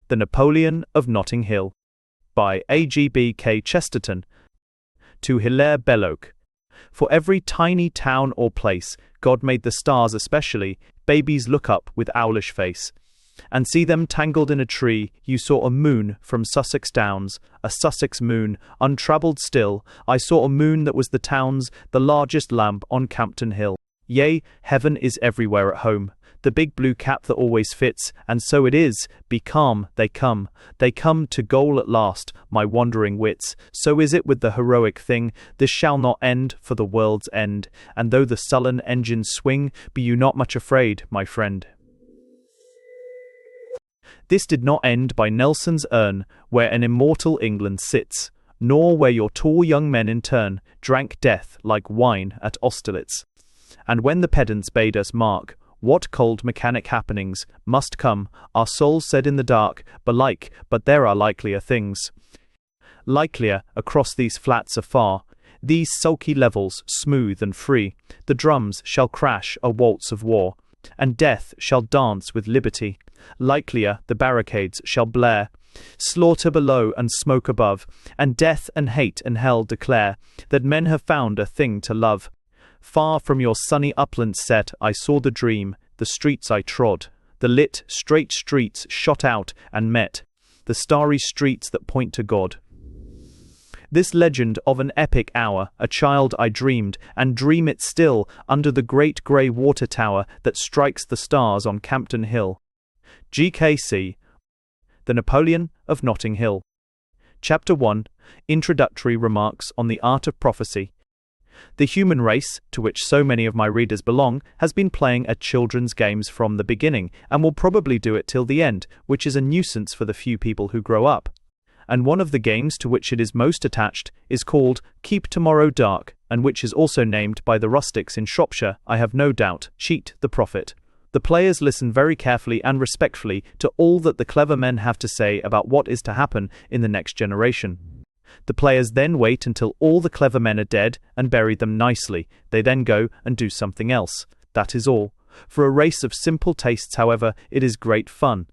The Napoleon of Notting Hill, by A.G.B.K. Chesterton. To Hilaire Belloc. For every tiny town or place, God made the stars especially. Babies look up with owlish face, and see them tangled in a tree. You saw a moon from Sussex Downs, a Sussex moon, untroubled still. I saw a moon that was the town's, the largest lamp on Campden Hill. Yea, heaven is everywhere at home, the big blue cap that always fits, and so it is. Be calm, they come to goal at last, my wandering wits. So is it with the heroic thing, this shall not end for the world's end, and though the sullen engines swing, be you not much afraid, my friend. This did not end by Nelson's urn, where an immortal England sits, nor where your tall young men in turn drank death like wine at Austerlitz. And when the pedants bade us mark what cold mechanic happenings must come, our souls said in the dark, belike, but there are likelier things. Likelier, across these flats afar, these sulky levels, smooth and free, the drums shall crash a waltz of war, and death shall dance with liberty. Likelier, the barricades shall blare, slaughter below and smoke above, and death and hate and hell declare that men have found a thing to love. Far from your sunny uplands set, I saw the dream, the streets I trod, the lit, straight streets shot out and met, the starry streets that point to God. This legend of an epic hour, a child I dreamed, and dream it still, under the great grey water tower that strikes the stars on Campden Hill. G.K.C. The Napoleon of Notting Hill. Chapter 1. Introductory Remarks on the Art of Prophecy. The human race, to which so many of my readers belong, has been playing at children's games from the beginning, and will probably do it till the end, which is a nuisance for the few people who grow up. And one of the games to which it is most attached is called Keep Tomorrow Dark, and which is also named by the rustics in Shropshire, I have no doubt, Cheat the Prophet. The players listen very carefully and respectfully to all that the clever men have to say about what is to happen in the next generation. The players then wait until all the clever men are dead and bury them nicely. They then go and do something else. That is all. For a race of simple tastes, however, it is great fun.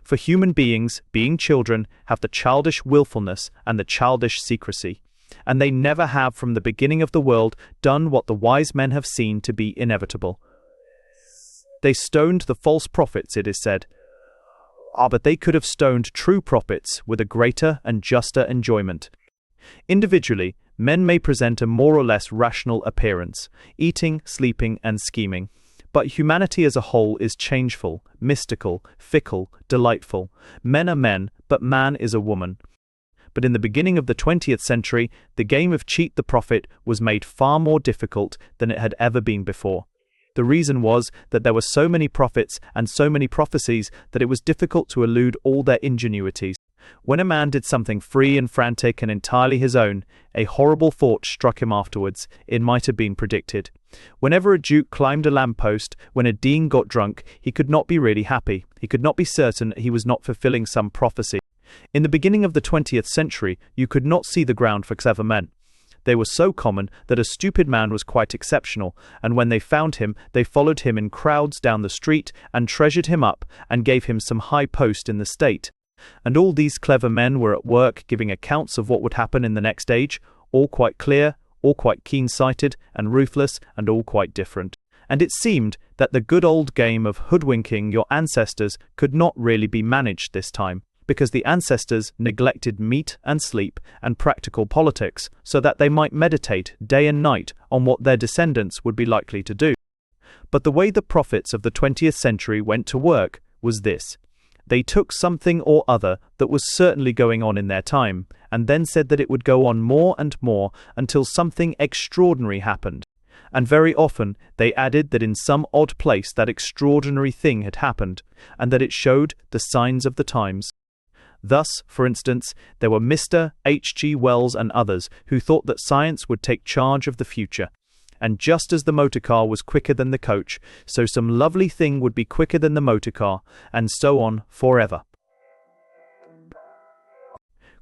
For human beings, being children, have the childish willfulness and the childish secrecy, and they never have from the beginning of the world done what the wise men have seen to be inevitable. They stoned the false prophets, it is said. But they could have stoned true prophets with a greater and juster enjoyment. Individually, men may present a more or less rational appearance, eating, sleeping, and scheming. But humanity as a whole is changeful, mystical, fickle, delightful. Men are men, but man is a woman. But in the beginning of the 20th century, the game of Cheat the Prophet was made far more difficult than it had ever been before. The reason was that there were so many prophets and so many prophecies that it was difficult to elude all their ingenuities. When a man did something free and frantic and entirely his own, a horrible thought struck him afterwards. It might have been predicted. Whenever a duke climbed a lamppost, when a dean got drunk, he could not be really happy. He could not be certain he was not fulfilling some prophecy. In the beginning of the 20th century, you could not see the ground for clever men. They were so common that a stupid man was quite exceptional, and when they found him, they followed him in crowds down the street and treasured him up and gave him some high post in the state. And all these clever men were at work giving accounts of what would happen in the next age, all quite clear, all quite keen-sighted and ruthless, and all quite different. And it seemed that the good old game of hoodwinking your ancestors could not really be managed this time, because the ancestors neglected meat and sleep and practical politics so that they might meditate day and night on what their descendants would be likely to do. But the way the prophets of the 20th century went to work was this. They took something or other that was certainly going on in their time, and then said that it would go on more and more until something extraordinary happened. And very often they added that in some odd place that extraordinary thing had happened, and that it showed the signs of the times. Thus, for instance, there were Mr. H.G. Wells and others who thought that science would take charge of the future. And just as the motor car was quicker than the coach, so some lovely thing would be quicker than the motor car, and so on forever.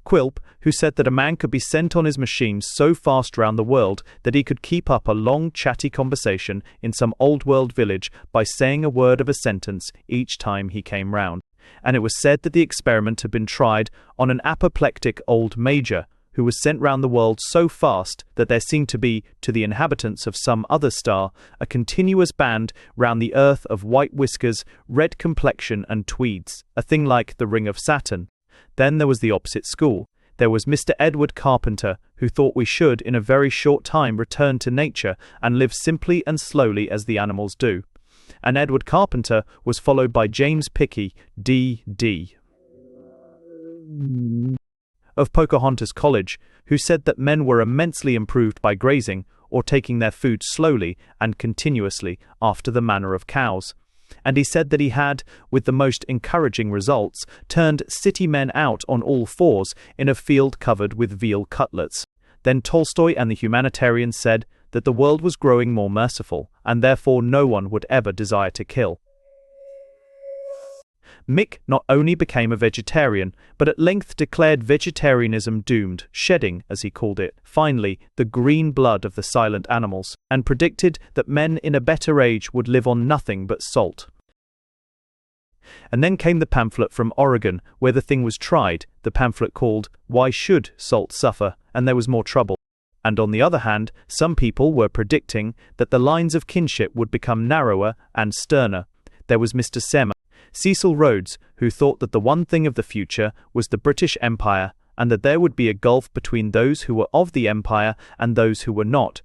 Quilp, who said that a man could be sent on his machine so fast round the world that he could keep up a long chatty conversation in some old world village by saying a word of a sentence each time he came round. and it was said that the experiment had been tried on an apoplectic old major who was sent round the world so fast that there seemed to be, to the inhabitants of some other star, a continuous band round the earth of white whiskers, red complexion, and tweeds, a thing like the ring of Saturn. Then there was the opposite school. There was Mr. Edward Carpenter, who thought we should in a very short time return to nature and live simply and slowly as the animals do. And Edward Carpenter was followed by James Pickey, D.D. of Pocahontas College, who said that men were immensely improved by grazing, or taking their food slowly and continuously after the manner of cows. And he said that he had, with the most encouraging results, turned city men out on all fours in a field covered with veal cutlets. Then Tolstoy and the humanitarians said that the world was growing more merciful, and therefore no one would ever desire to kill. Mick not only became a vegetarian, but at length declared vegetarianism doomed, shedding, as he called it, finally, the green blood of the silent animals, and predicted that men in a better age would live on nothing but salt. And then came the pamphlet from Oregon, where the thing was tried, the pamphlet called, "Why Should Salt Suffer?" And there was more trouble. And on the other hand, some people were predicting that the lines of kinship would become narrower and sterner. There was Mr. Cecil Rhodes, who thought that the one thing of the future was the British Empire, and that there would be a gulf between those who were of the empire and those who were not,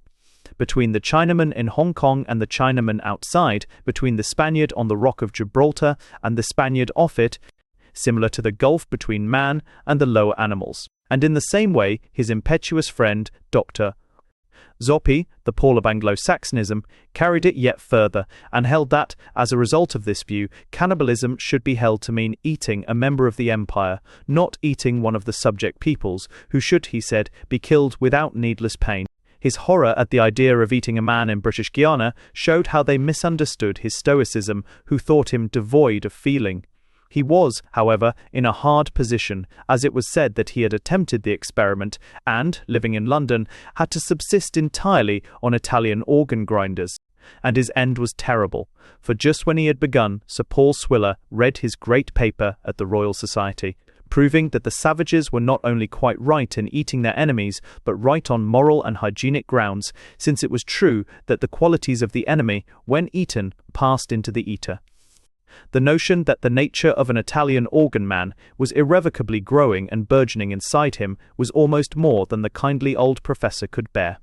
between the Chinaman in Hong Kong and the Chinaman outside, between the Spaniard on the Rock of Gibraltar and the Spaniard off it, similar to the gulf between man and the lower animals. And in the same way, his impetuous friend, Dr. Zoppi, the Paul of Anglo-Saxonism, carried it yet further, and held that, as a result of this view, cannibalism should be held to mean eating a member of the empire, not eating one of the subject peoples, who should, he said, be killed without needless pain. His horror at the idea of eating a man in British Guiana showed how they misunderstood his stoicism, who thought him devoid of feeling. He was, however, in a hard position, as it was said that he had attempted the experiment and, living in London, had to subsist entirely on Italian organ grinders. And his end was terrible, for just when he had begun, Sir Paul Swiller read his great paper at the Royal Society, proving that the savages were not only quite right in eating their enemies, but right on moral and hygienic grounds, since it was true that the qualities of the enemy, when eaten, passed into the eater. The notion that the nature of an Italian organ man was irrevocably growing and burgeoning inside him was almost more than the kindly old professor could bear.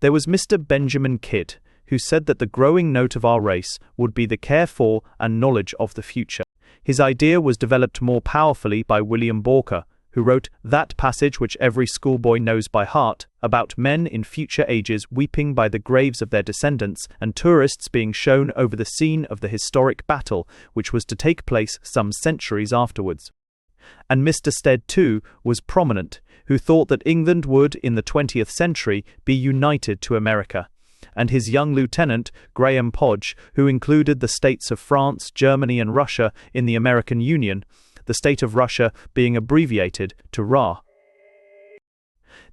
There was Mr. Benjamin Kidd, who said that the growing note of our race would be the care for and knowledge of the future. His idea was developed more powerfully by William Borker, who wrote that passage which every schoolboy knows by heart, about men in future ages weeping by the graves of their descendants, and tourists being shown over the scene of the historic battle which was to take place some centuries afterwards. And Mr. Stead, too, was prominent, who thought that England would, in the 20th century, be united to America, and his young lieutenant, Graham Podge, who included the states of France, Germany, and Russia in the American Union, the state of Russia being abbreviated to RA.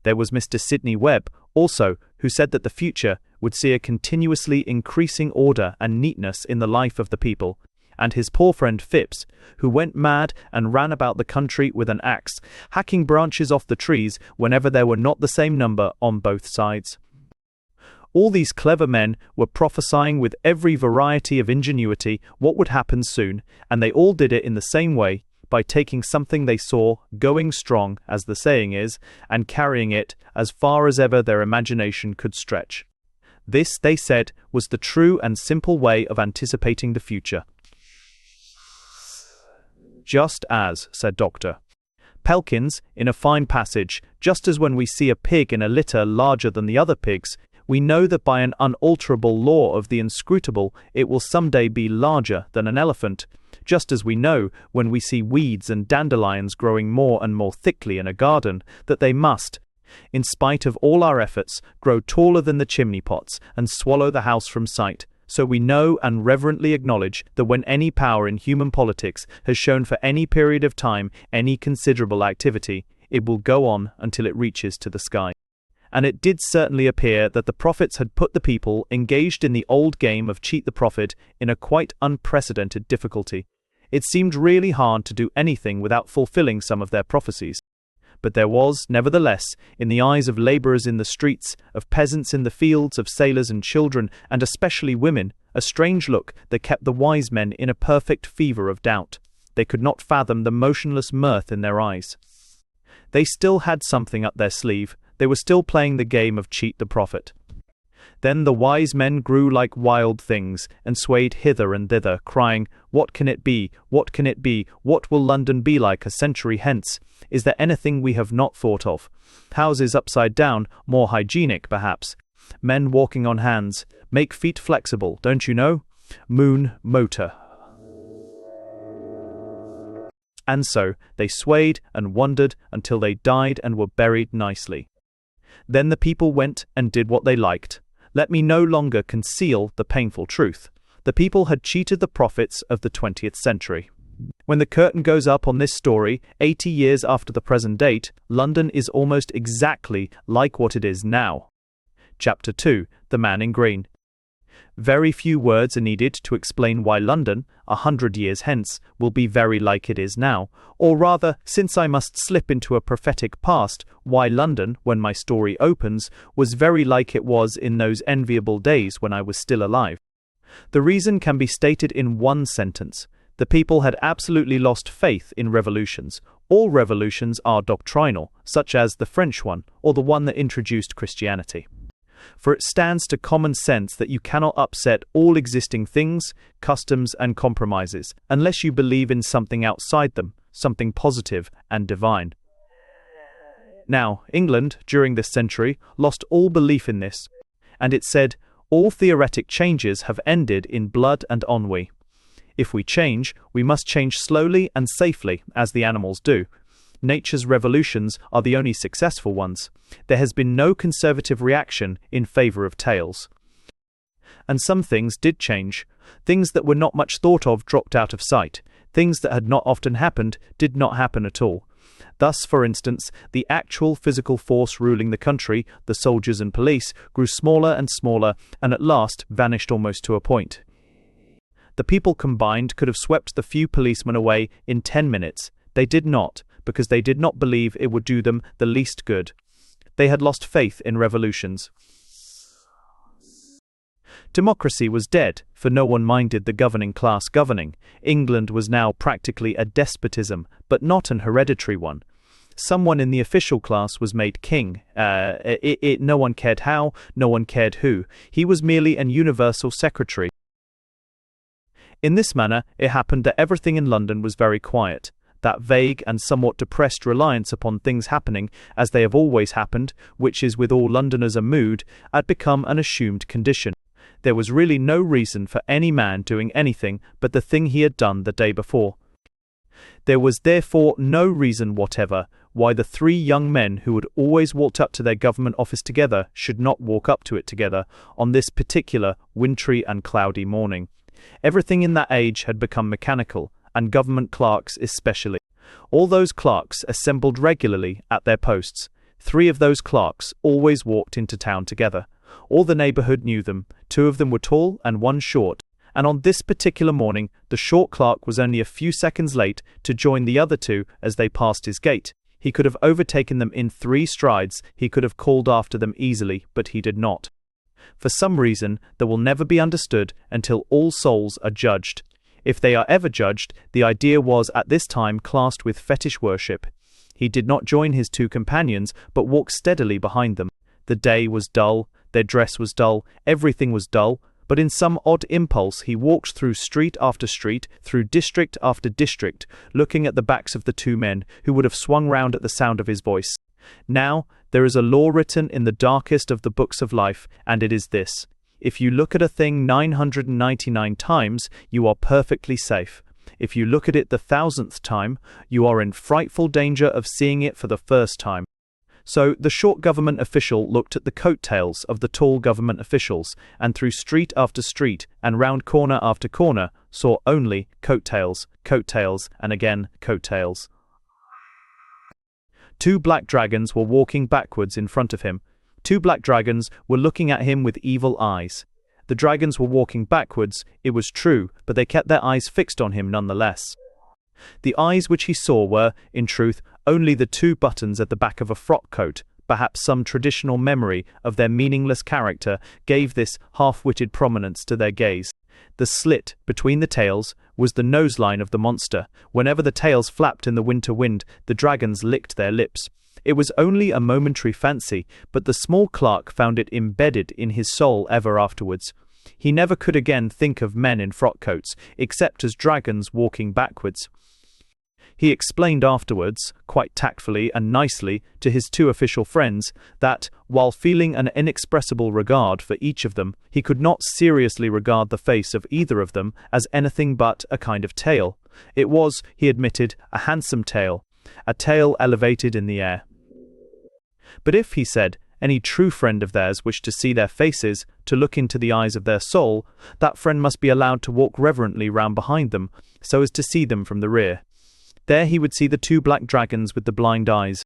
There was Mr. Sidney Webb, also, who said that the future would see a continuously increasing order and neatness in the life of the people, and his poor friend Phipps, who went mad and ran about the country with an axe, hacking branches off the trees whenever there were not the same number on both sides. All these clever men were prophesying with every variety of ingenuity what would happen soon, and they all did it in the same way, by taking something they saw, going strong, as the saying is, and carrying it as far as ever their imagination could stretch. This, they said, was the true and simple way of anticipating the future. Just as, said Dr. Pelkins, in a fine passage, just as when we see a pig in a litter larger than the other pigs, we know that by an unalterable law of the inscrutable it will some day be larger than an elephant, just as we know, when we see weeds and dandelions growing more and more thickly in a garden, that they must, in spite of all our efforts, grow taller than the chimney-pots and swallow the house from sight. So we know and reverently acknowledge that when any power in human politics has shown for any period of time any considerable activity, it will go on until it reaches to the sky. And it did certainly appear that the prophets had put the people engaged in the old game of cheat the prophet in a quite unprecedented difficulty. It seemed really hard to do anything without fulfilling some of their prophecies. But there was, nevertheless, in the eyes of labourers in the streets, of peasants in the fields, of sailors and children, and especially women, a strange look that kept the wise men in a perfect fever of doubt. They could not fathom the motionless mirth in their eyes. They still had something up their sleeve. They were still playing the game of cheat the prophet. Then the wise men grew like wild things, and swayed hither and thither, crying, "What can it be? What can it be? What will London be like a century hence? Is there anything we have not thought of? Houses upside down, more hygienic, perhaps. Men walking on hands. Make feet flexible, don't you know? Moon, motor." And so they swayed and wondered until they died and were buried nicely. Then the people went and did what they liked. Let me no longer conceal the painful truth. The people had cheated the prophets of the 20th century. When the curtain goes up on this story, 80 years after the present date, London is almost exactly like what it is now. Chapter 2, The Man in Green. Very few words are needed to explain why London, 100 years hence, will be very like it is now, or rather, since I must slip into a prophetic past, why London, when my story opens, was very like it was in those enviable days when I was still alive. The reason can be stated in one sentence. The people had absolutely lost faith in revolutions. All revolutions are doctrinal, such as the French one, or the one that introduced Christianity. For it stands to common sense that you cannot upset all existing things, customs, and compromises, unless you believe in something outside them, something positive and divine. Now, England, during this century, lost all belief in this, and it said, "All theoretic changes have ended in blood and ennui. If we change, we must change slowly and safely, as the animals do. Nature's revolutions are the only successful ones. There has been no conservative reaction in favor of tails." And some things did change. Things that were not much thought of dropped out of sight. Things that had not often happened did not happen at all. Thus, for instance, the actual physical force ruling the country, the soldiers and police, grew smaller and smaller, and at last vanished almost to a point. The people combined could have swept the few policemen away in 10 minutes. They did not, because they did not believe it would do them the least good. They had lost faith in revolutions. Democracy was dead, for no one minded the governing class governing. England was now practically a despotism, but not an hereditary one. Someone in the official class was made king. No one cared how, no one cared who. He was merely an universal secretary. In this manner, it happened that everything in London was very quiet. That vague and somewhat depressed reliance upon things happening as they have always happened, which is with all Londoners a mood, had become an assumed condition. There was really no reason for any man doing anything but the thing he had done the day before. There was therefore no reason whatever why the three young men who had always walked up to their government office together should not walk up to it together on this particular wintry and cloudy morning. Everything in that age had become mechanical, and government clerks especially. All those clerks assembled regularly at their posts. 3 of those clerks always walked into town together. All the neighbourhood knew them. 2 of them were tall and 1 short, and on this particular morning the short clerk was only a few seconds late to join the other 2 as they passed his gate. He could have overtaken them in 3 strides, he could have called after them easily, but he did not. For some reason that will never be understood until all souls are judged. If they are ever judged, the idea was at this time classed with fetish worship. He did not join his 2 companions, but walked steadily behind them. The day was dull, their dress was dull, everything was dull, but in some odd impulse he walked through street after street, through district after district, looking at the backs of the 2 men, who would have swung round at the sound of his voice. Now, there is a law written in the darkest of the books of life, and it is this: if you look at a thing 999 times, you are perfectly safe. If you look at it the 1000th time, you are in frightful danger of seeing it for the first time. So the short government official looked at the coat-tails of the tall government officials, and through street after street, and round corner after corner, saw only coat-tails, and again coat-tails. 2 black dragons were walking backwards in front of him. 2 black dragons were looking at him with evil eyes. The dragons were walking backwards, it was true, but they kept their eyes fixed on him nonetheless. The eyes which he saw were, in truth, only the 2 buttons at the back of a frock coat. Perhaps some traditional memory of their meaningless character gave this half-witted prominence to their gaze. The slit between the tails was the nose-line of the monster. Whenever the tails flapped in the winter wind, the dragons licked their lips. It was only a momentary fancy, but the small clerk found it embedded in his soul ever afterwards. He never could again think of men in frock coats, except as dragons walking backwards. He explained afterwards, quite tactfully and nicely, to his 2 official friends, that, while feeling an inexpressible regard for each of them, he could not seriously regard the face of either of them as anything but a kind of tail. It was, he admitted, a handsome tail, a tail elevated in the air. But if, he said, any true friend of theirs wished to see their faces, to look into the eyes of their soul, that friend must be allowed to walk reverently round behind them, so as to see them from the rear. There he would see the 2 black dragons with the blind eyes.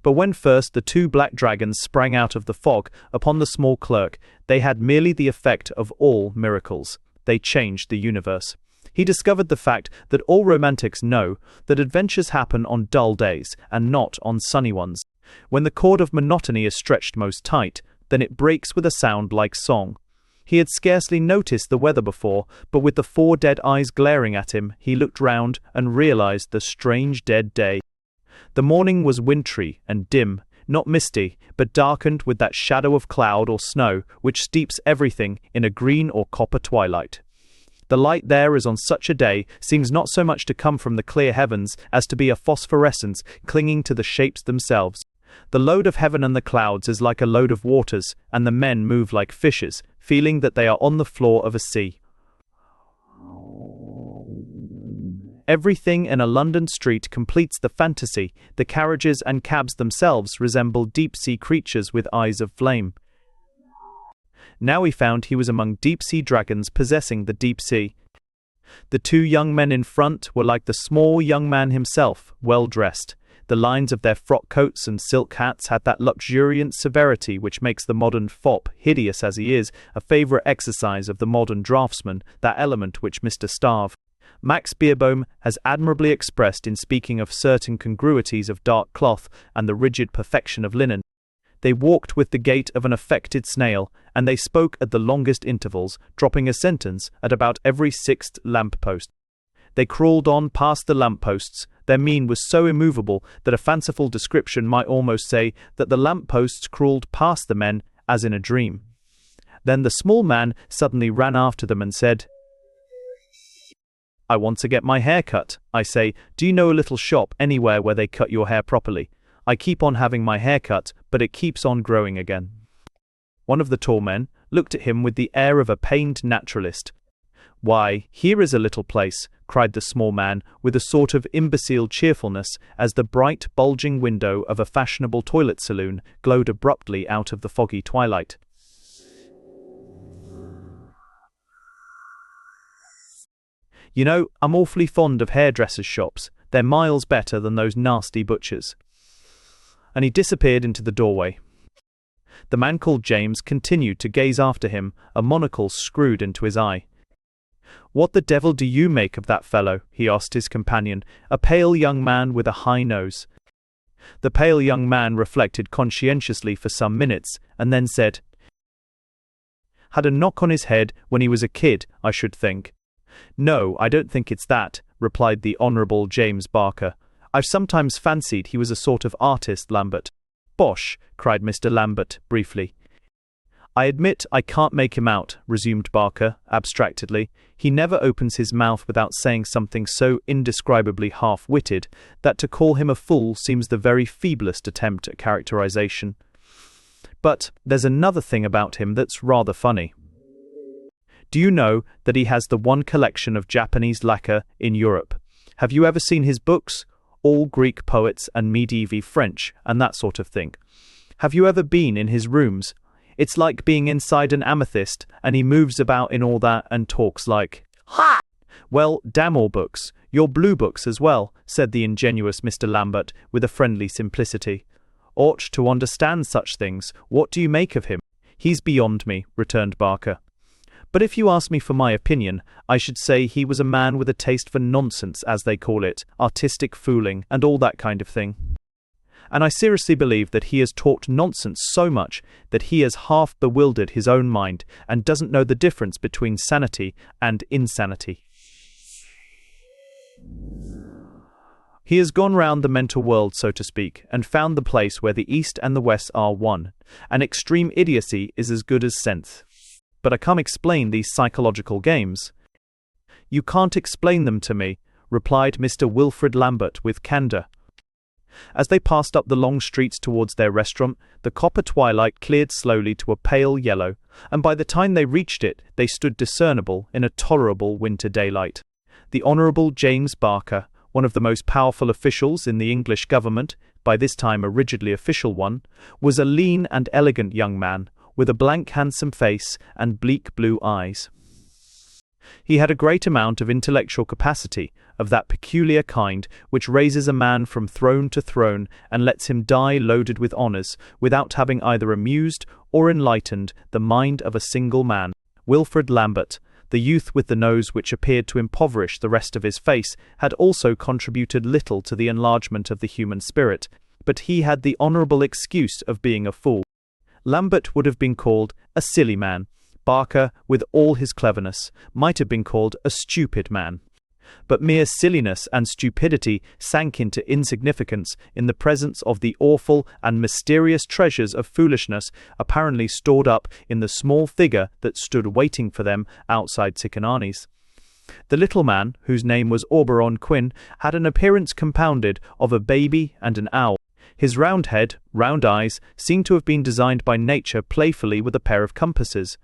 But when first the 2 black dragons sprang out of the fog upon the small clerk, they had merely the effect of all miracles. They changed the universe. He discovered the fact that all romantics know that adventures happen on dull days and not on sunny ones. When the cord of monotony is stretched most tight, then it breaks with a sound like song. He had scarcely noticed the weather before, but with the 4 dead eyes glaring at him, he looked round and realized the strange dead day. The morning was wintry and dim, not misty, but darkened with that shadow of cloud or snow which steeps everything in a green or copper twilight. The light there, as on such a day, seems not so much to come from the clear heavens as to be a phosphorescence clinging to the shapes themselves. The load of heaven and the clouds is like a load of waters, and the men move like fishes, feeling that they are on the floor of a sea. Everything in a London street completes the fantasy. The carriages and cabs themselves resemble deep-sea creatures with eyes of flame. Now he found he was among deep-sea dragons possessing the deep sea. The 2 young men in front were like the small young man himself, well dressed. The lines of their frock coats and silk hats had that luxuriant severity which makes the modern fop, hideous as he is, a favourite exercise of the modern draftsman, that element which Mr. Starve, Max Beerbohm, has admirably expressed in speaking of certain congruities of dark cloth and the rigid perfection of linen. They walked with the gait of an affected snail, and they spoke at the longest intervals, dropping a sentence at about every 6th lamp-post. They crawled on past the lamp-posts. Their mien was so immovable that a fanciful description might almost say that the lamp-posts crawled past the men as in a dream. Then the small man suddenly ran after them and said, "I want to get my hair cut. I say, do you know a little shop anywhere where they cut your hair properly? I keep on having my hair cut, but it keeps on growing again." One of the tall men looked at him with the air of a pained naturalist. "Why, here is a little place," cried the small man, with a sort of imbecile cheerfulness, as the bright, bulging window of a fashionable toilet saloon glowed abruptly out of the foggy twilight. "You know, I'm awfully fond of hairdressers' shops. They're miles better than those nasty butchers." And he disappeared into the doorway. The man called James continued to gaze after him, a monocle screwed into his eye. "What the devil do you make of that fellow?" he asked his companion, a pale young man with a high nose. The pale young man reflected conscientiously for some minutes, and then said, "Had a knock on his head when he was a kid, I should think." "No, I don't think it's that," replied the Honourable James Barker. "I've sometimes fancied he was a sort of artist, Lambert." "Bosh!" cried Mr. Lambert, briefly. "I admit I can't make him out," resumed Barker, abstractedly. "He never opens his mouth without saying something so indescribably half-witted that to call him a fool seems the very feeblest attempt at characterization. But there's another thing about him that's rather funny. Do you know that he has the one collection of Japanese lacquer in Europe? Have you ever seen his books? All Greek poets and medieval French and that sort of thing. Have you ever been in his rooms? It's like being inside an amethyst, and he moves about in all that and talks like, ha! Well, damn all books, your blue books as well," said the ingenuous Mr. Lambert with a friendly simplicity. "Ought to understand such things. What do you make of him?" "He's beyond me," returned Barker. But if you ask me for my opinion, I should say he was a man with a taste for nonsense, as they call it, artistic fooling, and all that kind of thing. And I seriously believe that he has talked nonsense so much that he has half bewildered his own mind and doesn't know the difference between sanity and insanity. He has gone round the mental world, so to speak, and found the place where the East and the West are one, and extreme idiocy is as good as sense. But I can't explain these psychological games. You can't explain them to me, replied Mr. Wilfrid Lambert with candour. As they passed up the long streets towards their restaurant, the copper twilight cleared slowly to a pale yellow, and by the time they reached it, they stood discernible in a tolerable winter daylight. The Honourable James Barker, one of the most powerful officials in the English government, by this time a rigidly official one, was a lean and elegant young man, with a blank handsome face and bleak blue eyes. He had a great amount of intellectual capacity, of that peculiar kind which raises a man from throne to throne and lets him die loaded with honours, without having either amused or enlightened the mind of a single man. Wilfrid Lambert, the youth with the nose which appeared to impoverish the rest of his face, had also contributed little to the enlargement of the human spirit, but he had the honourable excuse of being a fool. Lambert would have been called a silly man. Barker, with all his cleverness, might have been called a stupid man. But mere silliness and stupidity sank into insignificance in the presence of the awful and mysterious treasures of foolishness apparently stored up in the small figure that stood waiting for them outside Ticonani's. The little man, whose name was Auberon Quin, had an appearance compounded of a baby and an owl. His round head, round eyes, seemed to have been designed by nature playfully with a pair of compasses.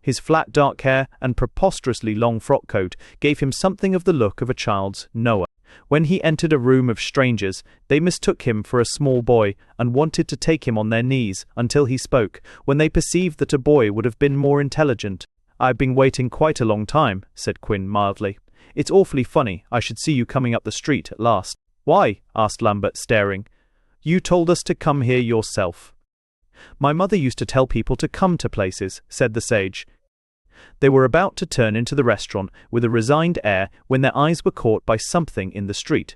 His flat dark hair and preposterously long frock coat gave him something of the look of a child's Noah. When he entered a room of strangers, they mistook him for a small boy and wanted to take him on their knees until he spoke, when they perceived that a boy would have been more intelligent. "I've been waiting quite a long time," said Quin mildly. "It's awfully funny I should see you coming up the street at last." "Why?" asked Lambert, staring. "You told us to come here yourself." "My mother used to tell people to come to places," said the sage. They were about to turn into the restaurant with a resigned air when their eyes were caught by something in the street.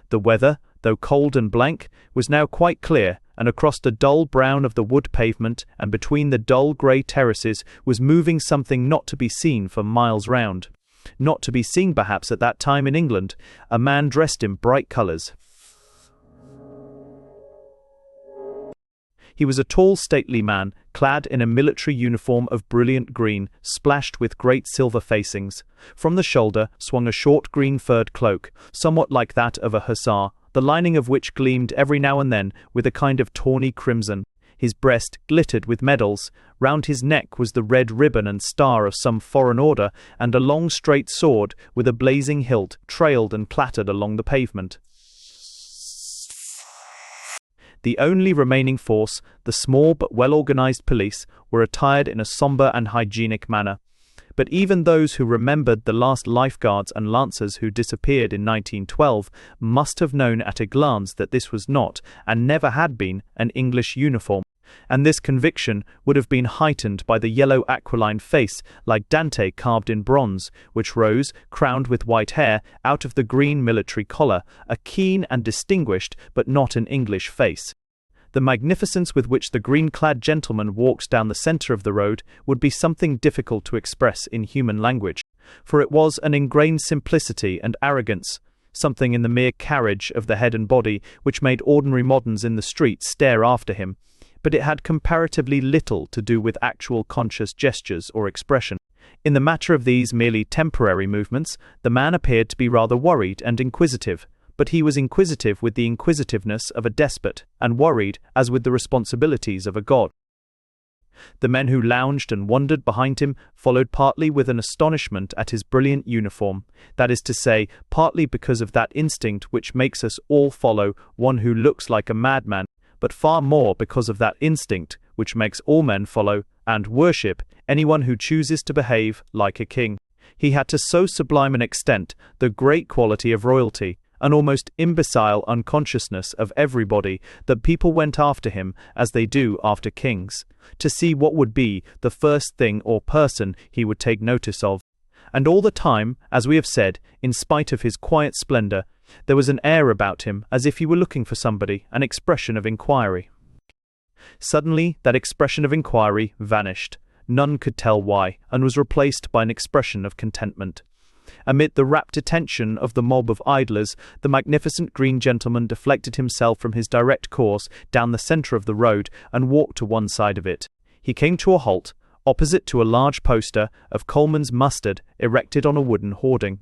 The weather, though cold and blank, was now quite clear, and across the dull brown of the wood pavement and between the dull grey terraces was moving something not to be seen for miles round. Not to be seen perhaps at that time in England, a man dressed in bright colours. He was a tall, stately man, clad in a military uniform of brilliant green, splashed with great silver facings. From the shoulder swung a short green furred cloak, somewhat like that of a hussar, the lining of which gleamed every now and then with a kind of tawny crimson. His breast glittered with medals, round his neck was the red ribbon and star of some foreign order, and a long straight sword with a blazing hilt trailed and clattered along the pavement. The only remaining force, the small but well-organized police, were attired in a sombre and hygienic manner. But even those who remembered the last lifeguards and lancers who disappeared in 1912 must have known at a glance that this was not, and never had been, an English uniform. And this conviction would have been heightened by the yellow aquiline face, like Dante carved in bronze, which rose, crowned with white hair, out of the green military collar, a keen and distinguished, but not an English face. The magnificence with which the green-clad gentleman walks down the centre of the road would be something difficult to express in human language, for it was an ingrained simplicity and arrogance, something in the mere carriage of the head and body which made ordinary moderns in the street stare after him, but it had comparatively little to do with actual conscious gestures or expression. In the matter of these merely temporary movements, the man appeared to be rather worried and inquisitive, but he was inquisitive with the inquisitiveness of a despot, and worried as with the responsibilities of a god. The men who lounged and wandered behind him followed partly with an astonishment at his brilliant uniform, that is to say, partly because of that instinct which makes us all follow one who looks like a madman, but far more because of that instinct which makes all men follow and worship anyone who chooses to behave like a king. He had to so sublime an extent the great quality of royalty, an almost imbecile unconsciousness of everybody that people went after him as they do after kings, to see what would be the first thing or person he would take notice of. And all the time, as we have said, in spite of his quiet splendor, there was an air about him as if he were looking for somebody, an expression of inquiry. Suddenly, that expression of inquiry vanished. None could tell why, and was replaced by an expression of contentment. Amid the rapt attention of the mob of idlers, the magnificent green gentleman deflected himself from his direct course down the centre of the road and walked to one side of it. He came to a halt, opposite to a large poster of Coleman's mustard erected on a wooden hoarding.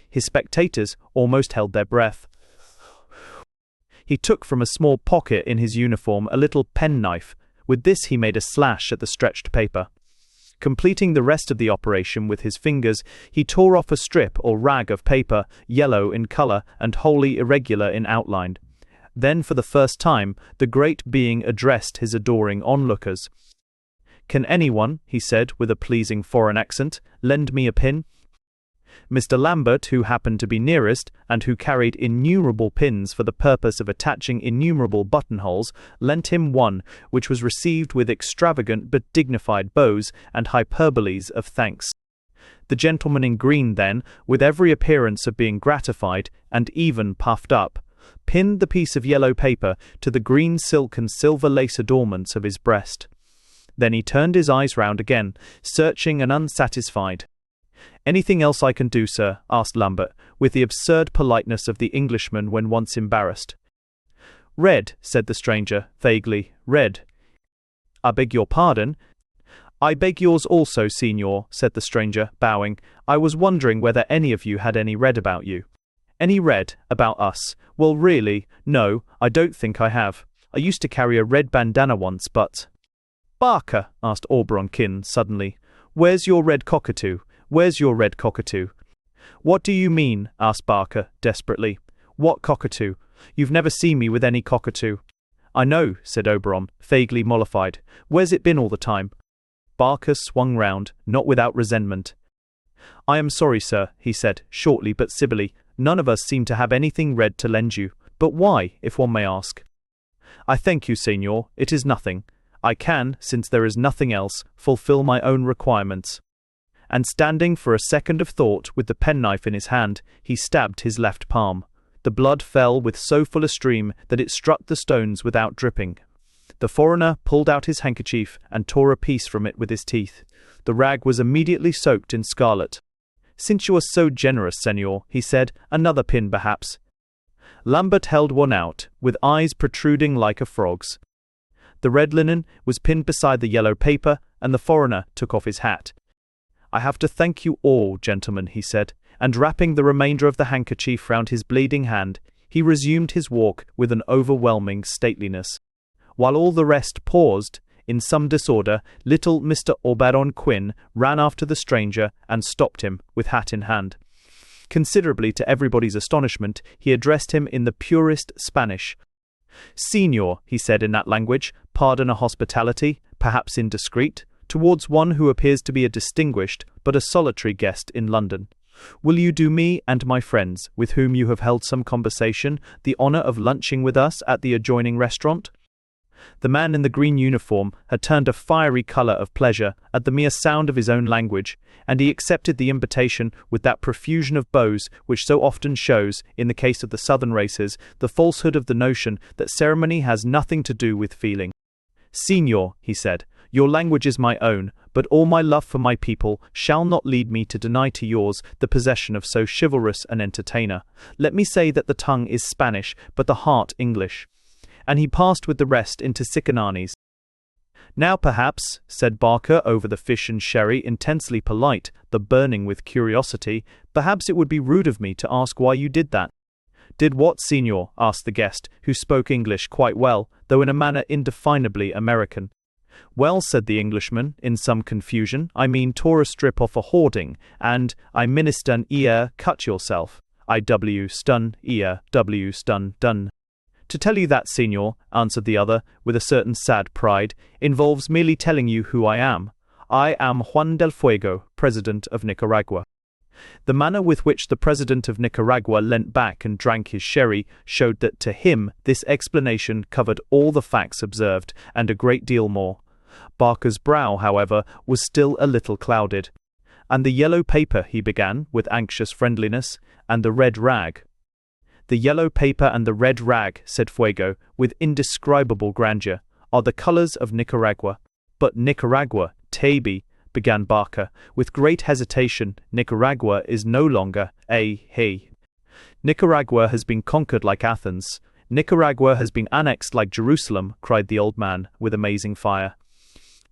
His spectators almost held their breath. He took from a small pocket in his uniform a little penknife. With this he made a slash at the stretched paper. Completing the rest of the operation with his fingers, he tore off a strip or rag of paper, yellow in colour and wholly irregular in outline. Then, for the first time, the great being addressed his adoring onlookers. "Can anyone," he said with a pleasing foreign accent, "lend me a pin?" Mr. Lambert, who happened to be nearest, and who carried innumerable pins for the purpose of attaching innumerable buttonholes, lent him one, which was received with extravagant but dignified bows and hyperboles of thanks. The gentleman in green then, with every appearance of being gratified, and even puffed up, pinned the piece of yellow paper to the green silk and silver lace adornments of his breast. Then he turned his eyes round again, searching and unsatisfied. "Anything else I can do, sir?" asked Lambert, with the absurd politeness of the Englishman when once embarrassed. "Read," said the stranger, vaguely. "Read." "I beg your pardon." "I beg yours also, signor," said the stranger, bowing. "I was wondering whether any of you had any read about you." "Any read about us? Well, really, no, I don't think I have. I used to carry a red bandana once, but—" "Barker," asked Auberon suddenly, "where's your red cockatoo? Where's your red cockatoo?" "What do you mean?" asked Barker, desperately. "What cockatoo? You've never seen me with any cockatoo." "I know," said Oberon, vaguely mollified. "Where's it been all the time?" Barker swung round, not without resentment. "I am sorry, sir," he said, shortly but civilly. "None of us seem to have anything red to lend you. But why, if one may ask?" "I thank you, signor. It is nothing. I can, since there is nothing else, fulfill my own requirements." And standing for a second of thought with the penknife in his hand, he stabbed his left palm. The blood fell with so full a stream that it struck the stones without dripping. The foreigner pulled out his handkerchief and tore a piece from it with his teeth. The rag was immediately soaked in scarlet. "Since you are so generous, senor," he said, "another pin perhaps." Lambert held one out, with eyes protruding like a frog's. The red linen was pinned beside the yellow paper, and the foreigner took off his hat. "I have to thank you all, gentlemen," he said, and wrapping the remainder of the handkerchief round his bleeding hand, he resumed his walk with an overwhelming stateliness. While all the rest paused, in some disorder, little Mr. Auberon Quin ran after the stranger and stopped him, with hat in hand. Considerably to everybody's astonishment, he addressed him in the purest Spanish. "Signor," he said in that language, "pardon a hospitality, perhaps indiscreet, towards one who appears to be a distinguished but a solitary guest in London. Will you do me and my friends, with whom you have held some conversation, the honour of lunching with us at the adjoining restaurant?" The man in the green uniform had turned a fiery colour of pleasure at the mere sound of his own language, and he accepted the invitation with that profusion of bows which so often shows, in the case of the southern races, the falsehood of the notion that ceremony has nothing to do with feeling. "Signor," he said, "your language is my own, but all my love for my people shall not lead me to deny to yours the possession of so chivalrous an entertainer. Let me say that the tongue is Spanish, but the heart English." And he passed with the rest into Sycananes. "Now perhaps," said Barker over the fish and sherry, intensely polite, though burning with curiosity, "perhaps it would be rude of me to ask why you did that." "Did what, signor?" asked the guest, who spoke English quite well, though in a manner indefinably American. "Well," said the Englishman, in some confusion, "I mean tore a strip off a hoarding, and I minister ear cut yourself. I.W. stun ear W. stun done." "To tell you that, signor," answered the other, with a certain sad pride, "involves merely telling you who I am. I am Juan del Fuego, President of Nicaragua." The manner with which the president of Nicaragua leant back and drank his sherry showed that to him this explanation covered all the facts observed, and a great deal more. Barker's brow, however, was still a little clouded. "And the yellow paper," he began, with anxious friendliness, "and the red rag." "The yellow paper and the red rag," said Fuego, with indescribable grandeur, "are the colors of Nicaragua." "But Nicaragua, Taby," began Barker, with great hesitation. "Nicaragua is no longer he. Nicaragua has been conquered like Athens. Nicaragua has been annexed like Jerusalem," cried the old man, with amazing fire.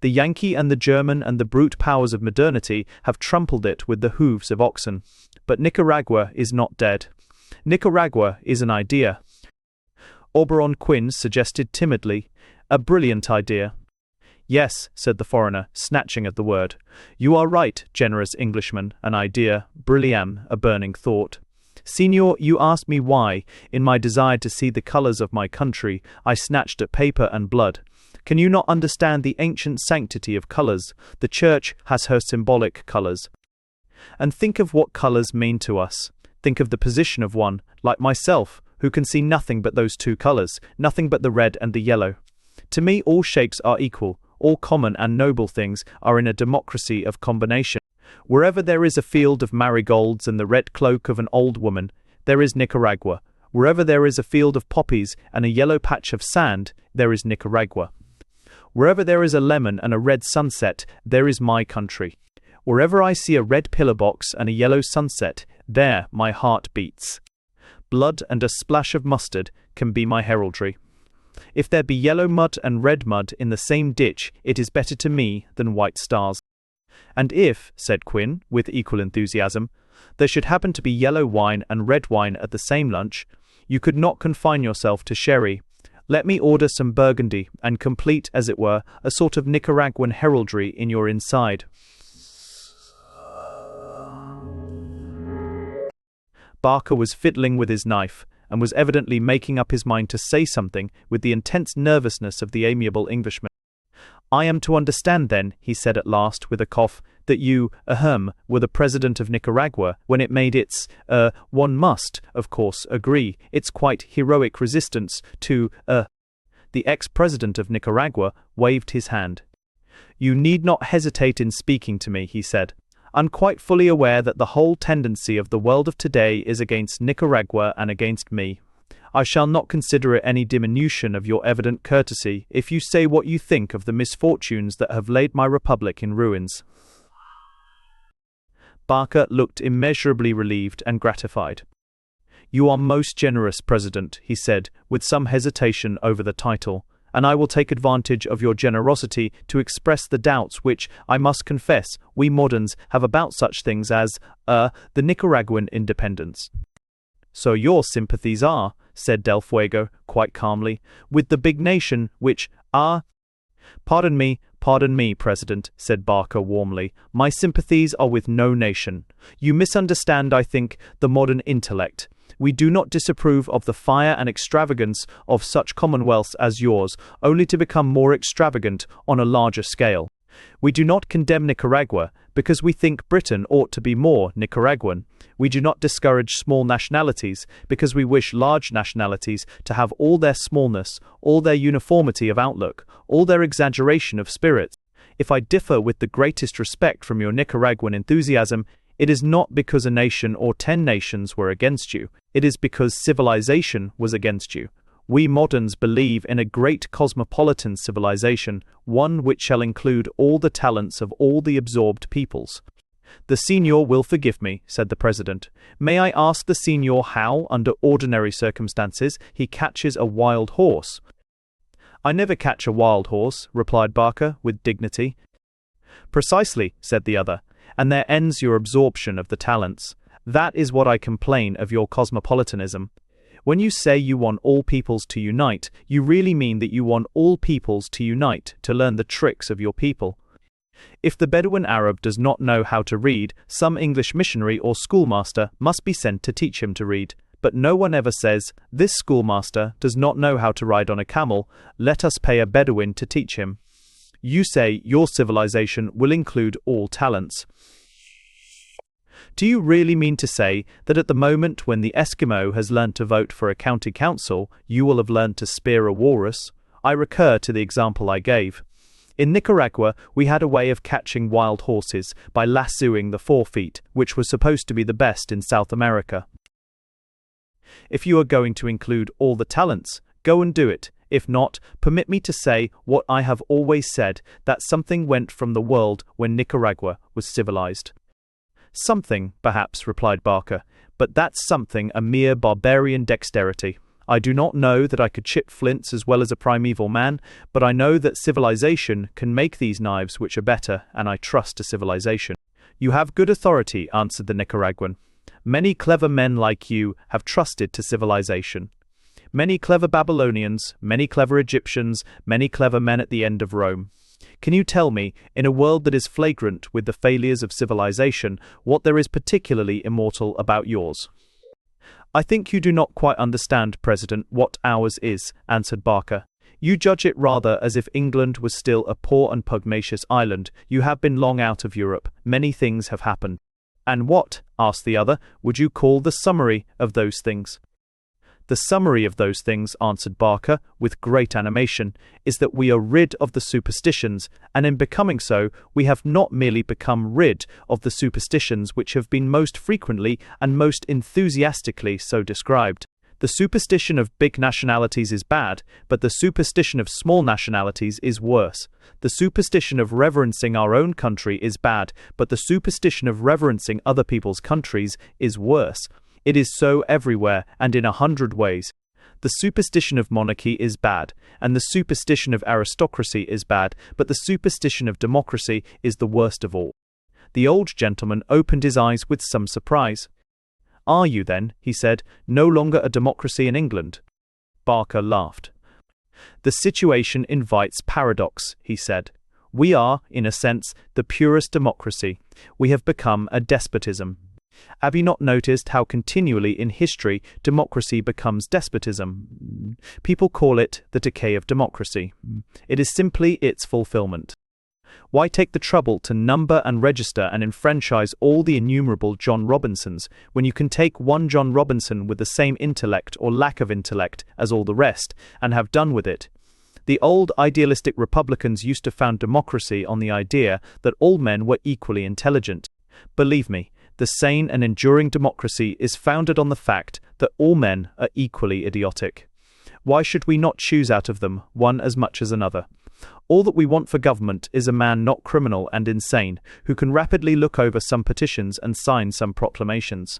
"The Yankee and the German and the brute powers of modernity have trampled it with the hooves of oxen. But Nicaragua is not dead. Nicaragua is an idea." Auberon Quinn suggested timidly, "A brilliant idea." "Yes," said the foreigner, snatching at the word. "You are right, generous Englishman, an idea, brilliant, a burning thought. Signor, you asked me why, in my desire to see the colors of my country, I snatched at paper and blood. Can you not understand the ancient sanctity of colors? The Church has her symbolic colors. And think of what colors mean to us. Think of the position of one, like myself, who can see nothing but those two colors, nothing but the red and the yellow. To me all shapes are equal, all common and noble things are in a democracy of combination. Wherever there is a field of marigolds and the red cloak of an old woman, there is Nicaragua. Wherever there is a field of poppies and a yellow patch of sand, there is Nicaragua. Wherever there is a lemon and a red sunset, there is my country. Wherever I see a red pillar box and a yellow sunset, there my heart beats. Blood and a splash of mustard can be my heraldry. If there be yellow mud and red mud in the same ditch, it is better to me than white stars. And if," said Quinn, with equal enthusiasm, "there should happen to be yellow wine and red wine at the same lunch, you could not confine yourself to sherry. Let me order some Burgundy, and complete, as it were, a sort of Nicaraguan heraldry in your inside." Barker was fiddling with his knife, and was evidently making up his mind to say something with the intense nervousness of the amiable Englishman. "I am to understand, then," he said at last, with a cough, "that you, were the president of Nicaragua when it made its, one must, of course, agree, its quite heroic resistance to, The ex-president of Nicaragua waved his hand. "You need not hesitate in speaking to me," he said. "I'm quite fully aware that the whole tendency of the world of today is against Nicaragua and against me. I shall not consider it any diminution of your evident courtesy if you say what you think of the misfortunes that have laid my republic in ruins." Barker looked immeasurably relieved and gratified. "You are most generous, President," he said, with some hesitation over the title, "and I will take advantage of your generosity to express the doubts which, I must confess, we moderns have about such things as, the Nicaraguan independence." "So your sympathies are," said Del Fuego, quite calmly, "with the big nation which, Pardon me, President," said Barker warmly. "My sympathies are with no nation. You misunderstand, I think, the modern intellect. We do not disapprove of the fire and extravagance of such commonwealths as yours, only to become more extravagant on a larger scale. We do not condemn Nicaragua, because we think Britain ought to be more Nicaraguan. We do not discourage small nationalities, because we wish large nationalities to have all their smallness, all their uniformity of outlook, all their exaggeration of spirits. If I differ with the greatest respect from your Nicaraguan enthusiasm, it is not because a nation or 10 nations were against you. It is because civilization was against you. We moderns believe in a great cosmopolitan civilization, one which shall include all the talents of all the absorbed peoples." "The Signor will forgive me," said the President. "May I ask the Signor how, under ordinary circumstances, he catches a wild horse?" "I never catch a wild horse," replied Barker, with dignity. "Precisely," said the other, "and there ends your absorption of the talents. That is what I complain of your cosmopolitanism. When you say you want all peoples to unite, you really mean that you want all peoples to unite to learn the tricks of your people. If the Bedouin Arab does not know how to read, some English missionary or schoolmaster must be sent to teach him to read. But no one ever says, 'This schoolmaster does not know how to ride on a camel, let us pay a Bedouin to teach him.' You say your civilization will include all talents. Do you really mean to say that at the moment when the Eskimo has learned to vote for a county council, you will have learned to spear a walrus? I recur to the example I gave. In Nicaragua, we had a way of catching wild horses by lassoing the forefeet, which was supposed to be the best in South America. If you are going to include all the talents, go and do it. If not, permit me to say what I have always said, that something went from the world when Nicaragua was civilized. Something, perhaps, replied Barker, but that's something a mere barbarian dexterity. I do not know that I could chip flints as well as a primeval man, but I know that civilization can make these knives which are better, and I trust to civilization. You have good authority, answered the Nicaraguan. Many clever men like you have trusted to civilization. Many clever Babylonians, many clever Egyptians, many clever men at the end of Rome. Can you tell me, in a world that is flagrant with the failures of civilization, what there is particularly immortal about yours? I think you do not quite understand, President, what ours is, answered Barker. You judge it rather as if England was still a poor and pugnacious island. You have been long out of Europe. Many things have happened. And what, asked the other, would you call the summary of those things? The summary of those things, answered Barker, with great animation, is that we are rid of the superstitions, and in becoming so, we have not merely become rid of the superstitions which have been most frequently and most enthusiastically so described. The superstition of big nationalities is bad, but the superstition of small nationalities is worse. The superstition of reverencing our own country is bad, but the superstition of reverencing other people's countries is worse. It is so everywhere and in 100 ways. The superstition of monarchy is bad, and the superstition of aristocracy is bad, but the superstition of democracy is the worst of all. The old gentleman opened his eyes with some surprise. Are you then, he said, no longer a democracy in England? Barker laughed. The situation invites paradox, he said. We are, in a sense, the purest democracy. We have become a despotism. Have you not noticed how continually in history democracy becomes despotism? People call it the decay of democracy. It is simply its fulfillment. Why take the trouble to number and register and enfranchise all the innumerable John Robinsons, when you can take one John Robinson with the same intellect or lack of intellect as all the rest, and have done with it? The old idealistic Republicans used to found democracy on the idea that all men were equally intelligent. Believe me, the sane and enduring democracy is founded on the fact that all men are equally idiotic. Why should we not choose out of them one as much as another? All that we want for government is a man not criminal and insane, who can rapidly look over some petitions and sign some proclamations.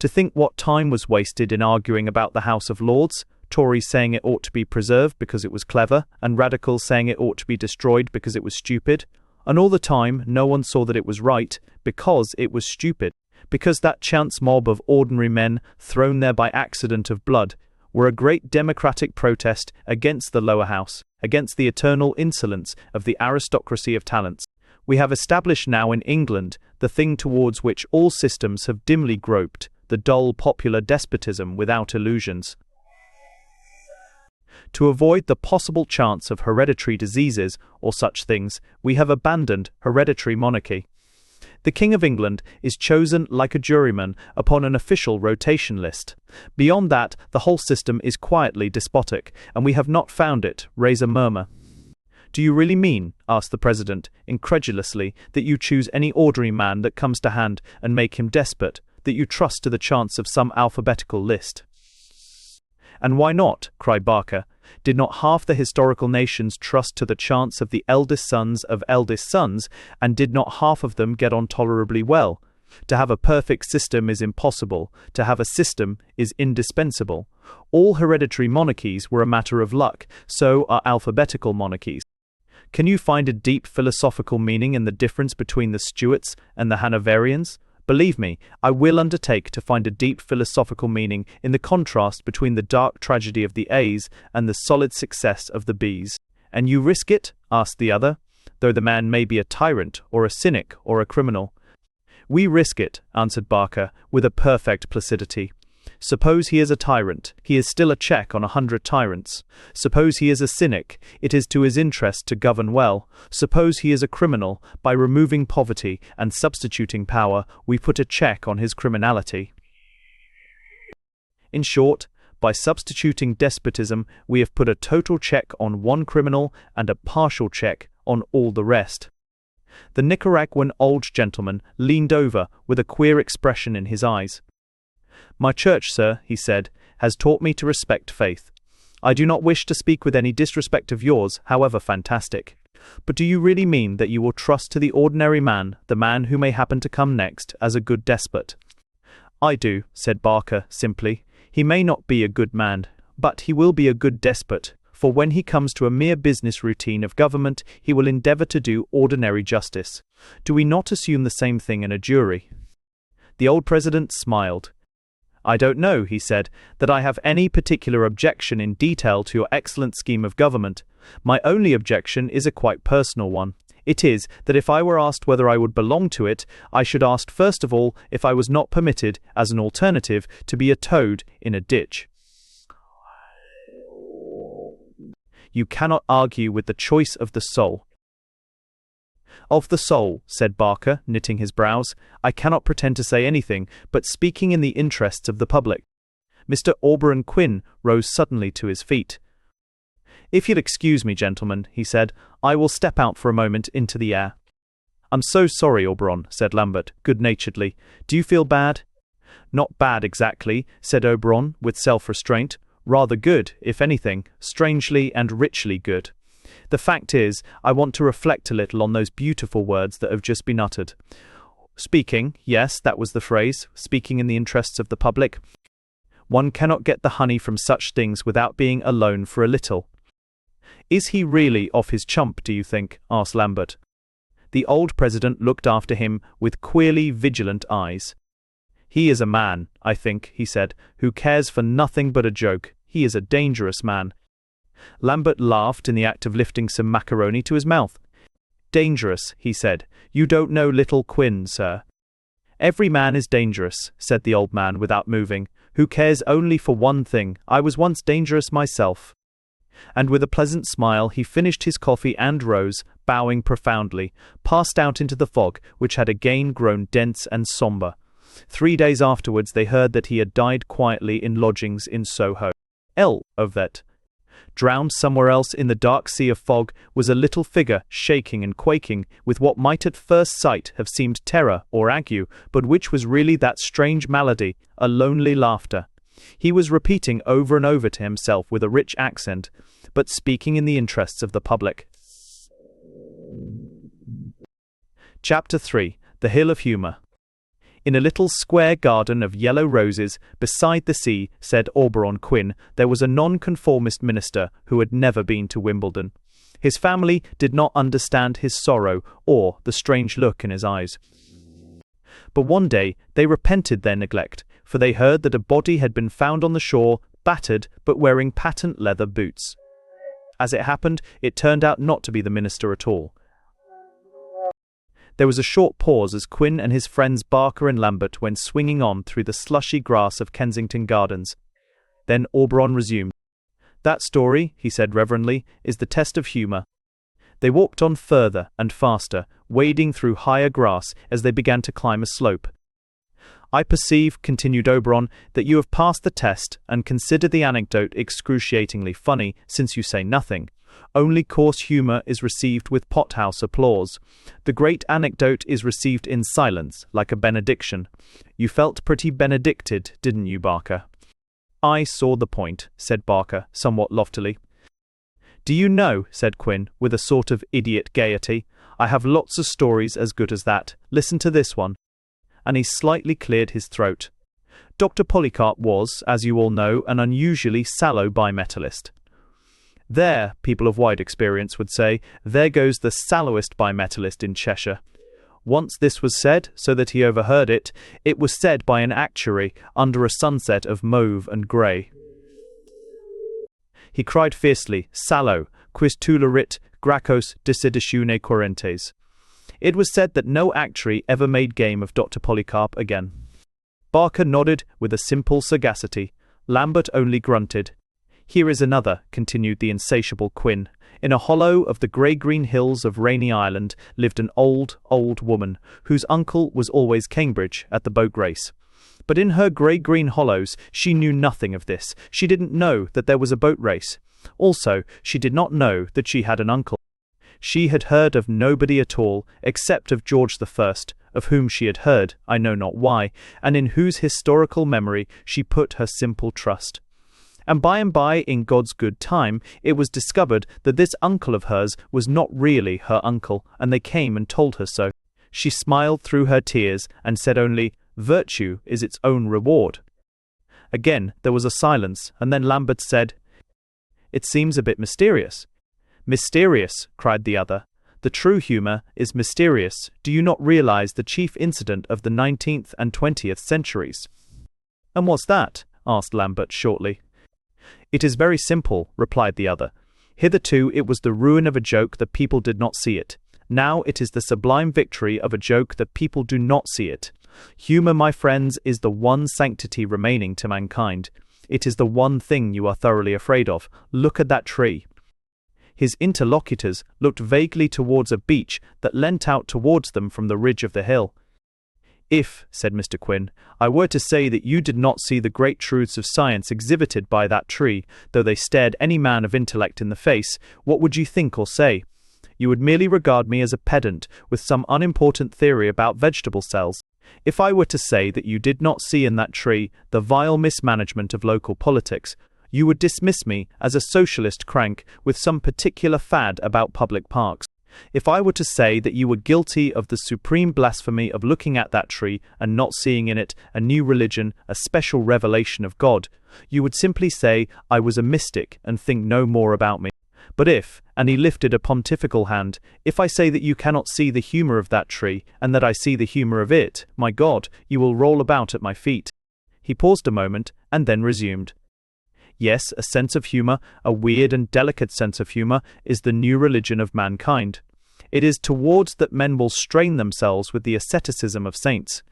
To think what time was wasted in arguing about the House of Lords, Tories saying it ought to be preserved because it was clever, and Radicals saying it ought to be destroyed because it was stupid. And all the time, no one saw that it was right, because it was stupid, because that chance mob of ordinary men, thrown there by accident of blood, were a great democratic protest against the lower house, against the eternal insolence of the aristocracy of talents. We have established now in England the thing towards which all systems have dimly groped, the dull popular despotism without illusions. To avoid the possible chance of hereditary diseases or such things, we have abandoned hereditary monarchy. The King of England is chosen like a juryman upon an official rotation list. Beyond that, the whole system is quietly despotic, and we have not found it raise a murmur. Do you really mean, asked the President, incredulously, that you choose any ordinary man that comes to hand and make him despot, that you trust to the chance of some alphabetical list? And why not? Cried Barker. Did not half the historical nations trust to the chance of the eldest sons of eldest sons, and did not half of them get on tolerably well? To have a perfect system is impossible. To have a system is indispensable. All hereditary monarchies were a matter of luck, so are alphabetical monarchies. Can you find a deep philosophical meaning in the difference between the Stuarts and the Hanoverians? Believe me, I will undertake to find a deep philosophical meaning in the contrast between the dark tragedy of the A's and the solid success of the B's. And you risk it? Asked the other, though the man may be a tyrant or a cynic or a criminal. We risk it, answered Barker, with a perfect placidity. Suppose he is a tyrant, he is still a check on 100 tyrants. Suppose he is a cynic, it is to his interest to govern well. Suppose he is a criminal, by removing poverty and substituting power, we put a check on his criminality. In short, by substituting despotism, we have put a total check on one criminal and a partial check on all the rest. The Nicaraguan old gentleman leaned over with a queer expression in his eyes. "My church, sir," he said, "has taught me to respect faith. I do not wish to speak with any disrespect of yours, however fantastic. But do you really mean that you will trust to the ordinary man, the man who may happen to come next, as a good despot?" "I do," said Barker, simply. "He may not be a good man, but he will be a good despot, for when he comes to a mere business routine of government, he will endeavour to do ordinary justice. Do we not assume the same thing in a jury?" The old president smiled. "I don't know," he said, "that I have any particular objection in detail to your excellent scheme of government. My only objection is a quite personal one. It is that if I were asked whether I would belong to it, I should ask first of all if I was not permitted, as an alternative, to be a toad in a ditch." You cannot argue with the choice of the soul. "Of the soul," said Barker, knitting his brows, "I cannot pretend to say anything, but speaking in the interests of the public." Mr. Auberon Quin rose suddenly to his feet. "If you'll excuse me, gentlemen," he said, "I will step out for a moment into the air." "I'm so sorry, Auberon," said Lambert, good-naturedly. "Do you feel bad?" "Not bad exactly," said Auberon, with self-restraint. "Rather good, if anything, strangely and richly good. The fact is, I want to reflect a little on those beautiful words that have just been uttered. Speaking, yes, that was the phrase, speaking in the interests of the public. One cannot get the honey from such things without being alone for a little." "Is he really off his chump, do you think?" asked Lambert. The old president looked after him with queerly vigilant eyes. "He is a man, I think," he said, "who cares for nothing but a joke. He is a dangerous man." Lambert laughed in the act of lifting some macaroni to his mouth. "Dangerous," he said. "You don't know little Quin, sir." "Every man is dangerous," said the old man without moving, "who cares only for one thing. I was once dangerous myself." And with a pleasant smile he finished his coffee and rose, bowing profoundly, passed out into the fog, which had again grown dense and sombre. 3 days afterwards they heard that he had died quietly in lodgings in Soho. Of that. Drowned somewhere else in the dark sea of fog was a little figure, shaking and quaking, with what might at first sight have seemed terror or ague, but which was really that strange malady, a lonely laughter. He was repeating over and over to himself with a rich accent, but speaking in the interests of the public. Chapter 3. The Hill of Humour. In a little square garden of yellow roses, beside the sea, said Auberon Quin, there was a nonconformist minister who had never been to Wimbledon. His family did not understand his sorrow or the strange look in his eyes. But one day they repented their neglect, for they heard that a body had been found on the shore, battered, but wearing patent leather boots. As it happened, it turned out not to be the minister at all. There was a short pause as Quin and his friends Barker and Lambert went swinging on through the slushy grass of Kensington Gardens. Then Auberon resumed. "That story," he said reverently, "is the test of humour." They walked on further and faster, wading through higher grass as they began to climb a slope. "I perceive," continued Auberon, "that you have passed the test, and consider the anecdote excruciatingly funny, since you say nothing. Only coarse humour is received with pothouse applause. The great anecdote is received in silence, like a benediction. You felt pretty benedicted, didn't you, Barker?" "I saw the point," said Barker, somewhat loftily. "Do you know," said Quin, with a sort of idiot gaiety, "I have lots of stories as good as that. Listen to this one." And he slightly cleared his throat. Dr. Polycarp was, as you all know, an unusually sallow bimetallist. "There," people of wide experience would say, "there goes the sallowest bimetallist in Cheshire." Once this was said, so that he overheard it. It was said by an actuary under a sunset of mauve and grey. He cried fiercely, "Sallow, quis tulerit, Gracchos deciditione correntes." It was said that no actuary ever made game of Dr. Polycarp again. Barker nodded with a simple sagacity. Lambert only grunted. "Here is another," continued the insatiable Quin. "In a hollow of the grey-green hills of Rainy Island lived an old woman, whose uncle was always Cambridge at the boat race. But in her grey-green hollows she knew nothing of this. She didn't know that there was a boat race. Also, she did not know that she had an uncle. She had heard of nobody at all, except of George I, of whom she had heard, I know not why, and in whose historical memory she put her simple trust. And by, in God's good time, it was discovered that this uncle of hers was not really her uncle, and they came and told her so. She smiled through her tears, and said only, 'Virtue is its own reward.'" Again there was a silence, and then Lambert said, "It seems a bit mysterious." "Mysterious," cried the other. "The true humour is mysterious. Do you not realize the chief incident of the 19th and 20th centuries?" "And what's that?" asked Lambert shortly. "It is very simple," replied the other. "Hitherto it was the ruin of a joke that people did not see it. Now it is the sublime victory of a joke that people do not see it. Humour, my friends, is the one sanctity remaining to mankind. It is the one thing you are thoroughly afraid of. Look at that tree." His interlocutors looked vaguely towards a beech that leant out towards them from the ridge of the hill. "If," said Mr. Quin, "I were to say that you did not see the great truths of science exhibited by that tree, though they stared any man of intellect in the face, what would you think or say? You would merely regard me as a pedant with some unimportant theory about vegetable cells. If I were to say that you did not see in that tree the vile mismanagement of local politics, you would dismiss me as a socialist crank with some particular fad about public parks. If I were to say that you were guilty of the supreme blasphemy of looking at that tree and not seeing in it a new religion, a special revelation of God, you would simply say I was a mystic and think no more about me. But if," and he lifted a pontifical hand, "if I say that you cannot see the humour of that tree, and that I see the humour of it, my God, you will roll about at my feet." He paused a moment, and then resumed. "Yes, a sense of humour, a weird and delicate sense of humour, is the new religion of mankind. It is towards that men will strain themselves with the asceticism of saints.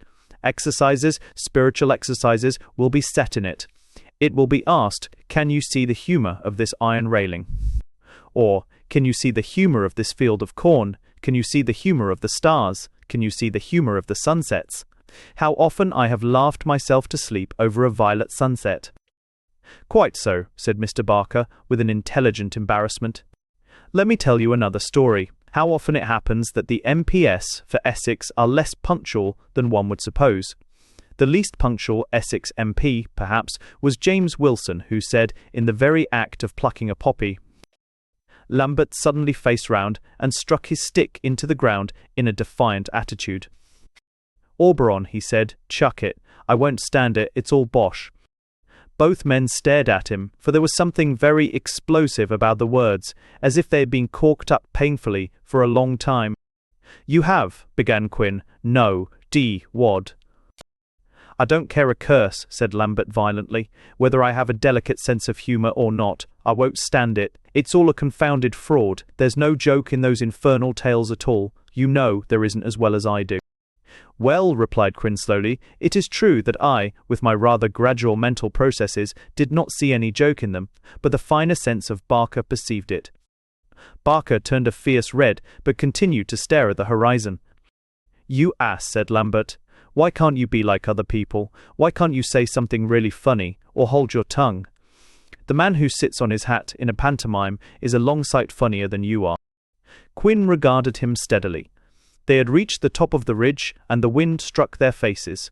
Exercises, spiritual exercises, will be set in it. It will be asked, can you see the humour of this iron railing? Or, can you see the humour of this field of corn? Can you see the humour of the stars? Can you see the humour of the sunsets? How often I have laughed myself to sleep over a violet sunset." "Quite so," said Mr. Barker, with an intelligent embarrassment. "Let me tell you another story. How often it happens that the MPs for Essex are less punctual than one would suppose. The least punctual Essex MP, perhaps, was James Wilson, who said, in the very act of plucking a poppy—" Lambert suddenly faced round and struck his stick into the ground in a defiant attitude. "Auberon," he said, "chuck it. I won't stand it, it's all bosh." Both men stared at him, for there was something very explosive about the words, as if they had been corked up painfully for a long time. "You have," began Quin. "No, Wad." "I don't care a curse," said Lambert violently, "whether I have a delicate sense of humour or not. I won't stand it. It's all a confounded fraud. There's no joke in those infernal tales at all. You know there isn't, as well as I do." "Well," replied Quin slowly, "it is true that I, with my rather gradual mental processes, did not see any joke in them, but the finer sense of Barker perceived it." Barker turned a fierce red, but continued to stare at the horizon. "You ass," said Lambert. "Why can't you be like other people? Why can't you say something really funny, or hold your tongue? The man who sits on his hat in a pantomime is a long sight funnier than you are." Quin regarded him steadily. They had reached the top of the ridge, and the wind struck their faces.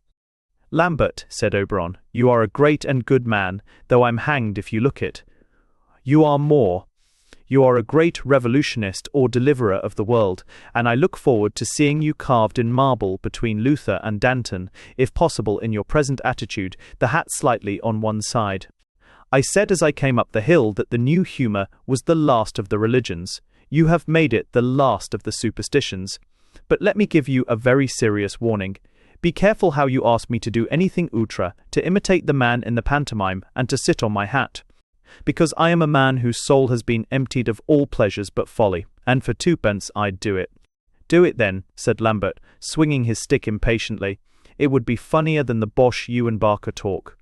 "Lambert," said Oberon, "you are a great and good man, though I'm hanged if you look it. You are more. You are a great revolutionist or deliverer of the world, and I look forward to seeing you carved in marble between Luther and Danton, if possible in your present attitude, the hat slightly on one side. I said as I came up the hill that the new humour was the last of the religions. You have made it the last of the superstitions. But let me give you a very serious warning. Be careful how you ask me to do anything outre, to imitate the man in the pantomime, and to sit on my hat. Because I am a man whose soul has been emptied of all pleasures but folly, and for twopence I'd do it." "Do it then," said Lambert, swinging his stick impatiently. It would be funnier than the bosh you and Barker talk."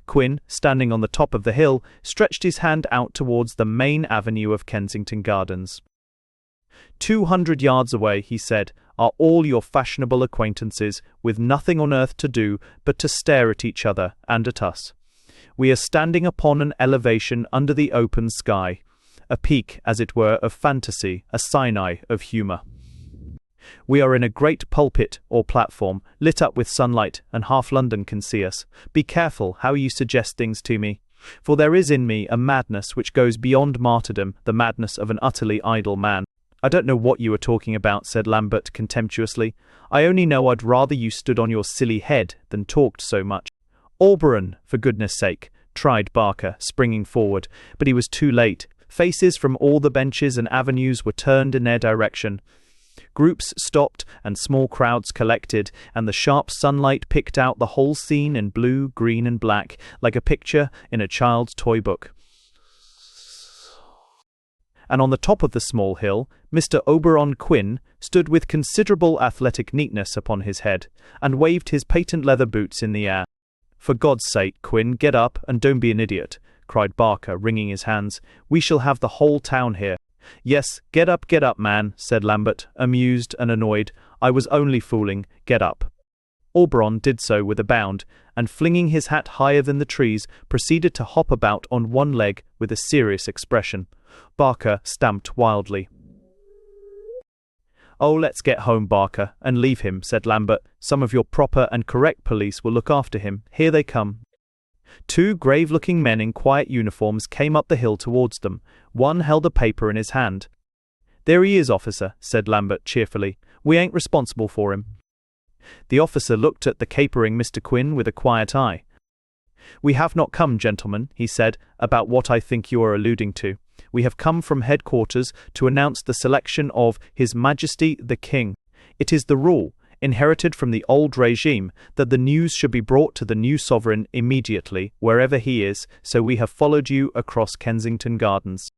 Quinn, standing on the top of the hill, stretched his hand out towards the main avenue of Kensington Gardens. 200 yards away, he said, are all your fashionable acquaintances, with nothing on earth to do but to stare at each other and at us. We are standing upon an elevation under the open sky, a peak, as it were, of fantasy, a Sinai of humour. We are in a great pulpit or platform, lit up with sunlight, and half London can see us. Be careful how you suggest things to me, for there is in me a madness which goes beyond martyrdom, the madness of an utterly idle man. "I don't know what you are talking about," said Lambert contemptuously. "I only know I'd rather you stood on your silly head than talked so much." "Auberon, for goodness sake," tried Barker, springing forward, but he was too late. Faces from all the benches and avenues were turned in their direction. Groups stopped and small crowds collected, and the sharp sunlight picked out the whole scene in blue, green, and black, like a picture in a child's toy book. And on the top of the small hill, Mr. Oberon Quinn stood with considerable athletic neatness upon his head, and waved his patent leather boots in the air. "For God's sake, Quinn, get up, and don't be an idiot," cried Barker, wringing his hands. "We shall have the whole town here." "Yes, get up, man," said Lambert, amused and annoyed. "I was only fooling. Get up." Auberon did so with a bound, and flinging his hat higher than the trees, proceeded to hop about on one leg with a serious expression. Barker stamped wildly. "Oh, let's get home, Barker, and leave him," said Lambert. "Some of your proper and correct police will look after him. Here they come." Two grave-looking men in quiet uniforms came up the hill towards them. One held a paper in his hand. "There he is, officer," said Lambert cheerfully. "We ain't responsible for him." The officer looked at the capering Mr. Quinn with a quiet eye. "We have not come, gentlemen," he said, "about what I think you are alluding to. We have come from headquarters to announce the selection of His Majesty the King. It is the rule, inherited from the old regime, that the news should be brought to the new sovereign immediately, wherever he is, so we have followed you across Kensington Gardens."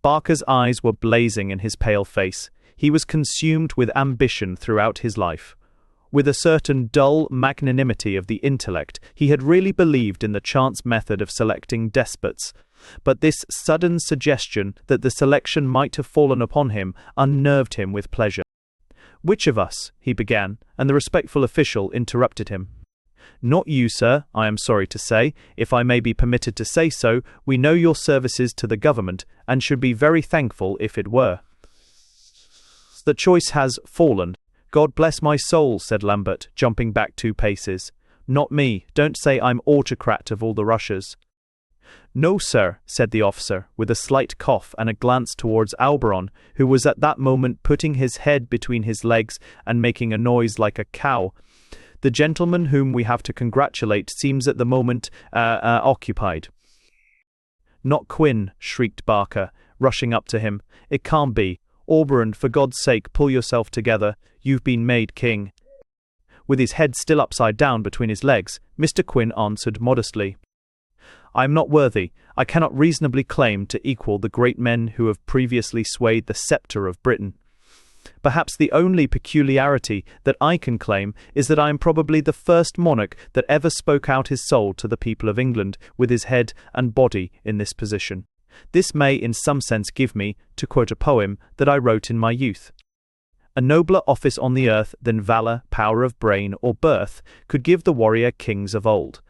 Barker's eyes were blazing in his pale face. He was consumed with ambition throughout his life. With a certain dull magnanimity of the intellect, he had really believed in the chance method of selecting despots, but this sudden suggestion that the selection might have fallen upon him unnerved him with pleasure. "Which of us?" he began, and the respectful official interrupted him. "Not you, sir, I am sorry to say. If I may be permitted to say so, we know your services to the government, and should be very thankful if it were. The choice has fallen." "God bless my soul," said Lambert, jumping back 2 paces. "Not me. Don't say I'm autocrat of all the Russias." "No, sir," said the officer, with a slight cough and a glance towards Auberon, who was at that moment putting his head between his legs and making a noise like a cow. "The gentleman whom we have to congratulate seems at the moment occupied." "Not Quinn," shrieked Barker, rushing up to him. "It can't be. Auberon, for God's sake, pull yourself together. You've been made king." With his head still upside down between his legs, Mr. Quinn answered modestly, "I am not worthy. I cannot reasonably claim to equal the great men who have previously swayed the sceptre of Britain. Perhaps the only peculiarity that I can claim is that I am probably the first monarch that ever spoke out his soul to the people of England with his head and body in this position. This may in some sense give me, to quote a poem that I wrote in my youth, a nobler office on the earth than valour, power of brain, or birth could give the warrior kings of old."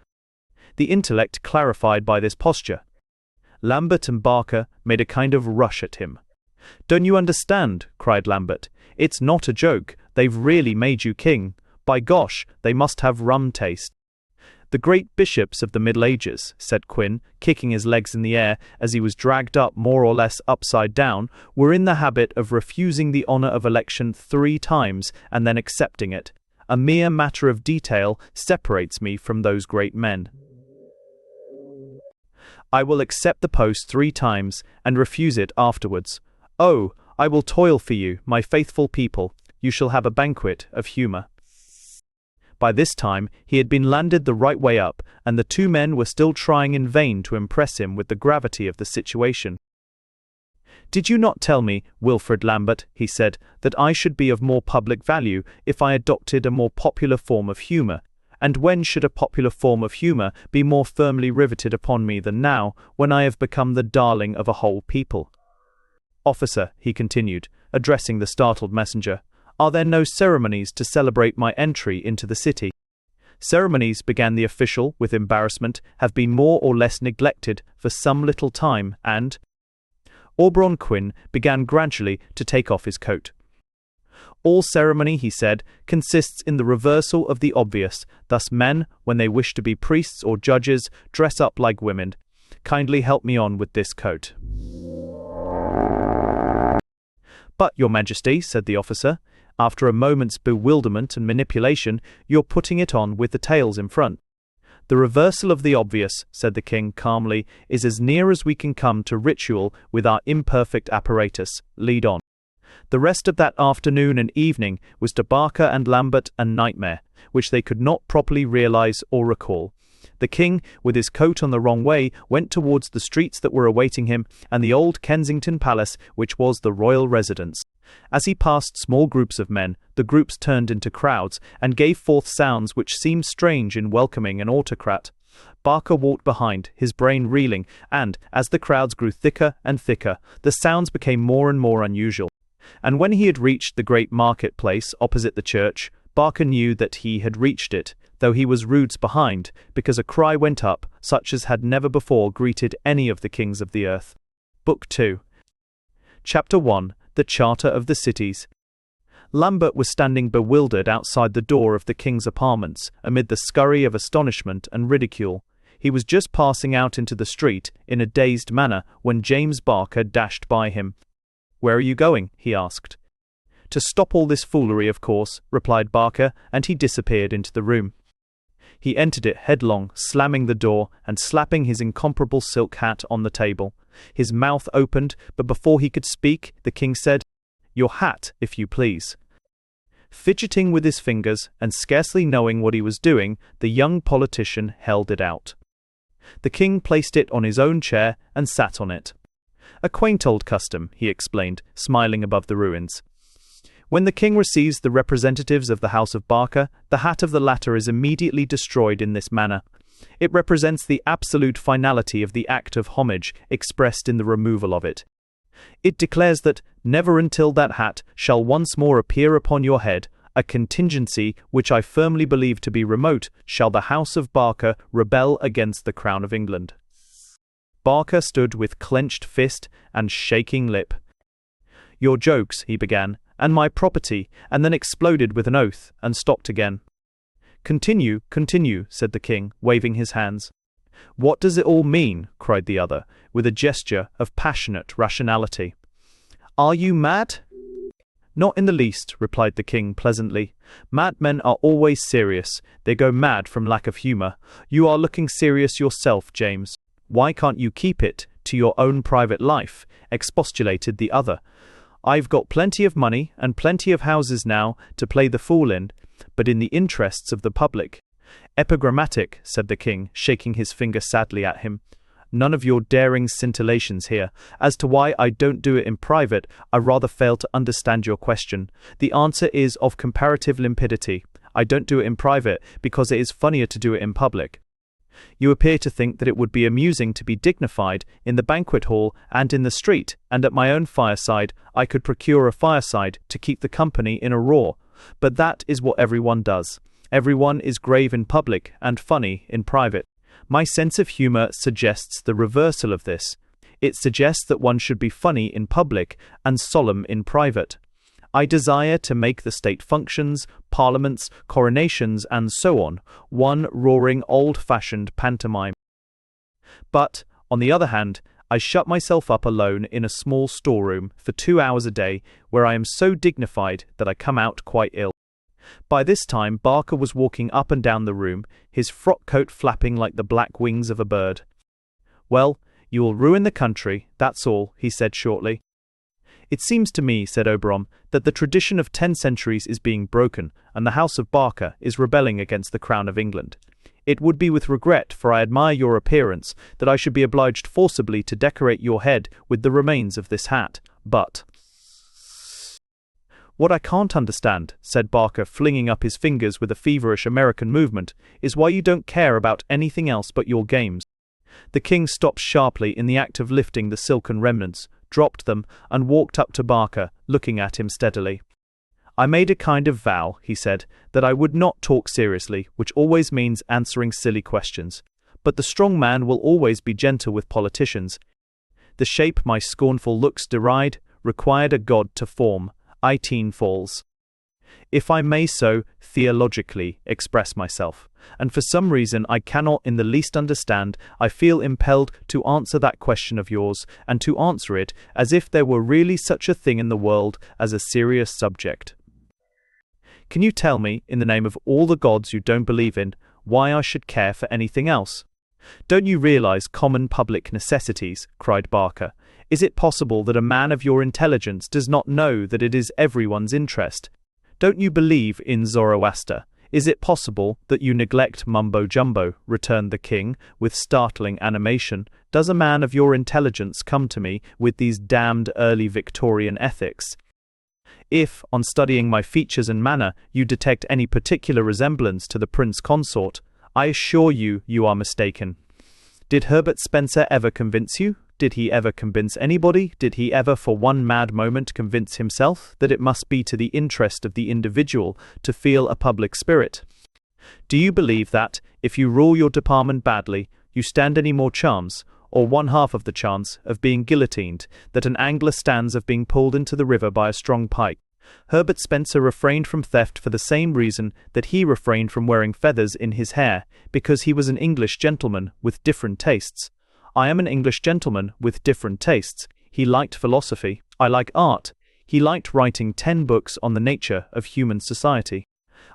The intellect clarified by this posture. Lambert and Barker made a kind of rush at him. "Don't you understand?" cried Lambert. "It's not a joke. They've really made you king. By gosh, they must have rum taste." "The great bishops of the Middle Ages," said Quinn, kicking his legs in the air as he was dragged up more or less upside down, "were in the habit of refusing the honour of election 3 times and then accepting it. A mere matter of detail separates me from those great men. I will accept the post 3 times and refuse it afterwards. Oh, I will toil for you, my faithful people. You shall have a banquet of humour." By this time he had been landed the right way up, and the 2 men were still trying in vain to impress him with the gravity of the situation. "Did you not tell me, Wilfred Lambert," he said, "that I should be of more public value if I adopted a more popular form of humour? And when should a popular form of humour be more firmly riveted upon me than now, when I have become the darling of a whole people? Officer," he continued, addressing the startled messenger, "are there no ceremonies to celebrate my entry into the city?" "Ceremonies," began the official with embarrassment, "have been more or less neglected for some little time, and—" Auberon Quin began gradually to take off his coat. "All ceremony," he said, "consists in the reversal of the obvious. Thus men, when they wish to be priests or judges, dress up like women. Kindly help me on with this coat." "But, Your Majesty," said the officer, "after a moment's bewilderment and manipulation, you're putting it on with the tails in front." "The reversal of the obvious," said the king calmly, "is as near as we can come to ritual with our imperfect apparatus. Lead on." The rest of that afternoon and evening was to Barker and Lambert a nightmare, which they could not properly realize or recall. The king, with his coat on the wrong way, went towards the streets that were awaiting him, and the old Kensington Palace, which was the royal residence. As he passed small groups of men, the groups turned into crowds, and gave forth sounds which seemed strange in welcoming an autocrat. Barker walked behind, his brain reeling, and, as the crowds grew thicker and thicker, the sounds became more and more unusual. And when he had reached the great market-place opposite the church, Barker knew that he had reached it, though he was roods behind, because a cry went up, such as had never before greeted any of the kings of the earth. Book 2. Chapter 1. The Charter of the Cities. Lambert was standing bewildered outside the door of the king's apartments, amid the scurry of astonishment and ridicule. He was just passing out into the street, in a dazed manner, when James Barker dashed by him. "Where are you going?" he asked. "To stop all this foolery, of course," replied Barker, and he disappeared into the room. He entered it headlong, slamming the door and slapping his incomparable silk hat on the table. His mouth opened, but before he could speak, the king said, "Your hat, if you please." Fidgeting with his fingers and scarcely knowing what he was doing, the young politician held it out. The king placed it on his own chair and sat on it. "A quaint old custom," he explained, smiling above the ruins. "When the king receives the representatives of the House of Barker, the hat of the latter is immediately destroyed in this manner. It represents the absolute finality of the act of homage expressed in the removal of it. It declares that, never until that hat shall once more appear upon your head, a contingency which I firmly believe to be remote, shall the House of Barker rebel against the Crown of England." Barker stood with clenched fist and shaking lip. "Your jokes," he began, "and my property," and then exploded with an oath, and stopped again. "Continue, continue," said the king, waving his hands. "What does it all mean?" cried the other, with a gesture of passionate rationality. "Are you mad?" "Not in the least," replied the king pleasantly. "Madmen are always serious. They go mad from lack of humour. You are looking serious yourself, James. Why can't you keep it to your own private life?" expostulated the other. "I've got plenty of money and plenty of houses now to play the fool in, but in the interests of the public—" "Epigrammatic," said the king, shaking his finger sadly at him. "None of your daring scintillations here. As to why I don't do it in private, I rather fail to understand your question. The answer is of comparative limpidity. I don't do it in private because it is funnier to do it in public. You appear to think that it would be amusing to be dignified in the banquet hall and in the street, and at my own fireside I could procure a fireside to keep the company in a roar. But that is what everyone does. Everyone is grave in public and funny in private. My sense of humour suggests the reversal of this. It suggests that one should be funny in public and solemn in private. I desire to make the state functions, parliaments, coronations, and so on, one roaring old-fashioned pantomime. But, on the other hand, I shut myself up alone in a small storeroom for 2 hours a day, where I am so dignified that I come out quite ill." By this time Barker was walking up and down the room, his frock coat flapping like the black wings of a bird. "Well, you will ruin the country, that's all," he said shortly. "It seems to me," said Oberon, "that the tradition of 10 centuries is being broken, and the House of Barker is rebelling against the Crown of England. It would be with regret, for I admire your appearance, that I should be obliged forcibly to decorate your head with the remains of this hat. But what I can't understand," said Barker, flinging up his fingers with a feverish American movement, "is why you don't care about anything else but your games." The king stopped sharply in the act of lifting the silken remnants, dropped them, and walked up to Barker, looking at him steadily. "I made a kind of vow," he said, "that I would not talk seriously, which always means answering silly questions. But the strong man will always be gentle with politicians. The shape my scornful looks deride required a god to form. 18 falls. If I may so theologically express myself, and for some reason I cannot in the least understand, I feel impelled to answer that question of yours, and to answer it as if there were really such a thing in the world as a serious subject. Can you tell me, in the name of all the gods you don't believe in, why I should care for anything else?" "Don't you realize common public necessities?" cried Barker. "Is it possible that a man of your intelligence does not know that it is everyone's interest? Don't you believe in Zoroaster? Is it possible that you neglect mumbo-jumbo?" returned the king, with startling animation. "Does a man of your intelligence come to me with these damned early Victorian ethics? If, on studying my features and manner, you detect any particular resemblance to the prince consort, I assure you, you are mistaken. Did Herbert Spencer ever convince you? Did he ever convince anybody? Did he ever for one mad moment convince himself that it must be to the interest of the individual to feel a public spirit? Do you believe that, if you rule your department badly, you stand any more chance, or one half of the chance, of being guillotined, that an angler stands of being pulled into the river by a strong pike? Herbert Spencer refrained from theft for the same reason that he refrained from wearing feathers in his hair, because he was an English gentleman with different tastes. I am an English gentleman with different tastes. He liked philosophy. I like art. He liked writing 10 books on the nature of human society.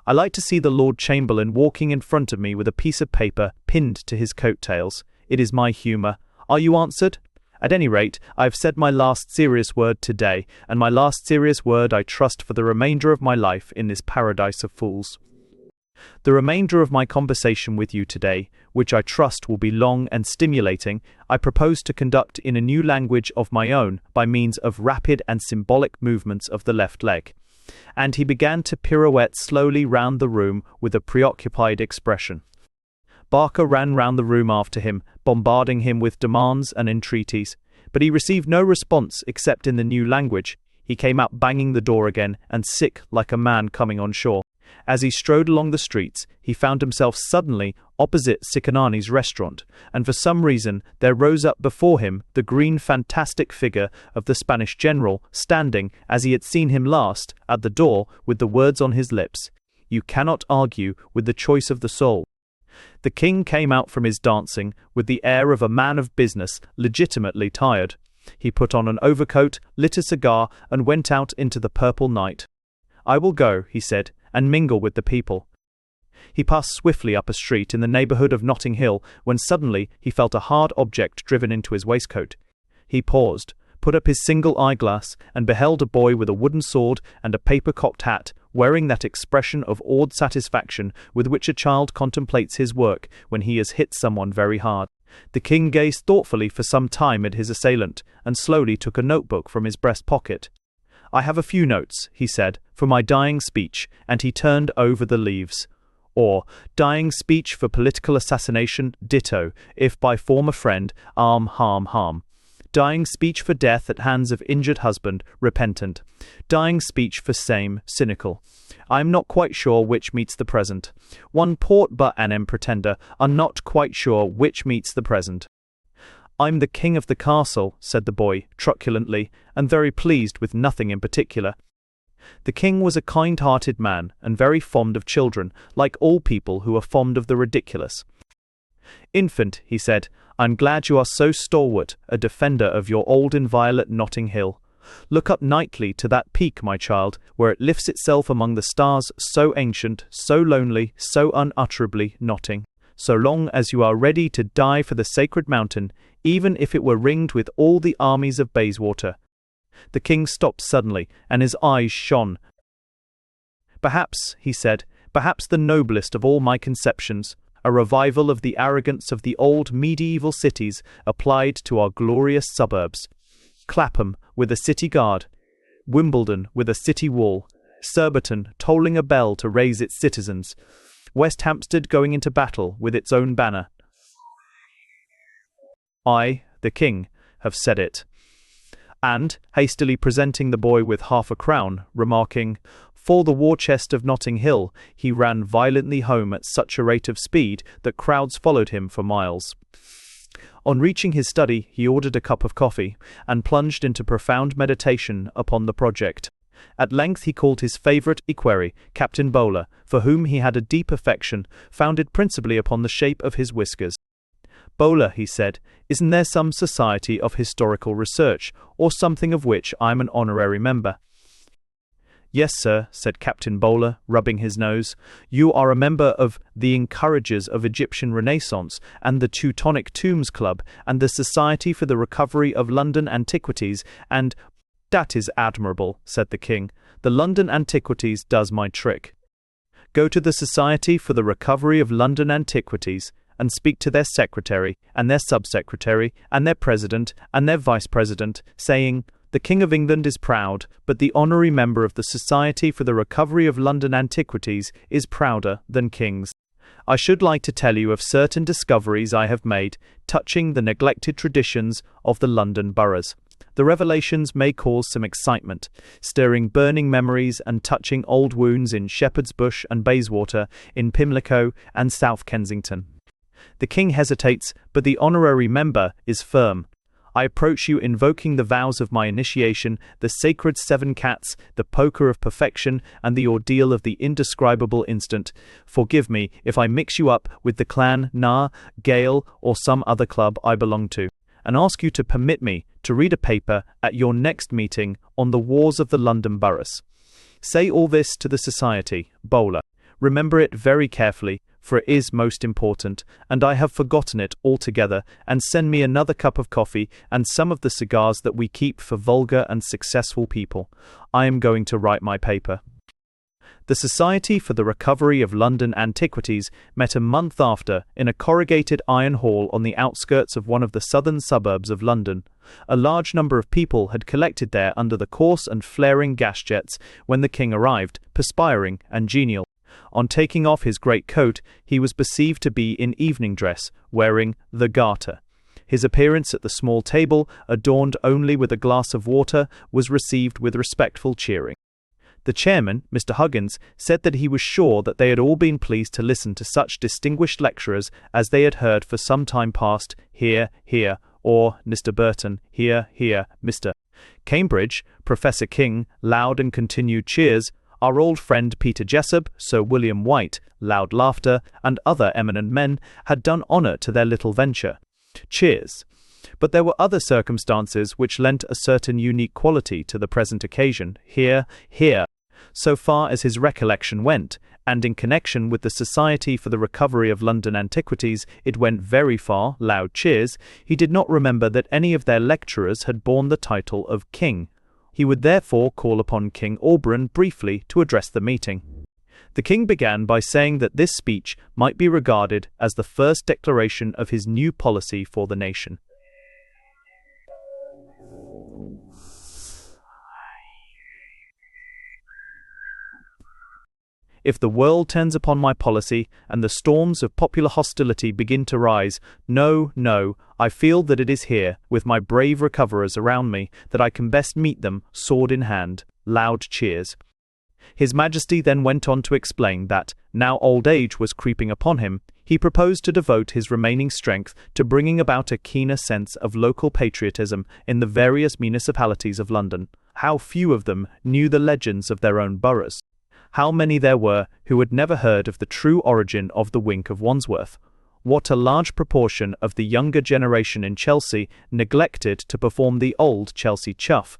I like to see the Lord Chamberlain walking in front of me with a piece of paper pinned to his coat-tails. It is my humour. Are you answered? At any rate, I have said my last serious word today, and my last serious word I trust for the remainder of my life in this paradise of fools. The remainder of my conversation with you today, which I trust will be long and stimulating, I propose to conduct in a new language of my own by means of rapid and symbolic movements of the left leg." And he began to pirouette slowly round the room with a preoccupied expression. Barker ran round the room after him, bombarding him with demands and entreaties, but he received no response except in the new language. He came out banging the door again, and sick like a man coming on shore. As he strode along the streets, he found himself suddenly opposite Cicanani's restaurant, and for some reason there rose up before him the green fantastic figure of the Spanish general, standing, as he had seen him last, at the door, with the words on his lips, "You cannot argue with the choice of the soul." The king came out from his dancing with the air of a man of business, legitimately tired. He put on an overcoat, lit a cigar, and went out into the purple night. "I will go," he said, "and mingle with the people." He passed swiftly up a street in the neighbourhood of Notting Hill, when suddenly he felt a hard object driven into his waistcoat. He paused, put up his single eyeglass, and beheld a boy with a wooden sword and a paper-cocked hat, wearing that expression of awed satisfaction with which a child contemplates his work when he has hit someone very hard. The king gazed thoughtfully for some time at his assailant, and slowly took a notebook from his breast pocket. "I have a few notes," he said, "for my dying speech," and he turned over the leaves. Or, "Dying speech for political assassination, ditto, if by former friend, harm. Dying speech for death at hands of injured husband, repentant. Dying speech for same, cynical. I am not quite sure which meets the present. One port but an pretender are not quite sure which meets the present." "I'm the king of the castle," said the boy, truculently, and very pleased with nothing in particular. The king was a kind-hearted man, and very fond of children, like all people who are fond of the ridiculous. "Infant," he said, "I'm glad you are so stalwart, a defender of your old inviolate Notting Hill. Look up nightly to that peak, my child, where it lifts itself among the stars, so ancient, so lonely, so unutterably Notting. So long as you are ready to die for the sacred mountain, even if it were ringed with all the armies of Bayswater." The king stopped suddenly, and his eyes shone. "Perhaps," he said, "perhaps the noblest of all my conceptions, a revival of the arrogance of the old medieval cities applied to our glorious suburbs. Clapham with a city guard, Wimbledon with a city wall, Surbiton tolling a bell to raise its citizens, West Hampstead going into battle with its own banner. I, the king, have said it. And, hastily presenting the boy with half a crown, remarking, "For the war chest of Notting Hill," he ran violently home at such a rate of speed that crowds followed him for miles. On reaching his study, he ordered a cup of coffee, and plunged into profound meditation upon the project. At length he called his favourite equerry, Captain Bowler, for whom he had a deep affection, founded principally upon the shape of his whiskers. "Bowler," he said, "isn't there some society of historical research, or something of which I am an honorary member?" "Yes, sir," said Captain Bowler, rubbing his nose. "You are a member of the Encouragers of Egyptian Renaissance, and the Teutonic Tombs Club, and the Society for the Recovery of London Antiquities, and—" "That is admirable," said the king. "The London Antiquities does my trick. Go to the Society for the Recovery of London Antiquities, and speak to their secretary, and their subsecretary, and their president, and their vice-president, saying, 'The King of England is proud, but the honorary member of the Society for the Recovery of London Antiquities is prouder than kings. I should like to tell you of certain discoveries I have made touching the neglected traditions of the London boroughs. The revelations may cause some excitement, stirring burning memories and touching old wounds in Shepherd's Bush and Bayswater, in Pimlico and South Kensington.' The king hesitates, but the honorary member is firm. I approach you invoking the vows of my initiation, the sacred 7 cats, the poker of perfection, and the ordeal of the indescribable instant. Forgive me if I mix you up with the clan, Gale, or some other club I belong to, and ask you to permit me to read a paper at your next meeting on the wars of the London boroughs. Say all this to the society, Bowler. Remember it very carefully, for it is most important, and I have forgotten it altogether, and send me another cup of coffee and some of the cigars that we keep for vulgar and successful people. I am going to write my paper." The Society for the Recovery of London Antiquities met a month after in a corrugated iron hall on the outskirts of one of the southern suburbs of London. A large number of people had collected there under the coarse and flaring gas jets when the king arrived, perspiring and genial. On taking off his great coat, he was perceived to be in evening dress, wearing the garter. His appearance at the small table, adorned only with a glass of water, was received with respectful cheering. The chairman, Mr. Huggins, said that he was sure that they had all been pleased to listen to such distinguished lecturers as they had heard for some time past, "Hear, hear," or Mr. Burton, "Hear, hear, Mr. Cambridge," Professor King, loud and continued cheers. Our old friend Peter Jessup, Sir William White, loud laughter, and other eminent men had done honour to their little venture. Cheers. But there were other circumstances which lent a certain unique quality to the present occasion. "Hear, hear." So far as his recollection went, and in connection with the Society for the Recovery of London Antiquities, it went very far, loud cheers. He did not remember that any of their lecturers had borne the title of King. He would therefore call upon King Auberon briefly to address the meeting. The king began by saying that this speech might be regarded as the first declaration of his new policy for the nation. If the world turns upon my policy, and the storms of popular hostility begin to rise, no, I feel that it is here, with my brave recoverers around me, that I can best meet them, sword in hand. Loud cheers. His Majesty then went on to explain that, now old age was creeping upon him, he proposed to devote his remaining strength to bringing about a keener sense of local patriotism in the various municipalities of London. How few of them knew the legends of their own boroughs! How many there were who had never heard of the true origin of the Wink of Wandsworth! What a large proportion of the younger generation in Chelsea neglected to perform the old Chelsea chuff!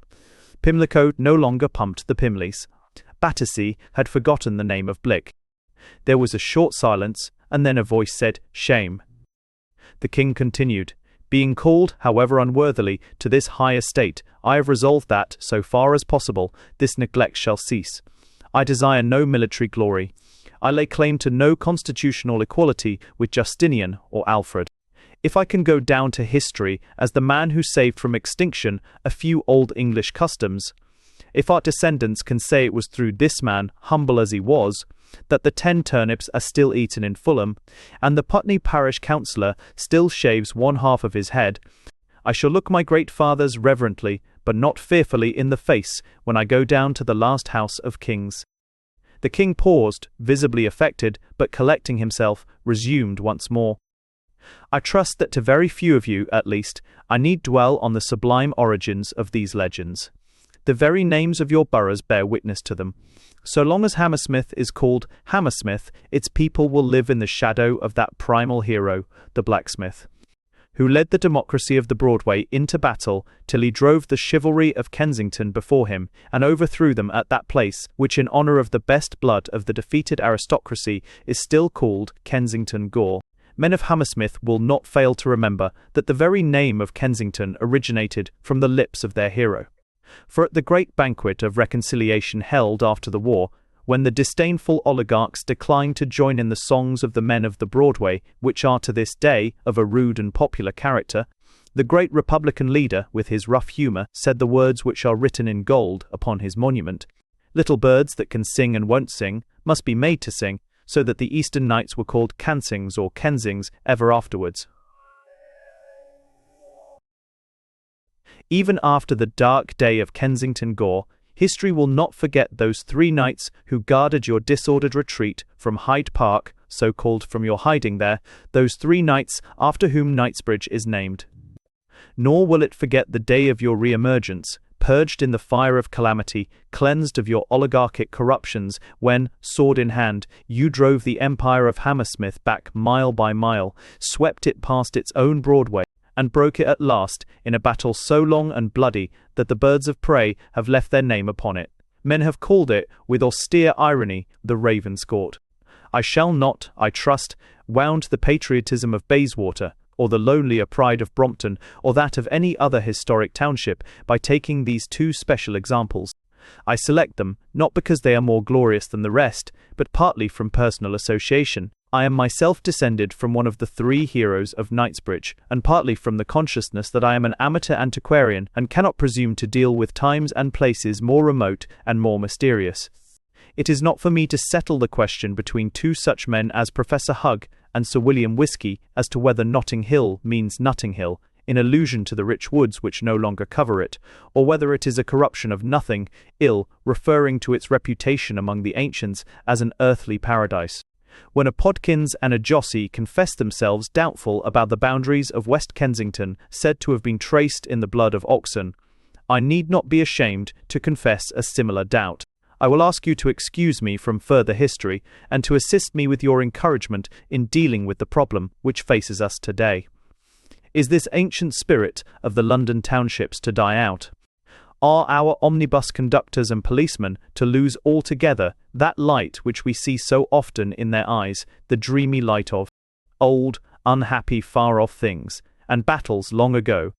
Pimlico no longer pumped the Pimleys. Battersea had forgotten the name of Blick. There was a short silence, and then a voice said, "Shame." The king continued, "Being called, however unworthily, to this high estate, I have resolved that, so far as possible, this neglect shall cease. I desire no military glory. I lay claim to no constitutional equality with Justinian or Alfred. If I can go down to history as the man who saved from extinction a few old English customs, if our descendants can say it was through this man, humble as he was, that the 10 turnips are still eaten in Fulham, and the Putney parish councillor still shaves one half of his head, I shall look my great fathers reverently, but not fearfully, in the face when I go down to the last house of kings. The king paused, visibly affected, but collecting himself, resumed once more. I trust that to very few of you, at least, I need dwell on the sublime origins of these legends. The very names of your boroughs bear witness to them. So long as Hammersmith is called Hammersmith, its people will live in the shadow of that primal hero, the blacksmith, who led the democracy of the Broadway into battle till he drove the chivalry of Kensington before him and overthrew them at that place which, in honour of the best blood of the defeated aristocracy, is still called Kensington Gore. Men of Hammersmith will not fail to remember that the very name of Kensington originated from the lips of their hero. For at the great banquet of reconciliation held after the war, when the disdainful oligarchs declined to join in the songs of the men of the Broadway, which are to this day of a rude and popular character, the great Republican leader, with his rough humour, said the words which are written in gold upon his monument: "Little birds that can sing and won't sing must be made to sing," so that the Eastern Knights were called Cansings or Kensings ever afterwards. Even after the dark day of Kensington Gore, history will not forget those 3 knights who guarded your disordered retreat from Hyde Park, so called from your hiding there, those 3 knights after whom Knightsbridge is named. Nor will it forget the day of your re-emergence, purged in the fire of calamity, cleansed of your oligarchic corruptions, when, sword in hand, you drove the empire of Hammersmith back mile by mile, swept it past its own Broadway, and broke it at last in a battle so long and bloody that the birds of prey have left their name upon it. Men have called it, with austere irony, the Ravenscourt. I shall not, I trust, wound the patriotism of Bayswater, or the lonelier pride of Brompton, or that of any other historic township, by taking these 2 special examples. I select them, not because they are more glorious than the rest, but partly from personal association. I am myself descended from one of the 3 heroes of Knightsbridge, and partly from the consciousness that I am an amateur antiquarian and cannot presume to deal with times and places more remote and more mysterious. It is not for me to settle the question between 2 such men as Professor Hugg and Sir William Whisky as to whether Notting Hill means Nutting Hill, in allusion to the rich woods which no longer cover it, or whether it is a corruption of nothing, ill, referring to its reputation among the ancients as an earthly paradise. When a Podkins and a Jossie confess themselves doubtful about the boundaries of West Kensington, said to have been traced in the blood of oxen, I need not be ashamed to confess a similar doubt. I will ask you to excuse me from further history, and to assist me with your encouragement in dealing with the problem which faces us today. Is this ancient spirit of the London townships to die out? Are our omnibus conductors and policemen to lose altogether that light which we see so often in their eyes, the dreamy light of old, unhappy, far-off things, and battles long ago?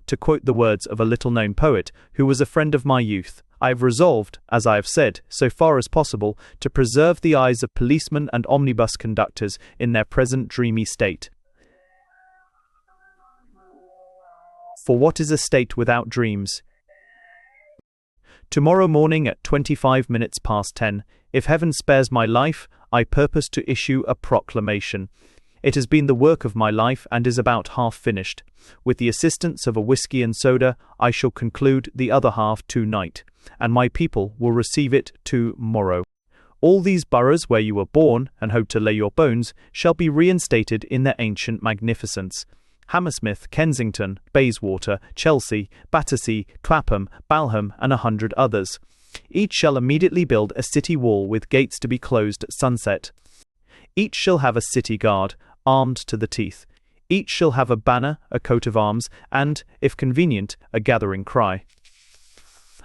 To quote the words of a little-known poet who was a friend of my youth, I have resolved, as I have said, so far as possible, to preserve the eyes of policemen and omnibus conductors in their present dreamy state. For what is a state without dreams? Tomorrow morning at 10:25, if heaven spares my life, I purpose to issue a proclamation. It has been the work of my life and is about half finished. With the assistance of a whisky and soda, I shall conclude the other half to-night, and my people will receive it to-morrow. All these boroughs where you were born and hope to lay your bones shall be reinstated in their ancient magnificence. Hammersmith, Kensington, Bayswater, Chelsea, Battersea, Clapham, Balham, and 100 others. Each shall immediately build a city wall with gates to be closed at sunset. Each shall have a city guard, armed to the teeth. Each shall have a banner, a coat of arms, and, if convenient, a gathering cry.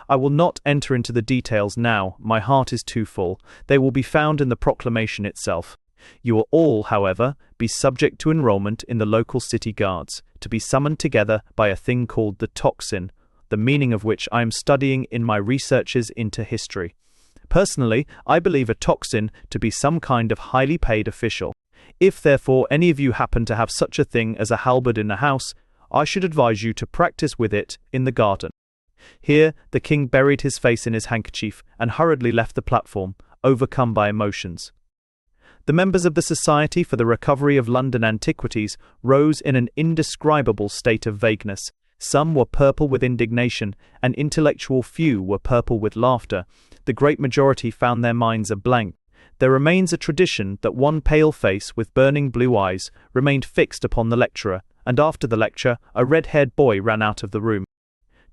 I will not enter into the details now, my heart is too full. They will be found in the proclamation itself. You will all, however, be subject to enrolment in the local city guards, to be summoned together by a thing called the tocsin, the meaning of which I am studying in my researches into history. Personally, I believe a tocsin to be some kind of highly paid official. If therefore any of you happen to have such a thing as a halberd in the house, I should advise you to practice with it in the garden." Here the king buried his face in his handkerchief and hurriedly left the platform, overcome by emotions. The members of the Society for the Recovery of London Antiquities rose in an indescribable state of vagueness. Some were purple with indignation, an intellectual few were purple with laughter. The great majority found their minds a blank. There remains a tradition that one pale face with burning blue eyes remained fixed upon the lecturer, and after the lecture a red-haired boy ran out of the room.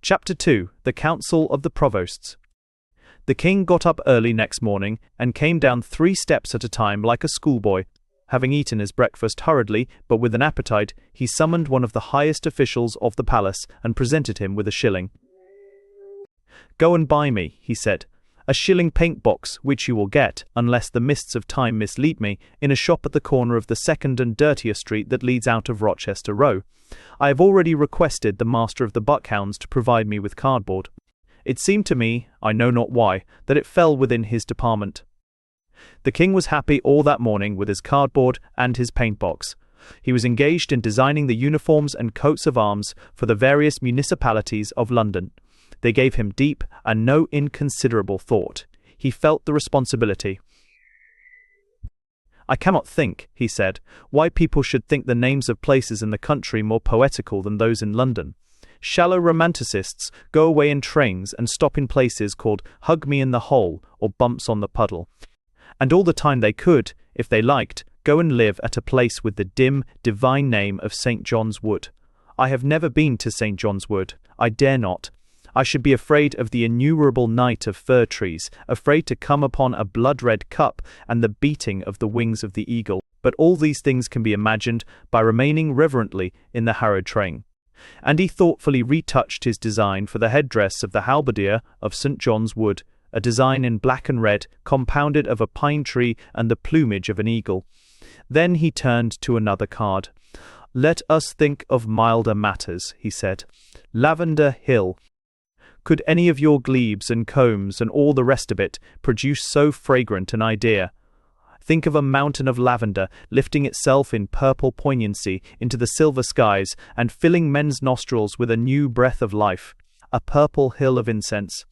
Chapter 2. The Council of the Provosts. The king got up early next morning and came down 3 steps at a time like a schoolboy. Having eaten his breakfast hurriedly but with an appetite, he summoned one of the highest officials of the palace and presented him with a shilling. "Go and buy me," he said, "a shilling paint box, which you will get, unless the mists of time mislead me, in a shop at the corner of the second and dirtier street that leads out of Rochester Row. I have already requested the master of the Buckhounds to provide me with cardboard." It seemed to me, I know not why, that it fell within his department. The king was happy all that morning with his cardboard and his paint box. He was engaged in designing the uniforms and coats of arms for the various municipalities of London. They gave him deep and no inconsiderable thought. He felt the responsibility. "I cannot think," he said, "why people should think the names of places in the country more poetical than those in London. Shallow romanticists go away in trains and stop in places called Hug Me in the Hole or Bumps on the Puddle. And all the time they could, if they liked, go and live at a place with the dim, divine name of St. John's Wood. I have never been to St. John's Wood. I dare not. I should be afraid of the innumerable night of fir trees, afraid to come upon a blood-red cup and the beating of the wings of the eagle. But all these things can be imagined by remaining reverently in the harrowed train." And he thoughtfully retouched his design for the headdress of the halberdier of St. John's Wood, a design in black and red, compounded of a pine tree and the plumage of an eagle. Then he turned to another card. "Let us think of milder matters," he said. "Lavender Hill. Could any of your glebes and combs and all the rest of it produce so fragrant an idea? Think of a mountain of lavender lifting itself in purple poignancy into the silver skies and filling men's nostrils with a new breath of life, a purple hill of incense.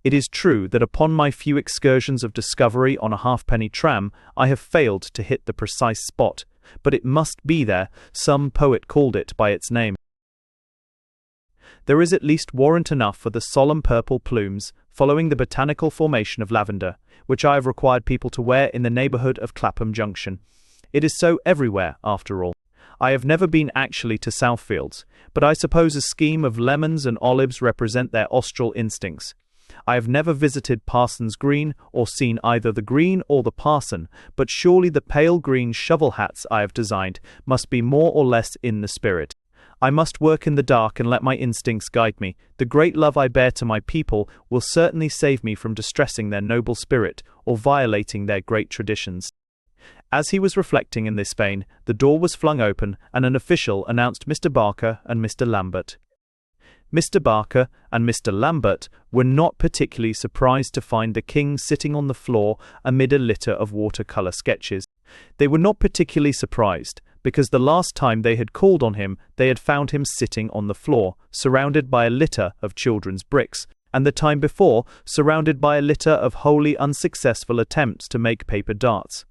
It is true that upon my few excursions of discovery on a halfpenny tram I have failed to hit the precise spot, but it must be there. Some poet called it by its name. There is at least warrant enough for the solemn purple plumes, following the botanical formation of lavender, which I have required people to wear in the neighbourhood of Clapham Junction. It is so everywhere, after all. I have never been actually to Southfields, but I suppose a scheme of lemons and olives represent their austral instincts. I have never visited Parson's Green or seen either the green or the parson, but surely the pale green shovel hats I have designed must be more or less in the spirit. I must work in the dark and let my instincts guide me. The great love I bear to my people will certainly save me from distressing their noble spirit or violating their great traditions." As he was reflecting in this vein, the door was flung open and an official announced Mr. Barker and Mr. Lambert. Mr. Barker and Mr. Lambert were not particularly surprised to find the king sitting on the floor amid a litter of watercolour sketches. They were not particularly surprised, because the last time they had called on him they had found him sitting on the floor, surrounded by a litter of children's bricks, and the time before surrounded by a litter of wholly unsuccessful attempts to make paper darts.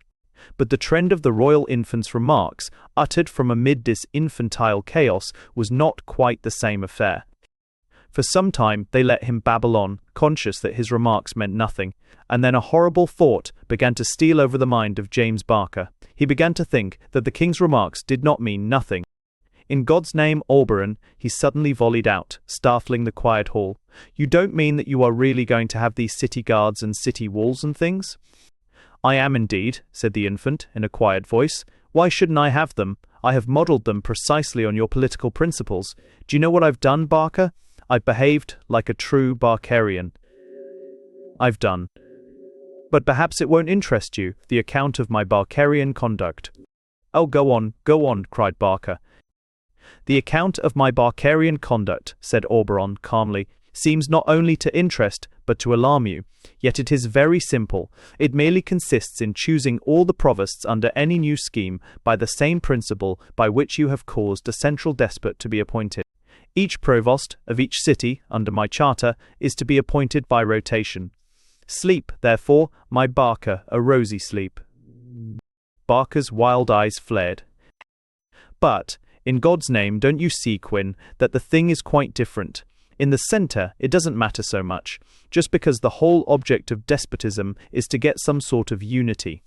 But the trend of the royal infant's remarks, uttered from amid this infantile chaos, was not quite the same affair. For some time they let him babble on, conscious that his remarks meant nothing, and then a horrible thought began to steal over the mind of James Barker. He began to think that the king's remarks did not mean nothing. "In God's name, Auberon," he suddenly volleyed out, startling the quiet hall. "You don't mean that you are really going to have these city guards and city walls and things?" "I am indeed," said the infant in a quiet voice. "Why shouldn't I have them? I have modelled them precisely on your political principles. Do you know what I've done, Barker? I've behaved like a true Barkerian. I've done. But perhaps it won't interest you, the account of my Barkerian conduct." "Oh, go on," cried Barker. "The account of my Barkerian conduct," said Auberon calmly, seems not only to interest but to alarm you. Yet it is very simple. It merely consists in choosing all the provosts under any new scheme by the same principle by which you have caused a central despot to be appointed. Each provost of each city, under my charter, is to be appointed by rotation. Sleep, therefore, my Barker, a rosy sleep." Barker's wild eyes flared. "But, in God's name, don't you see, Quinn, that the thing is quite different? In the centre, it doesn't matter so much, just because the whole object of despotism is to get some sort of unity.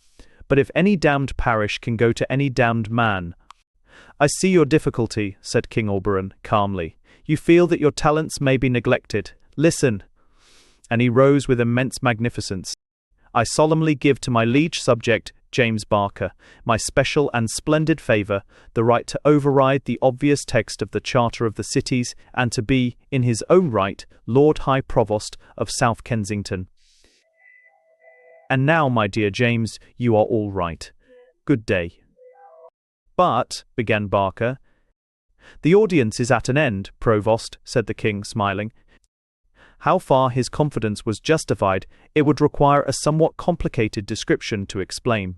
But if any damned parish can go to any damned man—" "I see your difficulty," said King Auberon, calmly. "You feel that your talents may be neglected. Listen." And he rose with immense magnificence. "I solemnly give to my liege subject, James Barker, my special and splendid favour, the right to override the obvious text of the Charter of the Cities, and to be, in his own right, Lord High Provost of South Kensington. And now, my dear James, you are all right. Good day." "But," began Barker. "The audience is at an end, Provost," said the King, smiling. How far his confidence was justified, it would require a somewhat complicated description to explain.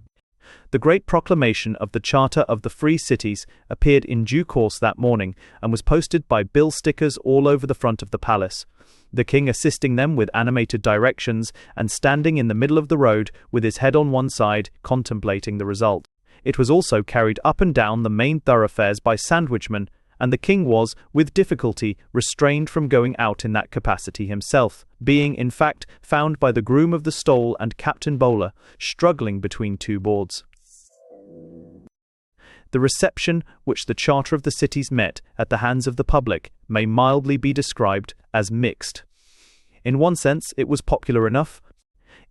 The great proclamation of the Charter of the Free Cities appeared in due course that morning, and was posted by bill stickers all over the front of the palace, the King assisting them with animated directions, and standing in the middle of the road, with his head on one side, contemplating the result. It was also carried up and down the main thoroughfares by sandwichmen, and the King was, with difficulty, restrained from going out in that capacity himself, being, in fact, found by the groom of the stole and Captain Bowler, struggling between two boards. The reception which the Charter of the Cities met at the hands of the public may mildly be described as mixed. In one sense, it was popular enough.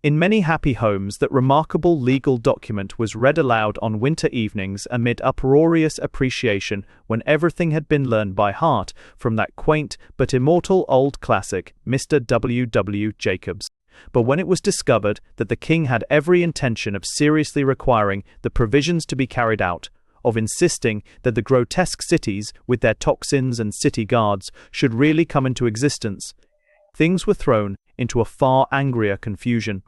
In many happy homes that remarkable legal document was read aloud on winter evenings amid uproarious appreciation, when everything had been learned by heart from that quaint but immortal old classic, Mr. W. W. Jacobs. But when it was discovered that the King had every intention of seriously requiring the provisions to be carried out, of insisting that the grotesque cities, with their tocsins and city guards, should really come into existence, things were thrown into a far angrier confusion.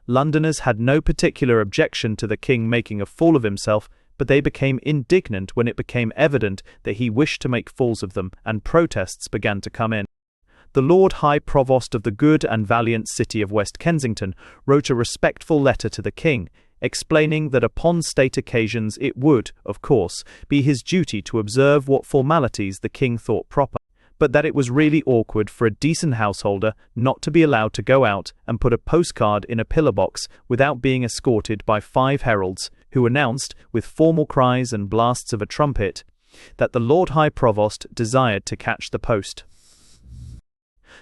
Londoners had no particular objection to the King making a fool of himself, but they became indignant when it became evident that he wished to make fools of them, and protests began to come in. The Lord High Provost of the good and valiant city of West Kensington wrote a respectful letter to the King, explaining that upon state occasions it would, of course, be his duty to observe what formalities the King thought proper, but that it was really awkward for a decent householder not to be allowed to go out and put a postcard in a pillar box without being escorted by 5 heralds, who announced, with formal cries and blasts of a trumpet, that the Lord High Provost desired to catch the post.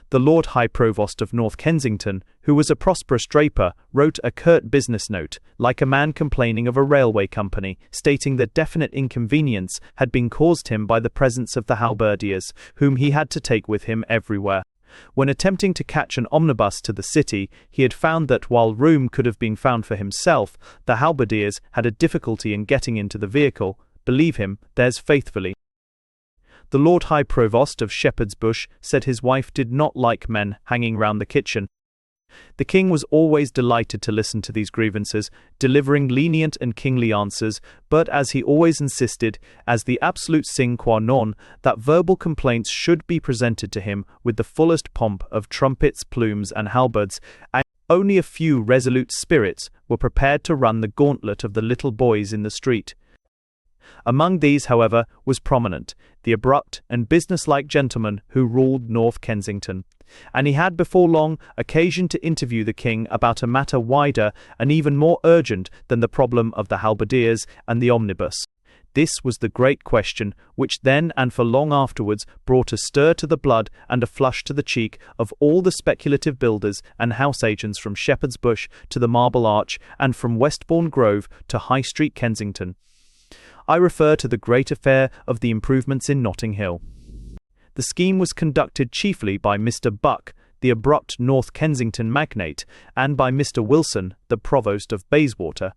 The Lord High Provost of North Kensington, who was a prosperous draper, wrote a curt business note, like a man complaining of a railway company, stating that definite inconvenience had been caused him by the presence of the halberdiers, whom he had to take with him everywhere. When attempting to catch an omnibus to the city, he had found that, while room could have been found for himself, the halberdiers had a difficulty in getting into the vehicle. Believe him, theirs faithfully. The Lord High Provost of Shepherd's Bush said his wife did not like men hanging round the kitchen. The King was always delighted to listen to these grievances, delivering lenient and kingly answers, but, as he always insisted, as the absolute sine qua non, that verbal complaints should be presented to him with the fullest pomp of trumpets, plumes, and halberds, and only a few resolute spirits were prepared to run the gauntlet of the little boys in the street. Among these, however, was prominent the abrupt and businesslike gentleman who ruled North Kensington, and he had before long occasion to interview the King about a matter wider and even more urgent than the problem of the halberdiers and the omnibus. This was the great question which then and for long afterwards brought a stir to the blood and a flush to the cheek of all the speculative builders and house agents from Shepherd's Bush to the Marble Arch, and from Westbourne Grove to High Street, Kensington. I refer to the great affair of the improvements in Notting Hill. The scheme was conducted chiefly by Mr. Buck, the abrupt North Kensington magnate, and by Mr. Wilson, the Provost of Bayswater.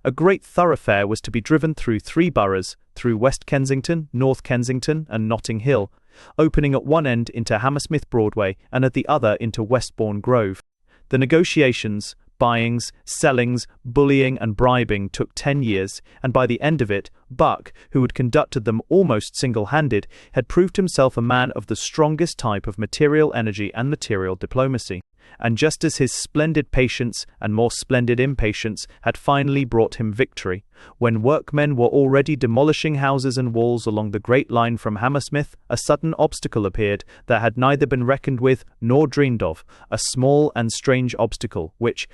A great thoroughfare was to be driven through 3 boroughs, through West Kensington, North Kensington, and Notting Hill, opening at one end into Hammersmith Broadway and at the other into Westbourne Grove. The negotiations, buyings, sellings, bullying and bribing took 10 years, and by the end of it, Buck, who had conducted them almost single-handed, had proved himself a man of the strongest type of material energy and material diplomacy. And just as his splendid patience and more splendid impatience had finally brought him victory, when workmen were already demolishing houses and walls along the Great Line from Hammersmith, a sudden obstacle appeared that had neither been reckoned with nor dreamed of, a small and strange obstacle, which,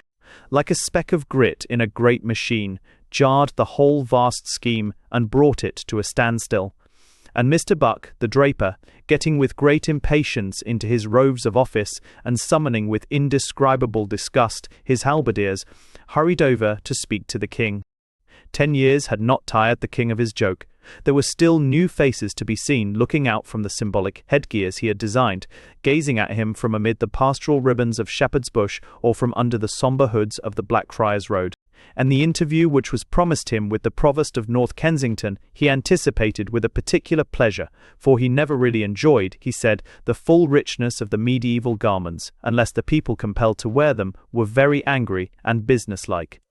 like a speck of grit in a great machine, jarred the whole vast scheme and brought it to a standstill. And Mr. Buck, the draper, getting with great impatience into his robes of office and summoning with indescribable disgust his halberdiers, hurried over to speak to the king. 10 years had not tired the king of his joke. There were still new faces to be seen looking out from the symbolic headgears he had designed, gazing at him from amid the pastoral ribbons of Shepherd's Bush or from under the sombre hoods of the Blackfriars Road. And the interview which was promised him with the Provost of North Kensington he anticipated with a particular pleasure, for he never really enjoyed, he said, the full richness of the medieval garments, unless the people compelled to wear them were very angry and businesslike.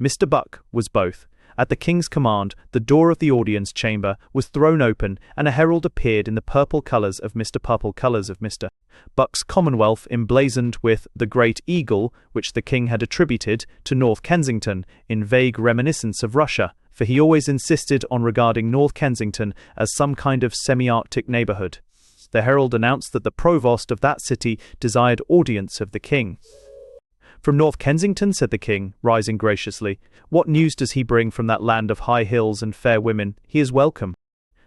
Mr. Buck was both. At the king's command, the door of the audience chamber was thrown open, and a herald appeared in the purple colours of Mr. Buck's Commonwealth, emblazoned with the great eagle, which the king had attributed to North Kensington, in vague reminiscence of Russia, for he always insisted on regarding North Kensington as some kind of semi-Arctic neighbourhood. The herald announced that the provost of that city desired audience of the king. "From North Kensington," said the king, rising graciously. "What news does he bring from that land of high hills and fair women? He is welcome."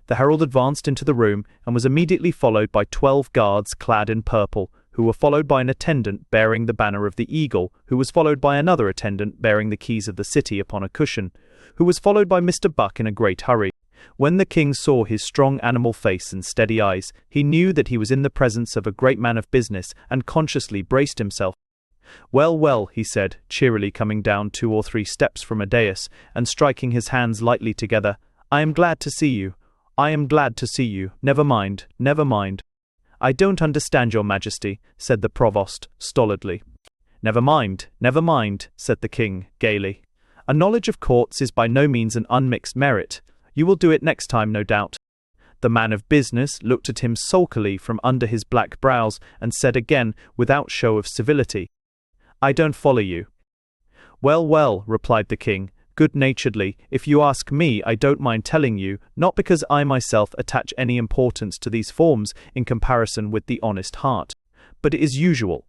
The herald advanced into the room and was immediately followed by 12 guards clad in purple, who were followed by an attendant bearing the banner of the eagle, who was followed by another attendant bearing the keys of the city upon a cushion, who was followed by Mr. Buck in a great hurry. When the king saw his strong animal face and steady eyes, he knew that he was in the presence of a great man of business, and consciously braced himself. "Well, well," he said, cheerily, coming down 2 or 3 steps from a dais, and striking his hands lightly together, "I am glad to see you. I am glad to see you. Never mind, never mind." "I don't understand your majesty," said the provost, stolidly. Never mind," said the king, gaily. "A knowledge of courts is by no means an unmixed merit. You will do it next time, no doubt." The man of business looked at him sulkily from under his black brows, and said again, without show of civility, "I don't follow you." "Well, well," replied the king, good-naturedly, "if you ask me, I don't mind telling you, not because I myself attach any importance to these forms in comparison with the honest heart. But it is usual,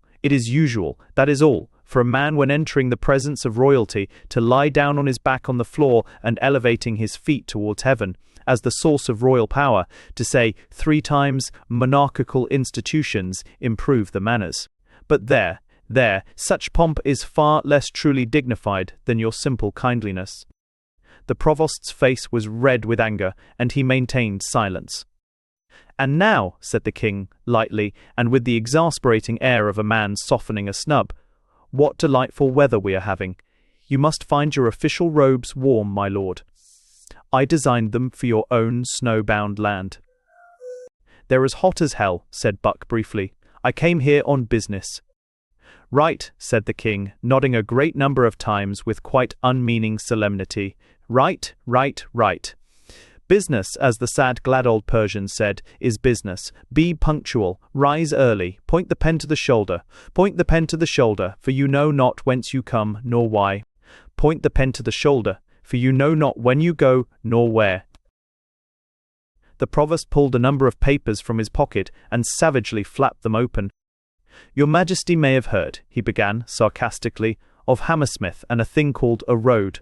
that is all, for a man when entering the presence of royalty to lie down on his back on the floor and elevating his feet towards heaven, as the source of royal power, to say 3 times, 'Monarchical institutions improve the manners.' But there, such pomp is far less truly dignified than your simple kindliness." The provost's face was red with anger, and he maintained silence. "And now," said the king, lightly, and with the exasperating air of a man softening a snub, "what delightful weather we are having. You must find your official robes warm, my lord. I designed them for your own snow-bound land." "They're as hot as hell," said Buck briefly. "I came here on business." "Right," said the king, nodding a great number of times with quite unmeaning solemnity. "Right. Business, as the sad glad old Persian said, is business. Be punctual, rise early, point the pen to the shoulder, for you know not whence you come, nor why. Point the pen to the shoulder, for you know not when you go, nor where." The provost pulled a number of papers from his pocket and savagely flapped them open. "Your majesty may have heard," he began, sarcastically, "of Hammersmith and a thing called a road.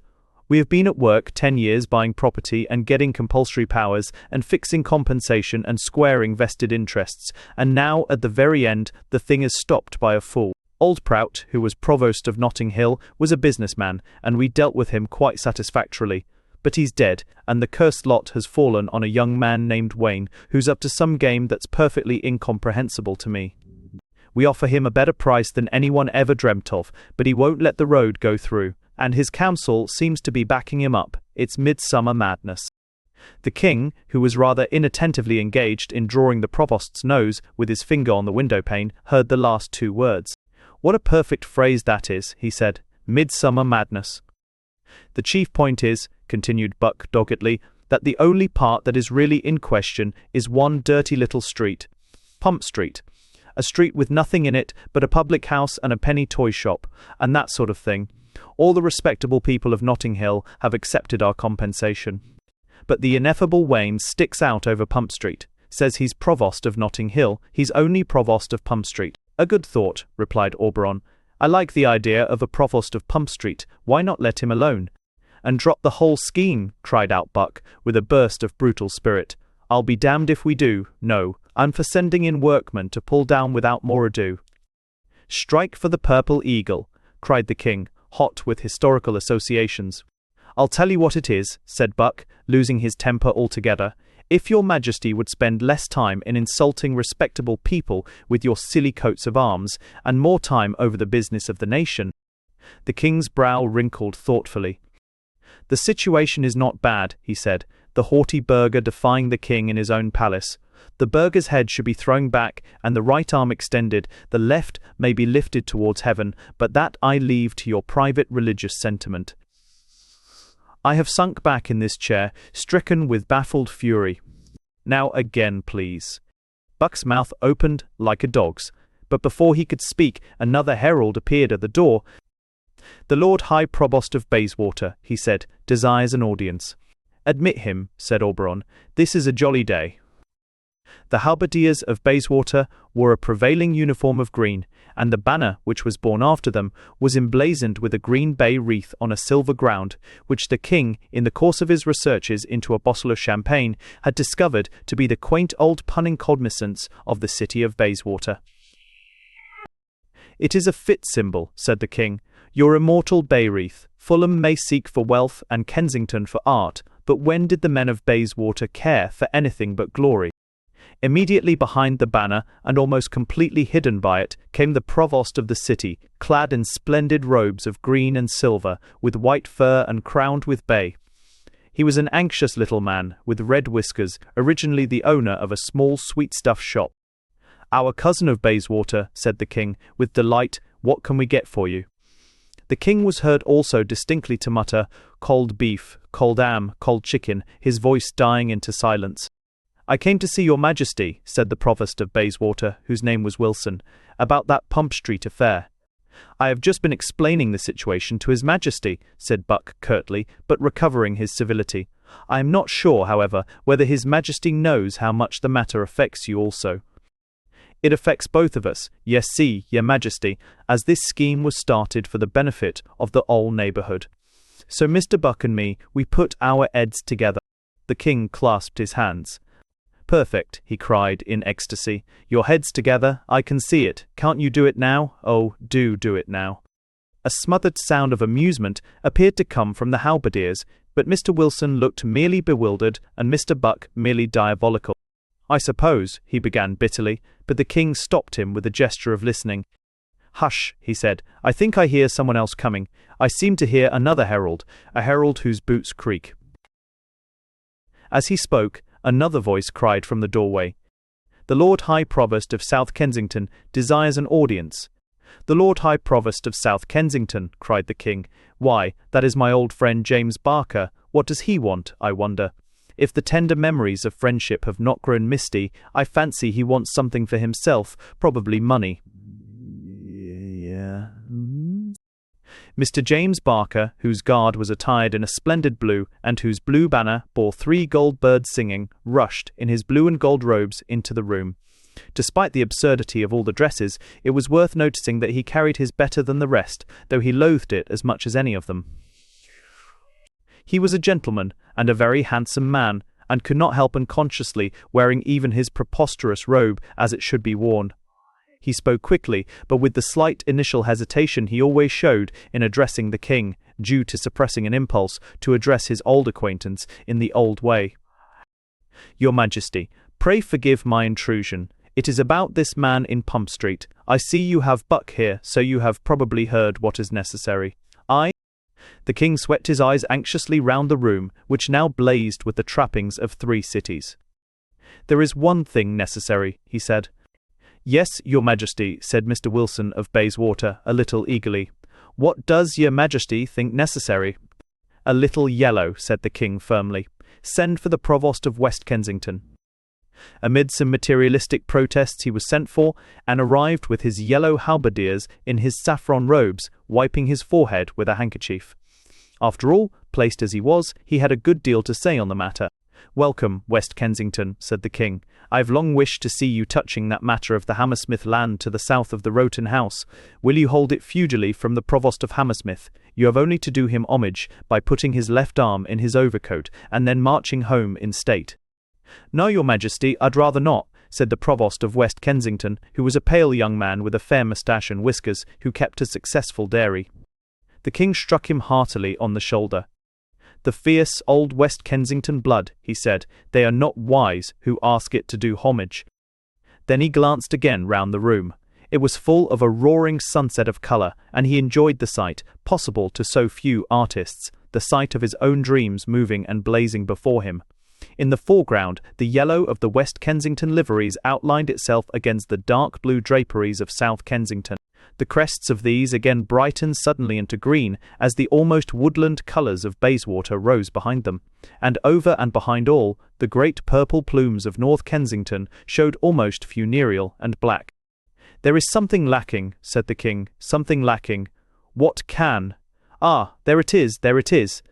We have been at work 10 years buying property and getting compulsory powers and fixing compensation and squaring vested interests, and now, at the very end, the thing is stopped by a fool. Old Prout, who was provost of Notting Hill, was a businessman, and we dealt with him quite satisfactorily. But he's dead, and the cursed lot has fallen on a young man named Wayne, who's up to some game that's perfectly incomprehensible to me. We offer him a better price than anyone ever dreamt of, but he won't let the road go through, and his council seems to be backing him up. It's midsummer madness. The king, who was rather inattentively engaged in drawing the provost's nose with his finger on the window-pane, heard the last two words. "What a perfect phrase that is," he said. "Midsummer madness." "The chief point is," continued Buck doggedly, "that the only part that is really in question is one dirty little street. Pump Street. A street with nothing in it but a public house and a penny toy shop, and that sort of thing. All the respectable people of Notting Hill have accepted our compensation. But the ineffable Wayne sticks out over Pump Street, says he's provost of Notting Hill, he's only provost of Pump Street." "A good thought," replied Auberon. "I like the idea of a provost of Pump Street. Why not let him alone?" "And drop the whole scheme," cried out Buck, with a burst of brutal spirit. "I'll be damned if we do. No, I'm for sending in workmen to pull down without more ado." "Strike for the Purple Eagle," cried the king, hot with historical associations. "I'll tell you what it is," said Buck, losing his temper altogether. "If your majesty would spend less time in insulting respectable people with your silly coats of arms, and more time over the business of the nation." The king's brow wrinkled thoughtfully. "The situation is not bad," he said, the haughty burgher defying the king in his own palace. "The burgher's head should be thrown back and the right arm extended, the left may be lifted towards heaven, but that I leave to your private religious sentiment." I have sunk back in this chair, stricken with baffled fury. "Now again, please." Buck's mouth opened like a dog's, but before he could speak, another herald appeared at the door. "The Lord High Provost of Bayswater," he said, "desires an audience." "Admit him," said Auberon. "This is a jolly day." The halberdiers of Bayswater wore a prevailing uniform of green, and the banner, which was borne after them, was emblazoned with a green bay wreath on a silver ground, which the king, in the course of his researches into a bottle of champagne, had discovered to be the quaint old punning cognizance of the city of Bayswater. "It is a fit symbol," said the king. "Your immortal bay wreath. Fulham may seek for wealth and Kensington for art, but when did the men of Bayswater care for anything but glory?" Immediately behind the banner, and almost completely hidden by it, came the provost of the city, clad in splendid robes of green and silver, with white fur and crowned with bay. He was an anxious little man, with red whiskers, originally the owner of a small sweetstuff shop. "Our cousin of Bayswater," said the king, with delight, "what can we get for you?" The king was heard also distinctly to mutter, "Cold beef, cold ham, cold chicken," his voice dying into silence. "I came to see your majesty," said the provost of Bayswater, whose name was Wilson, "about that Pump Street affair." "I have just been explaining the situation to his majesty," said Buck curtly, but recovering his civility. "I am not sure, however, whether his majesty knows how much the matter affects you also." "It affects both of us, yes, see, your majesty, as this scheme was started for the benefit of the whole neighbourhood. So Mr. Buck and me, we put our heads together." The king clasped his hands. "Perfect," he cried in ecstasy. "Your heads together, I can see it. Can't you do it now? Oh, do it now." A smothered sound of amusement appeared to come from the halberdiers, but Mr. Wilson looked merely bewildered and Mr. Buck merely diabolical. "I suppose," he began bitterly, but the king stopped him with a gesture of listening. "Hush," he said. "I think I hear someone else coming. I seem to hear another herald, a herald whose boots creak." As he spoke, another voice cried from the doorway, "The Lord High Provost of South Kensington desires an audience." "The Lord High Provost of South Kensington," cried the king. "Why, that is my old friend James Barker. What does he want, I wonder? If the tender memories of friendship have not grown misty, I fancy he wants something for himself, probably money." "Yeah." Mr. James Barker, whose guard was attired in a splendid blue, and whose blue banner bore 3 gold birds singing, rushed, in his blue and gold robes, into the room. Despite the absurdity of all the dresses, it was worth noticing that he carried his better than the rest, though he loathed it as much as any of them. He was a gentleman, and a very handsome man, and could not help unconsciously wearing even his preposterous robe as it should be worn. He spoke quickly, but with the slight initial hesitation he always showed in addressing the king, due to suppressing an impulse to address his old acquaintance in the old way. "Your Majesty, pray forgive my intrusion. It is about this man in Pump Street. I see you have Buck here, so you have probably heard what is necessary." The king swept his eyes anxiously round the room, which now blazed with the trappings of 3 cities. "There is one thing necessary," he said. "Yes, your majesty," said Mr. Wilson of Bayswater, a little eagerly. "What does your majesty think necessary?" "A little yellow," said the king firmly. "Send for the provost of West Kensington." Amid some materialistic protests he was sent for, and arrived with his yellow halberdiers in his saffron robes, wiping his forehead with a handkerchief. After all, placed as he was, he had a good deal to say on the matter. "Welcome, West Kensington," said the king. "I've long wished to see you touching that matter of the Hammersmith land to the south of the Roten House. Will you hold it feudally from the Provost of Hammersmith? You have only to do him homage by putting his left arm in his overcoat, and then marching home in state." "No, your majesty, I'd rather not," said the Provost of West Kensington, who was a pale young man with a fair moustache and whiskers, who kept a successful dairy. The king struck him heartily on the shoulder. "The fierce old West Kensington blood," he said, "they are not wise who ask it to do homage." Then he glanced again round the room. It was full of a roaring sunset of colour, and he enjoyed the sight, possible to so few artists, the sight of his own dreams moving and blazing before him. In the foreground, the yellow of the West Kensington liveries outlined itself against the dark blue draperies of South Kensington. The crests of these again brightened suddenly into green as the almost woodland colours of Bayswater rose behind them, and over and behind all, the great purple plumes of North Kensington showed almost funereal and black. "There is something lacking," said the king, "something lacking. What can? Ah, there it is, there it is."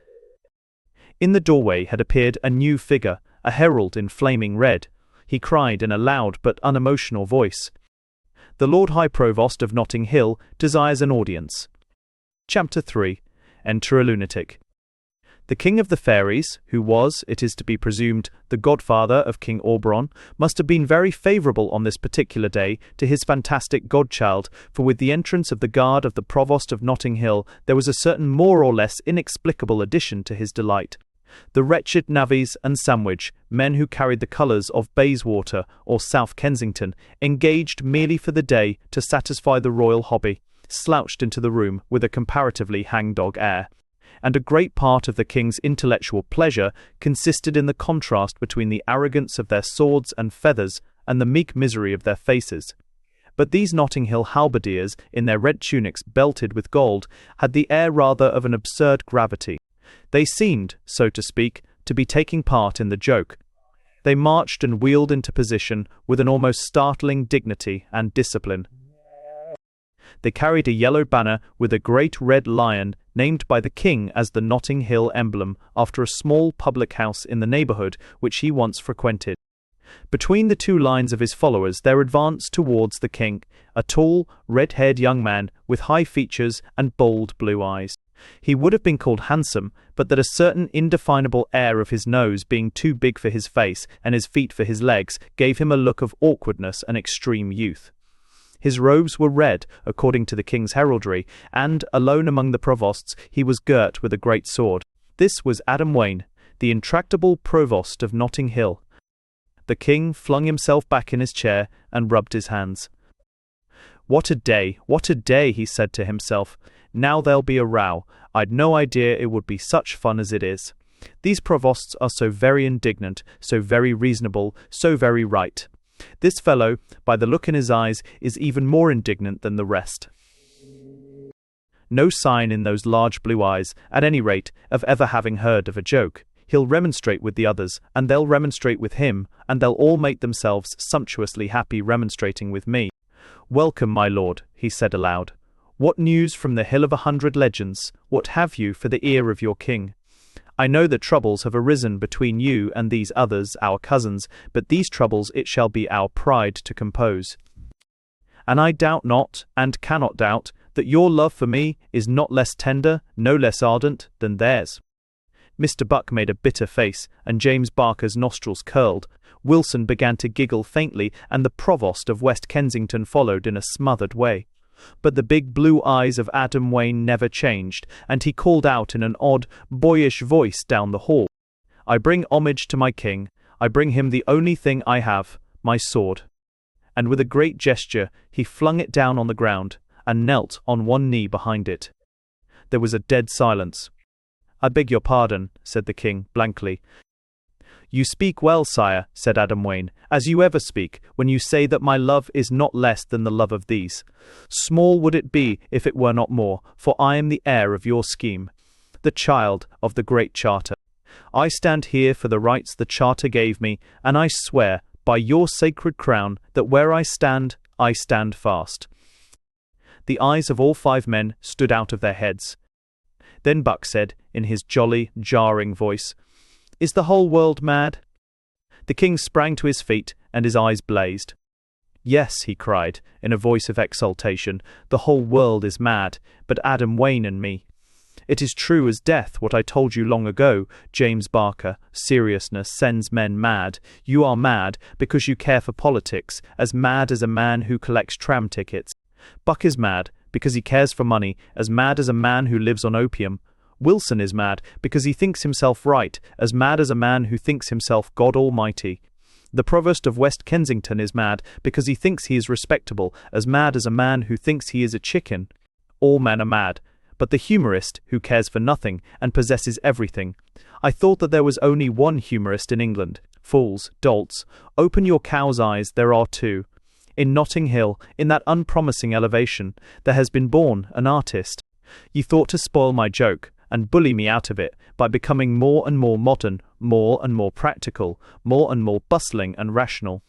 In the doorway had appeared a new figure, a herald in flaming red. He cried in a loud but unemotional voice, "The Lord High Provost of Notting Hill desires an audience." Chapter 3. Enter a Lunatic. The King of the Fairies, who was, it is to be presumed, the godfather of King Auberon, must have been very favourable on this particular day to his fantastic godchild, for with the entrance of the guard of the Provost of Notting Hill there was a certain more or less inexplicable addition to his delight. The wretched navvies and Sandwich, men who carried the colours of Bayswater or South Kensington, engaged merely for the day to satisfy the royal hobby, slouched into the room with a comparatively hangdog air. And a great part of the king's intellectual pleasure consisted in the contrast between the arrogance of their swords and feathers and the meek misery of their faces. But these Notting Hill halberdiers, in their red tunics belted with gold, had the air rather of an absurd gravity. They seemed, so to speak, to be taking part in the joke. They marched and wheeled into position with an almost startling dignity and discipline. They carried a yellow banner with a great red lion, named by the king as the Notting Hill emblem, after a small public house in the neighbourhood which he once frequented. Between the 2 lines of his followers there advanced towards the king a tall, red-haired young man with high features and bold blue eyes. He would have been called handsome, but that a certain indefinable air of his nose being too big for his face and his feet for his legs gave him a look of awkwardness and extreme youth. His robes were red, according to the king's heraldry, and, alone among the provosts, he was girt with a great sword. This was Adam Wayne, the intractable provost of Notting Hill. The king flung himself back in his chair and rubbed his hands. What a day, he said to himself. Now there'll be a row. I'd no idea it would be such fun as it is. These provosts are so very indignant, so very reasonable, so very right. This fellow, by the look in his eyes, is even more indignant than the rest. No sign in those large blue eyes, at any rate, of ever having heard of a joke. He'll remonstrate with the others, and they'll remonstrate with him, and they'll all make themselves sumptuously happy remonstrating with me. Welcome, my lord, he said aloud. What news from the Hill of 100 Legends? What have you for the ear of your king? I know that troubles have arisen between you and these others, our cousins, but these troubles it shall be our pride to compose. And I doubt not, and cannot doubt, that your love for me is not less tender, no less ardent, than theirs. Mr. Buck made a bitter face, and James Barker's nostrils curled. Wilson began to giggle faintly, and the Provost of West Kensington followed in a smothered way. But the big blue eyes of Adam Wayne never changed, and he called out in an odd, boyish voice down the hall, I bring homage to my king. I bring him the only thing I have, my sword. And with a great gesture, he flung it down on the ground, and knelt on one knee behind it. There was a dead silence. "I beg your pardon," said the king, blankly. "You speak well, sire," said Adam Wayne, "as you ever speak, when you say that my love is not less than the love of these. Small would it be if it were not more, for I am the heir of your scheme, the child of the Great Charter. I stand here for the rights the Charter gave me, and I swear, by your sacred crown, that where I stand fast." The eyes of all 5 men stood out of their heads. Then Buck said, in his jolly, jarring voice, "Is the whole world mad?" The king sprang to his feet, and his eyes blazed. "Yes," he cried, in a voice of exultation, "the whole world is mad, but Adam Wayne and me. It is true as death what I told you long ago, James Barker, seriousness sends men mad. You are mad because you care for politics, as mad as a man who collects tram tickets. Buck is mad because he cares for money, as mad as a man who lives on opium. Wilson is mad because he thinks himself right, as mad as a man who thinks himself God Almighty. The Provost of West Kensington is mad because he thinks he is respectable, as mad as a man who thinks he is a chicken. All men are mad, but the humorist who cares for nothing and possesses everything. I thought that there was only one humorist in England. Fools, dolts, open your cow's eyes, there are 2. In Notting Hill, in that unpromising elevation, there has been born an artist. You thought to spoil my joke, and bully me out of it, by becoming more and more modern, more and more practical, more and more bustling and rational.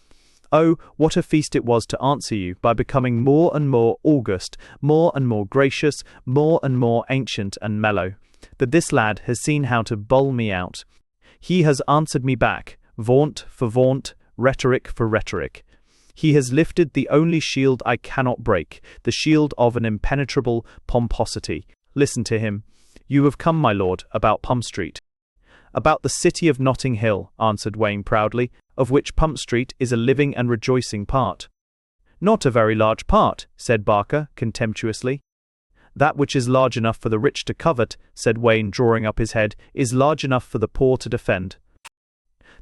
Oh, what a feast it was to answer you by becoming more and more august, more and more gracious, more and more ancient and mellow. But this lad has seen how to bowl me out. He has answered me back, vaunt for vaunt, rhetoric for rhetoric. He has lifted the only shield I cannot break, the shield of an impenetrable pomposity. Listen to him. You have come, my lord, about Pump Street. About the city of Notting Hill, answered Wayne proudly, of which Pump Street is a living and rejoicing part. Not a very large part, said Barker, contemptuously. That which is large enough for the rich to covet, said Wayne, drawing up his head, is large enough for the poor to defend.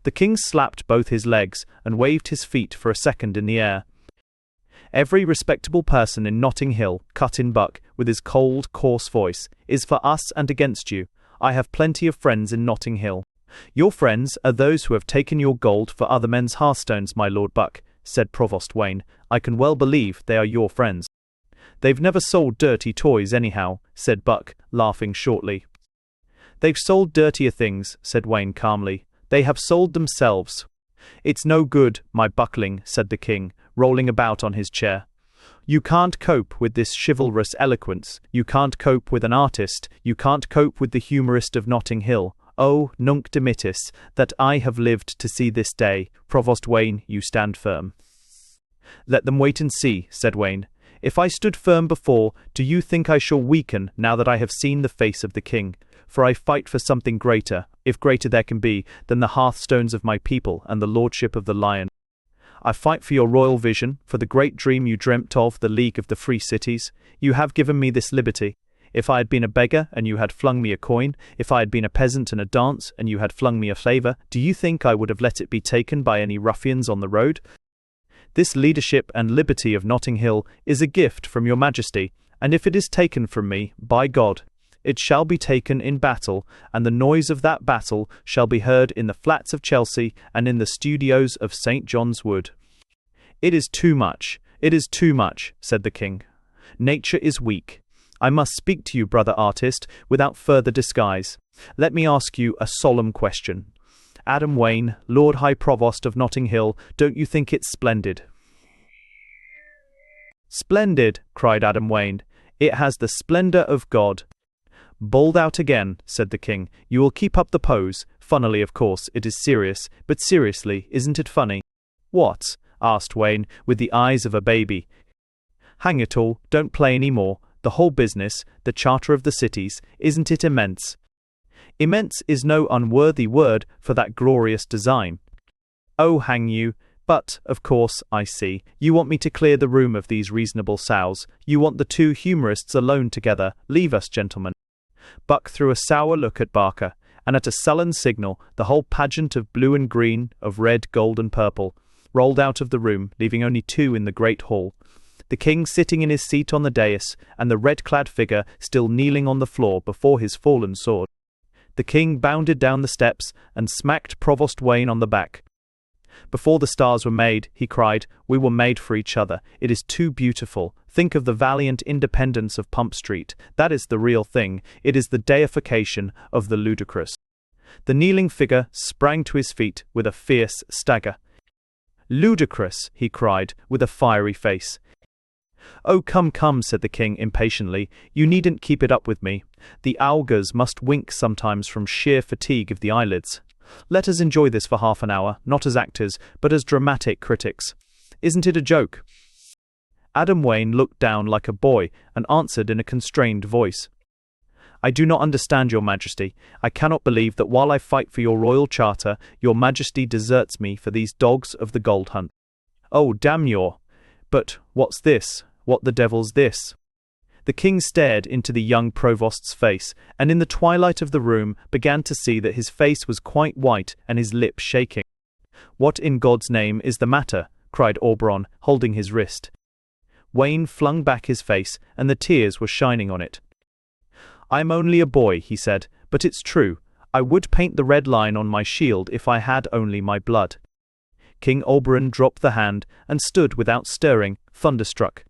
The king slapped both his legs and waved his feet for a second in the air. Every respectable person in Notting Hill, cut in Buck, with his cold, coarse voice, is for us and against you. I have plenty of friends in Notting Hill. Your friends are those who have taken your gold for other men's hearthstones, my Lord Buck, said Provost Wayne. I can well believe they are your friends. They've never sold dirty toys anyhow, said Buck, laughing shortly. They've sold dirtier things, said Wayne calmly. They have sold themselves. It's no good, my buckling, said the king, rolling about on his chair. You can't cope with this chivalrous eloquence. You can't cope with an artist. You can't cope with the humorist of Notting Hill. Oh, nunc dimittis, that I have lived to see this day. Provost Wayne, you stand firm. Let them wait and see, said Wayne. If I stood firm before, do you think I shall weaken now that I have seen the face of the king? For I fight for something greater, if greater there can be, than the hearthstones of my people and the lordship of the Lion. I fight for your royal vision, for the great dream you dreamt of, the League of the Free Cities. You have given me this liberty. If I had been a beggar and you had flung me a coin, if I had been a peasant in a dance and you had flung me a favour, do you think I would have let it be taken by any ruffians on the road? This leadership and liberty of Notting Hill is a gift from your majesty, and if it is taken from me, by God, it shall be taken in battle, and the noise of that battle shall be heard in the flats of Chelsea and in the studios of St. John's Wood. It is too much, said the king. Nature is weak. I must speak to you, brother artist, without further disguise. Let me ask you a solemn question. Adam Wayne, Lord High Provost of Notting Hill, don't you think it splendid? Splendid, cried Adam Wayne. It has the splendour of God. Bowled out again, said the king. You will keep up the pose. Funnily, of course, it is serious, but seriously, isn't it funny? What? Asked Wayne, with the eyes of a baby. Hang it all, don't play any more. The whole business, the charter of the cities, isn't it immense? Immense is no unworthy word for that glorious design. Oh, hang you. But, of course, I see. You want me to clear the room of these reasonable sows. You want the two humorists alone together. Leave us, gentlemen. Buck threw a sour look at Barker, and at a sullen signal, the whole pageant of blue and green, of red, gold and purple, rolled out of the room, leaving only two in the great hall. The king sitting in his seat on the dais, and the red-clad figure still kneeling on the floor before his fallen sword. The king bounded down the steps and smacked Provost Wayne on the back. Before the stars were made, he cried, we were made for each other. It is too beautiful. Think of the valiant independence of Pump Street. That is the real thing. It is the deification of the ludicrous. The kneeling figure sprang to his feet with a fierce stagger. Ludicrous, he cried, with a fiery face. Oh, come, come, said the king impatiently. You needn't keep it up with me. The augurs must wink sometimes from sheer fatigue of the eyelids. Let us enjoy this for half an hour, not as actors, but as dramatic critics. Isn't it a joke? Adam Wayne looked down like a boy and answered in a constrained voice. I do not understand, your majesty. I cannot believe that while I fight for your royal charter, your majesty deserts me for these dogs of the gold hunt. Oh, damn your... But what's this? What the devil's this? The king stared into the young provost's face, and in the twilight of the room began to see that his face was quite white and his lip shaking. What in God's name is the matter? Cried Auberon, holding his wrist. Wayne flung back his face, and the tears were shining on it. I'm only a boy, he said, but it's true. I would paint the red line on my shield if I had only my blood. King Auberon dropped the hand and stood without stirring, thunderstruck.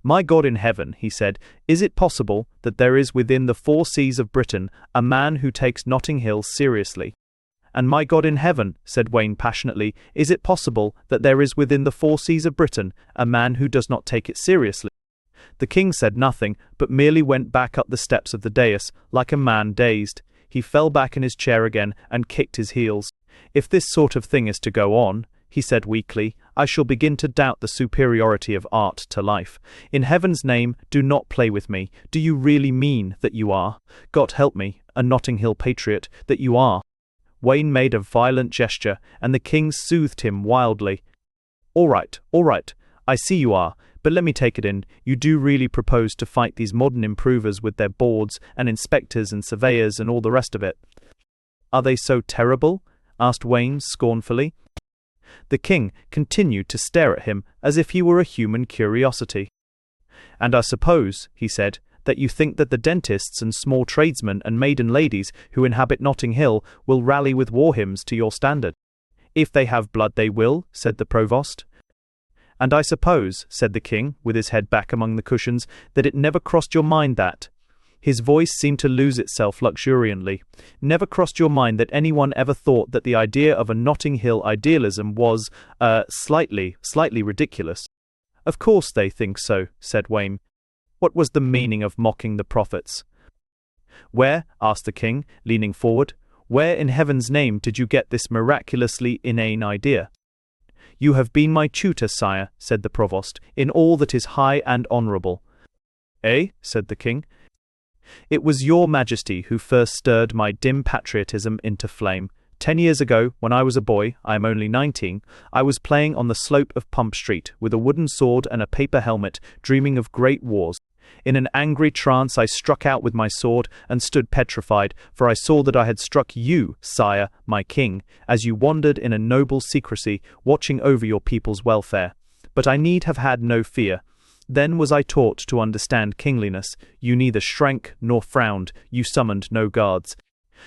My God in heaven, he said, is it possible that there is within the 4 seas of Britain a man who takes Notting Hill seriously? And my God in heaven, said Wayne passionately, is it possible that there is within the 4 seas of Britain a man who does not take it seriously? The king said nothing, but merely went back up the steps of the dais, like a man dazed. He fell back in his chair again and kicked his heels. If this sort of thing is to go on, he said weakly, I shall begin to doubt the superiority of art to life. In heaven's name, do not play with me. Do you really mean that you are, God help me, a Notting Hill patriot, that you are? Wayne made a violent gesture, and the king soothed him wildly. All right, I see you are, but let me take it in. You do really propose to fight these modern improvers with their boards and inspectors and surveyors and all the rest of it? Are they so terrible? Asked Wayne scornfully. The king continued to stare at him as if he were a human curiosity. And I suppose, he said, that you think that the dentists and small tradesmen and maiden ladies who inhabit Notting Hill will rally with war hymns to your standard. If they have blood they will, said the provost. And I suppose, said the king, with his head back among the cushions, that it never crossed your mind that... His voice seemed to lose itself luxuriantly. Never crossed your mind that anyone ever thought that the idea of a Notting Hill idealism was, slightly ridiculous? Of course they think so, said Wayne. What was the meaning of mocking the prophets? Where, asked the king, leaning forward, where in heaven's name did you get this miraculously inane idea? You have been my tutor, sire, said the provost, in all that is high and honourable. Eh? Said the king. It was your majesty who first stirred my dim patriotism into flame. 10 years ago, when I was a boy, I am only 19, I was playing on the slope of Pump Street with a wooden sword and a paper helmet, dreaming of great wars. In an angry trance I struck out with my sword and stood petrified, for I saw that I had struck you, sire, my king, as you wandered in a noble secrecy, watching over your people's welfare. But I need have had no fear. Then was I taught to understand kingliness. You neither shrank nor frowned, you summoned no guards.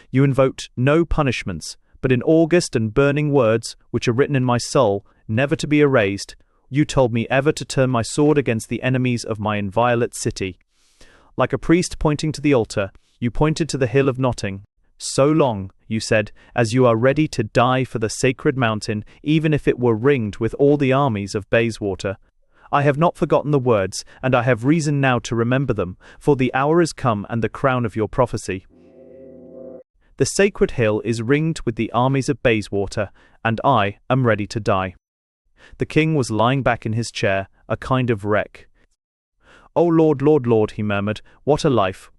You invoked no punishments, but in august and burning words, which are written in my soul, never to be erased, you told me ever to turn my sword against the enemies of my inviolate city. Like a priest pointing to the altar, you pointed to the hill of Notting. So long, you said, as you are ready to die for the sacred mountain, even if it were ringed with all the armies of Bayswater. I have not forgotten the words, and I have reason now to remember them, for the hour is come and the crown of your prophecy. The sacred hill is ringed with the armies of Bayswater, and I am ready to die. The king was lying back in his chair, a kind of wreck. Oh Lord, Lord, Lord, he murmured, what a life,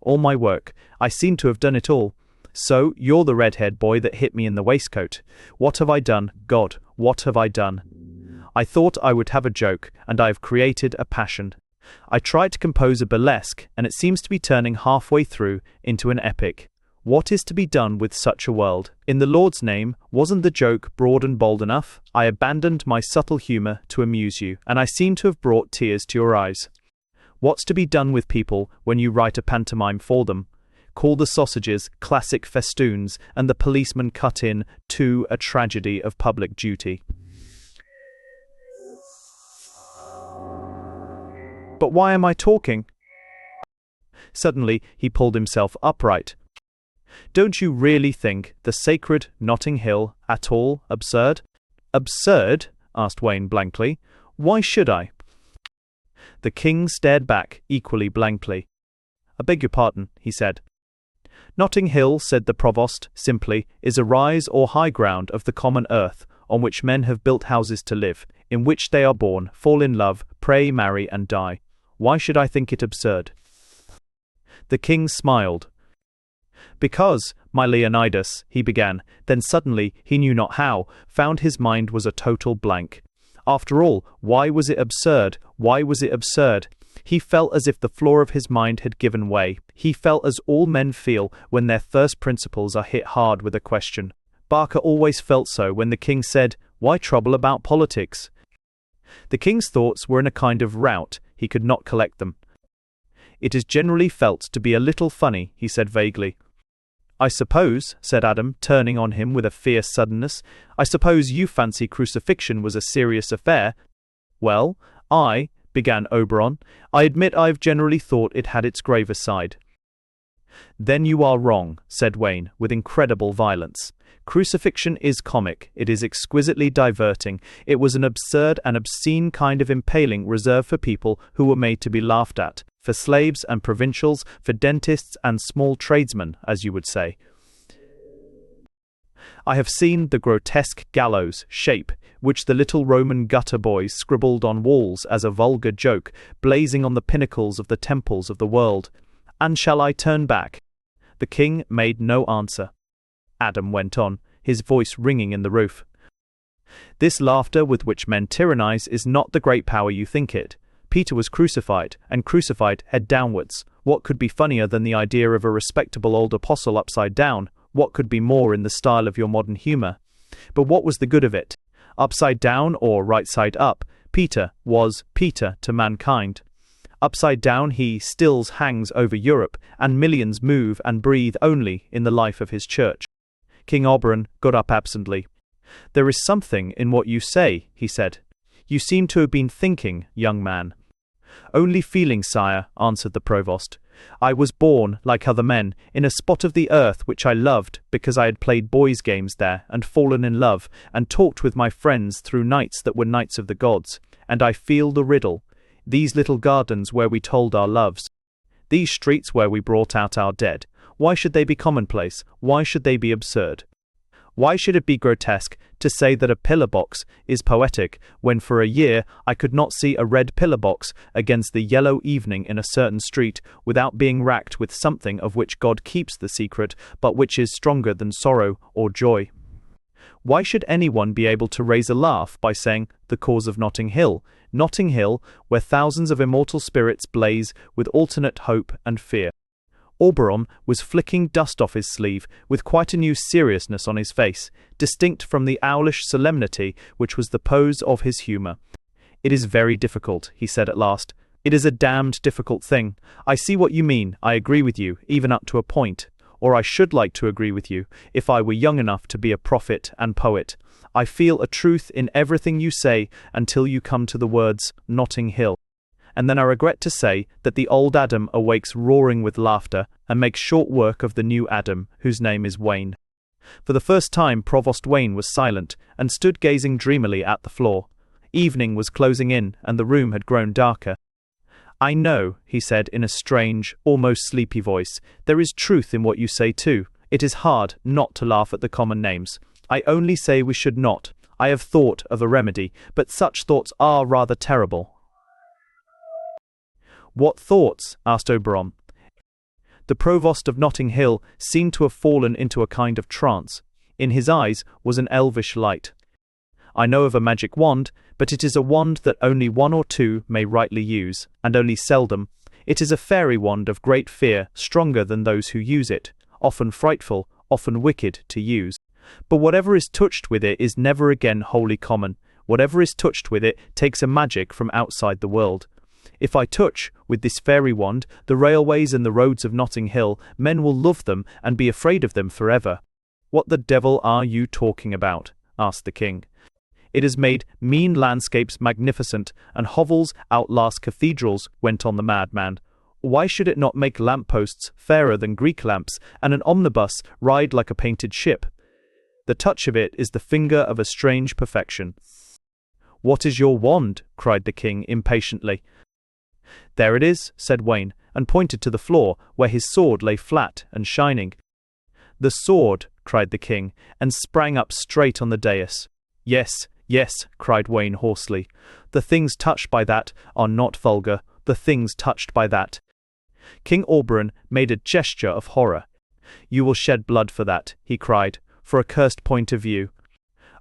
all my work, I seem to have done it all. So, you're the red-haired boy that hit me in the waistcoat. What have I done, God, what have I done? I thought I would have a joke, and I have created a passion. I tried to compose a burlesque, and it seems to be turning halfway through into an epic. What is to be done with such a world? In the Lord's name, wasn't the joke broad and bold enough? I abandoned my subtle humour to amuse you, and I seem to have brought tears to your eyes. What's to be done with people when you write a pantomime for them? call the sausages classic festoons, and the policeman cut in to a tragedy of public duty. But why am I talking? Suddenly he pulled himself upright. Don't you really think the sacred Notting Hill at all absurd? Absurd? Asked Wayne blankly. Why should I? The king stared back equally blankly. I beg your pardon, he said. Notting Hill, said the provost simply, is a rise or high ground of the common earth, on which men have built houses to live, in which they are born, fall in love, pray, marry, and die. Why should I think it absurd? The king smiled. Because, my Leonidas, he began, then suddenly, he knew not how, found his mind was a total blank. After all, why was it absurd? Why was it absurd? He felt as if the floor of his mind had given way. He felt as all men feel when their first principles are hit hard with a question. Barker always felt so when the king said, "Why trouble about politics?" The king's thoughts were in a kind of rout. He could not collect them. It is generally felt to be a little funny, he said vaguely. I suppose, said Adam, turning on him with a fierce suddenness, I suppose you fancy crucifixion was a serious affair. Well, began Oberon, I admit I've generally thought it had its graver side. Then you are wrong, said Wayne, with incredible violence. Crucifixion is comic, it is exquisitely diverting, it was an absurd and obscene kind of impaling reserved for people who were made to be laughed at, for slaves and provincials, for dentists and small tradesmen, as you would say. I have seen the grotesque gallows shape, which the little Roman gutter boys scribbled on walls as a vulgar joke, blazing on the pinnacles of the temples of the world. And shall I turn back? The king made no answer. Adam went on, his voice ringing in the roof. This laughter with which men tyrannize is not the great power you think it. Peter was crucified, and crucified head downwards. What could be funnier than the idea of a respectable old apostle upside down? What could be more in the style of your modern humour? But what was the good of it? Upside down or right side up, Peter was Peter to mankind. Upside down he still hangs over Europe, and millions move and breathe only in the life of his church. King Oberon got up absently. There is something in what you say, he said. You seem to have been thinking, young man. Only feeling, sire, answered the provost. I was born, like other men, in a spot of the earth which I loved, because I had played boys' games there, and fallen in love, and talked with my friends through nights that were nights of the gods. And I feel the riddle. These little gardens where we told our loves. These streets where we brought out our dead. Why should they be commonplace? Why should they be absurd? Why should it be grotesque to say that a pillar box is poetic, when for a year I could not see a red pillar box against the yellow evening in a certain street without being racked with something of which God keeps the secret, but which is stronger than sorrow or joy? Why should anyone be able to raise a laugh by saying, the cause of Notting Hill, where thousands of immortal spirits blaze with alternate hope and fear? Oberon was flicking dust off his sleeve with quite a new seriousness on his face, distinct from the owlish solemnity which was the pose of his humour. It is very difficult, he said at last. It is a damned difficult thing. I see what you mean, I agree with you, even up to a point. Or I should like to agree with you, if I were young enough to be a prophet and poet. I feel a truth in everything you say until you come to the words Notting Hill. And then I regret to say that the old Adam awakes roaring with laughter and makes short work of the new Adam, whose name is Wayne. For the first time Provost Wayne was silent, and stood gazing dreamily at the floor. Evening was closing in, and the room had grown darker. I know, he said in a strange, almost sleepy voice, there is truth in what you say too. It is hard not to laugh at the common names. I only say we should not. I have thought of a remedy, but such thoughts are rather terrible. What thoughts? Asked Oberon. The provost of Notting Hill seemed to have fallen into a kind of trance. In his eyes was an elvish light. I know of a magic wand, but it is a wand that only one or two may rightly use, and only seldom. It is a fairy wand of great fear, stronger than those who use it, often frightful, often wicked to use. But whatever is touched with it is never again wholly common. Whatever is touched with it takes a magic from outside the world. If I touch, with this fairy wand, the railways and the roads of Notting Hill, men will love them and be afraid of them forever." "What the devil are you talking about?" asked the king. "It has made mean landscapes magnificent, and hovels outlast cathedrals," went on the madman. "Why should it not make lamp-posts fairer than Greek lamps, and an omnibus ride like a painted ship? The touch of it is the finger of a strange perfection." "What is your wand?" cried the king impatiently. "There it is," said Wayne, and pointed to the floor, where his sword lay flat and shining. "The sword!" cried the king, and sprang up straight on the dais. "Yes, yes," cried Wayne hoarsely. "The things touched by that are not vulgar, the things touched by that." King Auberon made a gesture of horror. "You will shed blood for that," he cried, "for a cursed point of view."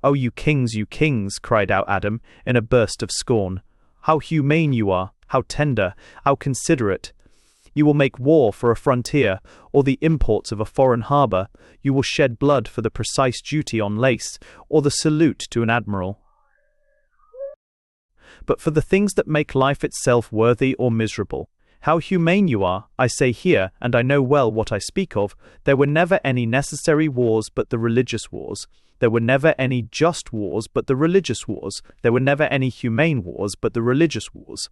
"Oh, you kings, cried out Adam, in a burst of scorn. "How humane you are, how tender, how considerate! You will make war for a frontier, or the imports of a foreign harbour. You will shed blood for the precise duty on lace, or the salute to an admiral. But for the things that make life itself worthy or miserable, how humane you are, I say here, and I know well what I speak of. There were never any necessary wars but the religious wars. There were never any just wars but the religious wars. There were never any humane wars but the religious wars."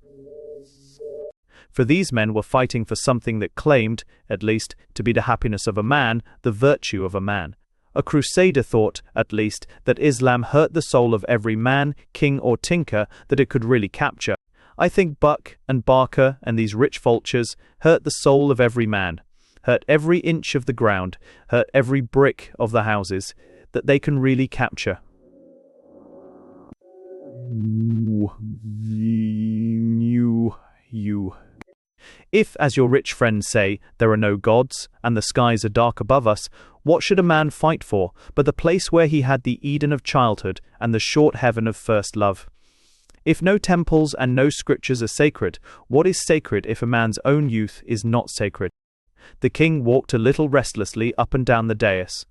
For these men were fighting for something that claimed, at least, to be the happiness of a man, the virtue of a man. A crusader thought, at least, that Islam hurt the soul of every man, king or tinker that it could really capture. I think Buck and Barker and these rich vultures hurt the soul of every man, hurt every inch of the ground, hurt every brick of the houses that they can really capture. If, as your rich friends say, there are no gods, and the skies are dark above us, what should a man fight for but the place where he had the Eden of childhood and the short heaven of first love? If no temples and no scriptures are sacred, what is sacred if a man's own youth is not sacred? The king walked a little restlessly up and down the dais.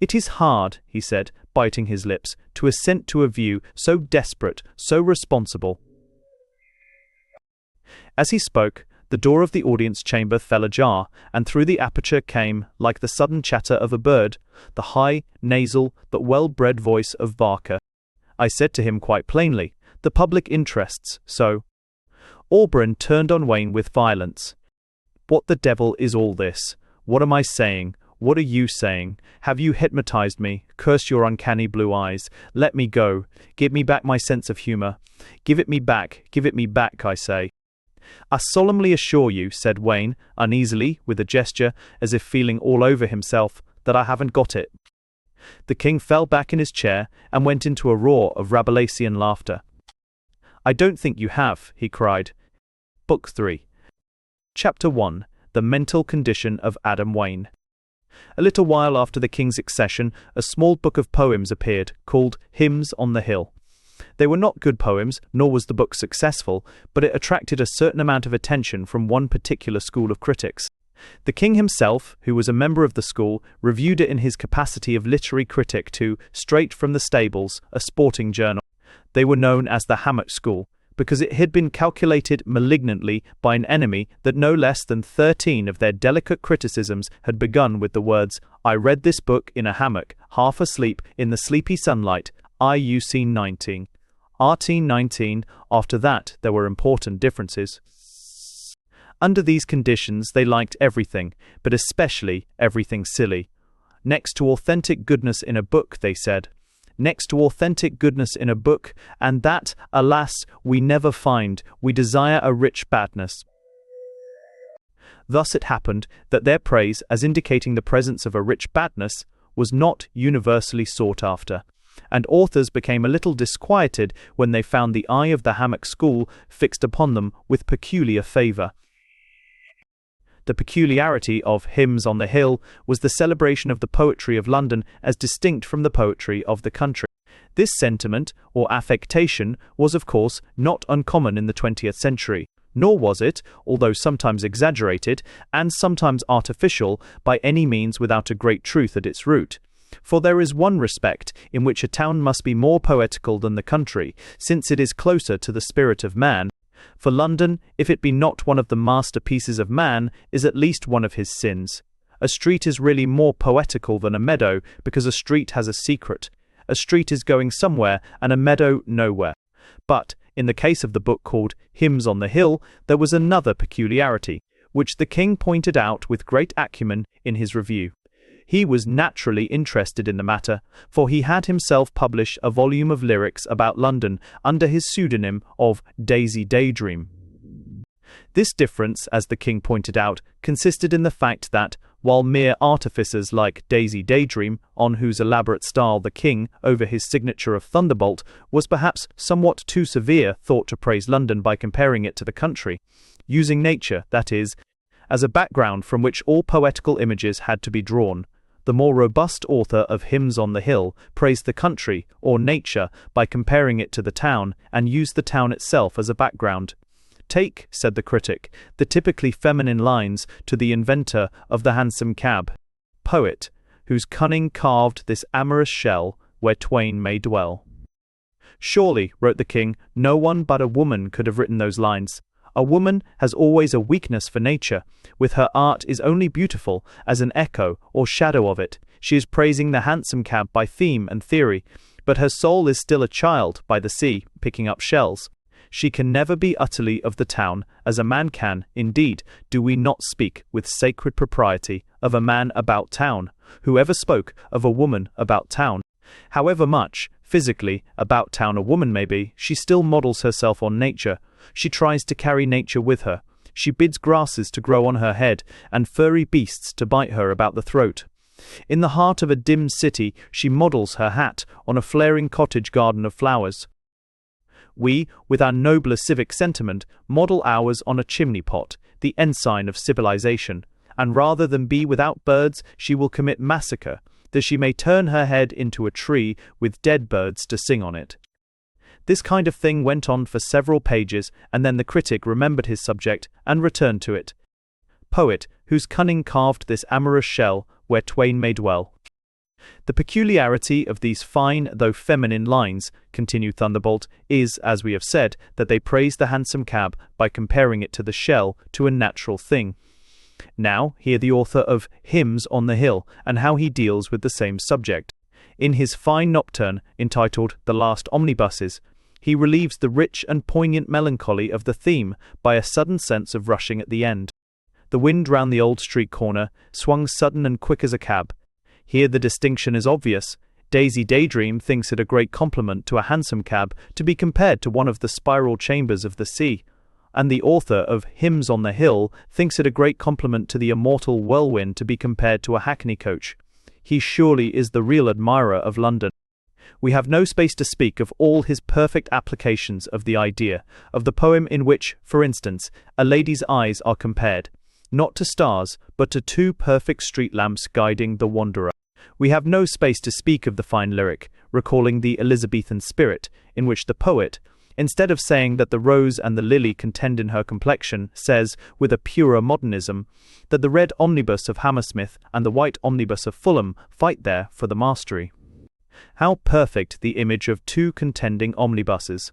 "It is hard," he said, biting his lips, "to assent to a view so desperate, so responsible." As he spoke, the door of the audience chamber fell ajar, and through the aperture came, like the sudden chatter of a bird, the high, nasal, but well-bred voice of Barker. I said to him quite plainly, "The public interests, so." Auberon turned on Wayne with violence. "What the devil is all this? What am I saying? What are you saying? Have you hypnotized me? Curse your uncanny blue eyes. Let me go. Give me back my sense of humor. Give it me back, I say." "I solemnly assure you," said Wayne, uneasily, with a gesture, as if feeling all over himself, "that I haven't got it." The king fell back in his chair and went into a roar of Rabelaisian laughter. "I don't think you have," he cried. Book 3. Chapter 1. The Mental Condition of Adam Wayne. A little while after the king's accession, a small book of poems appeared, called Hymns on the Hill. They were not good poems, nor was the book successful, but it attracted a certain amount of attention from one particular school of critics. The king himself, who was a member of the school, reviewed it in his capacity of literary critic to Straight from the Stables, a sporting journal. They were known as the Hammock School, because it had been calculated malignantly by an enemy that no less than 13 of their delicate criticisms had begun with the words, "I read this book in a hammock, half asleep in the sleepy sunlight, IUC 19. RT 19, after that there were important differences." Under these conditions they liked everything, but especially everything silly. "Next to authentic goodness in a book," they said. "Next to authentic goodness in a book, and that, alas, we never find, we desire a rich badness." Thus it happened that their praise, as indicating the presence of a rich badness, was not universally sought after, and authors became a little disquieted when they found the eye of the Hammock School fixed upon them with peculiar favour. The peculiarity of Hymns on the Hill was the celebration of the poetry of London as distinct from the poetry of the country. This sentiment, or affectation, was of course not uncommon in the 20th century, nor was it, although sometimes exaggerated, and sometimes artificial, by any means without a great truth at its root. For there is one respect in which a town must be more poetical than the country, since it is closer to the spirit of man. For London, if it be not one of the masterpieces of man, is at least one of his sins. A street is really more poetical than a meadow, because a street has a secret. A street is going somewhere, and a meadow nowhere. But, in the case of the book called Hymns on the Hill, there was another peculiarity, which the king pointed out with great acumen in his review. He was naturally interested in the matter, for he had himself published a volume of lyrics about London under his pseudonym of Daisy Daydream. This difference, as the king pointed out, consisted in the fact that, while mere artificers like Daisy Daydream, on whose elaborate style the king, over his signature of Thunderbolt, was perhaps somewhat too severe, thought to praise London by comparing it to the country, using nature, that is, as a background from which all poetical images had to be drawn, the more robust author of Hymns on the Hill praised the country, or nature, by comparing it to the town, and used the town itself as a background. Take, said the critic, the typically feminine lines to the inventor of the hansom cab, poet, whose cunning carved this amorous shell where twain may dwell. Surely, wrote the king, no one but a woman could have written those lines. A woman has always a weakness for nature. With her art is only beautiful as an echo or shadow of it. She is praising the hansom cab by theme and theory, but her soul is still a child by the sea, picking up shells. She can never be utterly of the town, as a man can. Indeed, do we not speak with sacred propriety of a man about town? Who ever spoke of a woman about town? However much, physically, about town a woman may be, she still models herself on nature. She tries to carry nature with her. She bids grasses to grow on her head, and furry beasts to bite her about the throat. In the heart of a dim city, she models her hat on a flaring cottage garden of flowers. We, with our nobler civic sentiment, model ours on a chimney pot, the ensign of civilization, and rather than be without birds, she will commit massacre, that she may turn her head into a tree with dead birds to sing on it. This kind of thing went on for several pages, and then the critic remembered his subject and returned to it. Poet, whose cunning carved this amorous shell where twain may dwell. The peculiarity of these fine though feminine lines, continued Thunderbolt, is, as we have said, that they praise the hansom cab by comparing it to the shell, to a natural thing. Now, hear the author of Hymns on the Hill, and how he deals with the same subject. In his fine nocturne, entitled The Last Omnibuses, he relieves the rich and poignant melancholy of the theme by a sudden sense of rushing at the end. The wind round the old street corner swung sudden and quick as a cab. Here the distinction is obvious. Daisy Daydream thinks it a great compliment to a hansom cab to be compared to one of the spiral chambers of the sea, and the author of Hymns on the Hill thinks it a great compliment to the immortal whirlwind to be compared to a hackney coach. He surely is the real admirer of London. We have no space to speak of all his perfect applications of the idea, of the poem in which, for instance, a lady's eyes are compared, not to stars, but to two perfect street lamps guiding the wanderer. We have no space to speak of the fine lyric, recalling the Elizabethan spirit, in which the poet, instead of saying that the rose and the lily contend in her complexion, says, with a purer modernism, that the red omnibus of Hammersmith and the white omnibus of Fulham fight there for the mastery. How perfect the image of two contending omnibuses!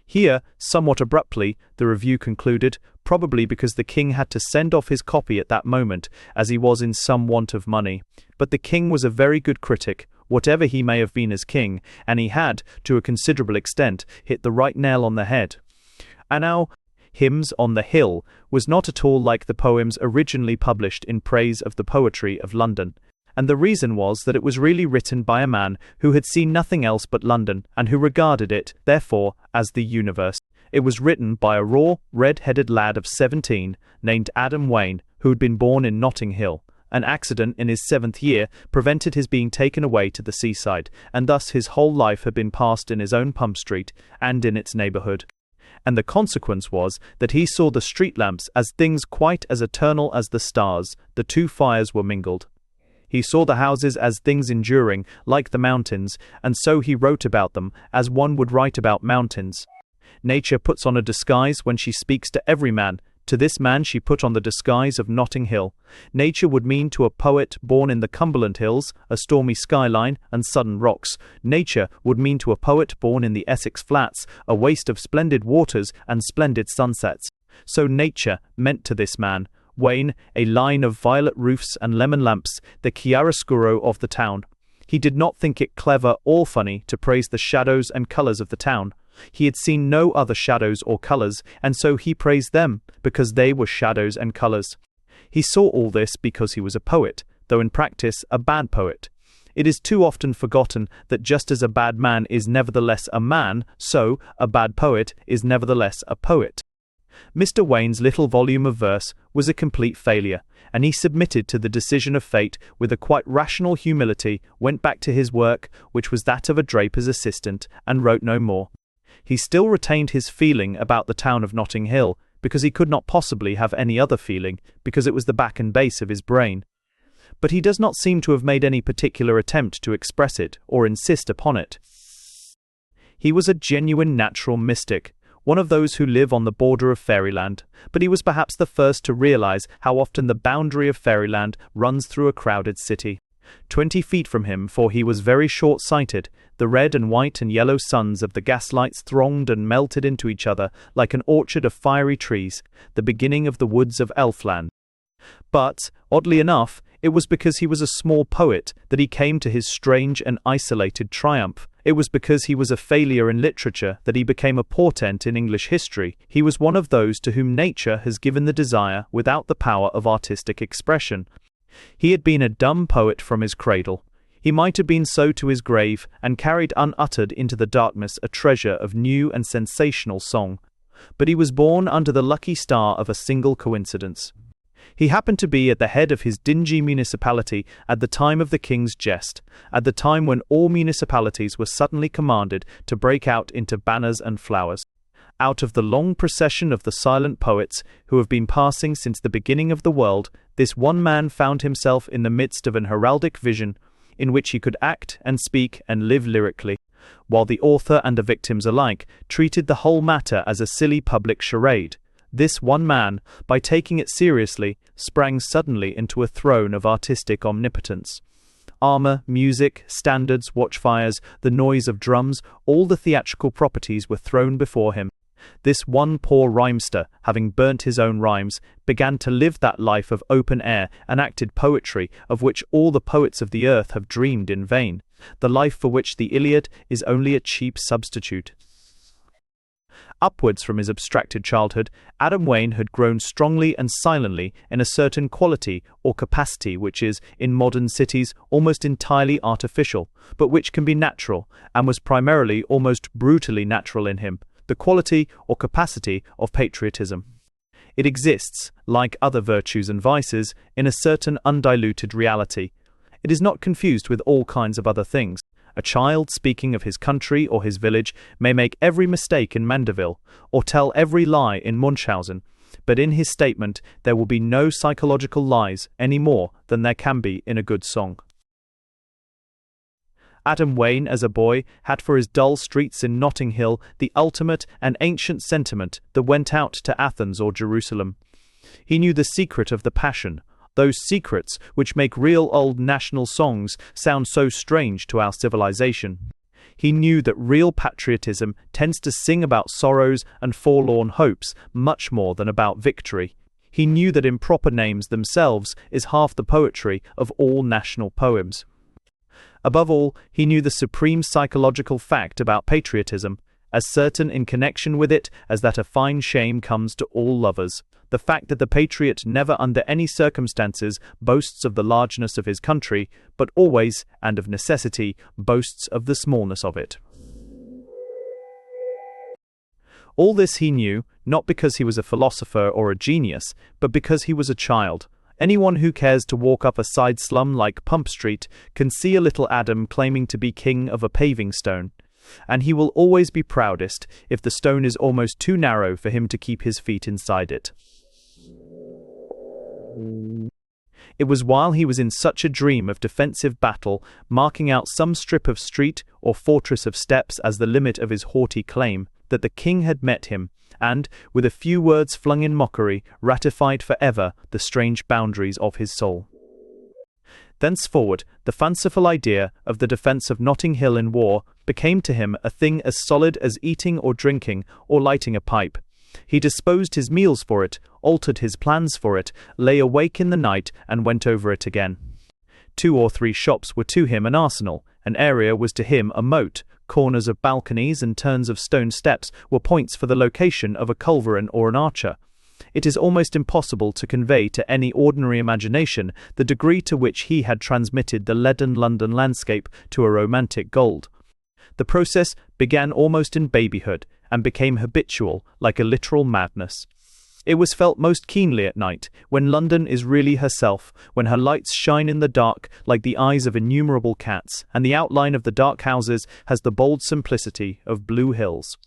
Here, somewhat abruptly, the review concluded, probably because the king had to send off his copy at that moment, as he was in some want of money. But the king was a very good critic, whatever he may have been as king, and he had, to a considerable extent, hit the right nail on the head. And now, Hymns on the Hill was not at all like the poems originally published in praise of the poetry of London. And the reason was that it was really written by a man who had seen nothing else but London, and who regarded it, therefore, as the universe. It was written by a raw, red-headed lad of 17, named Adam Wayne, who had been born in Notting Hill. An accident in his 7th year prevented his being taken away to the seaside, and thus his whole life had been passed in his own Pump Street, and in its neighbourhood. And the consequence was that he saw the street lamps as things quite as eternal as the stars. The two fires were mingled. He saw the houses as things enduring, like the mountains, and so he wrote about them, as one would write about mountains. Nature puts on a disguise when she speaks to every man, To this man she put on the disguise of Notting Hill. Nature would mean to a poet born in the Cumberland Hills a stormy skyline and sudden rocks. Nature would mean to a poet born in the Essex Flats a waste of splendid waters and splendid sunsets. So nature meant to this man, Wayne, a line of violet roofs and lemon lamps, the chiaroscuro of the town. He did not think it clever or funny to praise the shadows and colours of the town. He had seen no other shadows or colours, and so he praised them, because they were shadows and colours. He saw all this because he was a poet, though in practice a bad poet. It is too often forgotten that just as a bad man is nevertheless a man, so a bad poet is nevertheless a poet. Mr. Wayne's little volume of verse was a complete failure, and he submitted to the decision of fate with a quite rational humility, went back to his work, which was that of a draper's assistant, and wrote no more. He still retained his feeling about the town of Notting Hill, because he could not possibly have any other feeling, because it was the back and base of his brain. But he does not seem to have made any particular attempt to express it, or insist upon it. He was a genuine natural mystic, one of those who live on the border of fairyland, but he was perhaps the first to realize how often the boundary of fairyland runs through a crowded city. 20 feet from him, for he was very short-sighted, the red and white and yellow suns of the gaslights thronged and melted into each other like an orchard of fiery trees, the beginning of the woods of Elfland. But, oddly enough, it was because he was a small poet that he came to his strange and isolated triumph. It was because he was a failure in literature that he became a portent in English history. He was one of those to whom nature has given the desire without the power of artistic expression. He had been a dumb poet from his cradle. He might have been so to his grave, and carried unuttered into the darkness a treasure of new and sensational song. But he was born under the lucky star of a single coincidence. He happened to be at the head of his dingy municipality at the time of the King's jest, at the time when all municipalities were suddenly commanded to break out into banners and flowers. Out of the long procession of the silent poets who have been passing since the beginning of the world, this one man found himself in the midst of an heraldic vision, in which he could act and speak and live lyrically, while the author and the victims alike treated the whole matter as a silly public charade. This one man, by taking it seriously, sprang suddenly into a throne of artistic omnipotence. Armour, music, standards, watchfires, the noise of drums, all the theatrical properties were thrown before him. This one poor rhymester, having burnt his own rhymes, began to live that life of open air and acted poetry of which all the poets of the earth have dreamed in vain, the life for which the Iliad is only a cheap substitute. Upwards from his abstracted childhood, Adam Wayne had grown strongly and silently in a certain quality or capacity which is, in modern cities, almost entirely artificial, but which can be natural, and was primarily almost brutally natural in him, the quality or capacity of patriotism. It exists, like other virtues and vices, in a certain undiluted reality. It is not confused with all kinds of other things. A child speaking of his country or his village may make every mistake in Mandeville, or tell every lie in Munchausen, but in his statement there will be no psychological lies any more than there can be in a good song. Adam Wayne, as a boy, had for his dull streets in Notting Hill the ultimate and ancient sentiment that went out to Athens or Jerusalem. He knew the secret of the passion, those secrets which make real old national songs sound so strange to our civilization. He knew that real patriotism tends to sing about sorrows and forlorn hopes much more than about victory. He knew that improper names themselves is half the poetry of all national poems. Above all, he knew the supreme psychological fact about patriotism, as certain in connection with it as that a fine shame comes to all lovers, the fact that the patriot never under any circumstances boasts of the largeness of his country, but always, and of necessity, boasts of the smallness of it. All this he knew, not because he was a philosopher or a genius, but because he was a child. Anyone who cares to walk up a side slum like Pump Street can see a little Adam claiming to be king of a paving stone, and he will always be proudest if the stone is almost too narrow for him to keep his feet inside it. It was while he was in such a dream of defensive battle, marking out some strip of street or fortress of steps as the limit of his haughty claim, that the king had met him, and, with a few words flung in mockery, ratified forever the strange boundaries of his soul. Thenceforward, the fanciful idea of the defence of Notting Hill in war became to him a thing as solid as eating or drinking or lighting a pipe. He disposed his meals for it, altered his plans for it, lay awake in the night and went over it again. 2 or 3 shops were to him an arsenal, an area was to him a moat, corners of balconies and turns of stone steps were points for the location of a culverin or an archer. It is almost impossible to convey to any ordinary imagination the degree to which he had transmitted the leaden London landscape to a romantic gold. The process began almost in babyhood, and became habitual, like a literal madness. It was felt most keenly at night, when London is really herself, when her lights shine in the dark like the eyes of innumerable cats, and the outline of the dark houses has the bold simplicity of blue hills.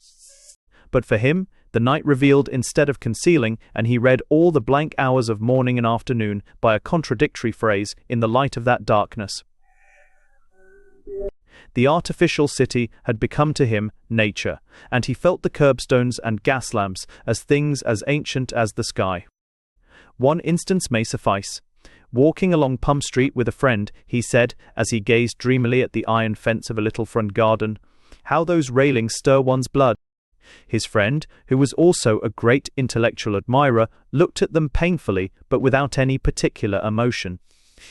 But for him, the night revealed instead of concealing, and he read all the blank hours of morning and afternoon by a contradictory phrase in the light of that darkness. The artificial city had become to him nature, and he felt the curbstones and gas lamps as things as ancient as the sky. One instance may suffice. Walking along Pump Street with a friend, he said, as he gazed dreamily at the iron fence of a little front garden, "How those railings stir one's blood." His friend, who was also a great intellectual admirer, looked at them painfully, but without any particular emotion.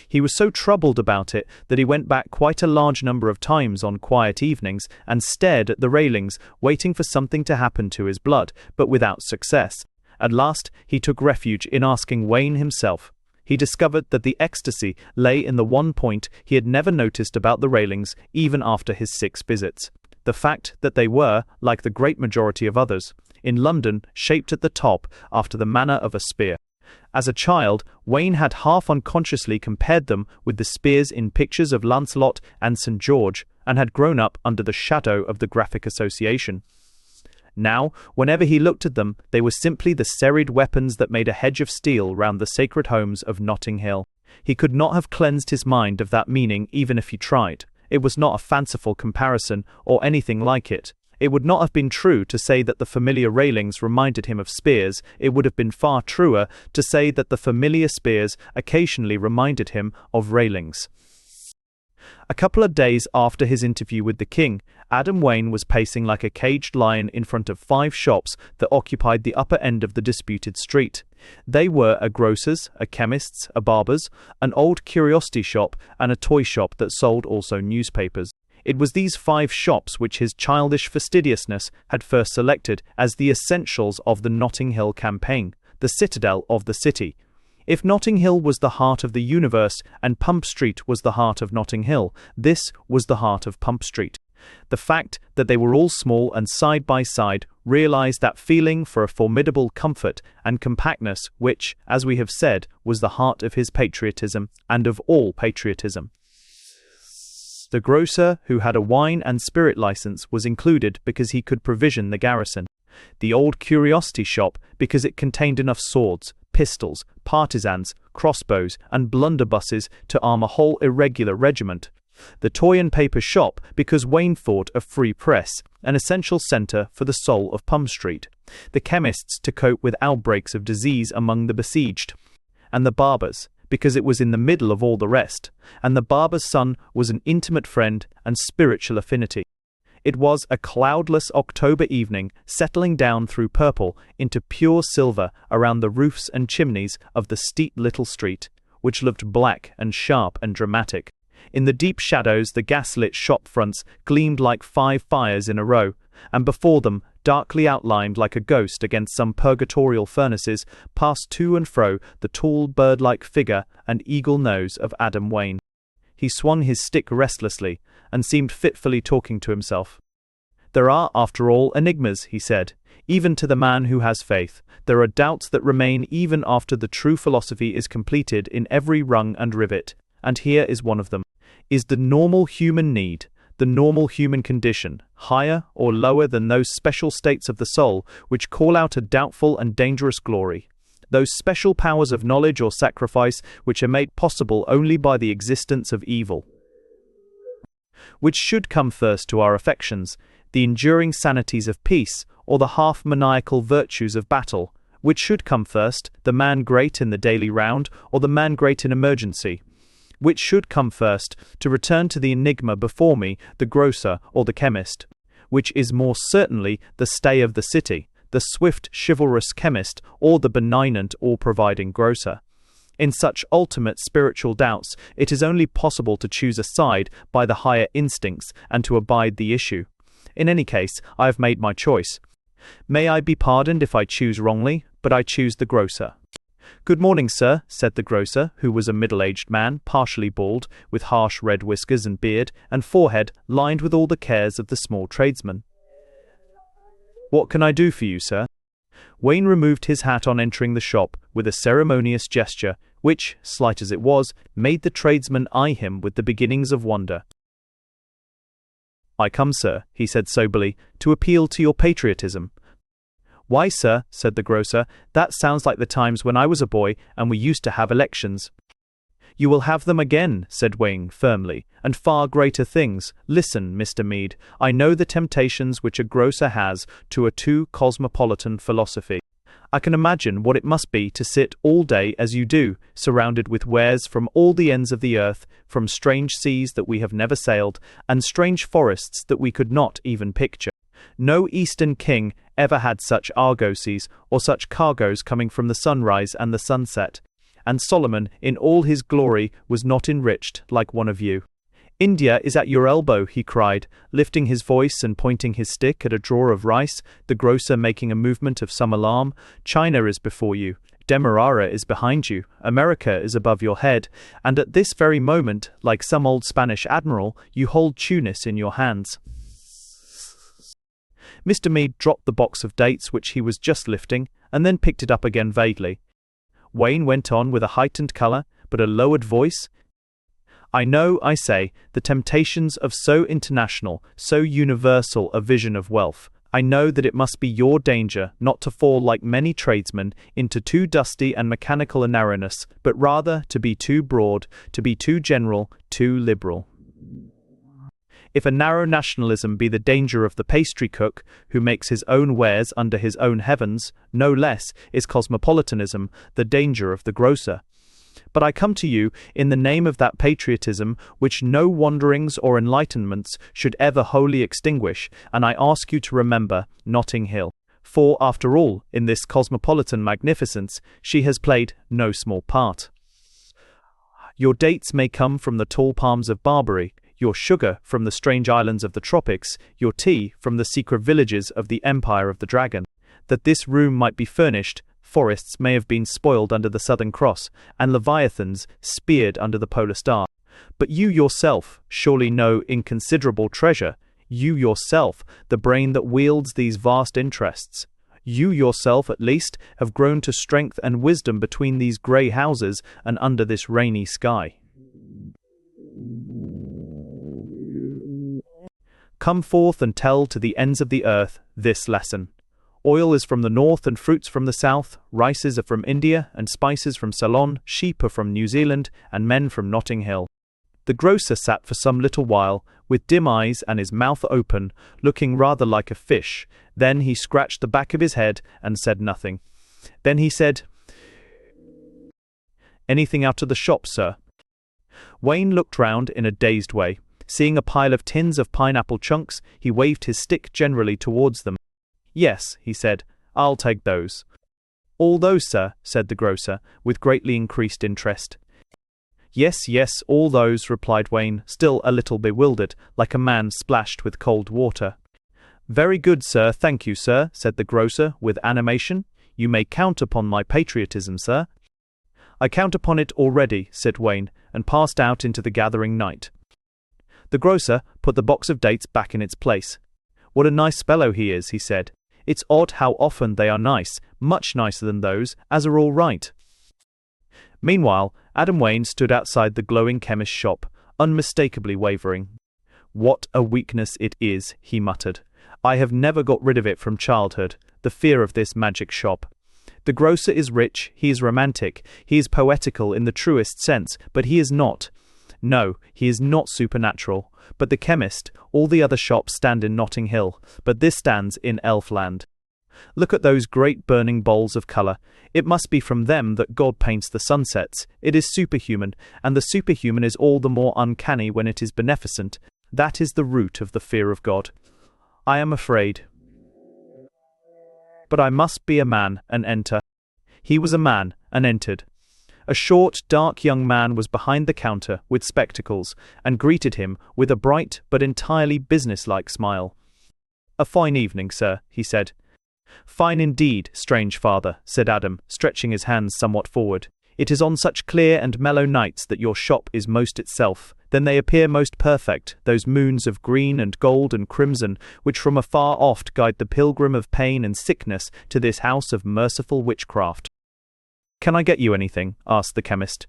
He was so troubled about it that he went back quite a large number of times on quiet evenings and stared at the railings, waiting for something to happen to his blood, but without success. At last he took refuge in asking Wayne himself. He discovered that the ecstasy lay in the one point he had never noticed about the railings, even after his 6 visits. The fact that they were, like the great majority of others, in London, shaped at the top after the manner of a spear. As a child, Wayne had half unconsciously compared them with the spears in pictures of Lancelot and St. George, and had grown up under the shadow of the graphic association. Now, whenever he looked at them, they were simply the serried weapons that made a hedge of steel round the sacred homes of Notting Hill. He could not have cleansed his mind of that meaning even if he tried. It was not a fanciful comparison, or anything like it. It would not have been true to say that the familiar railings reminded him of spears. It would have been far truer to say that the familiar spears occasionally reminded him of railings. A couple of days after his interview with the king, Adam Wayne was pacing like a caged lion in front of 5 shops that occupied the upper end of the disputed street. They were a grocer's, a chemist's, a barber's, an old curiosity shop, and a toy shop that sold also newspapers. It was these 5 shops which his childish fastidiousness had first selected as the essentials of the Notting Hill campaign, the citadel of the city. If Notting Hill was the heart of the universe and Pump Street was the heart of Notting Hill, this was the heart of Pump Street. The fact that they were all small and side by side realized that feeling for a formidable comfort and compactness which, as we have said, was the heart of his patriotism and of all patriotism. The grocer, who had a wine and spirit license, was included because he could provision the garrison. The old curiosity shop because it contained enough swords, pistols, partisans, crossbows, and blunderbusses to arm a whole irregular regiment. The toy and paper shop because Wayne thought a free press, an essential centre for the soul of Pump Street. The chemists to cope with outbreaks of disease among the besieged. And the barbers, because it was in the middle of all the rest, and the barber's son was an intimate friend and spiritual affinity. It was a cloudless October evening, settling down through purple into pure silver around the roofs and chimneys of the steep little street, which looked black and sharp and dramatic. In the deep shadows the gas-lit shop fronts gleamed like 5 fires in a row, and before them, darkly outlined like a ghost against some purgatorial furnaces, passed to and fro the tall bird-like figure and eagle nose of Adam Wayne. He swung his stick restlessly, and seemed fitfully talking to himself. "There are, after all, enigmas," he said, "even to the man who has faith. There are doubts that remain even after the true philosophy is completed in every rung and rivet, and here is one of them. Is the normal human need, the normal human condition, higher or lower than those special states of the soul which call out a doubtful and dangerous glory, those special powers of knowledge or sacrifice which are made possible only by the existence of evil? Which should come first to our affections, the enduring sanities of peace, or the half-maniacal virtues of battle? Which should come first, the man great in the daily round, or the man great in emergency? Which should come first, to return to the enigma before me, the grocer or the chemist? Which is more certainly the stay of the city, the swift chivalrous chemist, or the benignant all-providing grocer? In such ultimate spiritual doubts, it is only possible to choose a side by the higher instincts and to abide the issue. In any case, I have made my choice. May I be pardoned if I choose wrongly, but I choose the grocer. "Good morning, sir," said the grocer, who was a middle-aged man, partially bald, with harsh red whiskers and beard, and forehead lined with all the cares of the small tradesman. "What can I do for you, sir?" Wayne removed his hat on entering the shop, with a ceremonious gesture, which, slight as it was, made the tradesman eye him with the beginnings of wonder. "I come, sir," he said soberly, "to appeal to your patriotism." "Why, sir," said the grocer, "that sounds like the times when I was a boy and we used to have elections." "You will have them again," said Wayne firmly, "and far greater things. Listen, Mr. Meade, I know the temptations which a grocer has to a too cosmopolitan philosophy. I can imagine what it must be to sit all day as you do, surrounded with wares from all the ends of the earth, from strange seas that we have never sailed, and strange forests that we could not even picture. No Eastern king ever had such argosies or such cargoes coming from the sunrise and the sunset. And Solomon, in all his glory, was not enriched like one of you. India is at your elbow," he cried, lifting his voice and pointing his stick at a drawer of rice, the grocer making a movement of some alarm. "China is before you. Demerara is behind you. America is above your head. And at this very moment, like some old Spanish admiral, you hold Tunis in your hands." Mr. Meade dropped the box of dates which he was just lifting, and then picked it up again vaguely. Wayne went on with a heightened colour, but a lowered voice. "I know, I say, the temptations of so international, so universal a vision of wealth. I know that it must be your danger not to fall like many tradesmen into too dusty and mechanical a narrowness, but rather to be too broad, to be too general, too liberal. If a narrow nationalism be the danger of the pastry cook, who makes his own wares under his own heavens, no less is cosmopolitanism the danger of the grocer. But I come to you in the name of that patriotism which no wanderings or enlightenments should ever wholly extinguish, and I ask you to remember Notting Hill. For, after all, in this cosmopolitan magnificence, she has played no small part. Your dates may come from the tall palms of Barbary, your sugar from the strange islands of the tropics, your tea from the secret villages of the Empire of the Dragon. That this room might be furnished, forests may have been spoiled under the Southern Cross, and leviathans speared under the Polar Star. But you yourself surely know inconsiderable treasure, you yourself, the brain that wields these vast interests. You yourself, at least, have grown to strength and wisdom between these grey houses and under this rainy sky. Come forth and tell to the ends of the earth this lesson. Oil is from the north and fruits from the south, rices are from India and spices from Ceylon, sheep are from New Zealand and men from Notting Hill. The grocer sat for some little while, with dim eyes and his mouth open, looking rather like a fish. Then he scratched the back of his head and said nothing. Then he said, "Anything out of the shop, sir?" Wayne looked round in a dazed way. Seeing a pile of tins of pineapple chunks, he waved his stick generally towards them. "Yes," he said, "I'll take those." "All those, sir?" said the grocer, with greatly increased interest. "Yes, yes, all those," replied Wayne, still a little bewildered, like a man splashed with cold water. "Very good, sir, thank you, sir," said the grocer, with animation. "You may count upon my patriotism, sir." "I count upon it already," said Wayne, and passed out into the gathering night. The grocer put the box of dates back in its place. "What a nice fellow he is," he said. "It's odd how often they are nice, much nicer than those, as are all right." Meanwhile, Adam Wayne stood outside the glowing chemist's shop, unmistakably wavering. "What a weakness it is," he muttered. "I have never got rid of it from childhood, the fear of this magic shop. The grocer is rich, he is romantic, he is poetical in the truest sense, but he is not. No, he is not supernatural. But the chemist, all the other shops stand in Notting Hill, but this stands in Elfland. Look at those great burning bowls of color. It must be from them that God paints the sunsets. It is superhuman, and the superhuman is all the more uncanny when it is beneficent. That is the root of the fear of God. I am afraid. But I must be a man and enter. He was a man and entered. A short, dark young man was behind the counter with spectacles and greeted him with a bright but entirely businesslike smile. "A fine evening, sir," he said. "Fine indeed, strange father," said Adam, stretching his hands somewhat forward. "It is on such clear and mellow nights that your shop is most itself. Then they appear most perfect, those moons of green and gold and crimson, which from afar oft guide the pilgrim of pain and sickness to this house of merciful witchcraft." "Can I get you anything?" asked the chemist.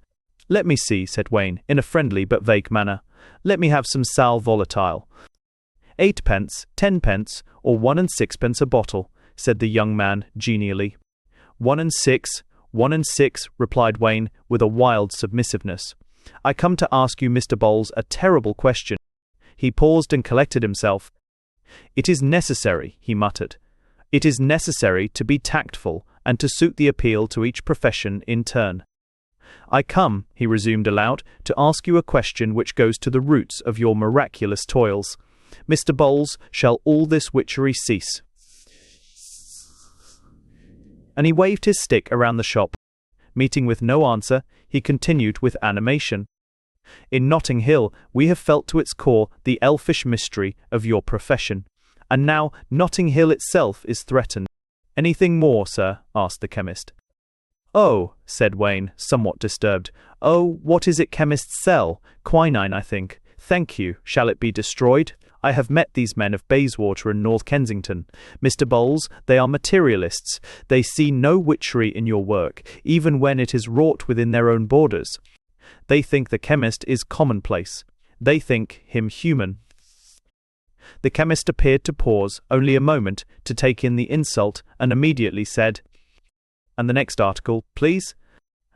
"Let me see," said Wayne, in a friendly but vague manner. "Let me have some sal volatile." 8 pence, 10 pence, or 1 and 6 pence a bottle, said the young man genially. 1 and 6, 1 and 6, replied Wayne with a wild submissiveness. "I come to ask you, Mr. Bowles, a terrible question." He paused and collected himself. "It is necessary," he muttered. "It is necessary to be tactful and to suit the appeal to each profession in turn. I come," he resumed aloud, "to ask you a question which goes to the roots of your miraculous toils. Mr. Bowles, shall all this witchery cease?" And he waved his stick around the shop. Meeting with no answer, he continued with animation. "In Notting Hill, we have felt to its core the elfish mystery of your profession. And now Notting Hill itself is threatened." "Anything more, sir?" asked the chemist. "Oh," said Wayne, somewhat disturbed. "Oh, what is it chemists sell? Quinine, I think. Thank you. Shall it be destroyed? I have met these men of Bayswater and North Kensington. Mr. Bowles, they are materialists. They see no witchery in your work, even when it is wrought within their own borders. They think the chemist is commonplace. They think him human." The chemist appeared to pause only a moment to take in the insult and immediately said, "And the next article, please?"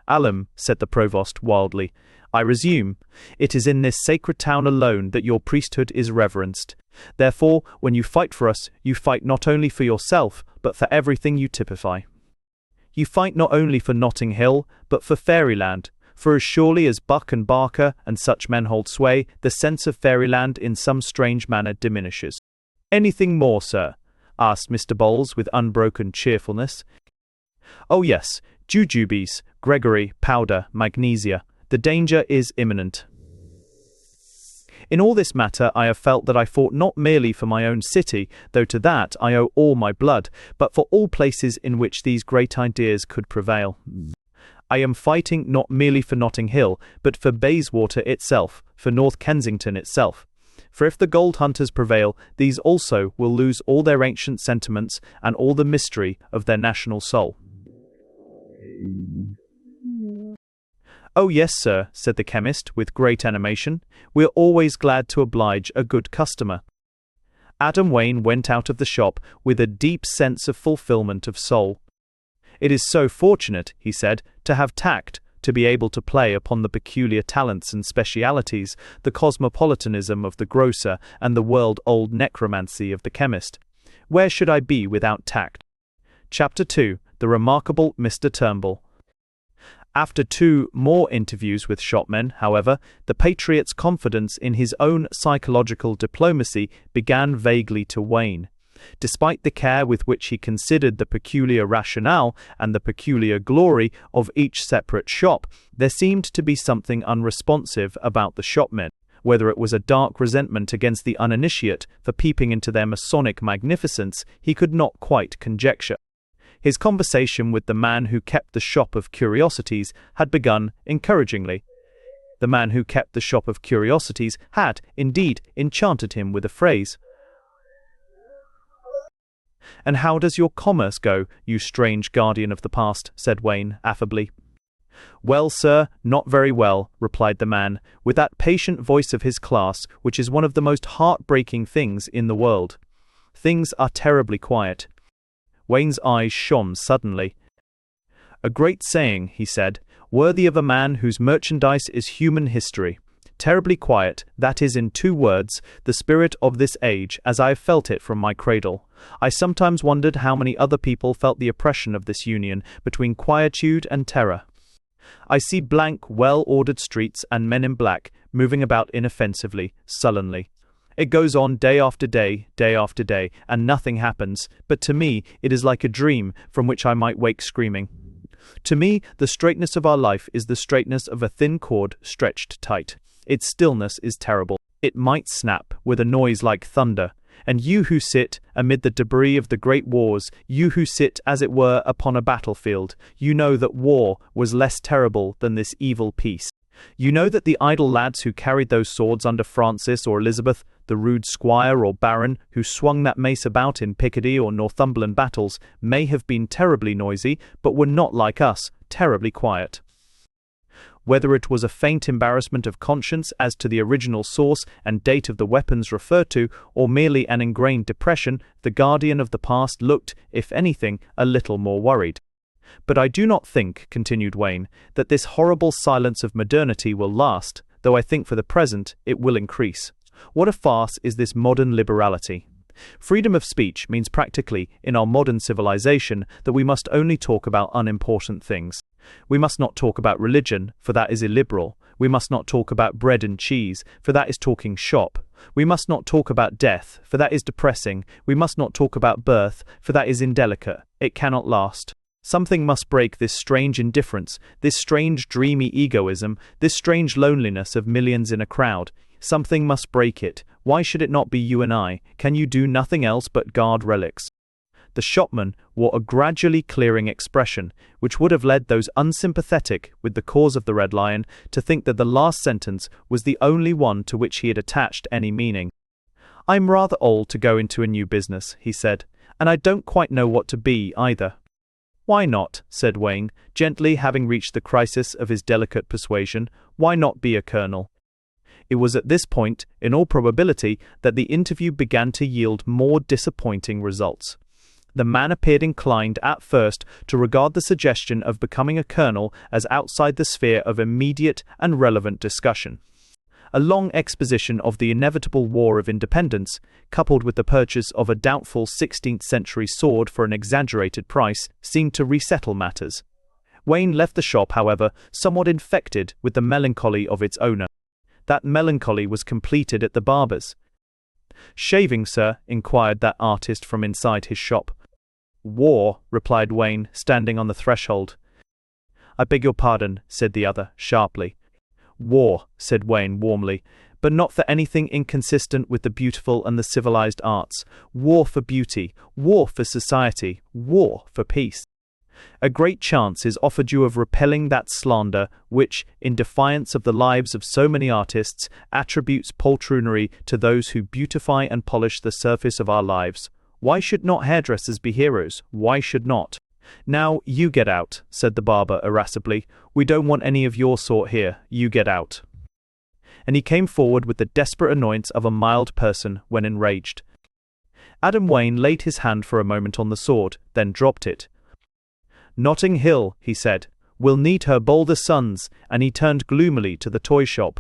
"Alum," said the provost wildly. "I resume. It is in this sacred town alone that your priesthood is reverenced. Therefore, when you fight for us, you fight not only for yourself, but for everything you typify. You fight not only for Notting Hill, but for fairyland. For as surely as Buck and Barker and such men hold sway, the sense of fairyland in some strange manner diminishes." "Anything more, sir?" asked Mr. Bowles with unbroken cheerfulness. "Oh yes, jujubes, Gregory, powder, magnesia. The danger is imminent. In all this matter I have felt that I fought not merely for my own city, though to that I owe all my blood, but for all places in which these great ideas could prevail. I am fighting not merely for Notting Hill, but for Bayswater itself, for North Kensington itself. For if the gold hunters prevail, these also will lose all their ancient sentiments and all the mystery of their national soul." "Oh yes, sir," said the chemist with great animation. "We are always glad to oblige a good customer." Adam Wayne went out of the shop with a deep sense of fulfillment of soul. "It is so fortunate," he said, "to have tact, to be able to play upon the peculiar talents and specialities, the cosmopolitanism of the grocer and the world-old necromancy of the chemist. Where should I be without tact?" Chapter 2. The remarkable Mr. Turnbull. After 2 more interviews with shopmen, however, the patriot's confidence in his own psychological diplomacy began vaguely to wane. Despite the care with which he considered the peculiar rationale and the peculiar glory of each separate shop, there seemed to be something unresponsive about the shopmen. Whether it was a dark resentment against the uninitiate for peeping into their Masonic magnificence, he could not quite conjecture. His conversation with the man who kept the shop of curiosities had begun encouragingly. The man who kept the shop of curiosities had, indeed, enchanted him with a phrase. "And how does your commerce go, you strange guardian of the past?" said Wayne, affably. "Well, sir, not very well," replied the man, with that patient voice of his class which is one of the most heart-breaking things in the world. "Things are terribly quiet." Wayne's eyes shone suddenly. "A great saying," he said, "worthy of a man whose merchandise is human history. Terribly quiet, that is, in 2 words, the spirit of this age as I have felt it from my cradle. I sometimes wondered how many other people felt the oppression of this union between quietude and terror. I see blank, well-ordered streets and men in black moving about inoffensively, sullenly. It goes on day after day, and nothing happens, but to me it is like a dream from which I might wake screaming. To me, the straightness of our life is the straightness of a thin cord stretched tight. Its stillness is terrible. It might snap with a noise like thunder. And you who sit amid the debris of the great wars, you who sit, as it were, upon a battlefield, you know that war was less terrible than this evil peace. You know that the idle lads who carried those swords under Francis or Elizabeth, the rude squire or baron who swung that mace about in Picardy or Northumberland battles, may have been terribly noisy, but were not like us, terribly quiet. Whether it was a faint embarrassment of conscience as to the original source and date of the weapons referred to, or merely an ingrained depression, the guardian of the past looked, if anything, a little more worried. But I do not think, continued Wayne, that this horrible silence of modernity will last, though I think for the present it will increase. What a farce is this modern liberality! Freedom of speech means practically, in our modern civilization, that we must only talk about unimportant things. We must not talk about religion, for that is illiberal. We must not talk about bread and cheese, for that is talking shop. We must not talk about death, for that is depressing. We must not talk about birth, for that is indelicate. It cannot last. Something must break this strange indifference, this strange dreamy egoism, this strange loneliness of millions in a crowd. Something must break it. Why should it not be you and I? Can you do nothing else but guard relics? The shopman wore a gradually clearing expression, which would have led those unsympathetic with the cause of the Red Lion to think that the last sentence was the only one to which he had attached any meaning. "I'm rather old to go into a new business," he said, "and I don't quite know what to be, either." "Why not?" said Wayne, gently, having reached the crisis of his delicate persuasion. "Why not be a colonel?" It was at this point, in all probability, that the interview began to yield more disappointing results. The man appeared inclined, at first, to regard the suggestion of becoming a colonel as outside the sphere of immediate and relevant discussion. A long exposition of the inevitable War of Independence, coupled with the purchase of a doubtful 16th-century sword for an exaggerated price, seemed to resettle matters. Wayne left the shop, however, somewhat infected with the melancholy of its owner. That melancholy was completed at the barber's. "Shaving, sir?" inquired that artist from inside his shop. "War," replied Wayne, standing on the threshold. "I beg your pardon," said the other, sharply. "War," said Wayne warmly, "but not for anything inconsistent with the beautiful and the civilized arts. War for beauty, war for society, war for peace. A great chance is offered you of repelling that slander which, in defiance of the lives of so many artists, attributes poltroonery to those who beautify and polish the surface of our lives. Why should not hairdressers be heroes? Why should not?" "Now, you get out," said the barber irascibly. "We don't want any of your sort here. You get out." And he came forward with the desperate annoyance of a mild person when enraged. Adam Wayne laid his hand for a moment on the sword, then dropped it. "Notting Hill," he said, "will need her bolder sons," and he turned gloomily to the toy shop.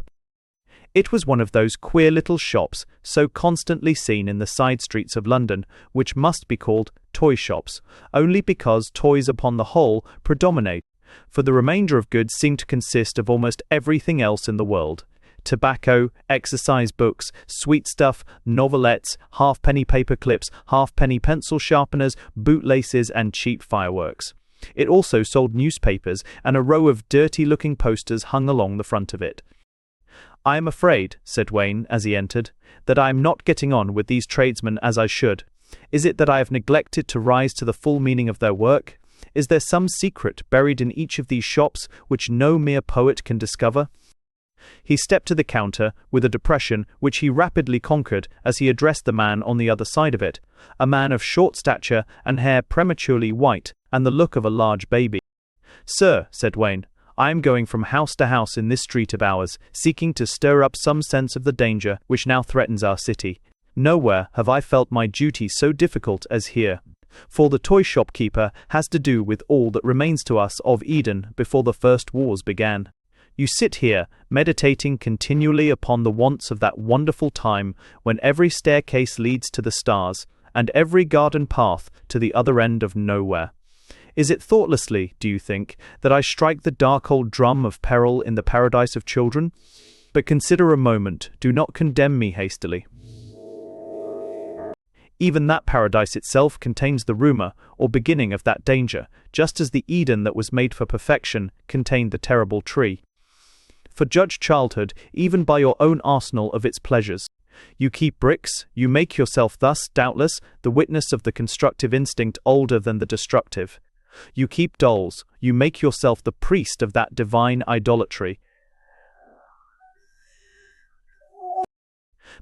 It was one of those queer little shops, so constantly seen in the side streets of London, which must be called toy shops, only because toys upon the whole predominate, for the remainder of goods seem to consist of almost everything else in the world. Tobacco, exercise books, sweetstuff, novelettes, halfpenny paper clips, halfpenny pencil sharpeners, bootlaces, and cheap fireworks. It also sold newspapers, and a row of dirty-looking posters hung along the front of it. "I am afraid," said Wayne as he entered, "that I am not getting on with these tradesmen as I should. Is it that I have neglected to rise to the full meaning of their work? Is there some secret buried in each of these shops which no mere poet can discover?" He stepped to the counter with a depression which he rapidly conquered as he addressed the man on the other side of it, a man of short stature and hair prematurely white and the look of a large baby. "Sir," said Wayne, "I am going from house to house in this street of ours, seeking to stir up some sense of the danger which now threatens our city. Nowhere have I felt my duty so difficult as here. For the toy shopkeeper has to do with all that remains to us of Eden before the first wars began. You sit here, meditating continually upon the wants of that wonderful time when every staircase leads to the stars, and every garden path to the other end of nowhere. Is it thoughtlessly, do you think, that I strike the dark old drum of peril in the paradise of children? But consider a moment, do not condemn me hastily. Even that paradise itself contains the rumour or beginning of that danger, just as the Eden that was made for perfection contained the terrible tree. For judge childhood even by your own arsenal of its pleasures. You keep bricks, you make yourself thus, doubtless, the witness of the constructive instinct older than the destructive. You keep dolls, you make yourself the priest of that divine idolatry.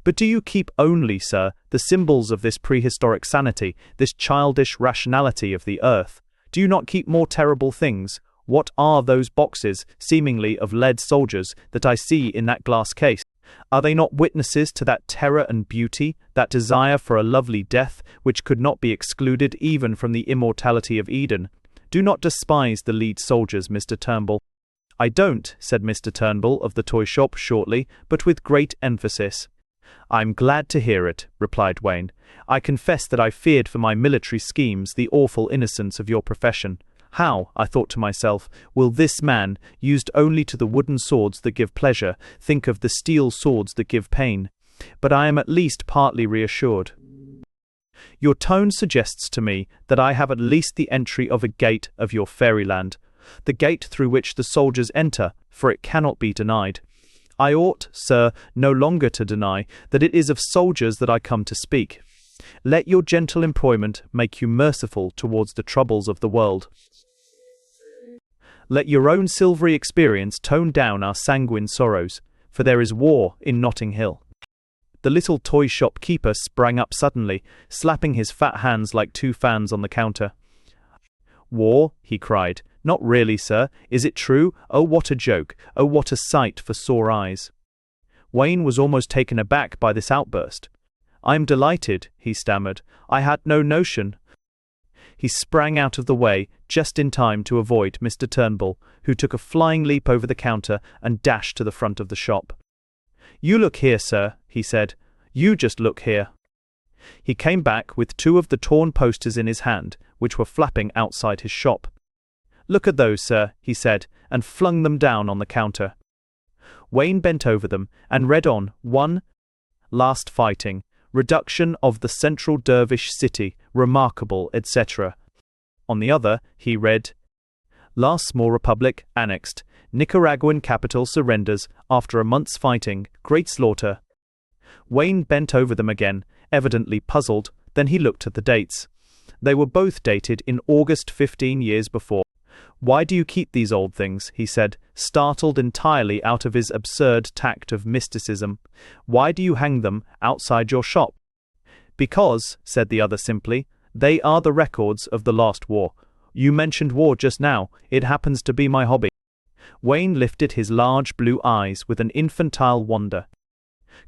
But do you keep only, sir, the symbols of this prehistoric sanity, this childish rationality of the earth? Do you not keep more terrible things? What are those boxes, seemingly of lead soldiers, that I see in that glass case? Are they not witnesses to that terror and beauty, that desire for a lovely death, which could not be excluded even from the immortality of Eden? Do not despise the lead soldiers, Mr. Turnbull. I don't, said Mr. Turnbull of the toy shop shortly, but with great emphasis. I'm glad to hear it, replied Wayne. I confess that I feared for my military schemes the awful innocence of your profession. How, I thought to myself, will this man, used only to the wooden swords that give pleasure, think of the steel swords that give pain? But I am at least partly reassured. Your tone suggests to me that I have at least the entry of a gate of your fairyland, the gate through which the soldiers enter, for it cannot be denied. I ought, sir, no longer to deny that it is of soldiers that I come to speak. Let your gentle employment make you merciful towards the troubles of the world. Let your own silvery experience tone down our sanguine sorrows, for there is war in Notting Hill. The little toy shop keeper sprang up suddenly, slapping his fat hands like two fans on the counter. War, he cried. Not really, sir. Is it true? Oh, what a joke. Oh, what a sight for sore eyes. Wayne was almost taken aback by this outburst. I'm delighted, he stammered. I had no notion. He sprang out of the way, just in time to avoid Mr. Turnbull, who took a flying leap over the counter and dashed to the front of the shop. You look here, sir, he said. You just look here. He came back with two of the torn posters in his hand, which were flapping outside his shop. Look at those, sir, he said, and flung them down on the counter. Wayne bent over them and read on: 1. Last fighting. Reduction of the central dervish city, remarkable, etc. On the other, he read: Last small republic, annexed. Nicaraguan capital surrenders, after a month's fighting, great slaughter. Wayne bent over them again, evidently puzzled, then he looked at the dates. They were both dated in August 15 years before. Why do you keep these old things? He said, startled entirely out of his absurd tact of mysticism. Why do you hang them outside your shop? Because, said the other simply, they are the records of the last war. You mentioned war just now. It happens to be my hobby. Wayne lifted his large blue eyes with an infantile wonder.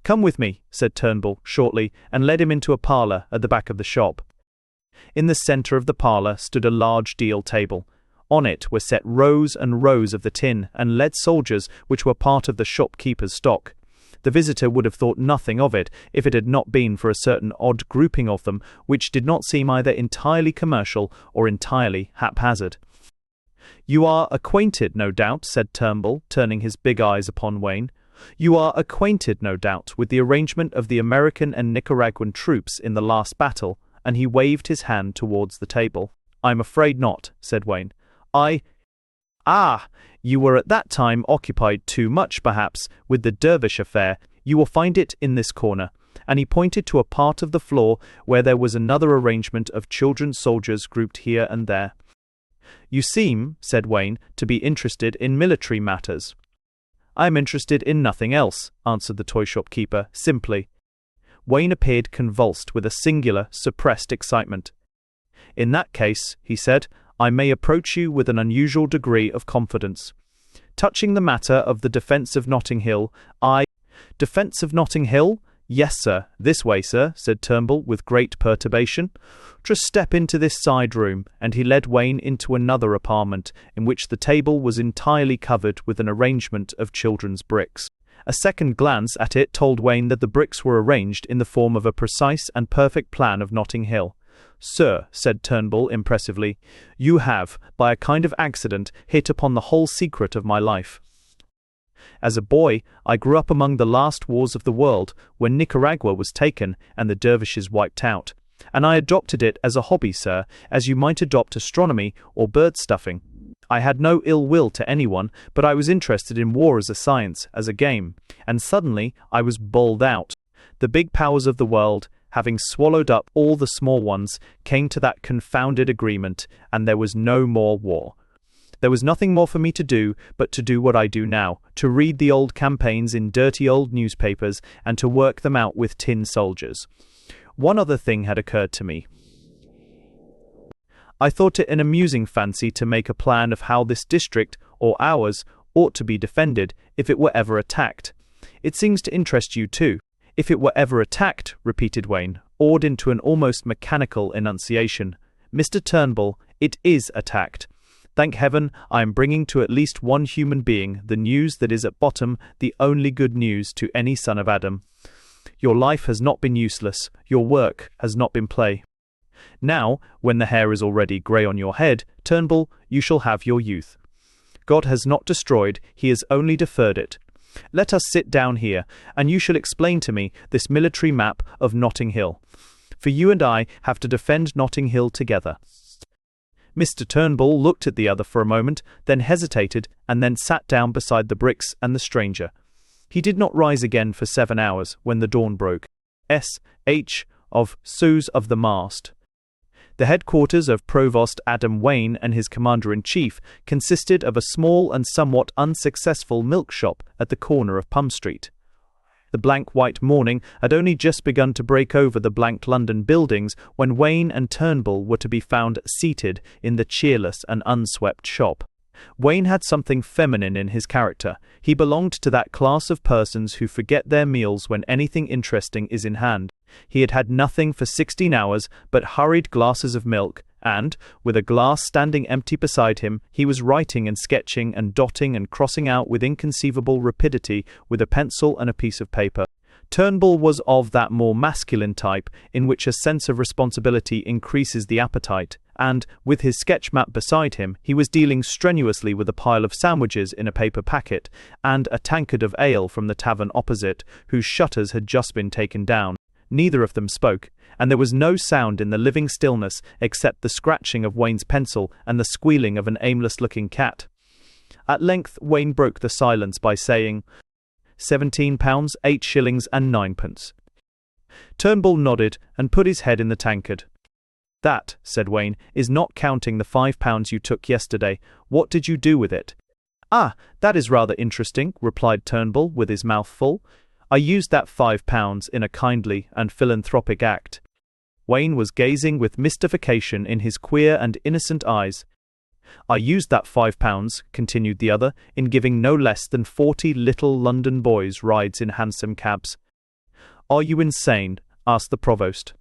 Come with me, said Turnbull shortly, and led him into a parlour at the back of the shop. In the centre of the parlour stood a large deal table. On it were set rows and rows of the tin and lead soldiers which were part of the shopkeeper's stock. The visitor would have thought nothing of it if it had not been for a certain odd grouping of them which did not seem either entirely commercial or entirely haphazard. You are acquainted, no doubt, said Turnbull, turning his big eyes upon Wayne. You are acquainted, no doubt, with the arrangement of the American and Nicaraguan troops in the last battle, and he waved his hand towards the table. I'm afraid not, said Wayne. You were at that time occupied too much, perhaps, with the dervish affair. You will find it in this corner. And he pointed to a part of the floor where there was another arrangement of children's soldiers grouped here and there. You seem, said Wayne, to be interested in military matters. I am interested in nothing else, answered the toy shop keeper, simply. Wayne appeared convulsed with a singular, suppressed excitement. In that case, he said, I may approach you with an unusual degree of confidence. Touching the matter of the defence of Notting Hill, Defence of Notting Hill? "Yes, sir. This way, sir," said Turnbull with great perturbation. "Just step into this side room," and he led Wayne into another apartment in which the table was entirely covered with an arrangement of children's bricks. A second glance at it told Wayne that the bricks were arranged in the form of a precise and perfect plan of Notting Hill. "Sir," said Turnbull impressively, "you have, by a kind of accident, hit upon the whole secret of my life. As a boy, I grew up among the last wars of the world, when Nicaragua was taken and the dervishes wiped out, and I adopted it as a hobby, sir, as you might adopt astronomy or bird stuffing. I had no ill will to anyone, but I was interested in war as a science, as a game, and suddenly I was bowled out. The big powers of the world, having swallowed up all the small ones, came to that confounded agreement, and there was no more war. There was nothing more for me to do but to do what I do now, to read the old campaigns in dirty old newspapers and to work them out with tin soldiers. One other thing had occurred to me. I thought it an amusing fancy to make a plan of how this district, or ours, ought to be defended if it were ever attacked. It seems to interest you too." "If it were ever attacked," repeated Wayne, awed into an almost mechanical enunciation. "Mr. Turnbull, it is attacked. Thank heaven, I am bringing to at least one human being the news that is at bottom the only good news to any son of Adam. Your life has not been useless, your work has not been play. Now, when the hair is already grey on your head, Turnbull, you shall have your youth. God has not destroyed, he has only deferred it. Let us sit down here, and you shall explain to me this military map of Notting Hill. For you and I have to defend Notting Hill together." Mr. Turnbull looked at the other for a moment, then hesitated, and then sat down beside the bricks and the stranger. He did not rise again for 7 hours when the dawn broke. S.H. of Suze of the Mast. The headquarters of Provost Adam Wayne and his commander-in-chief consisted of a small and somewhat unsuccessful milk shop at the corner of Pump Street. The blank white morning had only just begun to break over the blank London buildings when Wayne and Turnbull were to be found seated in the cheerless and unswept shop. Wayne had something feminine in his character. He belonged to that class of persons who forget their meals when anything interesting is in hand. He had had nothing for 16 hours but hurried glasses of milk, and, with a glass standing empty beside him, he was writing and sketching and dotting and crossing out with inconceivable rapidity with a pencil and a piece of paper. Turnbull was of that more masculine type in which a sense of responsibility increases the appetite, and, with his sketch map beside him, he was dealing strenuously with a pile of sandwiches in a paper packet, and a tankard of ale from the tavern opposite, whose shutters had just been taken down. Neither of them spoke, and there was no sound in the living stillness except the scratching of Wayne's pencil and the squealing of an aimless-looking cat. At length Wayne broke the silence by saying, £17, 8 shillings and 9 pence. Turnbull nodded and put his head in the tankard. "That," said Wayne, "is not counting the £5 you took yesterday. What did you do with it?" "Ah, that is rather interesting," replied Turnbull with his mouth full. "I used that £5 in a kindly and philanthropic act." Wayne was gazing with mystification in his queer and innocent eyes. "I used that £5, continued the other, in giving no less than 40 little London boys rides in hansom cabs." "Are you insane?" asked the provost.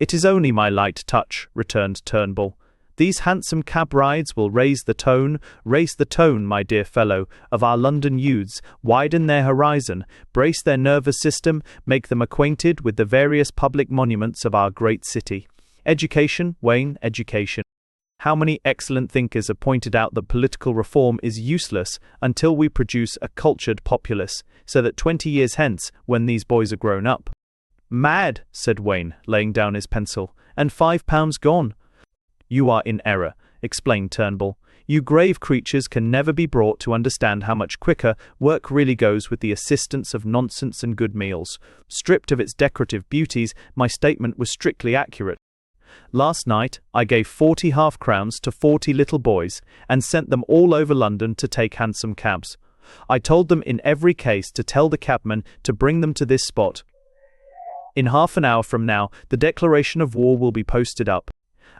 "It is only my light touch," returned Turnbull. "These hansom cab rides will raise the tone, my dear fellow, of our London youths, widen their horizon, brace their nervous system, make them acquainted with the various public monuments of our great city. Education, Wayne, education. How many excellent thinkers have pointed out that political reform is useless until we produce a cultured populace, so that 20 years hence, when these boys are grown up—" "Mad," said Wayne, laying down his pencil, "and £5 gone." "You are in error," explained Turnbull. "You grave creatures can never be brought to understand how much quicker work really goes with the assistance of nonsense and good meals. Stripped of its decorative beauties, my statement was strictly accurate. Last night I gave 40 half-crowns to 40 little boys, and sent them all over London to take hansom cabs. I told them in every case to tell the cabman to bring them to this spot. In half an hour from now the declaration of war will be posted up.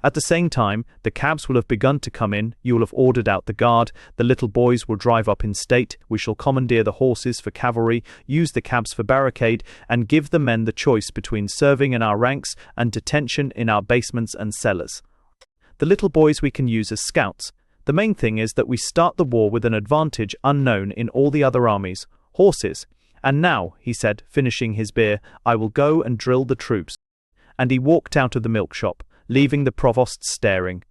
At the same time, the cabs will have begun to come in, you will have ordered out the guard, the little boys will drive up in state, we shall commandeer the horses for cavalry, use the cabs for barricade, and give the men the choice between serving in our ranks and detention in our basements and cellars. The little boys we can use as scouts. The main thing is that we start the war with an advantage unknown in all the other armies, horses. And now, he said, finishing his beer, I will go and drill the troops. And he walked out of the milk shop, leaving the provost staring.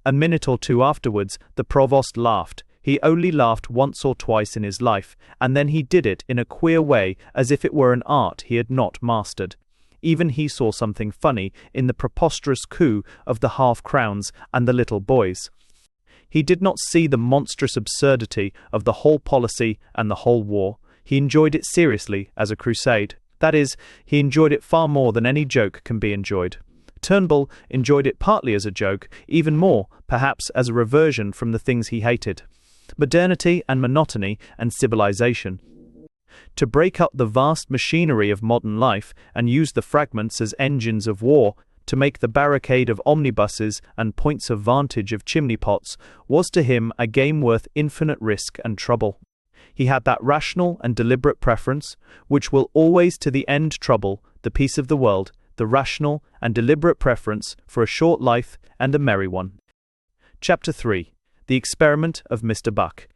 A minute or two afterwards, the provost laughed. He only laughed once or twice in his life, and then he did it in a queer way, as if it were an art he had not mastered. Even he saw something funny in the preposterous coup of the half-crowns and the little boys. He did not see the monstrous absurdity of the whole policy and the whole war. He enjoyed it seriously as a crusade. That is, he enjoyed it far more than any joke can be enjoyed. Turnbull enjoyed it partly as a joke, even more, perhaps, as a reversion from the things he hated. Modernity and monotony and civilization. To break up the vast machinery of modern life and use the fragments as engines of war, to make the barricade of omnibuses and points of vantage of chimney pots, was to him a game worth infinite risk and trouble. He had that rational and deliberate preference, which will always to the end trouble the peace of the world, the rational and deliberate preference for a short life and a merry one. Chapter 3. The Experiment of Mr. Buck.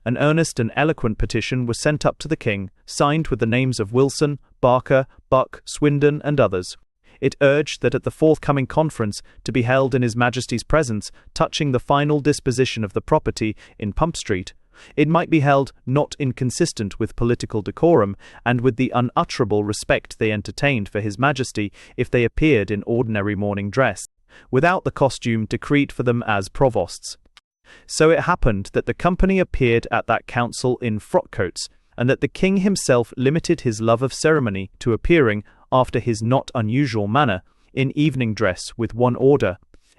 An earnest and eloquent petition was sent up to the king, signed with the names of Wilson, Barker, Buck, Swindon, and others. It urged that at the forthcoming conference, to be held in His Majesty's presence, touching the final disposition of the property in Pump Street, it might be held not inconsistent with political decorum, and with the unutterable respect they entertained for His Majesty if they appeared in ordinary morning dress, without the costume decreed for them as provosts. So it happened that the company appeared at that council in frock-coats, and that the king himself limited his love of ceremony to appearing, after his not unusual manner, in evening dress with one order.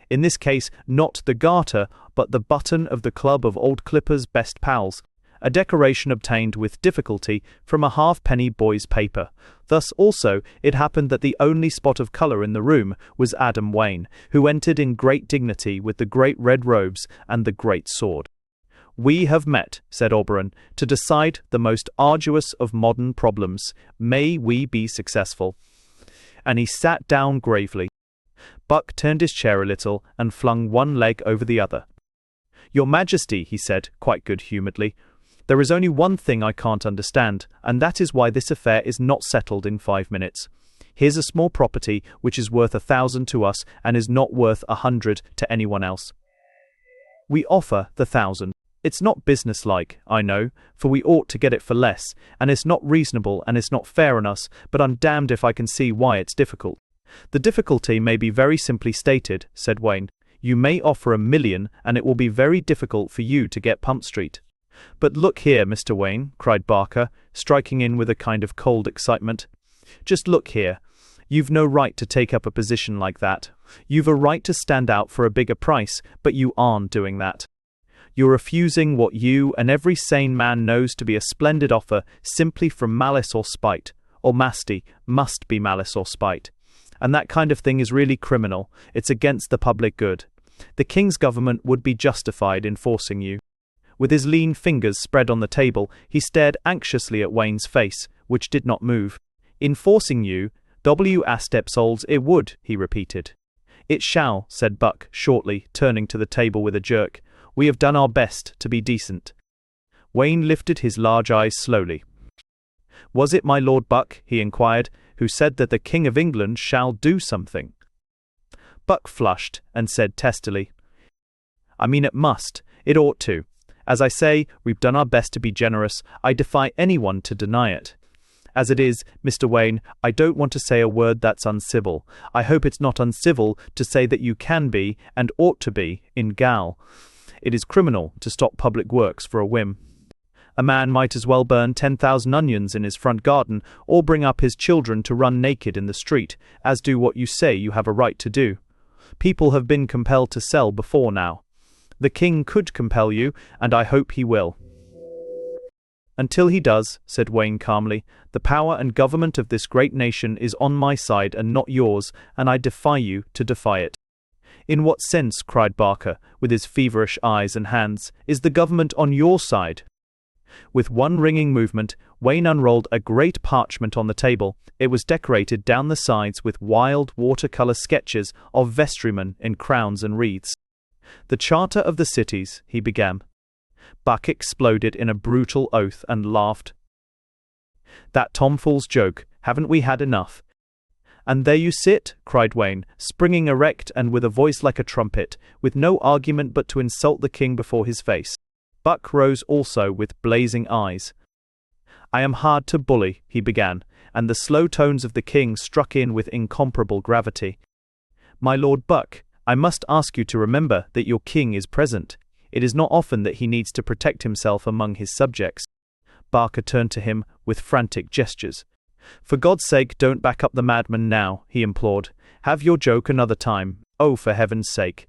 In this case, not the garter, but the button of the Club of Old Clippers' best pals, a decoration obtained with difficulty from a halfpenny boy's paper. Thus also it happened that the only spot of colour in the room was Adam Wayne, who entered in great dignity with the great red robes and the great sword. "We have met," said Oberon, "to decide the most arduous of modern problems. May we be successful." And he sat down gravely. Buck turned his chair a little and flung one leg over the other. "Your Majesty," he said, quite good-humouredly, "there is only one thing I can't understand, and that is why this affair is not settled in 5 minutes. Here's a small property which is worth 1,000 to us and is not worth 100 to anyone else. We offer the 1,000. It's not business-like, I know, for we ought to get it for less, and it's not reasonable and it's not fair on us, but I'm damned if I can see why it's difficult." "The difficulty may be very simply stated," said Wayne. "You may offer 1,000,000, and it will be very difficult for you to get Pump Street." "But look here, Mr. Wayne," cried Barker, striking in with a kind of cold excitement. "Just look here. You've no right to take up a position like that. You've a right to stand out for a bigger price, but you aren't doing that. You're refusing what you and every sane man knows to be a splendid offer simply from malice or spite, or must be malice or spite. And that kind of thing is really criminal. It's against the public good. The king's government would be justified in forcing you." With his lean fingers spread on the table, he stared anxiously at Wayne's face, which did not move. "In forcing you, W. Astepsolds it would," he repeated. "It shall," said Buck shortly, turning to the table with a jerk. "We have done our best to be decent." Wayne lifted his large eyes slowly. "Was it my Lord Buck," he inquired, "who said that the King of England shall do something?" Buck flushed and said testily, "I mean it must. It ought to. As I say, we've done our best to be generous. I defy anyone to deny it. As it is, Mr. Wayne, I don't want to say a word that's uncivil. I hope it's not uncivil to say that you can be, and ought to be, in gaol. It is criminal to stop public works for a whim. A man might as well burn 10,000 onions in his front garden, or bring up his children to run naked in the street, as do what you say you have a right to do. People have been compelled to sell before now. The king could compel you, and I hope he will." Until he does, said Wayne calmly, the power and government of this great nation is on my side and not yours, and I defy you to defy it. In what sense, cried Barker, with his feverish eyes and hands, is the government on your side? With one ringing movement, Wayne unrolled a great parchment on the table. It was decorated down the sides with wild watercolor sketches of vestrymen in crowns and wreaths. The Charter of the Cities, he began. Buck exploded in a brutal oath and laughed. That tomfool's joke, haven't we had enough? And there you sit, cried Wayne, springing erect and with a voice like a trumpet, with no argument but to insult the king before his face. Buck rose also with blazing eyes. I am hard to bully, he began, and the slow tones of the king struck in with incomparable gravity. My Lord Buck, I must ask you to remember that your king is present. It is not often that he needs to protect himself among his subjects. Barker turned to him with frantic gestures. For God's sake, don't back up the madman now, he implored. Have your joke another time. Oh, for heaven's sake.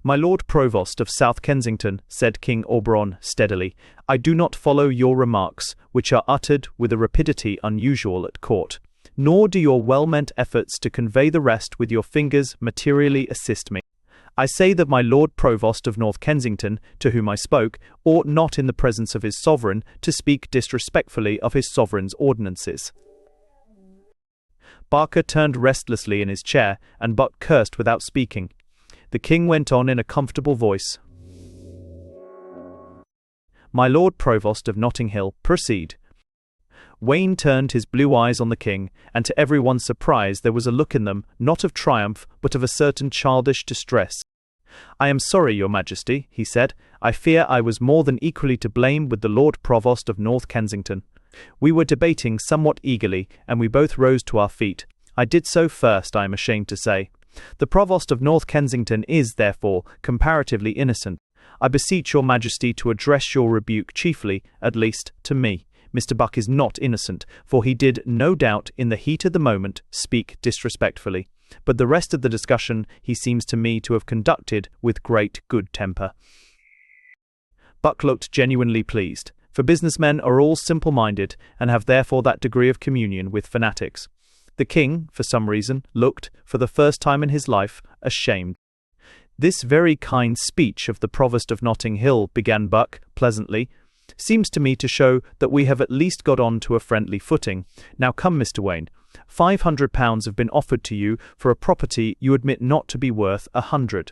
My Lord Provost of South Kensington, said King Auberon steadily, I do not follow your remarks, which are uttered with a rapidity unusual at court. Nor do your well-meant efforts to convey the rest with your fingers materially assist me. I say that my Lord Provost of North Kensington, to whom I spoke, ought not in the presence of his sovereign to speak disrespectfully of his sovereign's ordinances. Barker turned restlessly in his chair, and Buck cursed without speaking. The king went on in a comfortable voice. My Lord Provost of Notting Hill, proceed. Wayne turned his blue eyes on the king, and to everyone's surprise there was a look in them, not of triumph, but of a certain childish distress. I am sorry, your majesty, he said. I fear I was more than equally to blame with the Lord Provost of North Kensington. We were debating somewhat eagerly, and we both rose to our feet. I did so first, I am ashamed to say. The Provost of North Kensington is, therefore, comparatively innocent. I beseech your majesty to address your rebuke chiefly, at least, to me. Mr. Buck is not innocent, for he did, no doubt, in the heat of the moment, speak disrespectfully. But the rest of the discussion he seems to me to have conducted with great good temper. Buck looked genuinely pleased, for businessmen are all simple-minded, and have therefore that degree of communion with fanatics. The king, for some reason, looked, for the first time in his life, ashamed. This very kind speech of the Provost of Notting Hill, began Buck, pleasantly, seems to me to show that we have at least got on to a friendly footing. Now come, Mr. Wayne. £500 have been offered to you for a property you admit not to be worth 100.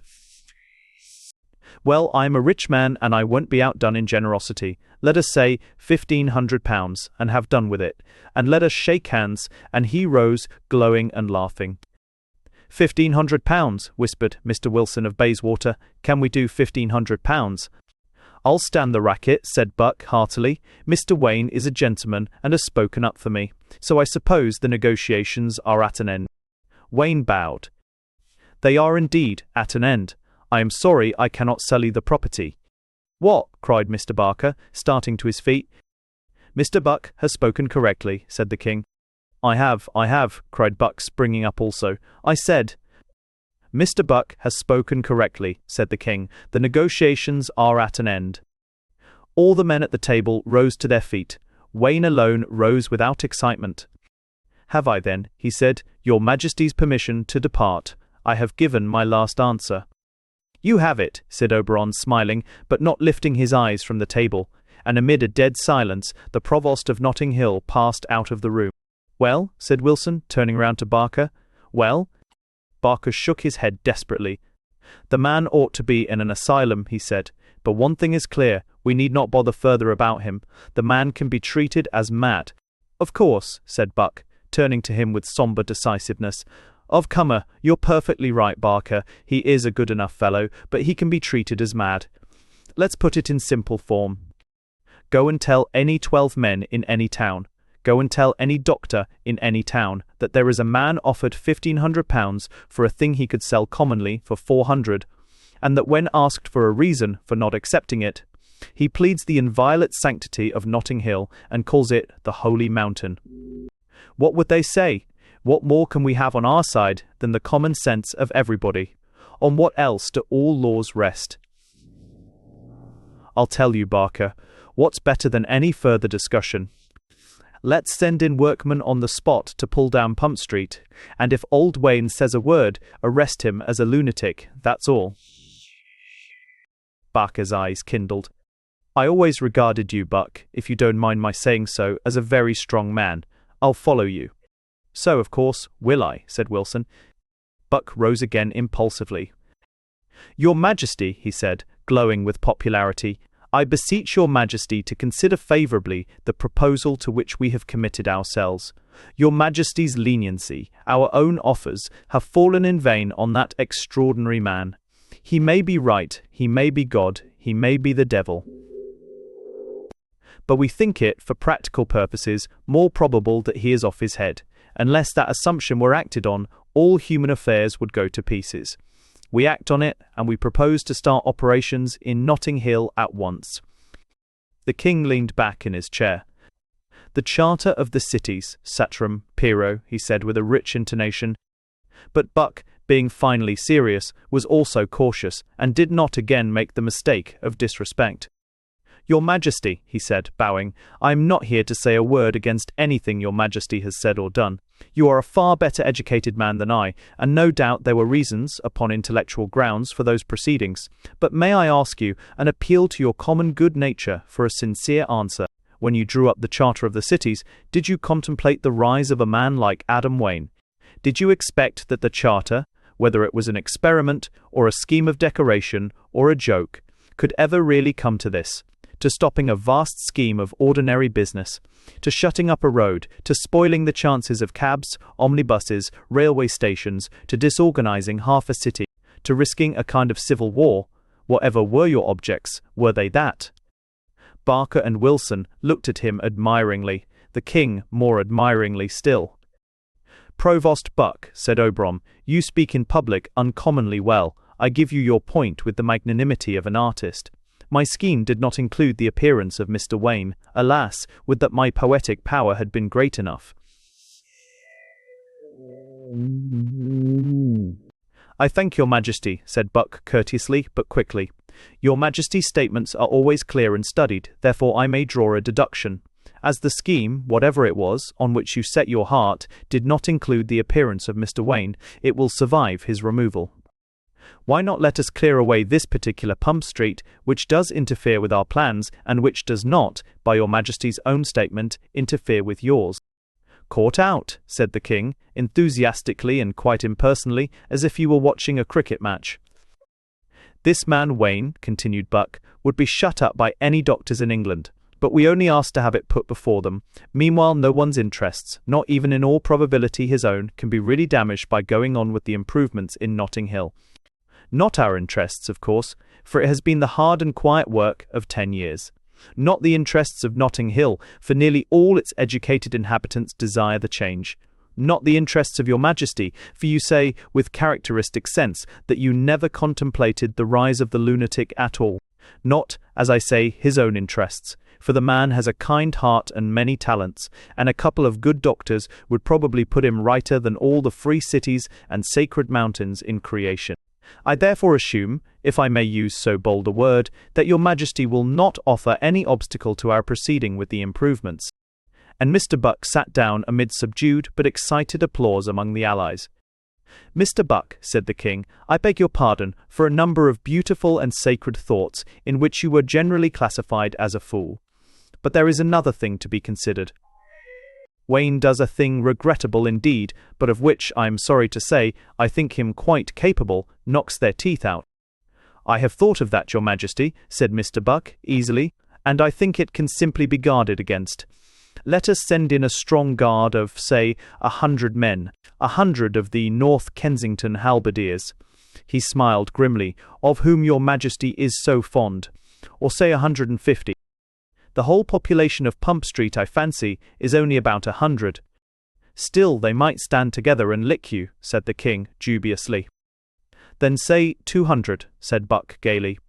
Well, I am a rich man, and I won't be outdone in generosity. Let us say £1,500, and have done with it. And let us shake hands. And he rose, glowing and laughing. £1,500, whispered Mr. Wilson of Bayswater. Can we do £1,500? I'll stand the racket, said Buck heartily. Mr. Wayne is a gentleman and has spoken up for me, so I suppose the negotiations are at an end. Wayne bowed. They are indeed at an end. I am sorry I cannot sell you the property. What? Cried Mr. Barker, starting to his feet. Mr. Buck has spoken correctly, said the king. I have, cried Buck, springing up also. I said... Mr. Buck has spoken correctly, said the king. The negotiations are at an end. All the men at the table rose to their feet. Wayne alone rose without excitement. Have I then, he said, your majesty's permission to depart? I have given my last answer. You have it, said Auberon, smiling, but not lifting his eyes from the table, and amid a dead silence, the Provost of Notting Hill passed out of the room. Well, said Wilson, turning round to Barker. Well? Barker shook his head desperately. The man ought to be in an asylum, he said, but one thing is clear, we need not bother further about him. The man can be treated as mad. Of course, said Buck, turning to him with sombre decisiveness. Of comer, you're perfectly right, Barker. He is a good enough fellow, but he can be treated as mad. Let's put it in simple form. Go and tell any 12 men in any town. Go and tell any doctor in any town that there is a man offered £1,500 for a thing he could sell commonly for 400, and that when asked for a reason for not accepting it, he pleads the inviolate sanctity of Notting Hill and calls it the Holy Mountain. What would they say? What more can we have on our side than the common sense of everybody? On what else do all laws rest? I'll tell you, Barker. What's better than any further discussion? Let's send in workmen on the spot to pull down Pump Street, and if old Wayne says a word, arrest him as a lunatic, that's all." Barker's eyes kindled. "I always regarded you, Buck, if you don't mind my saying so, as a very strong man. I'll follow you." "So, of course, will I," said Wilson. Buck rose again impulsively. "Your Majesty," he said, glowing with popularity, "I beseech your Majesty to consider favourably the proposal to which we have committed ourselves. Your Majesty's leniency, our own offers, have fallen in vain on that extraordinary man. He may be right, he may be God, he may be the devil. But we think it, for practical purposes, more probable that he is off his head. Unless that assumption were acted on, all human affairs would go to pieces. We act on it, and we propose to start operations in Notting Hill at once." The king leaned back in his chair. "The Charter of the Cities, Satram, Pero," he said with a rich intonation. But Buck, being finally serious, was also cautious, and did not again make the mistake of disrespect. "Your Majesty," he said, bowing, "I am not here to say a word against anything your Majesty has said or done. You are a far better educated man than I, and no doubt there were reasons, upon intellectual grounds, for those proceedings. But may I ask you, and appeal to your common good nature, for a sincere answer? When you drew up the Charter of the Cities, did you contemplate the rise of a man like Adam Wayne? Did you expect that the Charter, whether it was an experiment, or a scheme of decoration, or a joke, could ever really come to this? To stopping a vast scheme of ordinary business, to shutting up a road, to spoiling the chances of cabs, omnibuses, railway stations, to disorganizing half a city, to risking a kind of civil war? Whatever were your objects, were they that?" Barker and Wilson looked at him admiringly, the king more admiringly still. "Provost Buck," said Oberon, "you speak in public uncommonly well. I give you your point with the magnanimity of an artist. My scheme did not include the appearance of Mr. Wayne. Alas, would that my poetic power had been great enough." "I thank your Majesty," said Buck courteously but quickly. "Your Majesty's statements are always clear and studied, therefore I may draw a deduction. As the scheme, whatever it was, on which you set your heart, did not include the appearance of Mr. Wayne, it will survive his removal. Why not let us clear away this particular Pump Street, which does interfere with our plans, and which does not, by your Majesty's own statement, interfere with yours?" "Caught out," said the king, enthusiastically and quite impersonally, as if you were watching a cricket match. "This man Wayne," continued Buck, "would be shut up by any doctors in England, but we only ask to have it put before them. Meanwhile no one's interests, not even in all probability his own, can be really damaged by going on with the improvements in Notting Hill. Not our interests, of course, for it has been the hard and quiet work of 10 years. Not the interests of Notting Hill, for nearly all its educated inhabitants desire the change. Not the interests of your Majesty, for you say, with characteristic sense, that you never contemplated the rise of the lunatic at all. Not, as I say, his own interests, for the man has a kind heart and many talents, and a couple of good doctors would probably put him righter than all the free cities and sacred mountains in creation. I therefore assume, if I may use so bold a word, that your Majesty will not offer any obstacle to our proceeding with the improvements." And Mr. Buck sat down amid subdued but excited applause among the allies. "Mr. Buck," said the king, "I beg your pardon for a number of beautiful and sacred thoughts in which you were generally classified as a fool. But there is another thing to be considered. Wayne does a thing regrettable indeed, but of which, I am sorry to say, I think him quite capable, knocks their teeth out." "I have thought of that, your Majesty," said Mr. Buck, easily, "and I think it can simply be guarded against. Let us send in a strong guard of, say, 100 men, 100 of the North Kensington halberdiers," he smiled grimly, "of whom your Majesty is so fond, or say 150. The whole population of Pump Street, I fancy, is only about 100. "Still, they might stand together and lick you," said the king, dubiously. "Then say 200, said Buck gaily.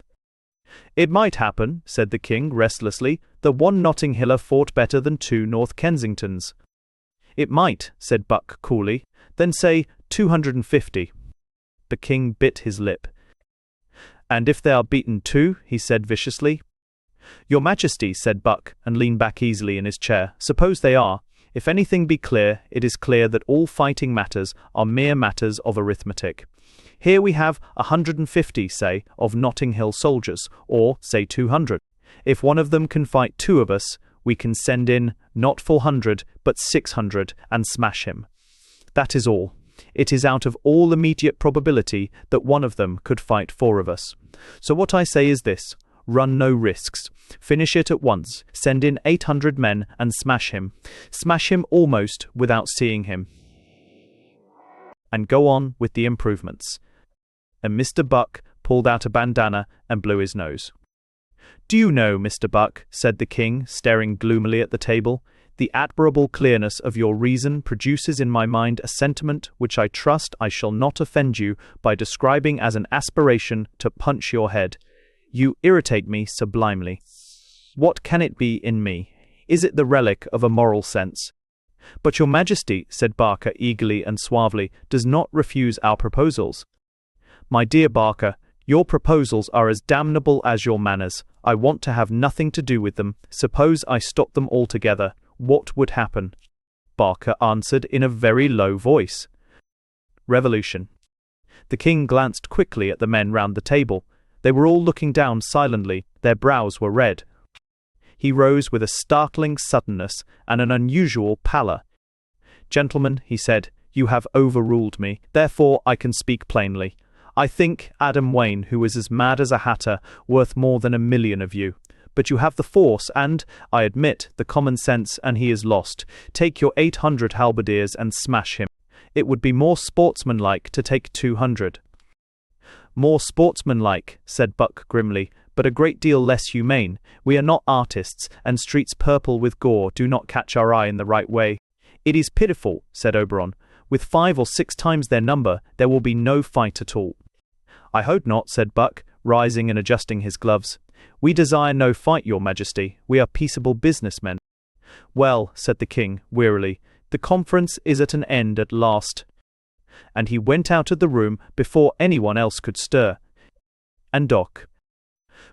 "It might happen," said the king restlessly, "that one Notting Hiller fought better than 2 North Kensingtons." "It might," said Buck coolly. "Then say 250. The king bit his lip. "And if they are beaten too?" he said viciously. Your Majesty, said Buck, and leaned back easily in his chair, suppose they are. If anything be clear, it is clear that all fighting matters are mere matters of arithmetic. Here we have 150, say, of Notting Hill soldiers, or, say, 200. If one of them can fight two of us, we can send in, not 400, but 600, and smash him. That is all. It is out of all immediate probability that one of them could fight four of us. So what I say is this: run no risks. Finish it at once. Send in 800 men and smash him. Smash him almost without seeing him. And go on with the improvements. And Mr. Buck pulled out a bandana and blew his nose. Do you know, Mr. Buck, said the king, staring gloomily at the table, the admirable clearness of your reason produces in my mind a sentiment which I trust I shall not offend you by describing as an aspiration to punch your head. You irritate me sublimely. What can it be in me? Is it the relic of a moral sense? But your Majesty, said Barker eagerly and suavely, does not refuse our proposals. My dear Barker, your proposals are as damnable as your manners. I want to have nothing to do with them. Suppose I stop them altogether. What would happen? Barker answered in a very low voice. Revolution. The king glanced quickly at the men round the table. They were all looking down silently. Their brows were red. He rose with a startling suddenness and an unusual pallor. Gentlemen, he said, you have overruled me. Therefore I can speak plainly. I think Adam Wayne, who is as mad as a hatter, worth more than 1,000,000 of you. But you have the force and, I admit, the common sense, and he is lost. Take your 800 halberdiers and smash him. It would be more sportsmanlike to take 200. More sportsmanlike, said Buck grimly, but a great deal less humane. We are not artists, and streets purple with gore do not catch our eye in the right way. It is pitiful, said Oberon. With 5 or 6 times their number, there will be no fight at all. I hope not, said Buck, rising and adjusting his gloves. We desire no fight, your Majesty. We are peaceable businessmen. Well, said the king, wearily, the conference is at an end at last. And he went out of the room before anyone else could stir. And Doc.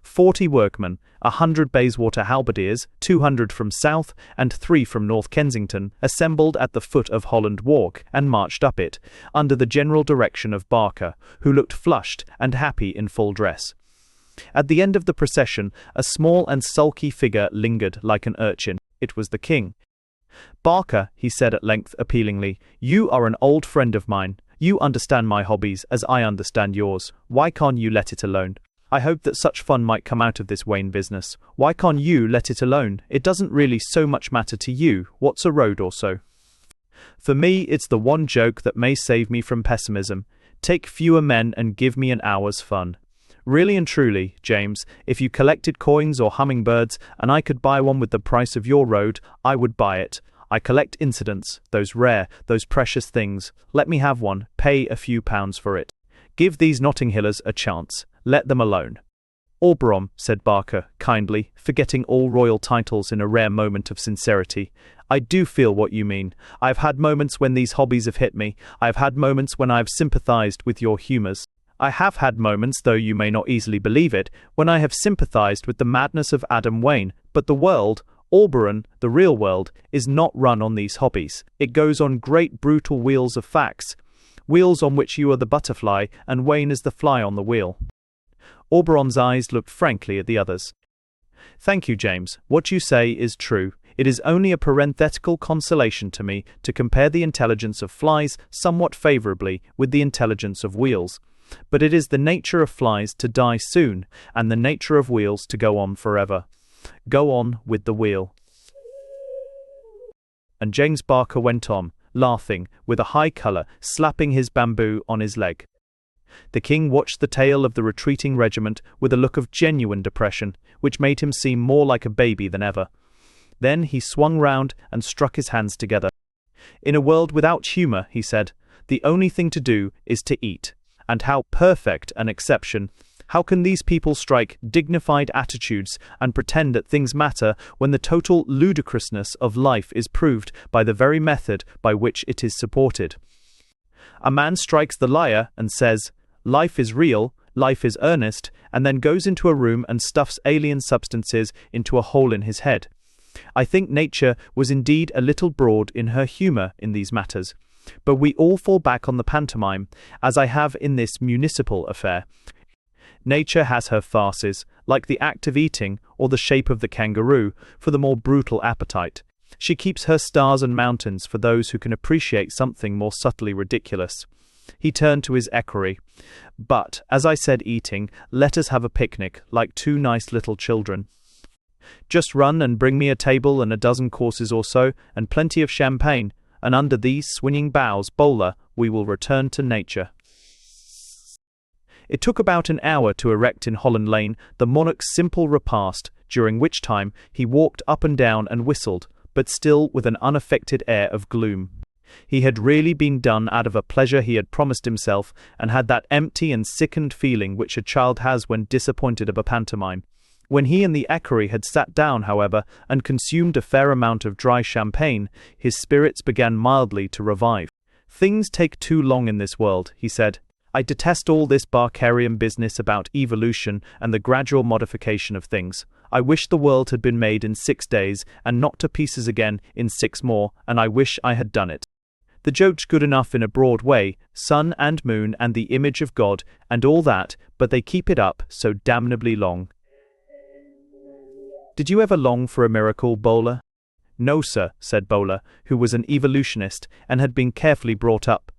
40 workmen, 100 Bayswater halberdiers, 200 from South and 3 from North Kensington, assembled at the foot of Holland Walk and marched up it, under the general direction of Barker, who looked flushed and happy in full dress. At the end of the procession, a small and sulky figure lingered like an urchin. It was the king. Barker, he said at length appealingly, you are an old friend of mine. You understand my hobbies as I understand yours. Why can't you let it alone? I hope that such fun might come out of this Wayne business. Why can't you let it alone? It doesn't really so much matter to you. What's a road or so? For me, it's the one joke that may save me from pessimism. Take fewer men and give me an hour's fun. Really and truly, James, if you collected coins or hummingbirds and I could buy one with the price of your road, I would buy it. I collect incidents, those rare, those precious things. Let me have one. Pay a few pounds for it. Give these Notting Hillers a chance. Let them alone. Oberon, said Barker, kindly, forgetting all royal titles in a rare moment of sincerity. I do feel what you mean. I have had moments when these hobbies have hit me. I have had moments when I have sympathized with your humours. I have had moments, though you may not easily believe it, when I have sympathized with the madness of Adam Wayne. But the world, Oberon, the real world, is not run on these hobbies. It goes on great brutal wheels of facts. Wheels on which you are the butterfly and Wayne is the fly on the wheel. Oberon's eyes looked frankly at the others. Thank you, James. What you say is true. It is only a parenthetical consolation to me to compare the intelligence of flies somewhat favourably with the intelligence of wheels. But it is the nature of flies to die soon, and the nature of wheels to go on forever. Go on with the wheel. And James Barker went on, laughing, with a high colour, slapping his bamboo on his leg. The king watched the tail of the retreating regiment with a look of genuine depression, which made him seem more like a baby than ever. Then he swung round and struck his hands together. In a world without humour, he said, the only thing to do is to eat. And how perfect an exception! How can these people strike dignified attitudes and pretend that things matter when the total ludicrousness of life is proved by the very method by which it is supported? A man strikes the lyre and says, life is real, life is earnest, and then goes into a room and stuffs alien substances into a hole in his head. I think nature was indeed a little broad in her humour in these matters, but we all fall back on the pantomime, as I have in this municipal affair. Nature has her farces, like the act of eating or the shape of the kangaroo, for the more brutal appetite. She keeps her stars and mountains for those who can appreciate something more subtly ridiculous. He turned to his equerry. But, as I said eating, let us have a picnic, like two nice little children. Just run and bring me a table and a dozen courses or so, and plenty of champagne, and under these swinging boughs, Bowler, we will return to nature. It took about an hour to erect in Holland Lane the monarch's simple repast, during which time he walked up and down and whistled, but still with an unaffected air of gloom. He had really been done out of a pleasure he had promised himself, and had that empty and sickened feeling which a child has when disappointed of a pantomime. When he and the equerry had sat down, however, and consumed a fair amount of dry champagne, his spirits began mildly to revive. "Things take too long in this world," he said. "I detest all this Barkerian business about evolution and the gradual modification of things. I wish the world had been made in 6 days, and knocked to pieces again in 6 more, and I wish I had done it. The joke's good enough in a broad way, sun and moon and the image of God, and all that, but they keep it up so damnably long." "Did you ever long for a miracle, Bowler?" "No, sir," said Bowler, who was an evolutionist and had been carefully brought up.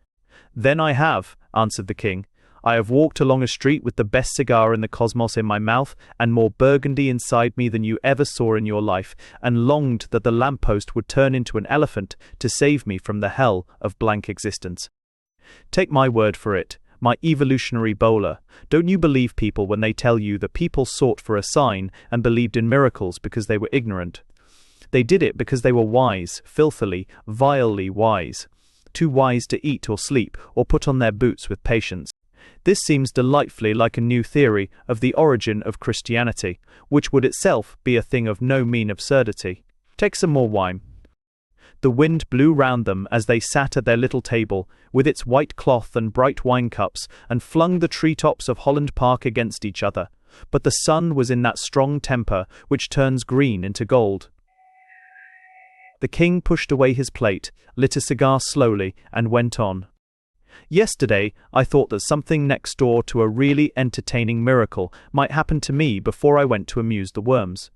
"Then I have," answered the king. "I have walked along a street with the best cigar in the cosmos in my mouth, and more burgundy inside me than you ever saw in your life, and longed that the lamppost would turn into an elephant to save me from the hell of blank existence. Take my word for it, my evolutionary Bowler, don't you believe people when they tell you that people sought for a sign and believed in miracles because they were ignorant. They did it because they were wise, filthily, vilely wise. Too wise to eat or sleep or put on their boots with patience. This seems delightfully like a new theory of the origin of Christianity, which would itself be a thing of no mean absurdity. Take some more wine." The wind blew round them as they sat at their little table, with its white cloth and bright wine cups, and flung the tree-tops of Holland Park against each other. But the sun was in that strong temper which turns green into gold. The king pushed away his plate, lit a cigar slowly, and went on. "Yesterday I thought that something next door to a really entertaining miracle might happen to me before I went to amuse the worms.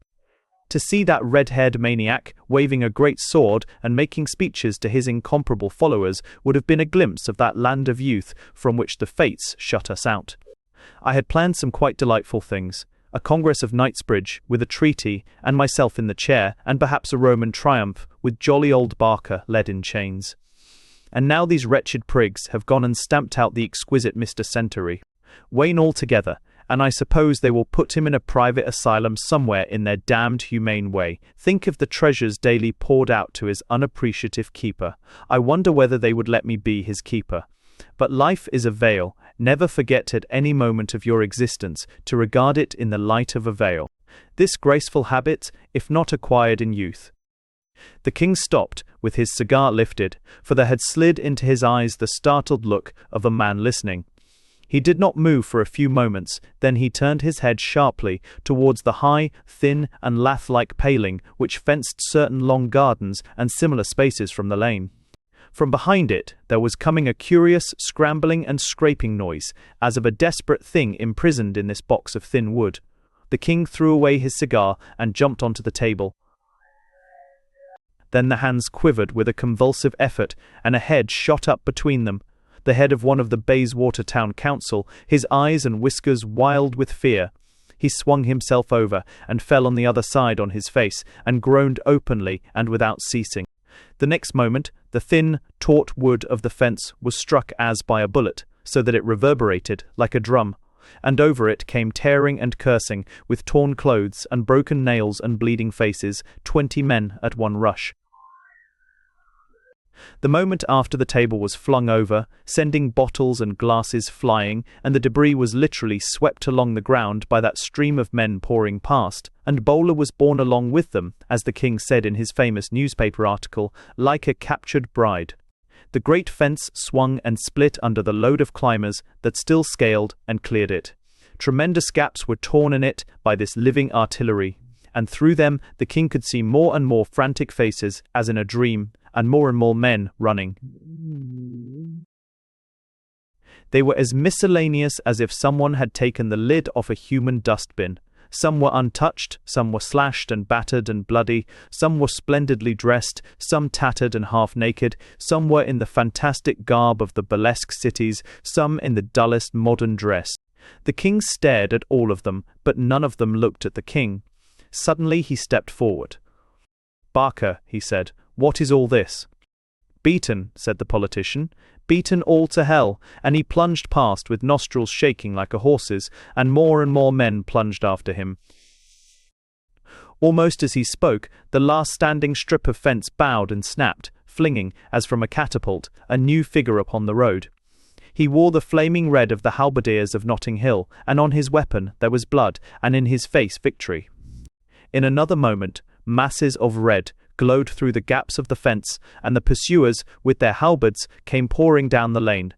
To see that red-haired maniac waving a great sword and making speeches to his incomparable followers would have been a glimpse of that land of youth from which the fates shut us out. I had planned some quite delightful things. A Congress of Knightsbridge, with a treaty, and myself in the chair, and perhaps a Roman triumph, with jolly old Barker led in chains. And now these wretched prigs have gone and stamped out the exquisite Mr. Centaury. Wayne altogether, and I suppose they will put him in a private asylum somewhere in their damned humane way. Think of the treasures daily poured out to his unappreciative keeper. I wonder whether they would let me be his keeper. But life is a veil. Never forget at any moment of your existence to regard it in the light of a veil. This graceful habit, if not acquired in youth." The king stopped, with his cigar lifted, for there had slid into his eyes the startled look of a man listening. He did not move for a few moments, then he turned his head sharply towards the high, thin, and lath-like paling which fenced certain long gardens and similar spaces from the lane. From behind it there was coming a curious scrambling and scraping noise, as of a desperate thing imprisoned in this box of thin wood. The king threw away his cigar and jumped onto the table. Then the hands quivered with a convulsive effort, and a head shot up between them, the head of one of the Bayswater Town Council, his eyes and whiskers wild with fear. He swung himself over, and fell on the other side on his face, and groaned openly and without ceasing. The next moment, the thin, taut wood of the fence was struck as by a bullet, so that it reverberated like a drum, and over it came tearing and cursing, with torn clothes and broken nails and bleeding faces, 20 men at one rush. The moment after the table was flung over, sending bottles and glasses flying, and the debris was literally swept along the ground by that stream of men pouring past, and Bowler was borne along with them, as the king said in his famous newspaper article, like a captured bride. The great fence swung and split under the load of climbers that still scaled and cleared it. Tremendous gaps were torn in it by this living artillery, and through them the king could see more and more frantic faces, as in a dream, and more men running. They were as miscellaneous as if someone had taken the lid off a human dustbin. Some were untouched, some were slashed and battered and bloody, some were splendidly dressed, some tattered and half-naked, some were in the fantastic garb of the burlesque cities, some in the dullest modern dress. The king stared at all of them, but none of them looked at the king. Suddenly he stepped forward. "Barker," he said, "what is all this?" "Beaten," said the politician, "beaten all to hell," and he plunged past with nostrils shaking like a horse's, and more men plunged after him. Almost as he spoke, the last standing strip of fence bowed and snapped, flinging, as from a catapult, a new figure upon the road. He wore the flaming red of the halberdiers of Notting Hill, and on his weapon there was blood, and in his face victory. In another moment, masses of red glowed through the gaps of the fence, and the pursuers, with their halberds, came pouring down the lane.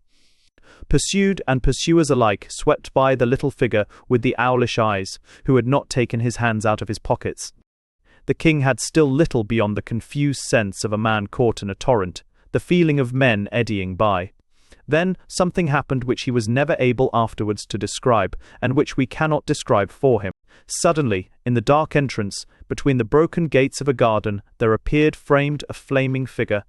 Pursued and pursuers alike swept by the little figure with the owlish eyes, who had not taken his hands out of his pockets. The king had still little beyond the confused sense of a man caught in a torrent, the feeling of men eddying by. Then something happened which he was never able afterwards to describe, and which we cannot describe for him. Suddenly, in the dark entrance, between the broken gates of a garden, there appeared framed a flaming figure.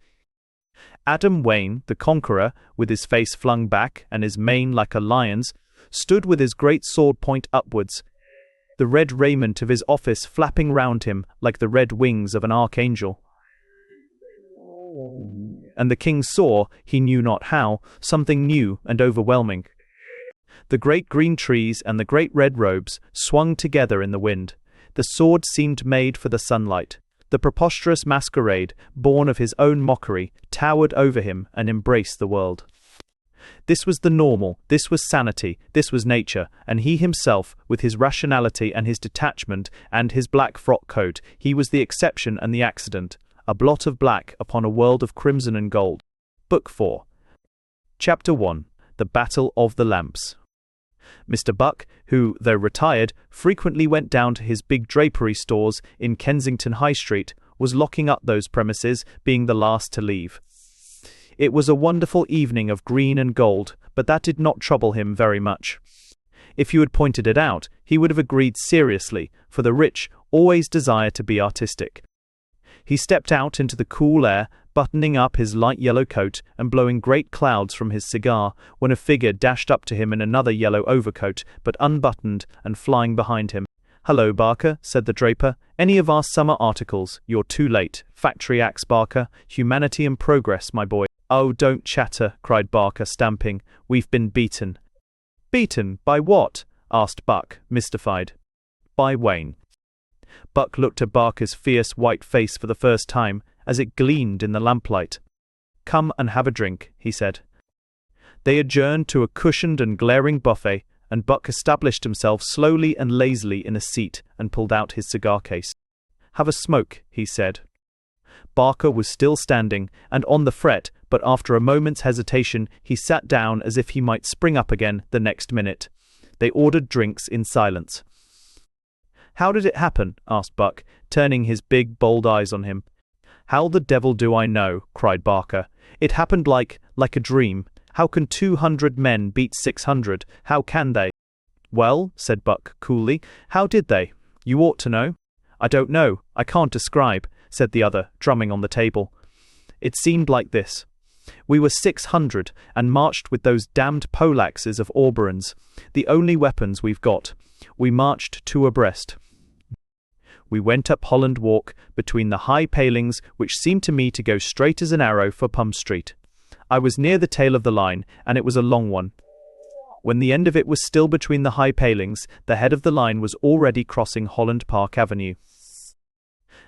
Adam Wayne, the conqueror, with his face flung back and his mane like a lion's, stood with his great sword point upwards, the red raiment of his office flapping round him like the red wings of an archangel. And the king saw, he knew not how, something new and overwhelming. The great green trees and the great red robes swung together in the wind. The sword seemed made for the sunlight. The preposterous masquerade, born of his own mockery, towered over him and embraced the world. This was the normal, this was sanity, this was nature, and he himself, with his rationality and his detachment and his black frock coat, he was the exception and the accident, a blot of black upon a world of crimson and gold. Book 4. Chapter 1. The Battle of the Lamps. Mr. Buck, who, though retired, frequently went down to his big drapery stores in Kensington High Street, was locking up those premises, being the last to leave. It was a wonderful evening of green and gold, but that did not trouble him very much. If you had pointed it out, he would have agreed seriously, for the rich always desire to be artistic. He stepped out into the cool air, buttoning up his light yellow coat and blowing great clouds from his cigar, when a figure dashed up to him in another yellow overcoat, but unbuttoned and flying behind him. "Hello, Barker," said the draper. "Any of our summer articles? You're too late. Factory Acts, Barker. Humanity and Progress, my boy." "Oh, don't chatter," cried Barker, stamping. "We've been beaten." "Beaten? By what?" asked Buck, mystified. "By Wayne." Buck looked at Barker's fierce white face for the first time, as it gleamed in the lamplight. "Come and have a drink," he said. They adjourned to a cushioned and glaring buffet, and Buck established himself slowly and lazily in a seat and pulled out his cigar case. "Have a smoke," he said. Barker was still standing and on the fret, but after a moment's hesitation he sat down as if he might spring up again the next minute. They ordered drinks in silence. "How did it happen?" asked Buck, turning his big, bold eyes on him. "How the devil do I know?" cried Barker. "It happened like a dream. How can 200 men beat 600? How can they?" "Well," said Buck coolly, "how did they? You ought to know." "I don't know. I can't describe," said the other, drumming on the table. "It seemed like this. We were 600 and marched with those damned poleaxes of Auburn's, the only weapons we've got. We marched two abreast. We went up Holland Walk between the high palings which seemed to me to go straight as an arrow for Pump Street. I was near the tail of the line, and it was a long one. When the end of it was still between the high palings, the head of the line was already crossing Holland Park Avenue.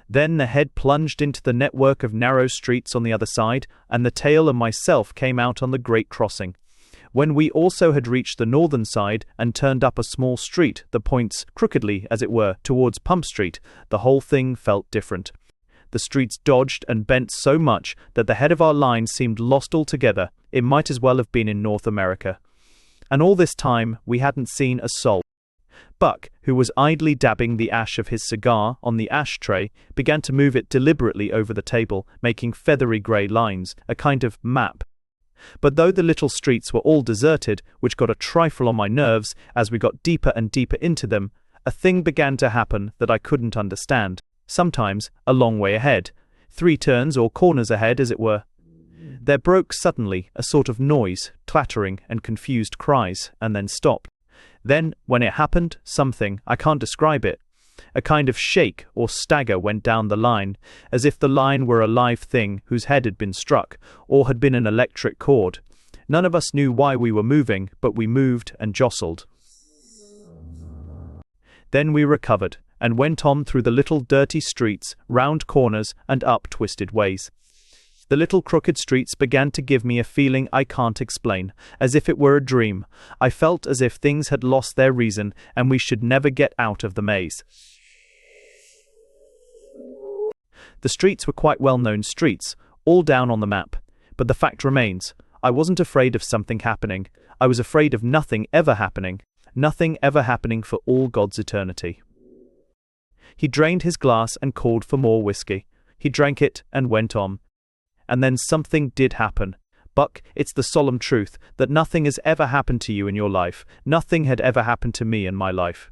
Then the head plunged into the network of narrow streets on the other side, and the tail and myself came out on the great crossing. When we also had reached the northern side and turned up a small street that points crookedly, as it were, towards Pump Street, the whole thing felt different. The streets dodged and bent so much that the head of our line seemed lost altogether. It might as well have been in North America. And all this time we hadn't seen a soul. Buck, who was idly dabbing the ash of his cigar on the ashtray, began to move it deliberately over the table, making feathery grey lines, a kind of map. But though the little streets were all deserted, which got a trifle on my nerves as we got deeper and deeper into them, a thing began to happen that I couldn't understand. Sometimes a long way ahead, 3 turns or corners ahead, as it were, there broke suddenly a sort of noise, clattering and confused cries, and then stopped. Then, when it happened, something, I can't describe it, a kind of shake or stagger went down the line, as if the line were a live thing whose head had been struck, or had been an electric cord. None of us knew why we were moving, but we moved and jostled. Then we recovered, and went on through the little dirty streets, round corners, and up twisted ways. The little crooked streets began to give me a feeling I can't explain, as if it were a dream. I felt as if things had lost their reason, and we should never get out of the maze. The streets were quite well-known streets, all down on the map, but the fact remains, I wasn't afraid of something happening. I was afraid of nothing ever happening for all God's eternity. He drained his glass and called for more whiskey. He drank it and went on. And then something did happen. Buck, it's the solemn truth that nothing has ever happened to you in your life. Nothing had ever happened to me in my life.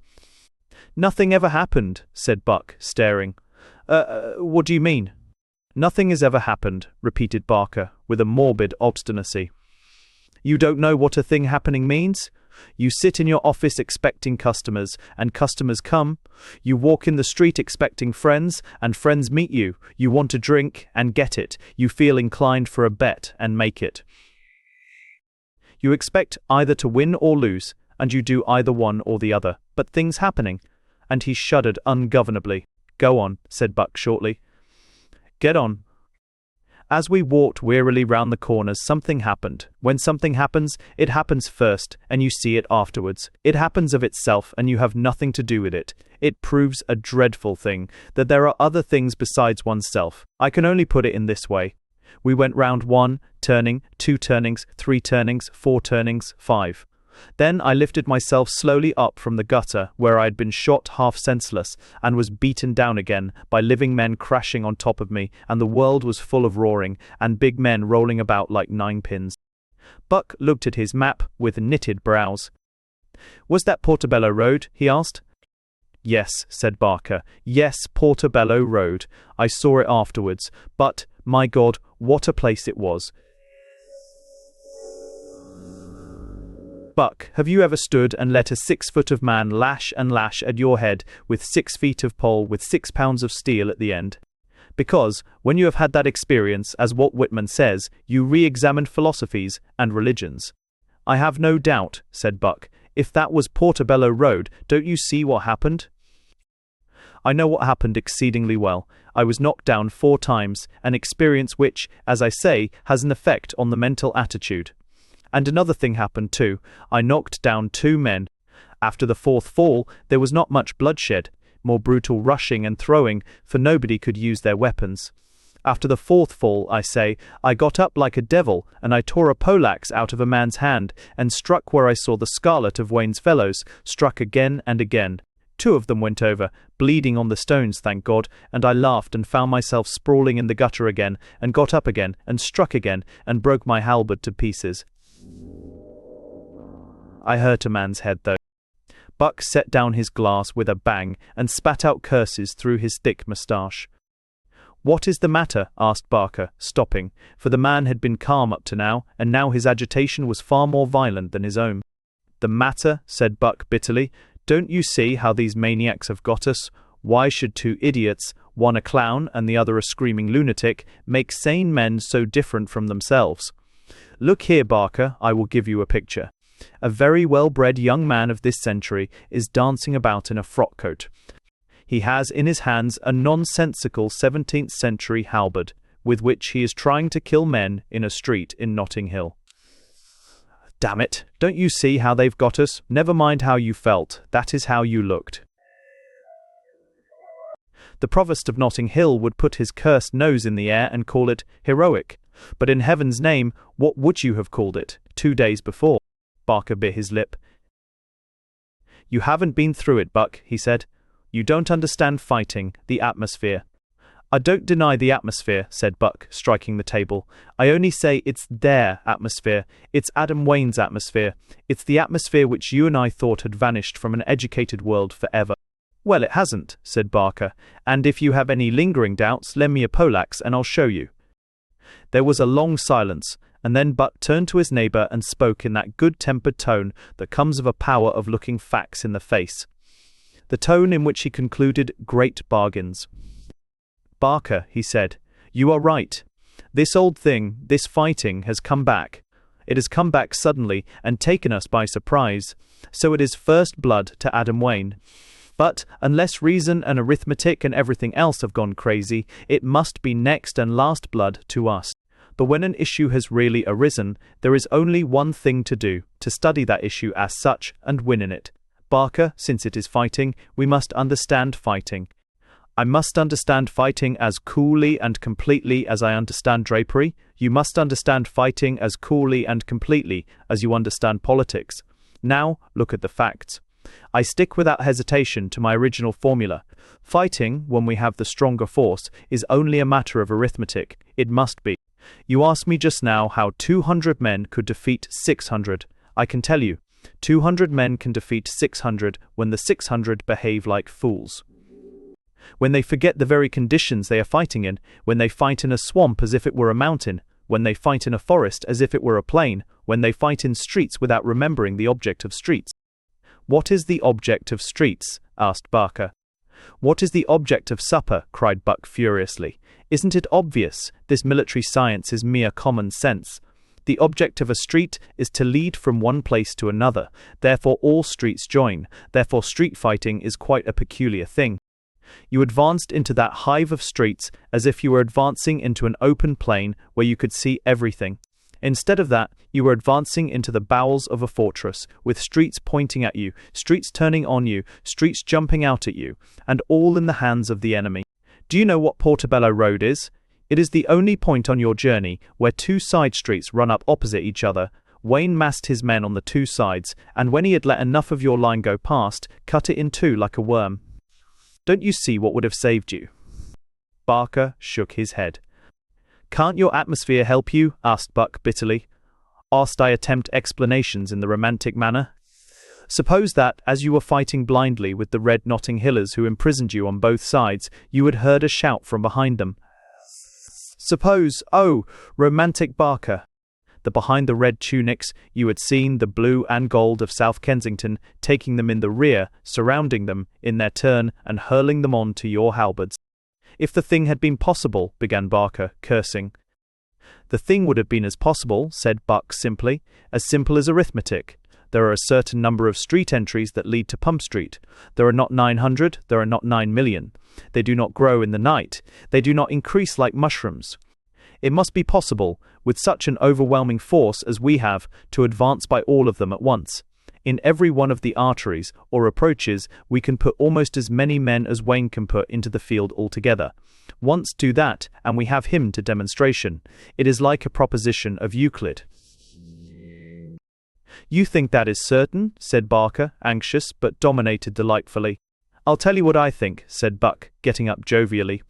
Nothing ever happened, said Buck, staring. What do you mean? Nothing has ever happened, repeated Barker, with a morbid obstinacy. You don't know what a thing happening means? You sit in your office expecting customers, and customers come. You walk in the street expecting friends, and friends meet you. You want a drink, and get it. You feel inclined for a bet, and make it. You expect either to win or lose, and you do either one or the other, but things happening. And he shuddered ungovernably. Go on, said Buck shortly. Get on. As we walked wearily round the corners, something happened. When something happens, it happens first, and you see it afterwards. It happens of itself, and you have nothing to do with it. It proves a dreadful thing, that there are other things besides oneself. I can only put it in this way. We went round 1 turning, 2 turnings, 3 turnings, 4 turnings, 5. Then I lifted myself slowly up from the gutter where I had been shot half senseless, and was beaten down again by living men crashing on top of me, and the world was full of roaring, and big men rolling about like 9-pins. Buck looked at his map with knitted brows. Was that Portobello Road? He asked. Yes, said Barker. Yes, Portobello Road. I saw it afterwards, but, my God, what a place it was. Buck, have you ever stood and let a 6-foot of man lash and lash at your head with 6 feet of pole with 6 pounds of steel at the end? Because, when you have had that experience, as Walt Whitman says, you re-examine philosophies and religions. I have no doubt, said Buck. If that was Portobello Road, don't you see what happened? I know what happened exceedingly well. I was knocked down 4 times, an experience which, as I say, has an effect on the mental attitude. And another thing happened too. I knocked down 2 men. After the 4th fall, there was not much bloodshed, more brutal rushing and throwing, for nobody could use their weapons. After the 4th fall, I say, I got up like a devil, and I tore a poleaxe out of a man's hand, and struck where I saw the scarlet of Wayne's fellows, struck again and again. 2 of them went over, bleeding on the stones, thank God, and I laughed and found myself sprawling in the gutter again, and got up again, and struck again, and broke my halberd to pieces. I hurt a man's head, though. Buck set down his glass with a bang and spat out curses through his thick moustache. What is the matter? Asked Barker, stopping, for the man had been calm up to now, and now his agitation was far more violent than his own. The matter? Said Buck bitterly. Don't you see how these maniacs have got us? Why should 2 idiots, one a clown and the other a screaming lunatic, make sane men so different from themselves? Look here, Barker, I will give you a picture. A very well-bred young man of this century is dancing about in a frock-coat. He has in his hands a nonsensical 17th-century halberd, with which he is trying to kill men in a street in Notting Hill. Damn it, don't you see how they've got us? Never mind how you felt, that is how you looked. The Provost of Notting Hill would put his cursed nose in the air and call it heroic. But in heaven's name, what would you have called it 2 days before? Barker bit his lip. "You haven't been through it, Buck," he said. "You don't understand fighting, the atmosphere." "I don't deny the atmosphere," said Buck, striking the table. "I only say it's their atmosphere. It's Adam Wayne's atmosphere. It's the atmosphere which you and I thought had vanished from an educated world forever." "Well, it hasn't," said Barker, "and if you have any lingering doubts, lend me a poleaxe and I'll show you." There was a long silence, and then Buck turned to his neighbor and spoke in that good-tempered tone that comes of a power of looking facts in the face. The tone in which he concluded great bargains. "Barker," he said, "you are right. This old thing, this fighting, has come back. It has come back suddenly and taken us by surprise. So it is first blood to Adam Wayne. But, unless reason and arithmetic and everything else have gone crazy, it must be next and last blood to us. But when an issue has really arisen, there is only one thing to do, to study that issue as such and win in it. Barker, since it is fighting, we must understand fighting. I must understand fighting as coolly and completely as I understand drapery. You must understand fighting as coolly and completely as you understand politics. Now, look at the facts. I stick without hesitation to my original formula. Fighting, when we have the stronger force, is only a matter of arithmetic. It must be. You asked me just now how 200 men could defeat 600. I can tell you, 200 men can defeat 600 when the 600 behave like fools. When they forget the very conditions they are fighting in, when they fight in a swamp as if it were a mountain, when they fight in a forest as if it were a plain, when they fight in streets without remembering the object of streets. "What is the object of streets?" asked Barker. "What is the object of supper?" cried Buck furiously. "Isn't it obvious? This military science is mere common sense. The object of a street is to lead from one place to another. Therefore all streets join. Therefore street fighting is quite a peculiar thing. You advanced into that hive of streets as if you were advancing into an open plain where you could see everything. Instead of that, you were advancing into the bowels of a fortress, with streets pointing at you, streets turning on you, streets jumping out at you, and all in the hands of the enemy. Do you know what Portobello Road is? It is the only point on your journey where two side streets run up opposite each other. Wayne massed his men on the two sides, and when he had let enough of your line go past, cut it in two like a worm. Don't you see what would have saved you?" Barker shook his head. "Can't your atmosphere help you?" asked Buck bitterly. "Asked I attempt explanations in the romantic manner? Suppose that, as you were fighting blindly with the red Notting Hillers who imprisoned you on both sides, you had heard a shout from behind them. Suppose, oh, romantic Barker, that behind the red tunics you had seen the blue and gold of South Kensington taking them in the rear, surrounding them in their turn and hurling them on to your halberds. If the thing had been possible," began Barker, cursing. "The thing would have been as possible," said Buck simply, "as simple as arithmetic. There are a certain number of street entries that lead to Pump Street. There are not 900, there are not 9 million. They do not grow in the night. They do not increase like mushrooms. It must be possible, with such an overwhelming force as we have, to advance by all of them at once. In every one of the arteries or approaches we can put almost as many men as Wayne can put into the field altogether. Once do that, and we have him to demonstration. It is like a proposition of Euclid." "You think that is certain?" said Barker, anxious but dominated delightfully. "I'll tell you what I think," said Buck, getting up jovially.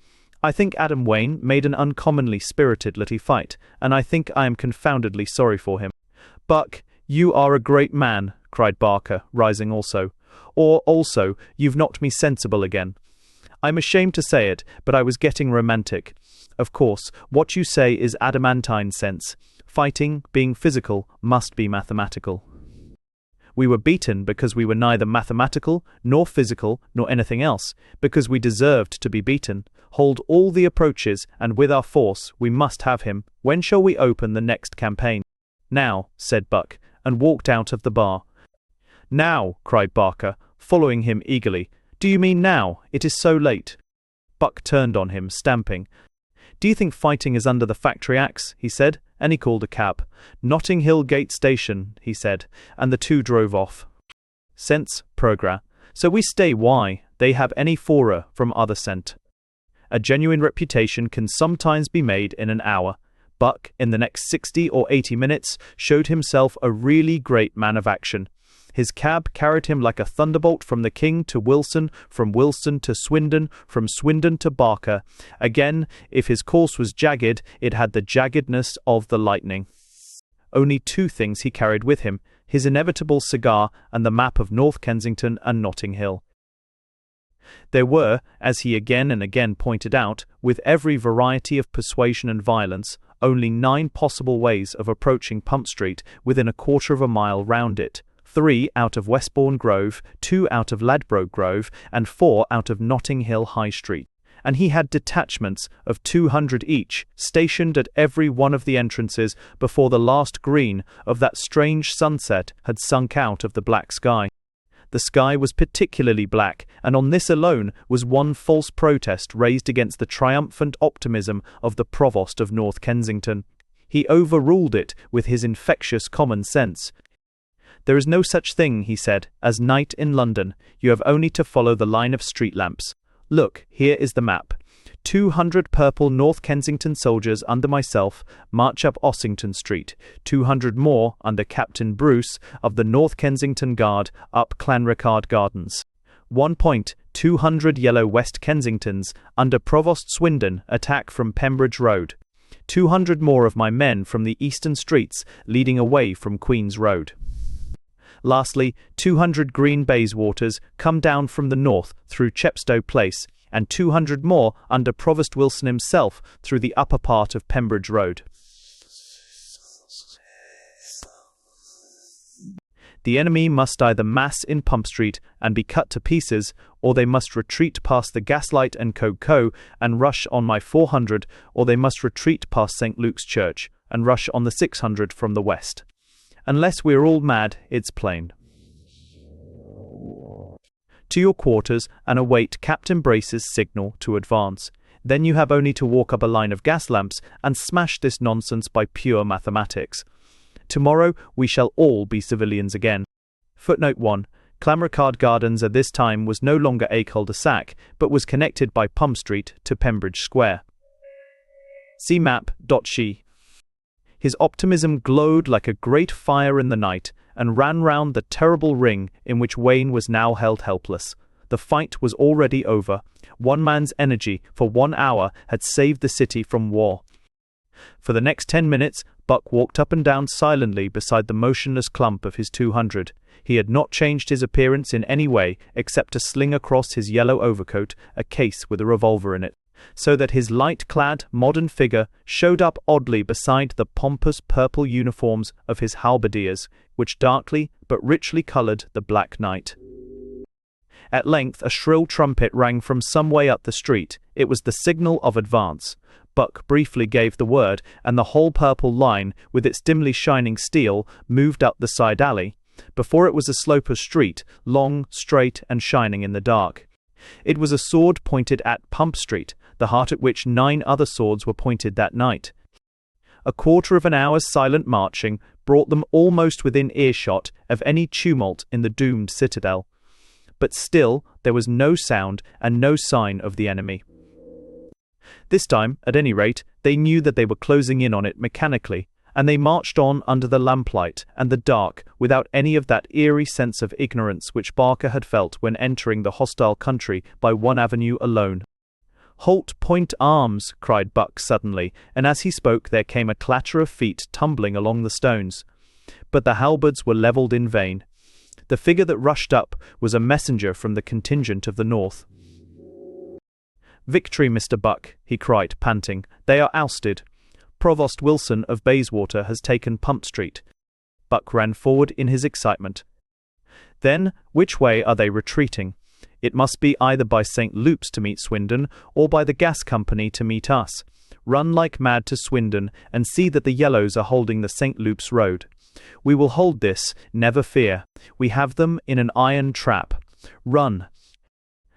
"I think Adam Wayne made an uncommonly spirited little fight, and I think I am confoundedly sorry for him." "Buck, you are a great man," cried Barker, rising also. "Or, also, you've knocked me sensible again. I'm ashamed to say it, but I was getting romantic. Of course, what you say is adamantine sense. Fighting, being physical, must be mathematical. We were beaten because we were neither mathematical, nor physical, nor anything else, because we deserved to be beaten. Hold all the approaches, and with our force we must have him. When shall we open the next campaign?" "Now," said Buck, and walked out of the bar. "Now," cried Barker, following him eagerly. "Do you mean now? It is so late." Buck turned on him, stamping. "Do you think fighting is under the Factory Acts?" he said, and he called a cab. "Notting Hill Gate Station," he said, and the two drove off. "Sense, Progra. So we stay why they have any fora from other scent. A genuine reputation can sometimes be made in an hour. Buck, in the next 60 or 80 minutes, showed himself a really great man of action. His cab carried him like a thunderbolt from the King to Wilson, from Wilson to Swindon, from Swindon to Barker. Again, if his course was jagged, it had the jaggedness of the lightning. Only two things he carried with him: his inevitable cigar and the map of North Kensington and Notting Hill. There were, as he again and again pointed out, with every variety of persuasion and violence, only 9 possible ways of approaching Pump Street within a quarter of a mile round it: 3 out of Westbourne Grove, 2 out of Ladbroke Grove, and 4 out of Notting Hill High Street. And he had detachments of 200 each, stationed at every one of the entrances before the last green of that strange sunset had sunk out of the black sky. The sky was particularly black, and on this alone was one false protest raised against the triumphant optimism of the Provost of North Kensington. He overruled it with his infectious common sense. "There is no such thing," he said, "as night in London. You have only to follow the line of street lamps. Look, here is the map. 200 purple North Kensington soldiers under myself march up Ossington Street, 200 more under Captain Bruce of the North Kensington Guard up Clanricarde Gardens. 1 point, 200 yellow West Kensingtons under Provost Swindon attack from Pembridge Road. 200 more of my men from the eastern streets leading away from Queen's Road. Lastly, 200 green Bayswaters come down from the north through Chepstow Place, and 200 more under Provost Wilson himself through the upper part of Pembridge Road. The enemy must either mass in Pump Street and be cut to pieces, or they must retreat past the Gaslight and Co. and rush on my 400, or they must retreat past St. Luke's Church and rush on the 600 from the west. Unless we're all mad, it's plain. To your quarters and await Captain Brace's signal to advance. Then you have only to walk up a line of gas lamps and smash this nonsense by pure mathematics. Tomorrow we shall all be civilians again." Footnote 1. Clanricarde Gardens at this time was no longer a cul-de-sac, but was connected by Pump Street to Pembridge Square. See map.she. His optimism glowed like a great fire in the night, and ran round the terrible ring in which Wayne was now held helpless. The fight was already over. One man's energy for 1 hour had saved the city from war. For the next 10 minutes, Buck walked up and down silently beside the motionless clump of his 200. He had not changed his appearance in any way except to sling across his yellow overcoat a case with a revolver in it, so that his light-clad, modern figure showed up oddly beside the pompous purple uniforms of his halberdiers, which darkly but richly coloured the black night. At length a shrill trumpet rang from some way up the street. It was the signal of advance. Buck briefly gave the word, and the whole purple line, with its dimly shining steel, moved up the side alley. Before it was a slope of street, long, straight, and shining in the dark. It was a sword pointed at Pump Street, the heart at which 9 other swords were pointed that night. A quarter of an hour's silent marching brought them almost within earshot of any tumult in the doomed citadel. But still there was no sound and no sign of the enemy. This time, at any rate, they knew that they were closing in on it mechanically, and they marched on under the lamplight and the dark without any of that eerie sense of ignorance which Barker had felt when entering the hostile country by one avenue alone. "Halt, point arms!" cried Buck suddenly, and as he spoke there came a clatter of feet tumbling along the stones. But the halberds were levelled in vain. The figure that rushed up was a messenger from the contingent of the north. "Victory, Mr. Buck," he cried, panting. "They are ousted. Provost Wilson of Bayswater has taken Pump Street." Buck ran forward in his excitement. "Then, which way are they retreating? It must be either by St. Luke's to meet Swindon, or by the gas company to meet us. Run like mad to Swindon, and see that the yellows are holding the St. Luke's road. We will hold this, never fear. We have them in an iron trap. Run!"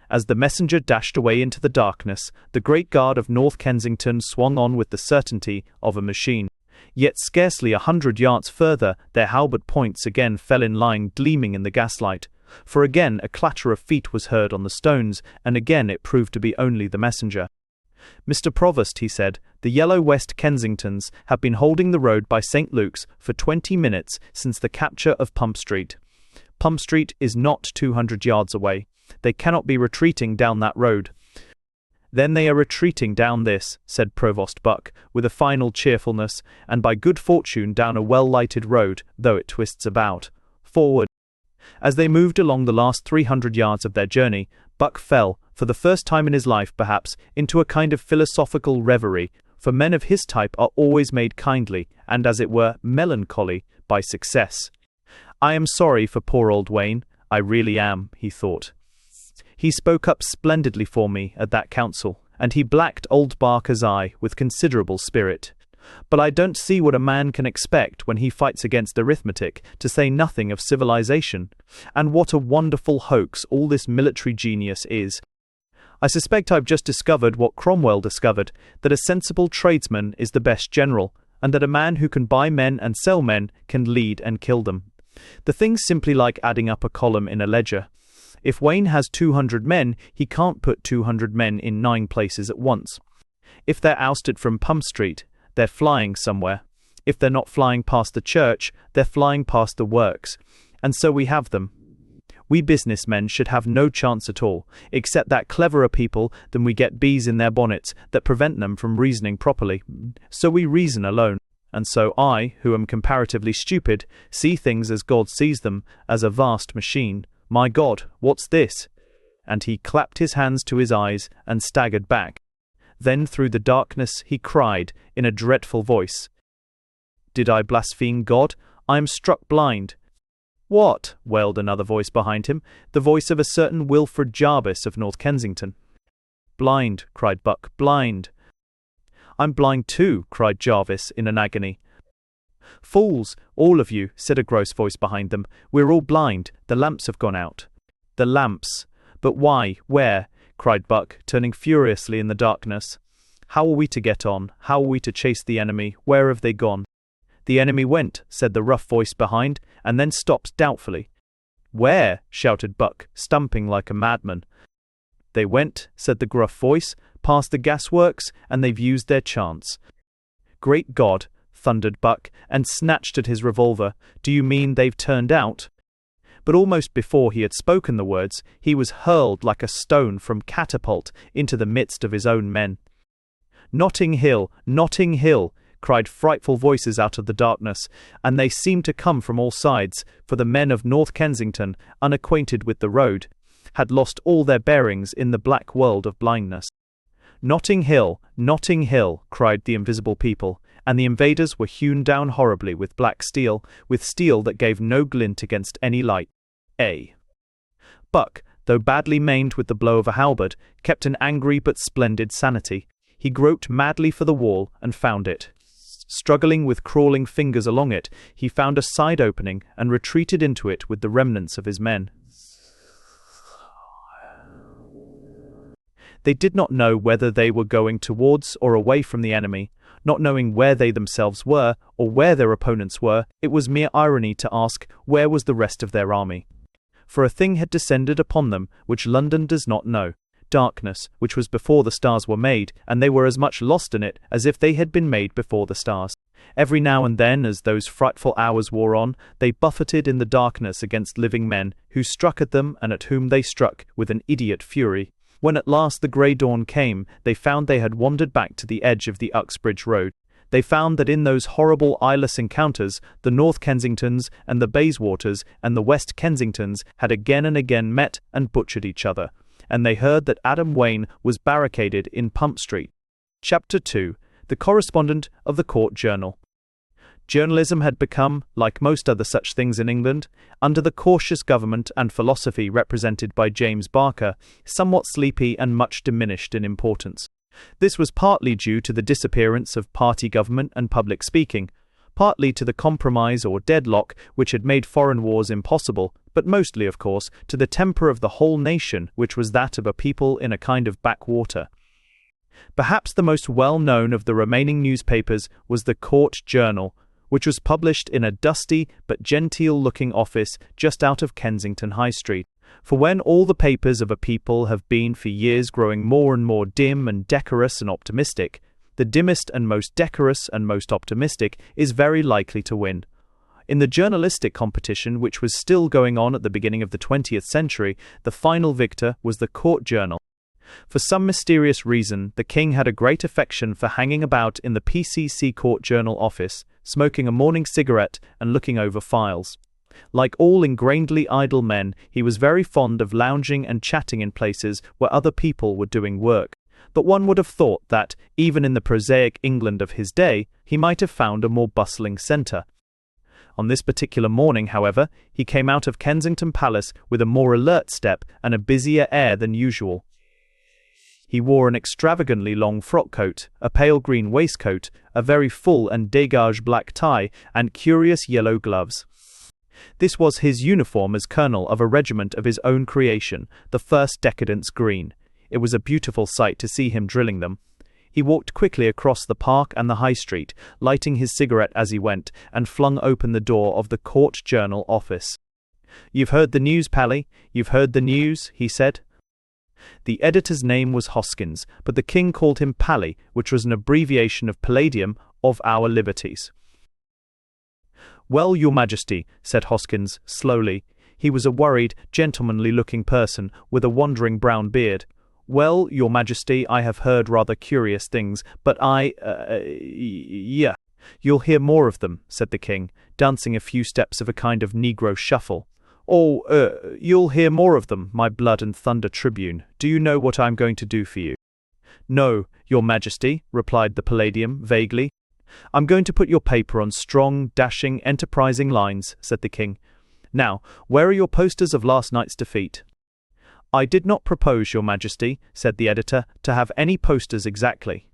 As the messenger dashed away into the darkness, the great guard of North Kensington swung on with the certainty of a machine. Yet scarcely 100 yards further, their halberd points again fell in line, gleaming in the gaslight. For again a clatter of feet was heard on the stones, and again it proved to be only the messenger. "Mr. Provost," he said, "the yellow West Kensingtons have been holding the road by St. Luke's for 20 minutes since the capture of Pump Street. Pump Street is not 200 yards away. They cannot be retreating down that road." "Then they are retreating down this," said Provost Buck, with a final cheerfulness, "and by good fortune down a well-lighted road, though it twists about. Forward." As they moved along the last 300 yards of their journey, Buck fell, for the first time in his life perhaps, into a kind of philosophical reverie, for men of his type are always made kindly, and as it were, melancholy, by success. "I am sorry for poor old Wayne, I really am," he thought. "He spoke up splendidly for me at that council, and he blacked old Barker's eye with considerable spirit. But I don't see what a man can expect when he fights against arithmetic, to say nothing of civilization. And what a wonderful hoax all this military genius is. I suspect I've just discovered what Cromwell discovered, that a sensible tradesman is the best general, and that a man who can buy men and sell men can lead and kill them. The thing's simply like adding up a column in a ledger. If Wayne has 200 men, he can't put 200 men in 9 places at once. If they're ousted from Pump Street, they're flying somewhere. If they're not flying past the church, they're flying past the works. And so we have them. We businessmen should have no chance at all, except that cleverer people than we get bees in their bonnets that prevent them from reasoning properly. So we reason alone. And so I, who am comparatively stupid, see things as God sees them, as a vast machine. My God, what's this?" And he clapped his hands to his eyes and staggered back. Then through the darkness he cried, in a dreadful voice, "Did I blaspheme God? I am struck blind." "What?" wailed another voice behind him, the voice of a certain Wilfred Jarvis of North Kensington. "Blind," cried Buck, "blind." "I'm blind too," cried Jarvis in an agony. "Fools, all of you," said a gross voice behind them. "We're all blind. The lamps have gone out." "The lamps? But why? Where?" cried Buck, turning furiously in the darkness. "How are we to get on? How are we to chase the enemy? Where have they gone?" "The enemy went," said the rough voice behind, and then stopped doubtfully. "Where?" shouted Buck, stumping like a madman. "They went," said the gruff voice, "past the gasworks, and they've used their chance." "Great God!" thundered Buck, and snatched at his revolver. "Do you mean they've turned out?" But almost before he had spoken the words, he was hurled like a stone from catapult into the midst of his own men. "Notting Hill! Notting Hill!" cried frightful voices out of the darkness, and they seemed to come from all sides, for the men of North Kensington, unacquainted with the road, had lost all their bearings in the black world of blindness. "Notting Hill! Notting Hill!" cried the invisible people, and the invaders were hewn down horribly with black steel, with steel that gave no glint against any light. Buck, though badly maimed with the blow of a halberd, kept an angry but splendid sanity. He groped madly for the wall, and found it. Struggling with crawling fingers along it, he found a side opening, and retreated into it with the remnants of his men. They did not know whether they were going towards or away from the enemy. Not knowing where they themselves were, or where their opponents were, it was mere irony to ask where was the rest of their army. For a thing had descended upon them which London does not know, darkness, which was before the stars were made, and they were as much lost in it as if they had been made before the stars. Every now and then, as those frightful hours wore on, they buffeted in the darkness against living men, who struck at them and at whom they struck with an idiot fury. When at last the grey dawn came, they found they had wandered back to the edge of the Uxbridge Road. They found that in those horrible eyeless encounters, the North Kensingtons and the Bayswaters and the West Kensingtons had again and again met and butchered each other. And they heard that Adam Wayne was barricaded in Pump Street. Chapter 2. The Correspondent of the Court Journal. Journalism had become, like most other such things in England, under the cautious government and philosophy represented by James Barker, somewhat sleepy and much diminished in importance. This was partly due to the disappearance of party government and public speaking, partly to the compromise or deadlock which had made foreign wars impossible, but mostly, of course, to the temper of the whole nation, which was that of a people in a kind of backwater. Perhaps the most well-known of the remaining newspapers was the Court Journal, which was published in a dusty but genteel-looking office just out of Kensington High Street. For when all the papers of a people have been for years growing more and more dim and decorous and optimistic, the dimmest and most decorous and most optimistic is very likely to win. In the journalistic competition, which was still going on at the beginning of the 20th century, the final victor was the court journal. For some mysterious reason, the king had a great affection for hanging about in the PCC court journal office, smoking a morning cigarette and looking over files. Like all ingrainedly idle men, he was very fond of lounging and chatting in places where other people were doing work. But one would have thought that, even in the prosaic England of his day, he might have found a more bustling centre. On this particular morning, however, he came out of Kensington Palace with a more alert step and a busier air than usual. He wore an extravagantly long frock coat, a pale green waistcoat, a very full and dégagé black tie, and curious yellow gloves. This was his uniform as colonel of a regiment of his own creation, the 1st Decadence Green. It was a beautiful sight to see him drilling them. He walked quickly across the park and the high street, lighting his cigarette as he went, and flung open the door of the court journal office. "You've heard the news, Pally? You've heard the news?" he said. The editor's name was Hoskins, but the king called him Pally, which was an abbreviation of Palladium, of our liberties. "Well, Your Majesty," said Hoskins, slowly. He was a worried, gentlemanly-looking person, with a wandering brown beard. "Well, Your Majesty, I have heard rather curious things, but yeah. You'll hear more of them," said the king, dancing a few steps of a kind of Negro shuffle. "Oh, you'll hear more of them, my blood and thunder tribune. Do you know what I'm going to do for you?" "No, Your Majesty," replied the Palladium, vaguely. "I'm going to put your paper on strong, dashing, enterprising lines," said the king. "Now, where are your posters of last night's defeat?" "I did not propose, Your Majesty," said the editor, "to have any posters exactly."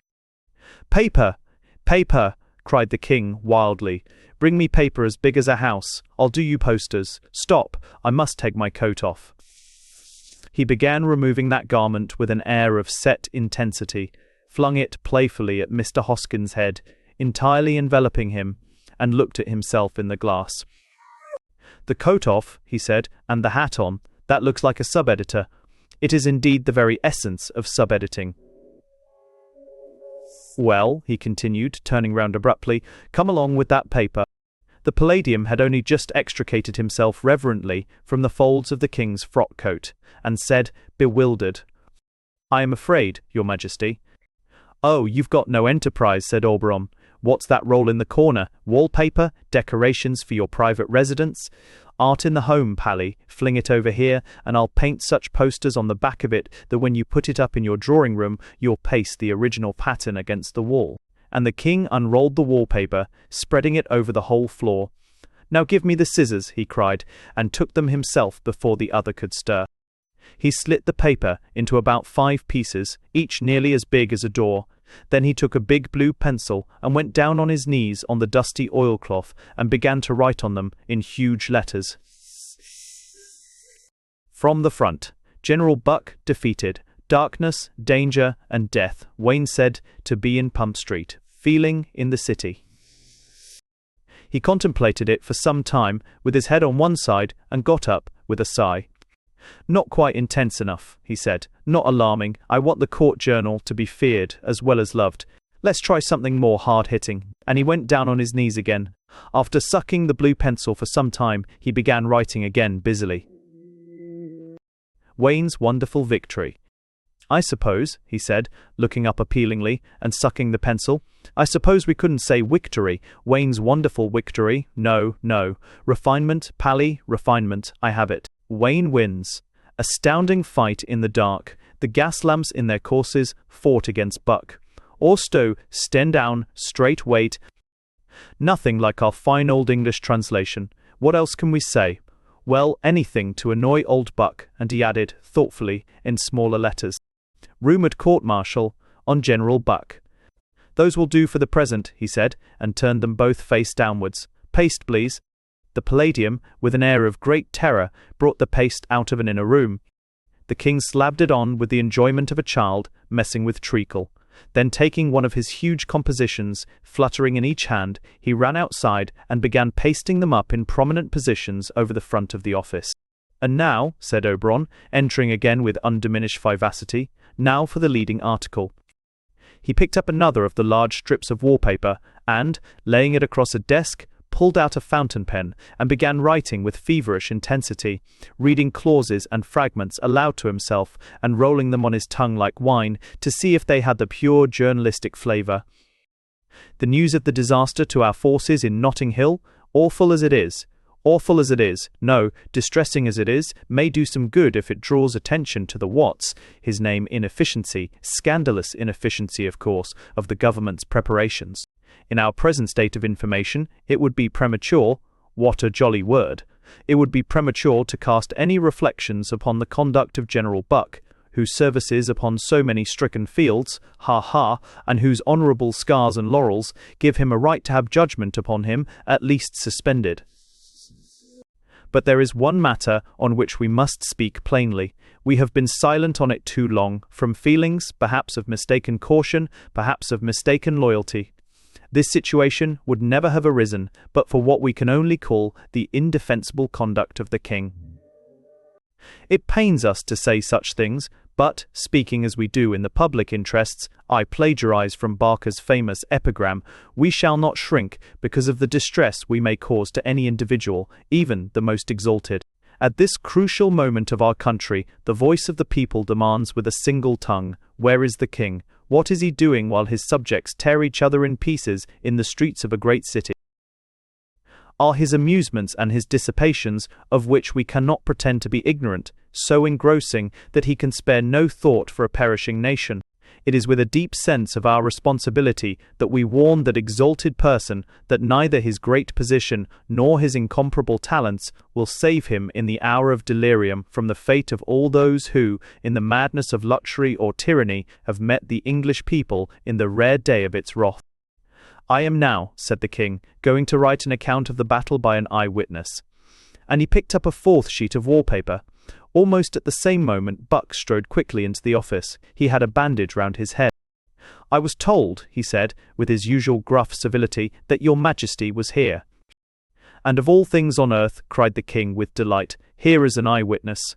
"Paper! Paper!" cried the king, wildly. "Bring me paper as big as a house. I'll do you posters. Stop! I must take my coat off." He began removing that garment with an air of set intensity, flung it playfully at Mr. Hoskins' head, entirely enveloping him, and looked at himself in the glass. "The coat off," he said, "and the hat on. That looks like a sub-editor. It is indeed the very essence of sub-editing." "Well," he continued, turning round abruptly, "come along with that paper." The Palladium had only just extricated himself reverently from the folds of the king's frock coat, and said, bewildered, "I am afraid, Your Majesty." "Oh, you've got no enterprise," said Oberon. "What's that roll in the corner? Wallpaper? Decorations for your private residence? Art in the home, Pally. Fling it over here, and I'll paint such posters on the back of it that when you put it up in your drawing room, you'll paste the original pattern against the wall." And the king unrolled the wallpaper, spreading it over the whole floor. "Now give me the scissors," he cried, and took them himself before the other could stir. He slit the paper into about 5 pieces, each nearly as big as a door. Then he took a big blue pencil and went down on his knees on the dusty oilcloth and began to write on them in huge letters. From the front, General Buck defeated. Darkness, danger, and death, Wayne said to be in Pump Street, feeling in the city. He contemplated it for some time, with his head on one side, and got up with a sigh. "Not quite intense enough," he said. "Not alarming. I want the court journal to be feared as well as loved. Let's try something more hard-hitting." And he went down on his knees again. After sucking the blue pencil for some time, he began writing again busily. Wayne's wonderful victory. "I suppose," he said, looking up appealingly and sucking the pencil, "I suppose we couldn't say victory. Wayne's wonderful victory. No, no. Refinement, Pally, refinement. I have it. Wayne wins. Astounding fight in the dark. The gas lamps in their courses fought against Buck. Orstow, stand down, straight wait." Nothing like our fine old English translation. What else can we say? Well, anything to annoy old Buck, and he added, thoughtfully, in smaller letters, "Rumoured court-martial on General Buck." "Those will do for the present," he said, and turned them both face downwards. "Paste, please." The Palladium, with an air of great terror, brought the paste out of an inner room. The king slabbed it on with the enjoyment of a child messing with treacle. Then, taking one of his huge compositions, fluttering in each hand, he ran outside and began pasting them up in prominent positions over the front of the office. "And now," said Oberon, entering again with undiminished vivacity, "now for the leading article." He picked up another of the large strips of wallpaper and, laying it across a desk, pulled out a fountain pen, and began writing with feverish intensity, reading clauses and fragments aloud to himself, and rolling them on his tongue like wine, to see if they had the pure journalistic flavour. The news of the disaster to our forces in Notting Hill, awful as it is, no, distressing as it is, may do some good if it draws attention to the his name inefficiency, scandalous inefficiency, of course, of the government's preparations. In our present state of information, it would be premature, what a jolly word, it would be premature to cast any reflections upon the conduct of General Buck, whose services upon so many stricken fields, and whose honourable scars and laurels give him a right to have judgment upon him at least suspended. But there is one matter on which we must speak plainly. We have been silent on it too long, from feelings, perhaps of mistaken caution, perhaps of mistaken loyalty. This situation would never have arisen but for what we can only call the indefensible conduct of the king. It pains us to say such things, but, speaking as we do in the public interests, I plagiarize from Barker's famous epigram, we shall not shrink because of the distress we may cause to any individual, even the most exalted. At this crucial moment of our country, the voice of the people demands with a single tongue, where is the king? What is he doing while his subjects tear each other in pieces in the streets of a great city? Are his amusements and his dissipations, of which we cannot pretend to be ignorant, so engrossing that he can spare no thought for a perishing nation? It is with a deep sense of our responsibility that we warn that exalted person that neither his great position nor his incomparable talents will save him in the hour of delirium from the fate of all those who, in the madness of luxury or tyranny, have met the English people in the rare day of its wrath. I am now, said the king, going to write an account of the battle by an eye-witness. And he picked up a fourth sheet of wallpaper. Almost at the same moment Buck strode quickly into the office. He had a bandage round his head. I was told, he said, with his usual gruff civility, that your majesty was here. And of all things on earth, cried the king with delight, here is an eyewitness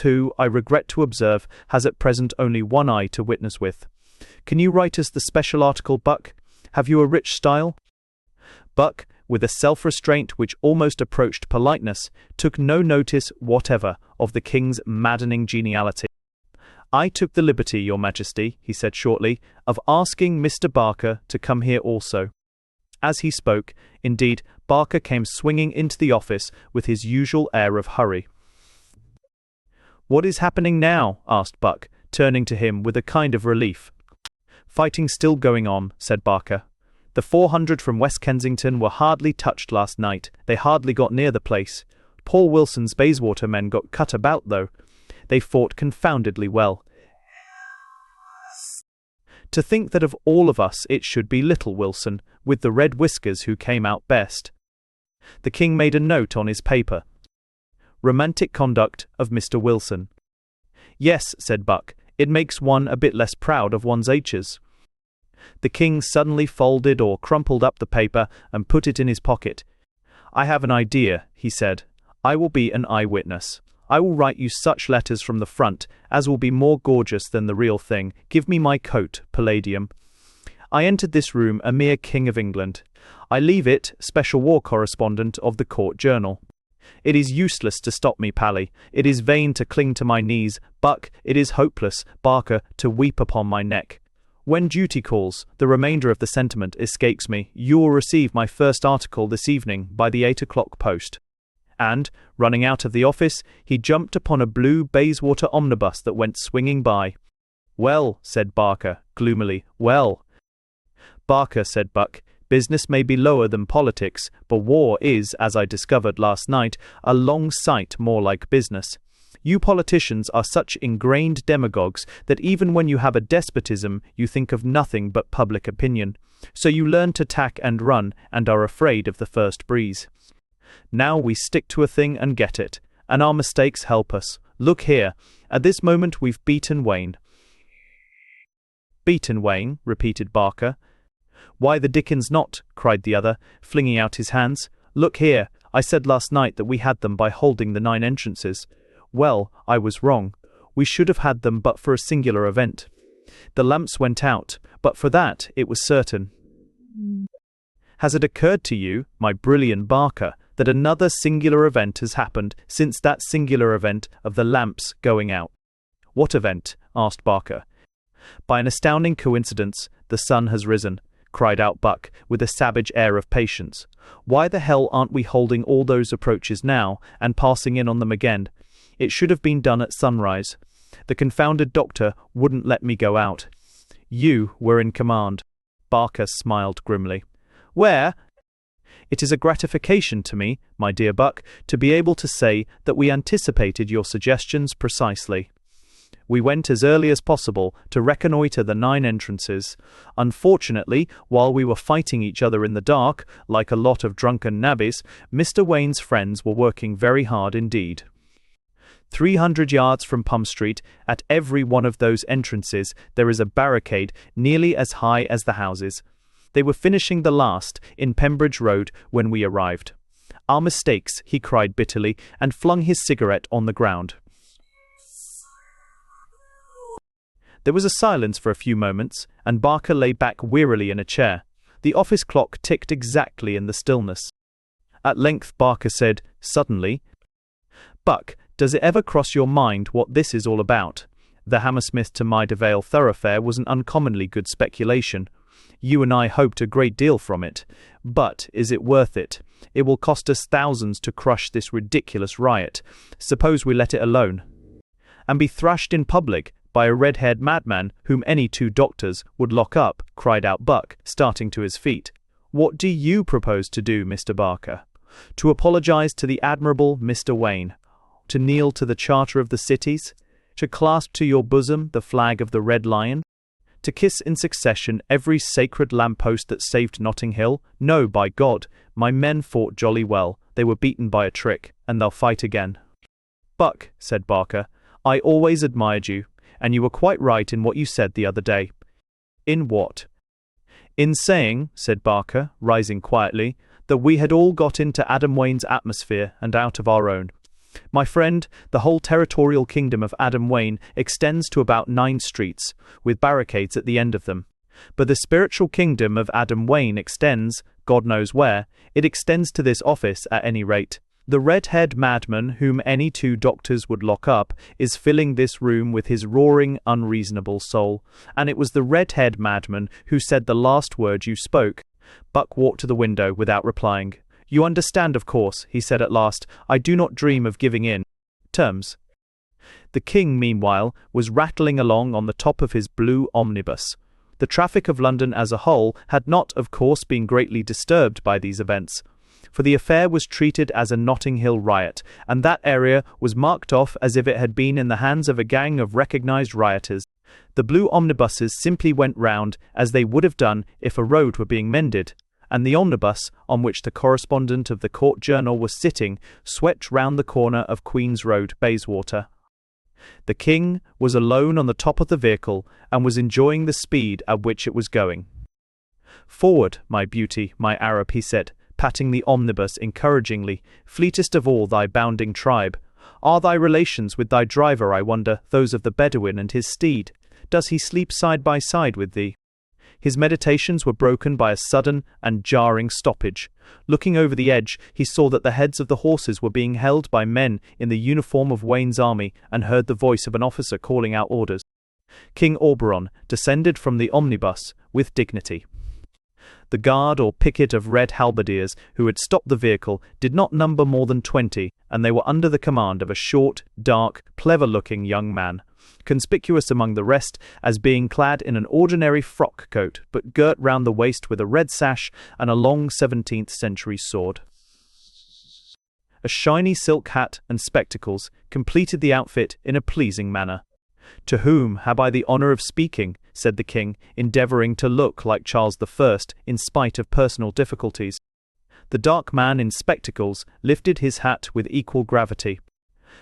who, I regret to observe, has at present only one eye to witness with. Can you write us the special article, Buck? Have you a rich style? Buck, with a self-restraint which almost approached politeness, took no notice whatever of the king's maddening geniality. I took the liberty, your majesty, he said shortly, of asking Mr. Barker to come here also. As he spoke, indeed, Barker came swinging into the office with his usual air of hurry. What is happening now? Asked Buck, turning to him with a kind of relief. Fighting still going on, said Barker. The 400 from West Kensington were hardly touched last night. They hardly got near the place. Paul Wilson's Bayswater men got cut about, though. They fought confoundedly well. To think that of all of us it should be little Wilson, with the red whiskers, who came out best. The king made a note on his paper. Romantic conduct of Mr. Wilson. Yes, said Buck, it makes one a bit less proud of one's H's. The king suddenly folded or crumpled up the paper and put it in his pocket. I have an idea, he said. I will be an eyewitness. I will write you such letters from the front as will be more gorgeous than the real thing. Give me my coat, Palladium. I entered this room a mere king of England. I leave it special war correspondent of the Court Journal. It is useless to stop me, Pally. It is vain to cling to my knees. Buck, it is hopeless, Barker, to weep upon my neck. When duty calls, the remainder of the sentiment escapes me. You will receive my first article this evening by the 8 o'clock post. And, running out of the office, he jumped upon a blue Bayswater omnibus that went swinging by. Well, said Barker, gloomily, well. Barker, said Buck, business may be lower than politics, but war is, as I discovered last night, a long sight more like business. You politicians are such ingrained demagogues that even when you have a despotism, you think of nothing but public opinion. So you learn to tack and run, and are afraid of the first breeze. Now we stick to a thing and get it, and our mistakes help us. Look here, at this moment we've beaten Wayne. Beaten Wayne, repeated Barker. Why the dickens not? Cried the other, flinging out his hands. Look here, I said last night that we had them by holding the 9 entrances. Well, I was wrong. We should have had them but for a singular event. The lamps went out, but for that it was certain. Has it occurred to you, my brilliant Barker, that another singular event has happened since that singular event of the lamps going out?" "What event?" asked Barker. "By an astounding coincidence, the sun has risen," cried out Buck, with a savage air of patience. "Why the hell aren't we holding all those approaches now, and passing in on them again? It should have been done at sunrise. The confounded doctor wouldn't let me go out." "You were in command." Barker smiled grimly. "Where? It is a gratification to me, my dear Buck, to be able to say that we anticipated your suggestions precisely. We went as early as possible to reconnoitre the 9 entrances. Unfortunately, while we were fighting each other in the dark, like a lot of drunken nabbies, Mr. Wayne's friends were working very hard indeed. 300 yards from Pump Street, at every one of those entrances, there is a barricade nearly as high as the houses. They were finishing the last, in Pembridge Road, when we arrived. Our mistakes," he cried bitterly, and flung his cigarette on the ground. There was a silence for a few moments, and Barker lay back wearily in a chair. The office clock ticked exactly in the stillness. At length Barker said, suddenly, "Buck, does it ever cross your mind what this is all about? The Hammersmith to Maida Vale thoroughfare was an uncommonly good speculation. You and I hoped a great deal from it. But is it worth it? It will cost us thousands to crush this ridiculous riot. Suppose we let it alone?" "And be thrashed in public by a red-haired madman whom any 2 doctors would lock up," cried out Buck, starting to his feet. "What do you propose to do, Mr. Barker? To apologize to the admirable Mr. Wayne? To kneel to the Charter of the Cities? To clasp to your bosom the flag of the Red Lion? To kiss in succession every sacred lamppost that saved Notting Hill? No, by God, my men fought jolly well. They were beaten by a trick, and they'll fight again." "Buck," said Barker, "I always admired you, and you were quite right in what you said the other day." "In what?" "In saying," said Barker, rising quietly, "that we had all got into Adam Wayne's atmosphere and out of our own. My friend, the whole territorial kingdom of Adam Wayne extends to about 9 streets, with barricades at the end of them. But the spiritual kingdom of Adam Wayne extends, God knows where, it extends to this office at any rate. The red-haired madman whom any 2 doctors would lock up is filling this room with his roaring, unreasonable soul. And it was the red-haired madman who said the last word you spoke." Buck walked to the window without replying. "You understand, of course," he said at last. "I do not dream of giving in. Terms." The King, meanwhile, was rattling along on the top of his blue omnibus. The traffic of London as a whole had not, of course, been greatly disturbed by these events, for the affair was treated as a Notting Hill riot, and that area was marked off as if it had been in the hands of a gang of recognized rioters. The blue omnibuses simply went round as they would have done if a road were being mended, and the omnibus, on which the correspondent of the Court Journal was sitting, swept round the corner of Queen's Road, Bayswater. The King was alone on the top of the vehicle, and was enjoying the speed at which it was going. "Forward, my beauty, my Arab," he said, patting the omnibus encouragingly, "fleetest of all thy bounding tribe. Are thy relations with thy driver, I wonder, those of the Bedouin and his steed? Does he sleep side by side with thee?" His meditations were broken by a sudden and jarring stoppage. Looking over the edge, he saw that the heads of the horses were being held by men in the uniform of Wayne's army, and heard the voice of an officer calling out orders. King Auberon descended from the omnibus with dignity. The guard or picket of red halberdiers who had stopped the vehicle did not number more than 20, and they were under the command of a short, dark, clever-looking young man, conspicuous among the rest as being clad in an ordinary frock coat, but girt round the waist with a red sash and a long 17th-century sword. A shiny silk hat and spectacles completed the outfit in a pleasing manner. "To whom have I the honour of speaking?" said the King, endeavouring to look like Charles I in spite of personal difficulties. The dark man in spectacles lifted his hat with equal gravity.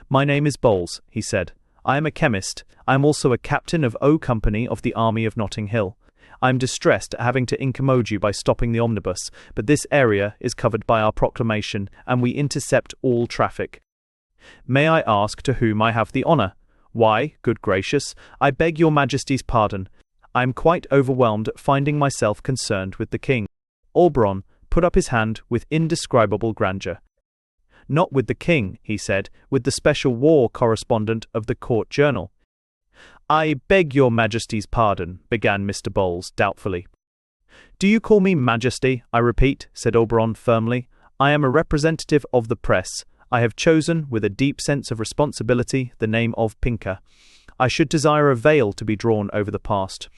"My name is Bowles," he said. "I am a chemist. I am also a captain of O Company of the Army of Notting Hill. I am distressed at having to incommode you by stopping the omnibus, but this area is covered by our proclamation, and we intercept all traffic. May I ask to whom I have the honour?" "Why, good gracious, I beg your Majesty's pardon. I am quite overwhelmed at finding myself concerned with the King." Auberon put up his hand with indescribable grandeur. "Not with the king," he said, "with the special war correspondent of the Court Journal." "I beg your Majesty's pardon," began Mr. Bowles doubtfully. "Do you call me Majesty, I repeat," said Oberon firmly. "I am a representative of the press. I have chosen, with a deep sense of responsibility, the name of Pinker. I should desire a veil to be drawn over the past."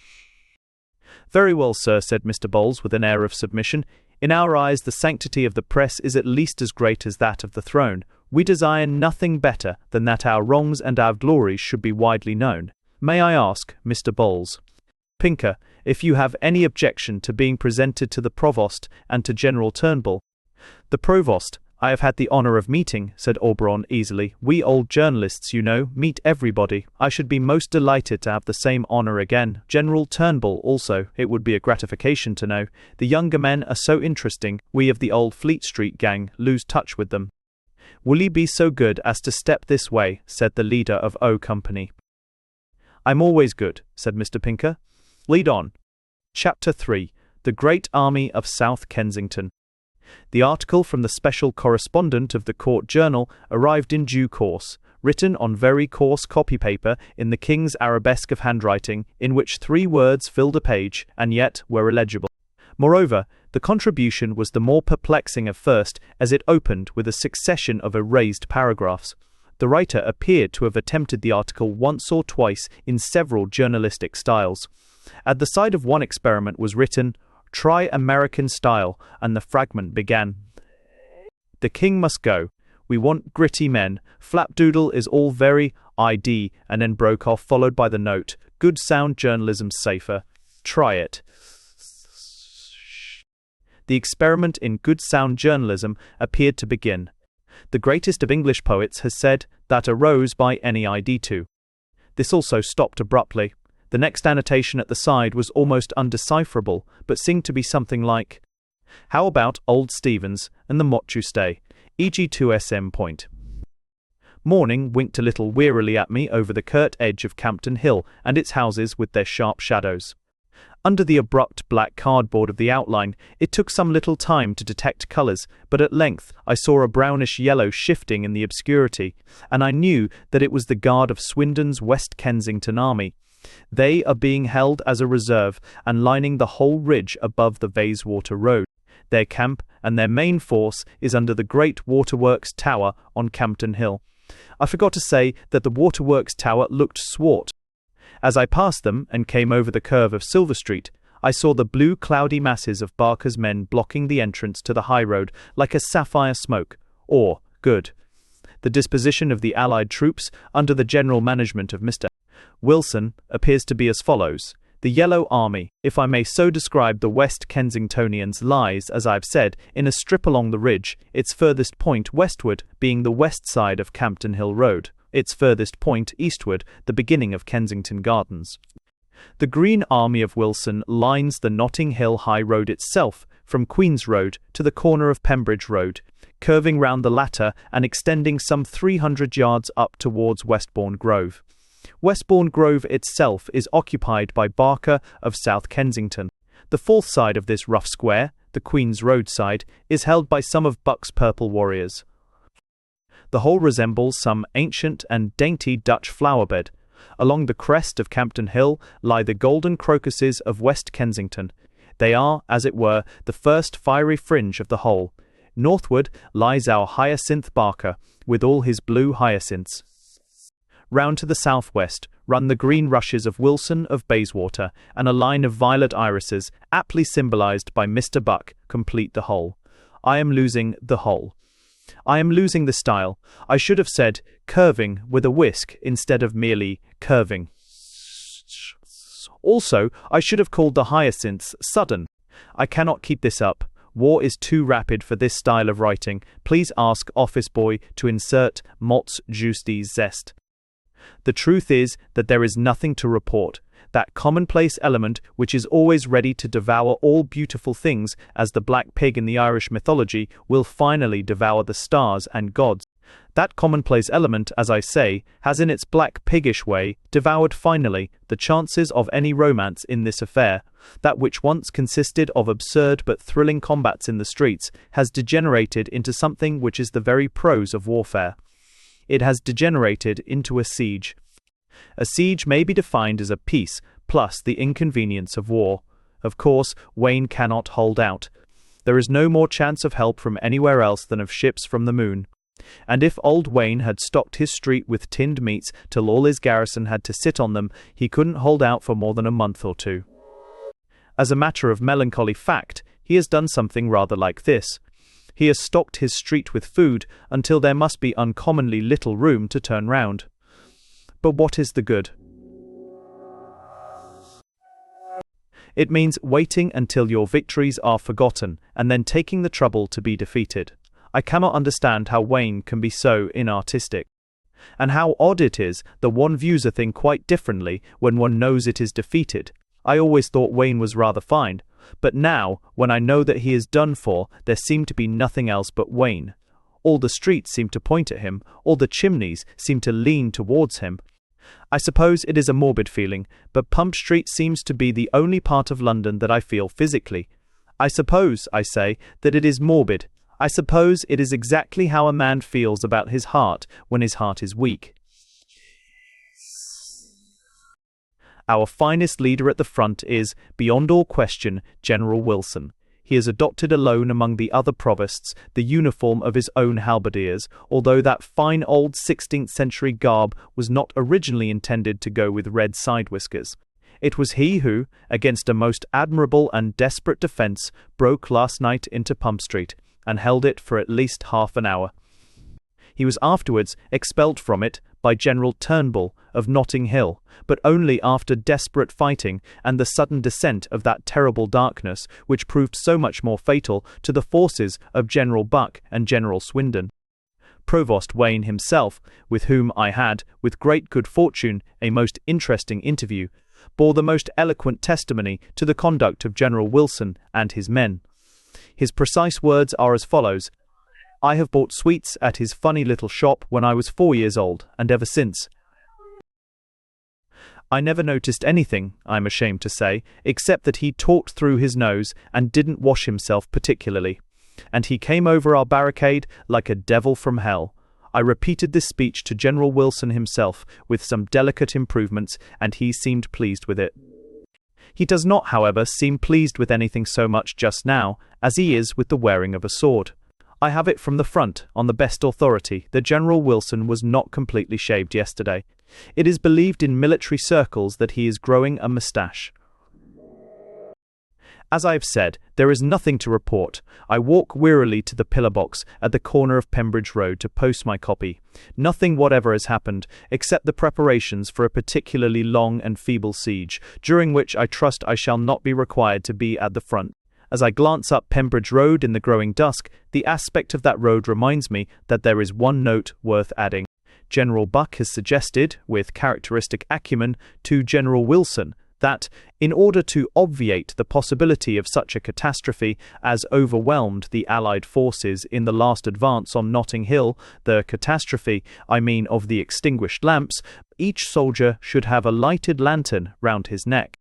"Very well, sir," said Mr. Bowles with an air of submission. "In our eyes the sanctity of the press is at least as great as that of the throne. We desire nothing better than that our wrongs and our glories should be widely known. May I ask, Mr. Bowles, Pinker, if you have any objection to being presented to the Provost and to General Turnbull?" "The Provost I have had the honour of meeting," said Oberon easily. "We old journalists, you know, meet everybody. I should be most delighted to have the same honour again. General Turnbull also, it would be a gratification to know. The younger men are so interesting, we of the old Fleet Street gang lose touch with them." "Will you be so good as to step this way?" said the leader of O Company. "I'm always good," said Mr. Pinker. "Lead on." Chapter 3. The Great Army of South Kensington. The article from the special correspondent of the Court Journal arrived in due course, written on very coarse copy paper in the King's arabesque of handwriting, in which 3 words filled a page, and yet were illegible. Moreover, the contribution was the more perplexing at first, as it opened with a succession of erased paragraphs. The writer appeared to have attempted the article once or twice in several journalistic styles. At the side of one experiment was written, "Try American style," and the fragment began, "The king must go. We want gritty men. Flapdoodle is all very ID," and then broke off, followed by the note, "Good sound journalism's safer. Try it." The experiment in good sound journalism appeared to begin. The greatest of English poets has said that a rose by any ID too. This also stopped abruptly. The next annotation at the side was almost undecipherable, but seemed to be something like, "How about old Stevens and the Mot You Stay, PG20058 point." Morning winked a little wearily at me over the curt edge of Campden Hill and its houses with their sharp shadows. Under the abrupt black cardboard of the outline, it took some little time to detect colours, but at length I saw a brownish yellow shifting in the obscurity, and I knew that it was the guard of Swindon's West Kensington army. They are being held as a reserve and lining the whole ridge above the Bayswater Road. Their camp and their main force is under the great waterworks tower on Campden Hill. I forgot to say that the waterworks tower looked swart. As I passed them and came over the curve of Silver Street, I saw the blue cloudy masses of Barker's men blocking the entrance to the high road like a sapphire smoke, or, good, the disposition of the Allied troops under the general management of Mr. Wilson appears to be as follows. The Yellow Army, if I may so describe the West Kensingtonians, lies, as I've said, in a strip along the ridge, its furthest point westward being the west side of Campden Hill Road, its furthest point eastward the beginning of Kensington Gardens. The Green Army of Wilson lines the Notting Hill High Road itself from Queen's Road to the corner of Pembridge Road, curving round the latter and extending some 300 yards up towards Westbourne Grove. Westbourne Grove itself is occupied by Barker of South Kensington. The fourth side of this rough square, the Queen's Road side, is held by some of Buck's purple warriors. The whole resembles some ancient and dainty Dutch flowerbed. Along the crest of Campden Hill lie the golden crocuses of West Kensington. They are, as it were, the first fiery fringe of the whole. Northward lies our hyacinth Barker, with all his blue hyacinths. Round to the southwest run the green rushes of Wilson of Bayswater, and a line of violet irises, aptly symbolized by Mr. Buck, complete the whole. I am losing the whole. I am losing the style. I should have said curving with a whisk instead of merely curving. Also, I should have called the hyacinths sudden. I cannot keep this up. War is too rapid for this style of writing. Please ask office boy to insert Mott's juicy zest. The truth is that there is nothing to report. That commonplace element which is always ready to devour all beautiful things, as the black pig in the Irish mythology, will finally devour the stars and gods. That commonplace element, as I say, has in its black piggish way devoured finally the chances of any romance in this affair. That which once consisted of absurd but thrilling combats in the streets has degenerated into something which is the very prose of warfare. It has degenerated into a siege. A siege may be defined as a peace plus the inconvenience of war. Of course, Wayne cannot hold out. There is no more chance of help from anywhere else than of ships from the moon. And if old Wayne had stocked his street with tinned meats till all his garrison had to sit on them, he couldn't hold out for more than a month or two. As a matter of melancholy fact, he has done something rather like this. He has stocked his street with food until there must be uncommonly little room to turn round. But what is the good? It means waiting until your victories are forgotten and then taking the trouble to be defeated. I cannot understand how Wayne can be so inartistic. And how odd it is that one views a thing quite differently when one knows it is defeated. I always thought Wayne was rather fine, but now, when I know that he is done for, there seemed to be nothing else but Wayne. All the streets seem to point at him, all the chimneys seem to lean towards him. I suppose it is a morbid feeling, but Pump Street seems to be the only part of London that I feel physically. I suppose, I say, that it is morbid. I suppose it is exactly how a man feels about his heart when his heart is weak. Our finest leader at the front is, beyond all question, General Wilson. He has adopted alone among the other provosts the uniform of his own halberdiers, although that fine old 16th-century garb was not originally intended to go with red side-whiskers. It was he who, against a most admirable and desperate defence, broke last night into Pump Street, and held it for at least half an hour. He was afterwards expelled from it by General Turnbull of Notting Hill, but only after desperate fighting and the sudden descent of that terrible darkness which proved so much more fatal to the forces of General Buck and General Swindon. Provost Wayne himself, with whom I had, with great good fortune, a most interesting interview, bore the most eloquent testimony to the conduct of General Wilson and his men. His precise words are as follows: "I have bought sweets at his funny little shop when I was 4 years old, and ever since. I never noticed anything, I'm ashamed to say, except that he talked through his nose and didn't wash himself particularly. And he came over our barricade like a devil from hell. I repeated this speech to General Wilson himself with some delicate improvements, and he seemed pleased with it. He does not, however, seem pleased with anything so much just now as he is with the wearing of a sword. I have it from the front, on the best authority, that General Wilson was not completely shaved yesterday. It is believed in military circles that he is growing a moustache. As I have said, there is nothing to report. I walk wearily to the pillar box at the corner of Pembridge Road to post my copy. Nothing whatever has happened, except the preparations for a particularly long and feeble siege, during which I trust I shall not be required to be at the front. As I glance up Pembridge Road in the growing dusk, the aspect of that road reminds me that there is one note worth adding. General Buck has suggested, with characteristic acumen, to General Wilson that, in order to obviate the possibility of such a catastrophe as overwhelmed the Allied forces in the last advance on Notting Hill, the catastrophe, I mean, of the extinguished lamps, each soldier should have a lighted lantern round his neck.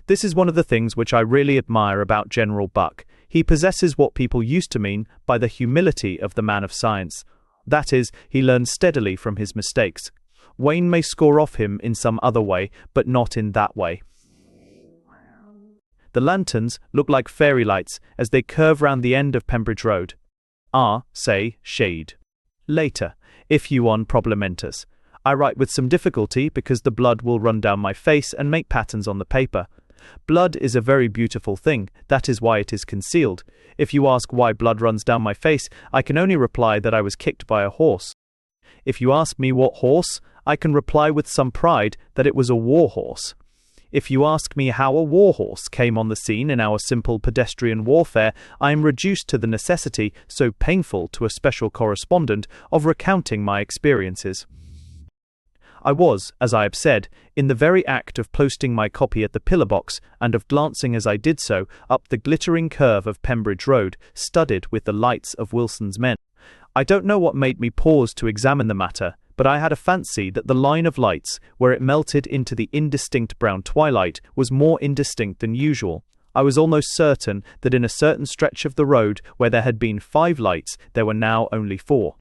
This is one of the things which I really admire about General Buck. He possesses what people used to mean by the humility of the man of science. That is, he learns steadily from his mistakes. Wayne may score off him in some other way, but not in that way. The lanterns look like fairy lights as they curve round the end of Pembridge Road. Say, shade. Later, if you on problementus. I write with some difficulty because the blood will run down my face and make patterns on the paper. Blood is a very beautiful thing, that is why it is concealed. If you ask why blood runs down my face, I can only reply that I was kicked by a horse. If you ask me what horse, I can reply with some pride that it was a war horse. If you ask me how a war horse came on the scene in our simple pedestrian warfare, I am reduced to the necessity, so painful to a special correspondent, of recounting my experiences. I was, as I have said, in the very act of posting my copy at the pillar box, and of glancing as I did so up the glittering curve of Pembridge Road, studded with the lights of Wilson's men. I don't know what made me pause to examine the matter, but I had a fancy that the line of lights, where it melted into the indistinct brown twilight, was more indistinct than usual. I was almost certain that in a certain stretch of the road where there had been 5 lights, there were now only 4.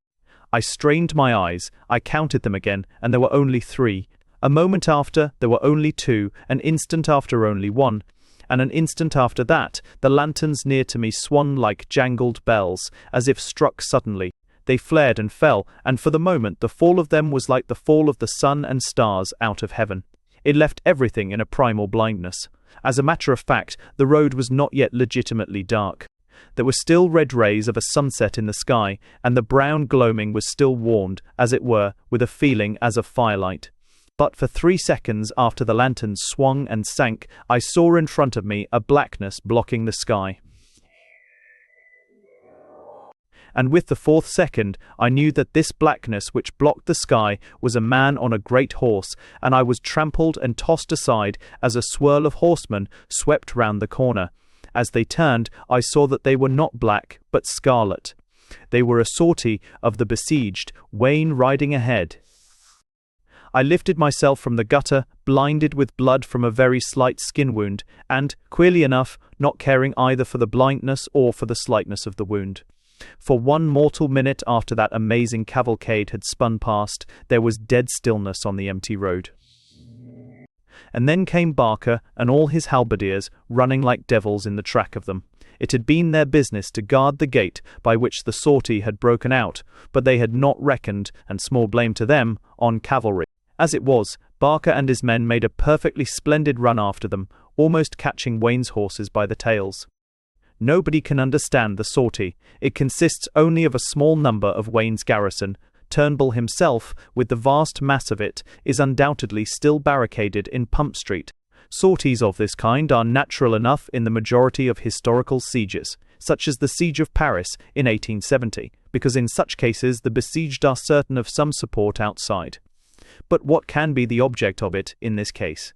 I strained my eyes, I counted them again, and there were only 3. A moment after, there were only 2, an instant after only 1, and an instant after that, the lanterns near to me swung like jangled bells, as if struck suddenly. They flared and fell, and for the moment the fall of them was like the fall of the sun and stars out of heaven. It left everything in a primal blindness. As a matter of fact, the road was not yet legitimately dark. There were still red rays of a sunset in the sky, and the brown gloaming was still warmed, as it were, with a feeling as of firelight. But for 3 seconds after the lanterns swung and sank, I saw in front of me a blackness blocking the sky. And with the 4th second, I knew that this blackness which blocked the sky was a man on a great horse, and I was trampled and tossed aside as a swirl of horsemen swept round the corner. As they turned, I saw that they were not black, but scarlet. They were a sortie of the besieged, Wayne riding ahead. I lifted myself from the gutter, blinded with blood from a very slight skin wound, and, queerly enough, not caring either for the blindness or for the slightness of the wound. For 1 mortal minute after that amazing cavalcade had spun past, there was dead stillness on the empty road. And then came Barker and all his halberdiers, running like devils in the track of them. It had been their business to guard the gate by which the sortie had broken out, but they had not reckoned, and small blame to them, on cavalry. As it was, Barker and his men made a perfectly splendid run after them, almost catching Wayne's horses by the tails. Nobody can understand the sortie. It consists only of a small number of Wayne's garrison. Turnbull himself, with the vast mass of it, is undoubtedly still barricaded in Pump Street. Sorties of this kind are natural enough in the majority of historical sieges, such as the Siege of Paris in 1870, because in such cases the besieged are certain of some support outside. But what can be the object of it in this case?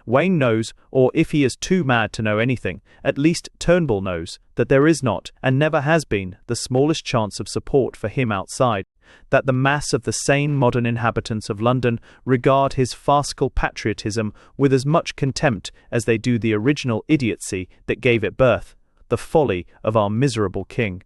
Wayne knows, or if he is too mad to know anything, at least Turnbull knows, that there is not, and never has been, the smallest chance of support for him outside, that the mass of the sane modern inhabitants of London regard his farcical patriotism with as much contempt as they do the original idiocy that gave it birth, the folly of our miserable king.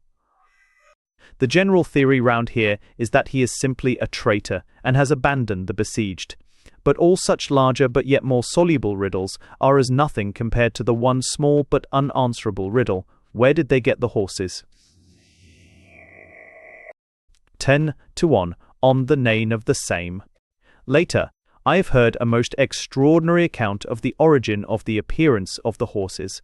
The general theory round here is that he is simply a traitor, and has abandoned the besieged. But all such larger but yet more soluble riddles are as nothing compared to the one small but unanswerable riddle: where did they get the horses? 10-1, on the name of the same. Later, I have heard a most extraordinary account of the origin of the appearance of the horses.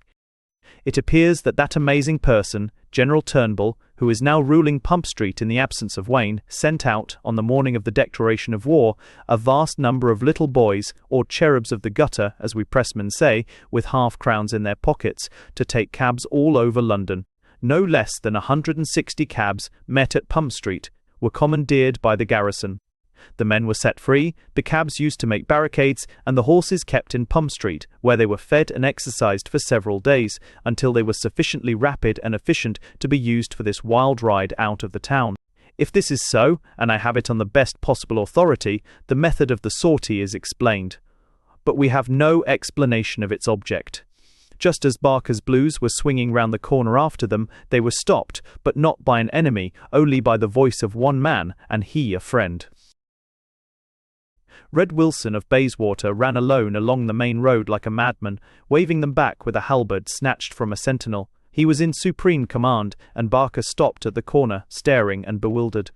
It appears that that amazing person, General Turnbull, who is now ruling Pump Street in the absence of Wayne, sent out, on the morning of the declaration of war, a vast number of little boys, or cherubs of the gutter, as we pressmen say, with half-crowns in their pockets, to take cabs all over London. No less than 160 cabs met at Pump Street, were commandeered by the garrison. The men were set free, the cabs used to make barricades, and the horses kept in Pump Street, where they were fed and exercised for several days, until they were sufficiently rapid and efficient to be used for this wild ride out of the town. If this is so, and I have it on the best possible authority, the method of the sortie is explained. But we have no explanation of its object. Just as Barker's Blues were swinging round the corner after them, they were stopped, but not by an enemy, only by the voice of one man, and he a friend. Red Wilson of Bayswater ran alone along the main road like a madman, waving them back with a halberd snatched from a sentinel. He was in supreme command, and Barker stopped at the corner, staring and bewildered.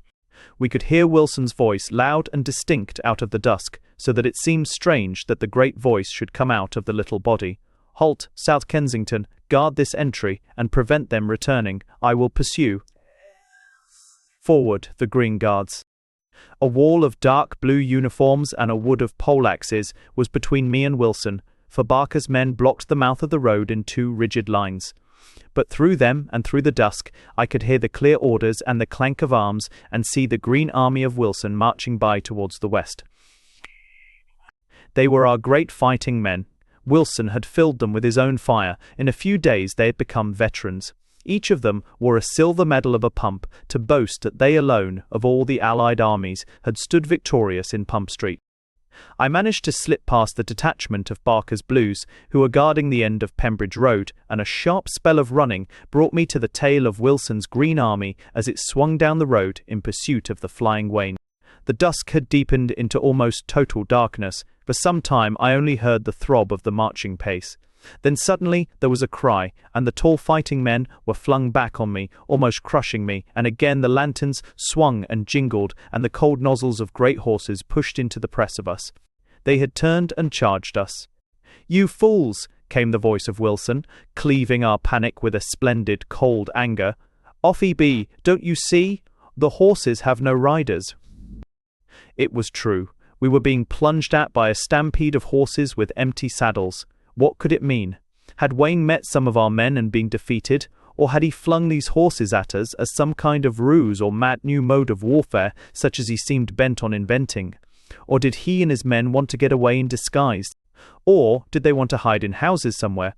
We could hear Wilson's voice loud and distinct out of the dusk, so that it seemed strange that the great voice should come out of the little body. "Halt, South Kensington, guard this entry, and prevent them returning. I will pursue." Forward, the Green Guards. A wall of dark blue uniforms and a wood of poleaxes was between me and Wilson, for Barker's men blocked the mouth of the road in 2 rigid lines. But through them and through the dusk I could hear the clear orders and the clank of arms, and see the green army of Wilson marching by towards the west. They were our great fighting men. Wilson had filled them with his own fire. In a few days they had become veterans. Each of them wore a silver medal of a pump to boast that they alone, of all the Allied armies, had stood victorious in Pump Street. I managed to slip past the detachment of Barker's Blues, who were guarding the end of Pembridge Road, and a sharp spell of running brought me to the tail of Wilson's Green Army as it swung down the road in pursuit of the flying Wayne. The dusk had deepened into almost total darkness. For some time I only heard the throb of the marching pace. Then suddenly there was a cry, and the tall fighting men were flung back on me, almost crushing me, and again the lanterns swung and jingled, and the cold nozzles of great horses pushed into the press of us. They had turned and charged us. "You fools!" came the voice of Wilson, cleaving our panic with a splendid, cold anger. "Off he be, don't you see? The horses have no riders." It was true. We were being plunged at by a stampede of horses with empty saddles. What could it mean? Had Wayne met some of our men and been defeated, or had he flung these horses at us as some kind of ruse or mad new mode of warfare such as he seemed bent on inventing? Or did he and his men want to get away in disguise? Or did they want to hide in houses somewhere?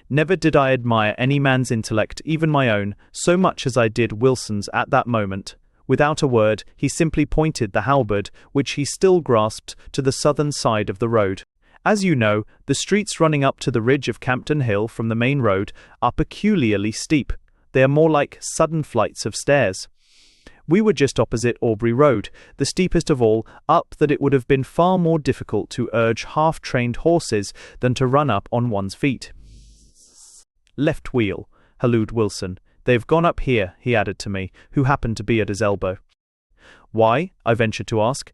Never did I admire any man's intellect, even my own, so much as I did Wilson's at that moment. Without a word, he simply pointed the halberd, which he still grasped, to the southern side of the road. As you know, the streets running up to the ridge of Campden Hill from the main road are peculiarly steep. They are more like sudden flights of stairs. We were just opposite Aubrey Road, the steepest of all, up that it would have been far more difficult to urge half-trained horses than to run up on one's feet. "Left wheel," hallooed Wilson. "They've gone up here," he added to me, who happened to be at his elbow. "Why?" I ventured to ask.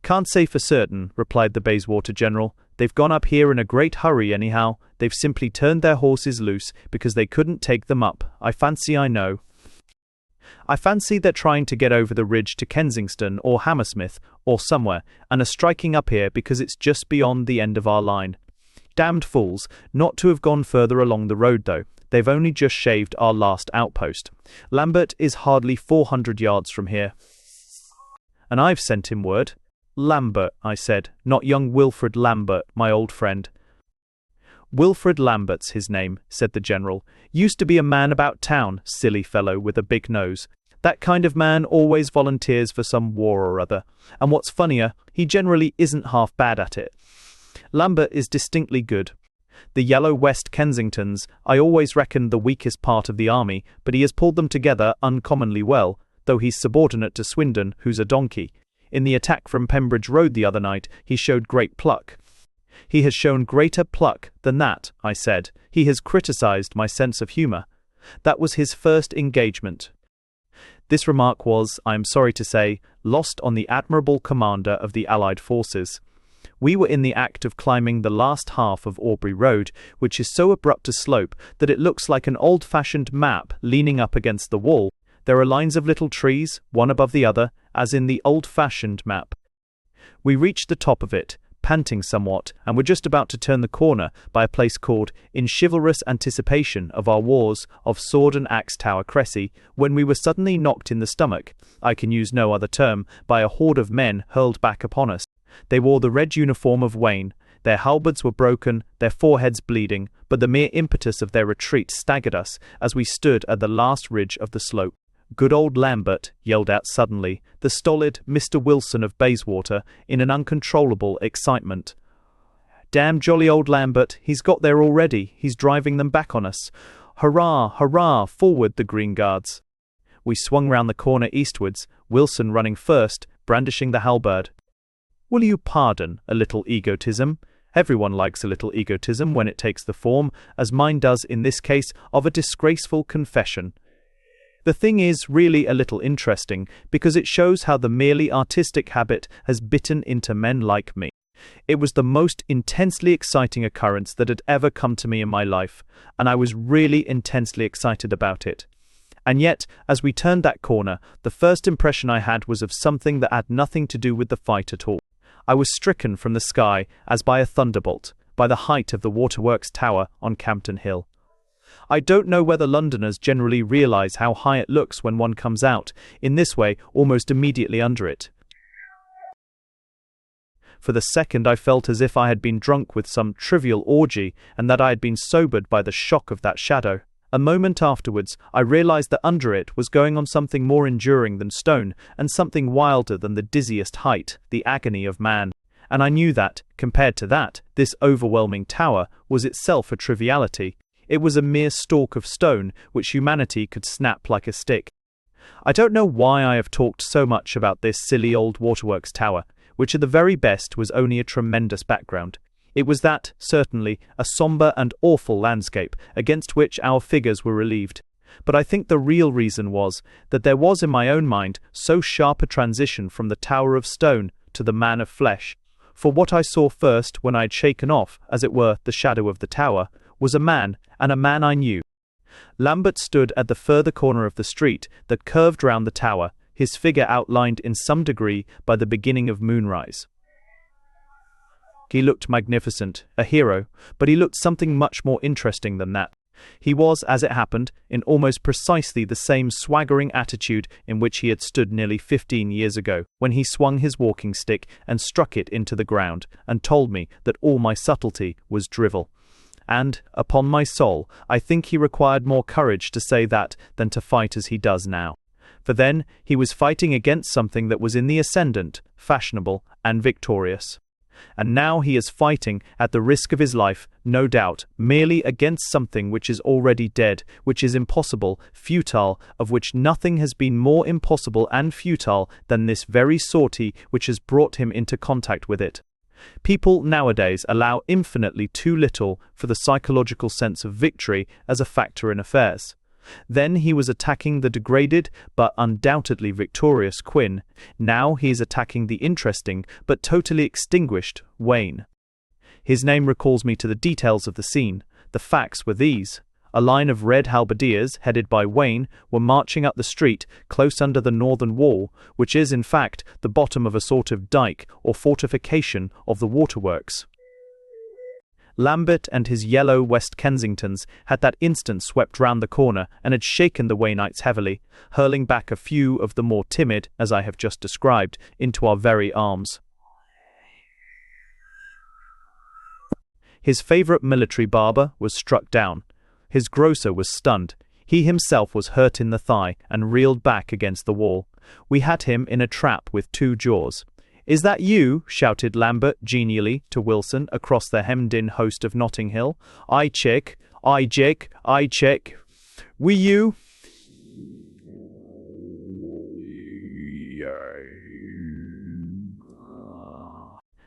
"Can't say for certain," replied the Bayswater general. "They've gone up here in a great hurry anyhow. They've simply turned their horses loose because they couldn't take them up. I fancy they're trying to get over the ridge to Kensington or Hammersmith or somewhere, and are striking up here because it's just beyond the end of our line. Damned fools, not to have gone further along the road though. They've only just shaved our last outpost. Lambert is hardly 400 yards from here." "And I've sent him word." "Lambert," I said, "not young Wilfred Lambert, my old friend." "Wilfred Lambert's his name," said the general. "Used to be a man about town, silly fellow with a big nose. That kind of man always volunteers for some war or other, and what's funnier, he generally isn't half bad at it. Lambert is distinctly good. The yellow West Kensingtons I always reckoned the weakest part of the army, but he has pulled them together uncommonly well, though he's subordinate to Swindon, who's a donkey. In the attack from Pembridge Road the other night, he showed great pluck." "He has shown greater pluck than that," I said. "He has criticised my sense of humour. That was his first engagement." This remark was, I am sorry to say, lost on the admirable commander of the Allied forces. We were in the act of climbing the last half of Aubrey Road, which is so abrupt a slope that it looks like an old-fashioned map leaning up against the wall. There are lines of little trees, one above the other, as in the old-fashioned map. We reached the top of it, panting somewhat, and were just about to turn the corner by a place called, in chivalrous anticipation of our wars of sword and axe Tower Cressy, when we were suddenly knocked in the stomach, I can use no other term, by a horde of men hurled back upon us. They wore the red uniform of Wayne. Their halberds were broken, their foreheads bleeding, but the mere impetus of their retreat staggered us as we stood at the last ridge of the slope. "Good old Lambert," yelled out suddenly the stolid Mr. Wilson of Bayswater in an uncontrollable excitement. "Damn jolly old Lambert, he's got there already, he's driving them back on us. Hurrah, hurrah, forward the Green Guards." We swung round the corner eastwards, Wilson running first, brandishing the halberd. Will you pardon a little egotism? Everyone likes a little egotism when it takes the form, as mine does in this case, of a disgraceful confession. The thing is really a little interesting, because it shows how the merely artistic habit has bitten into men like me. It was the most intensely exciting occurrence that had ever come to me in my life, and I was really intensely excited about it. And yet, as we turned that corner, the first impression I had was of something that had nothing to do with the fight at all. I was stricken from the sky as by a thunderbolt, by the height of the Waterworks Tower on Campden Hill. I don't know whether Londoners generally realise how high it looks when one comes out, in this way, almost immediately under it. For the second I felt as if I had been drunk with some trivial orgy, and that I had been sobered by the shock of that shadow. A moment afterwards, I realized that under it was going on something more enduring than stone, and something wilder than the dizziest height, the agony of man. And I knew that, compared to that, this overwhelming tower was itself a triviality. It was a mere stalk of stone which humanity could snap like a stick. I don't know why I have talked so much about this silly old waterworks tower, which at the very best was only a tremendous background. It was that, certainly, a sombre and awful landscape against which our figures were relieved. But I think the real reason was that there was in my own mind so sharp a transition from the tower of stone to the man of flesh. For what I saw first when I had shaken off, as it were, the shadow of the tower, was a man, and a man I knew. Lambert stood at the further corner of the street that curved round the tower, his figure outlined in some degree by the beginning of moonrise. He looked magnificent, a hero, but he looked something much more interesting than that. He was, as it happened, in almost precisely the same swaggering attitude in which he had stood nearly 15 years ago, when he swung his walking stick and struck it into the ground, and told me that all my subtlety was drivel. And, upon my soul, I think he required more courage to say that than to fight as he does now. For then he was fighting against something that was in the ascendant, fashionable, and victorious. And now he is fighting, at the risk of his life, no doubt, merely against something which is already dead, which is impossible, futile, of which nothing has been more impossible and futile than this very sortie which has brought him into contact with it. People nowadays allow infinitely too little for the psychological sense of victory as a factor in affairs. Then he was attacking the degraded but undoubtedly victorious Quin. Now he is attacking the interesting but totally extinguished Wayne. His name recalls me to the details of the scene. The facts were these. A line of red halberdiers, headed by Wayne, were marching up the street close under the northern wall, which is in fact the bottom of a sort of dike or fortification of the waterworks. Lambert and his yellow West Kensingtons had that instant swept round the corner and had shaken the Waynites heavily, hurling back a few of the more timid, as I have just described, into our very arms. His favourite military barber was struck down. His grocer was stunned. He himself was hurt in the thigh and reeled back against the wall. We had him in a trap with two jaws. "Is that you?" shouted Lambert genially to Wilson across the hemmed-in host of Notting Hill. I check. We you?"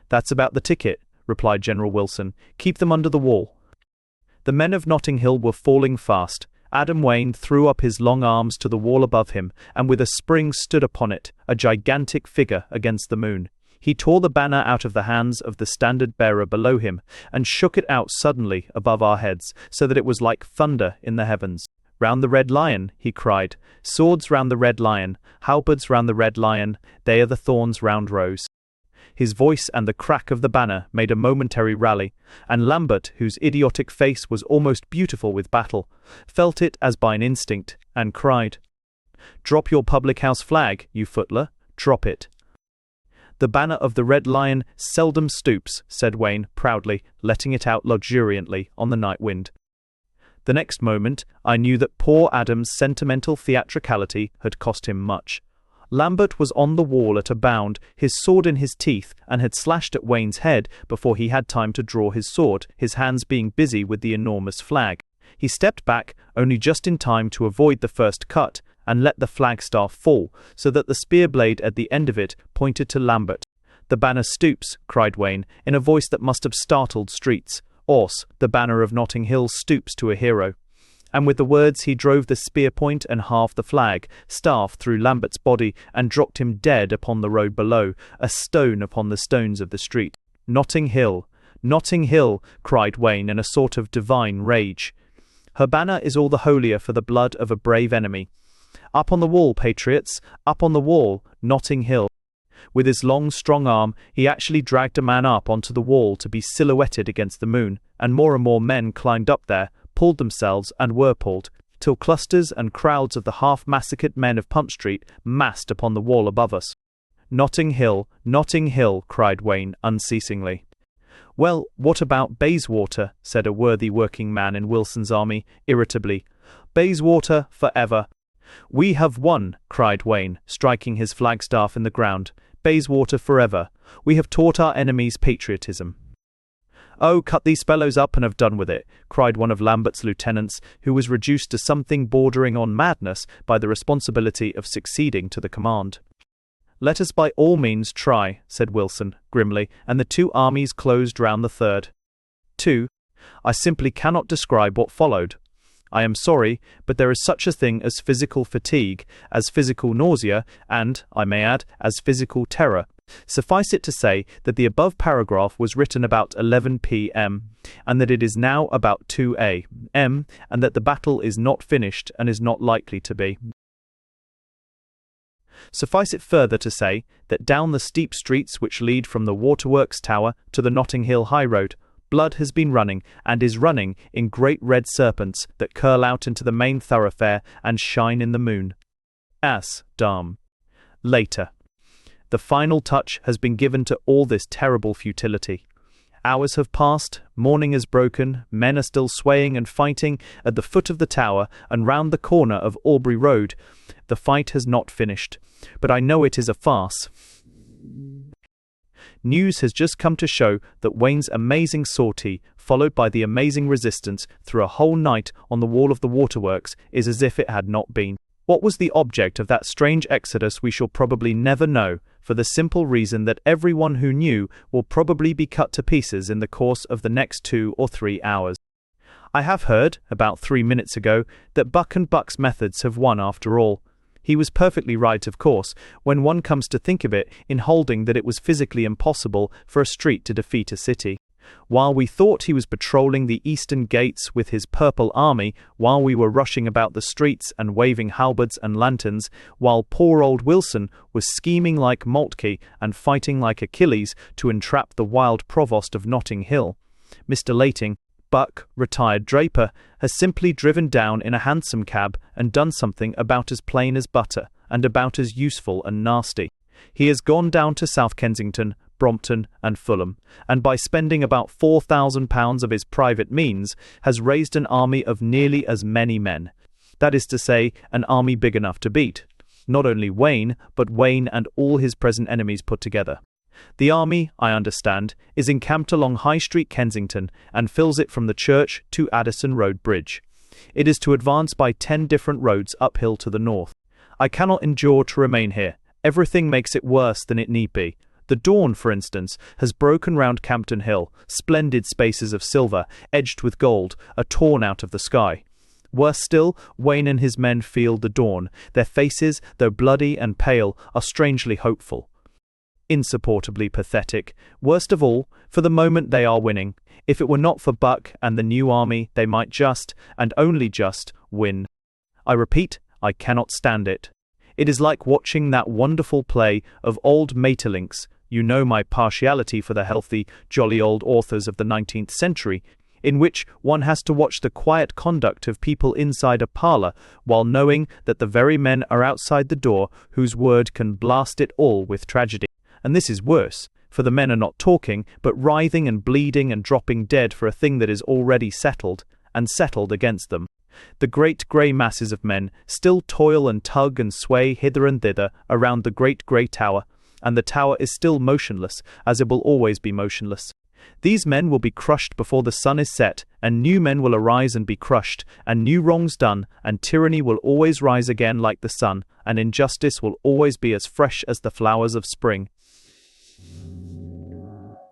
"That's about the ticket," replied General Wilson. "Keep them under the wall." The men of Notting Hill were falling fast. Adam Wayne threw up his long arms to the wall above him, and with a spring stood upon it, a gigantic figure against the moon. He tore the banner out of the hands of the standard-bearer below him, and shook it out suddenly above our heads, so that it was like thunder in the heavens. "Round the Red Lion," he cried. "Swords round the Red Lion, halberds round the Red Lion, they are the thorns round Rose." His voice and the crack of the banner made a momentary rally, and Lambert, whose idiotic face was almost beautiful with battle, felt it as by an instinct, and cried, "Drop your public-house flag, you footler, drop it." "The banner of the Red Lion seldom stoops," said Wayne proudly, letting it out luxuriantly on the night wind. The next moment I knew that poor Adam's sentimental theatricality had cost him much. Lambert was on the wall at a bound, his sword in his teeth, and had slashed at Wayne's head before he had time to draw his sword, his hands being busy with the enormous flag. He stepped back, only just in time to avoid the first cut, and let the flagstaff fall, so that the spear blade at the end of it pointed to Lambert. "The banner stoops," cried Wayne, in a voice that must have startled streets. "Ors, the banner of Notting Hill stoops to a hero." And with the words he drove the spear point and half the flag staff through Lambert's body and dropped him dead upon the road below, a stone upon the stones of the street. "Notting Hill! Notting Hill!" cried Wayne in a sort of divine rage. "Her banner is all the holier for the blood of a brave enemy. Up on the wall, patriots! Up on the wall, Notting Hill!" With his long, strong arm, he actually dragged a man up onto the wall to be silhouetted against the moon, and more men climbed up there, pulled themselves and were pulled, till clusters and crowds of the half-massacred men of Pump Street massed upon the wall above us. Notting Hill, cried Wayne unceasingly. "Well, what about Bayswater?" said a worthy working man in Wilson's army, irritably. Bayswater forever. We have won, cried Wayne, striking his flagstaff in the ground. Bayswater forever. We have taught our enemies patriotism. Oh, cut these fellows up and have done with it, cried one of Lambert's lieutenants, who was reduced to something bordering on madness by the responsibility of succeeding to the command. Let us by all means try, said Wilson, grimly, and the two armies closed round the third. 2. I simply cannot describe what followed. I am sorry, but there is such a thing as physical fatigue, as physical nausea, and, I may add, as physical terror. Suffice it to say that the above paragraph was written about 11 p.m., and that it is now about 2 a.m., and that the battle is not finished and is not likely to be. Suffice it further to say that down the steep streets which lead from the Waterworks Tower to the Notting Hill High Road, blood has been running, and is running, in great red serpents that curl out into the main thoroughfare and shine in the moon. As, Dame. Later. The final touch has been given to all this terrible futility. Hours have passed, morning is broken, men are still swaying and fighting at the foot of the tower and round the corner of Aubrey Road. The fight has not finished, but I know it is a farce. News has just come to show that Wayne's amazing sortie, followed by the amazing resistance through a whole night on the wall of the waterworks, is as if it had not been. What was the object of that strange exodus we shall probably never know, for the simple reason that everyone who knew will probably be cut to pieces in the course of the next 2 or 3 hours. I have heard, about 3 minutes ago, that Buck and Buck's methods have won after all. He was perfectly right, of course, when one comes to think of it, in holding that it was physically impossible for a street to defeat a city. While we thought he was patrolling the eastern gates with his purple army, while we were rushing about the streets and waving halberds and lanterns, while poor old Wilson was scheming like Moltke and fighting like Achilles to entrap the wild provost of Notting Hill, Mr. Layting, Buck, retired draper, has simply driven down in a hansom cab and done something about as plain as butter, and about as useful and nasty. He has gone down to South Kensington, Brompton and Fulham, and by spending about £4,000 of his private means, has raised an army of nearly as many men. That is to say, an army big enough to beat, not only Wayne, but Wayne and all his present enemies put together. The army, I understand, is encamped along High Street, Kensington, and fills it from the church to Addison Road Bridge. It is to advance by 10 different roads uphill to the north. I cannot endure to remain here. Everything makes it worse than it need be. The dawn, for instance, has broken round Campden Hill, splendid spaces of silver, edged with gold, are torn out of the sky. Worse still, Wayne and his men feel the dawn. Their faces, though bloody and pale, are strangely hopeful. Insupportably pathetic. Worst of all, for the moment they are winning. If it were not for Buck and the new army, they might just, and only just, win. I repeat, I cannot stand it. It is like watching that wonderful play of old Maeterlinck's. You know my partiality for the healthy, jolly old authors of the 19th century, in which one has to watch the quiet conduct of people inside a parlour, while knowing that the very men are outside the door whose word can blast it all with tragedy. And this is worse, for the men are not talking, but writhing and bleeding and dropping dead for a thing that is already settled, and settled against them. The great grey masses of men still toil and tug and sway hither and thither around the great grey tower, and the tower is still motionless, as it will always be motionless. These men will be crushed before the sun is set, and new men will arise and be crushed, and new wrongs done, and tyranny will always rise again like the sun, and injustice will always be as fresh as the flowers of spring.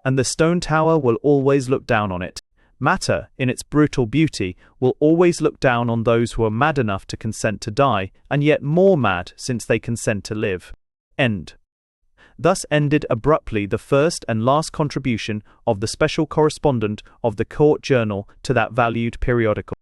And the stone tower will always look down on it. Matter, in its brutal beauty, will always look down on those who are mad enough to consent to die, and yet more mad since they consent to live. End. Thus ended abruptly the first and last contribution of the special correspondent of the Court Journal to that valued periodical.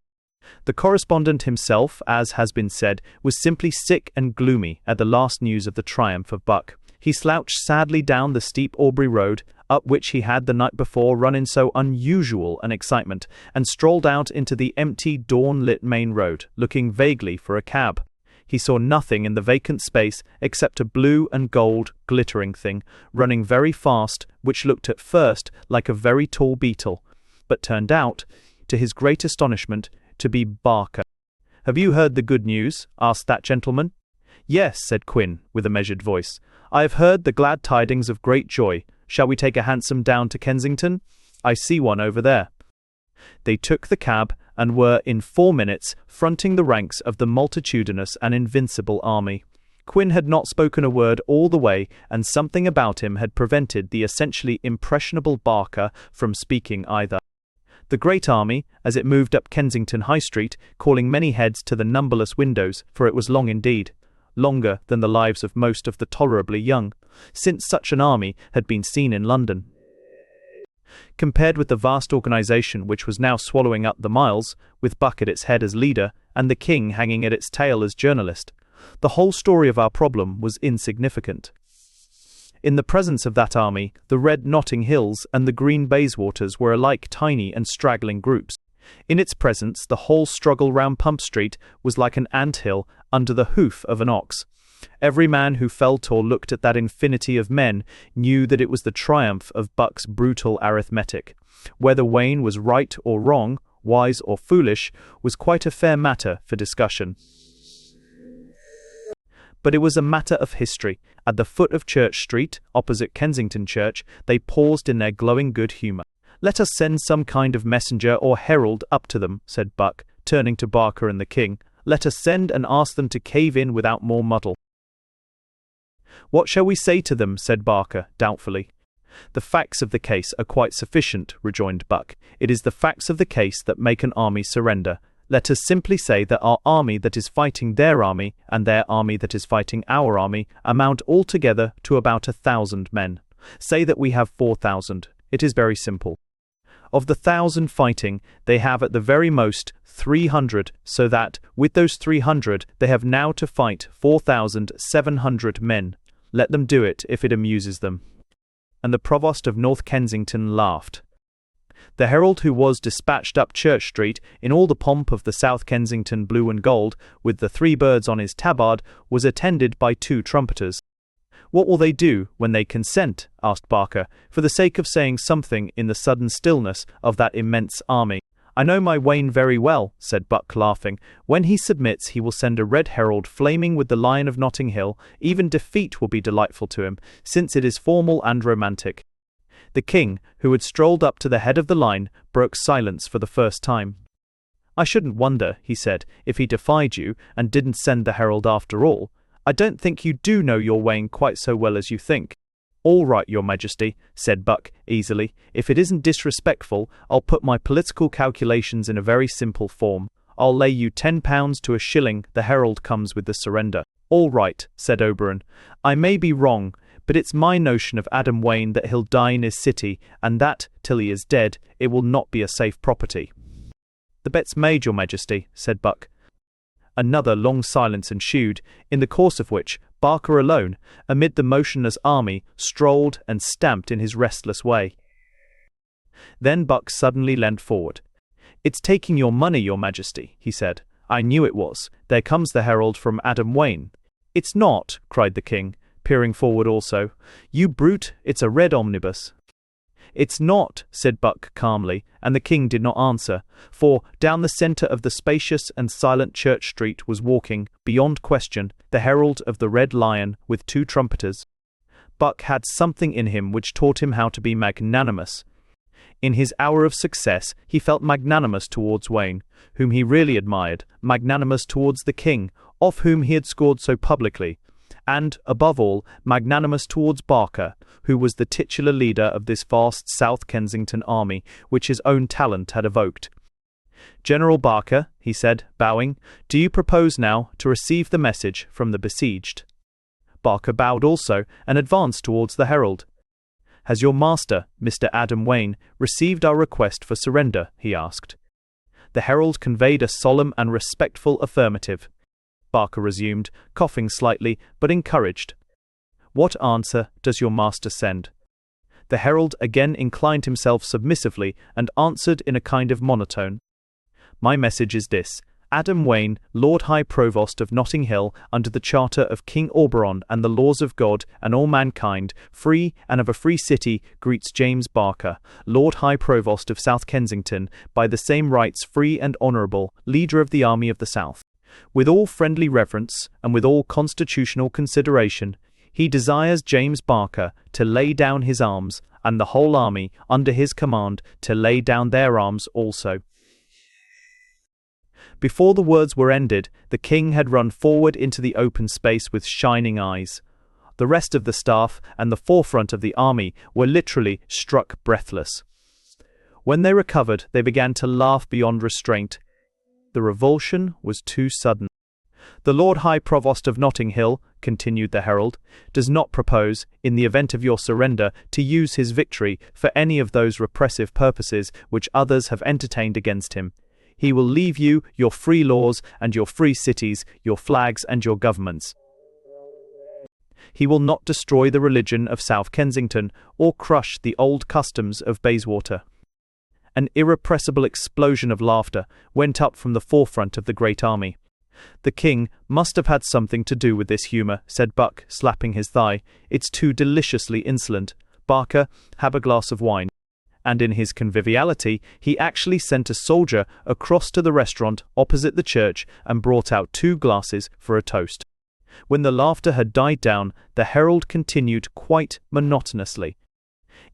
The correspondent himself, as has been said, was simply sick and gloomy at the last news of the triumph of Buck. He slouched sadly down the steep Aubrey Road, up which he had the night before run in so unusual an excitement, and strolled out into the empty, dawn-lit main road, looking vaguely for a cab. He saw nothing in the vacant space except a blue and gold, glittering thing, running very fast, which looked at first like a very tall beetle, but turned out, to his great astonishment, to be Barker. "Have you heard the good news?" asked that gentleman. "Yes," said Quin, with a measured voice. "I have heard the glad tidings of great joy. Shall we take a hansom down to Kensington? I see one over there." They took the cab, and were in 4 minutes fronting the ranks of the multitudinous and invincible army. Quin had not spoken a word all the way, and something about him had prevented the essentially impressionable Barker from speaking either. The great army, as it moved up Kensington High Street, calling many heads to the numberless windows, for it was long indeed, longer than the lives of most of the tolerably young, since such an army had been seen in London. Compared with the vast organisation which was now swallowing up the miles, with Buck at its head as leader, and the King hanging at its tail as journalist, the whole story of our problem was insignificant. In the presence of that army, the red Notting Hills and the green Bayswaters were alike tiny and straggling groups. In its presence, the whole struggle round Pump Street was like an ant-hill under the hoof of an ox. Every man who felt or looked at that infinity of men knew that it was the triumph of Buck's brutal arithmetic. Whether Wayne was right or wrong, wise or foolish, was quite a fair matter for discussion. But it was a matter of history. At the foot of Church Street, opposite Kensington Church, they paused in their glowing good humour. "Let us send some kind of messenger or herald up to them," said Buck, turning to Barker and the King. "Let us send and ask them to cave in without more muddle." "What shall we say to them?" said Barker, doubtfully. "The facts of the case are quite sufficient," rejoined Buck. "It is the facts of the case that make an army surrender. Let us simply say that our army that is fighting their army, and their army that is fighting our army, amount altogether to about 1,000 men. Say that we have 4,000. It is very simple. Of the 1,000 fighting, they have at the very most 300, so that, with those 300, they have now to fight 4,700 men. Let them do it if it amuses them." And the Provost of North Kensington laughed. The herald who was dispatched up Church Street, in all the pomp of the South Kensington blue and gold, with the 3 birds on his tabard, was attended by 2 trumpeters. "What will they do when they consent?" asked Barker, for the sake of saying something in the sudden stillness of that immense army. "I know my Wayne very well," said Buck, laughing. "When he submits, he will send a red herald flaming with the Lion of Notting Hill. Even defeat will be delightful to him, since it is formal and romantic." The King, who had strolled up to the head of the line, broke silence for the first time. "I shouldn't wonder," he said, "if he defied you, and didn't send the herald after all. I don't think you do know your Wayne quite so well as you think." "All right, Your Majesty," said Buck, easily. "If it isn't disrespectful, I'll put my political calculations in a very simple form. I'll lay you £10 to a shilling the herald comes with the surrender." "All right," said Oberon. "I may be wrong, but it's my notion of Adam Wayne that he'll die in his city, and that, till he is dead, it will not be a safe property." "The bet's made, Your Majesty," said Buck. Another long silence ensued, in the course of which Barker alone, amid the motionless army, strolled and stamped in his restless way. Then Buck suddenly leant forward. "It's taking your money, Your Majesty," he said. "I knew it was. There comes the herald from Adam Wayne." "It's not," cried the King, peering forward also. "You brute, it's a red omnibus." "It's not," said Buck calmly, and the King did not answer, for down the centre of the spacious and silent Church Street was walking, beyond question, the herald of the Red Lion with 2 trumpeters. Buck had something in him which taught him how to be magnanimous. In his hour of success he felt magnanimous towards Wayne, whom he really admired, magnanimous towards the King, off whom he had scored so publicly, and, above all, magnanimous towards Barker, who was the titular leader of this vast South Kensington army, which his own talent had evoked. "General Barker," he said, bowing, "do you propose now to receive the message from the besieged?" Barker bowed also, and advanced towards the herald. "Has your master, Mr. Adam Wayne, received our request for surrender?" he asked. The herald conveyed a solemn and respectful affirmative. Barker resumed, coughing slightly, but encouraged. "What answer does your master send?" The herald again inclined himself submissively and answered in a kind of monotone. "My message is this. Adam Wayne, Lord High Provost of Notting Hill, under the charter of King Oberon and the laws of God and all mankind, free and of a free city, greets James Barker, Lord High Provost of South Kensington, by the same rights free and honourable, leader of the Army of the South." With all friendly reverence and with all constitutional consideration, he desires James Barker to lay down his arms, and the whole army under his command to lay down their arms also." Before the words were ended, the king had run forward into the open space with shining eyes. The rest of the staff and the forefront of the army were literally struck breathless. When they recovered, they began to laugh beyond restraint. The revulsion was too sudden. "The Lord High Provost of Notting Hill," continued the herald, "does not propose, in the event of your surrender, to use his victory for any of those repressive purposes which others have entertained against him. He will leave you your free laws and your free cities, your flags and your governments. He will not destroy the religion of South Kensington or crush the old customs of Bayswater." An irrepressible explosion of laughter went up from the forefront of the great army. "The king must have had something to do with this humour," said Buck, slapping his thigh. "It's too deliciously insolent. Barker, have a glass of wine." And in his conviviality, he actually sent a soldier across to the restaurant opposite the church and brought out 2 glasses for a toast. When the laughter had died down, the herald continued quite monotonously.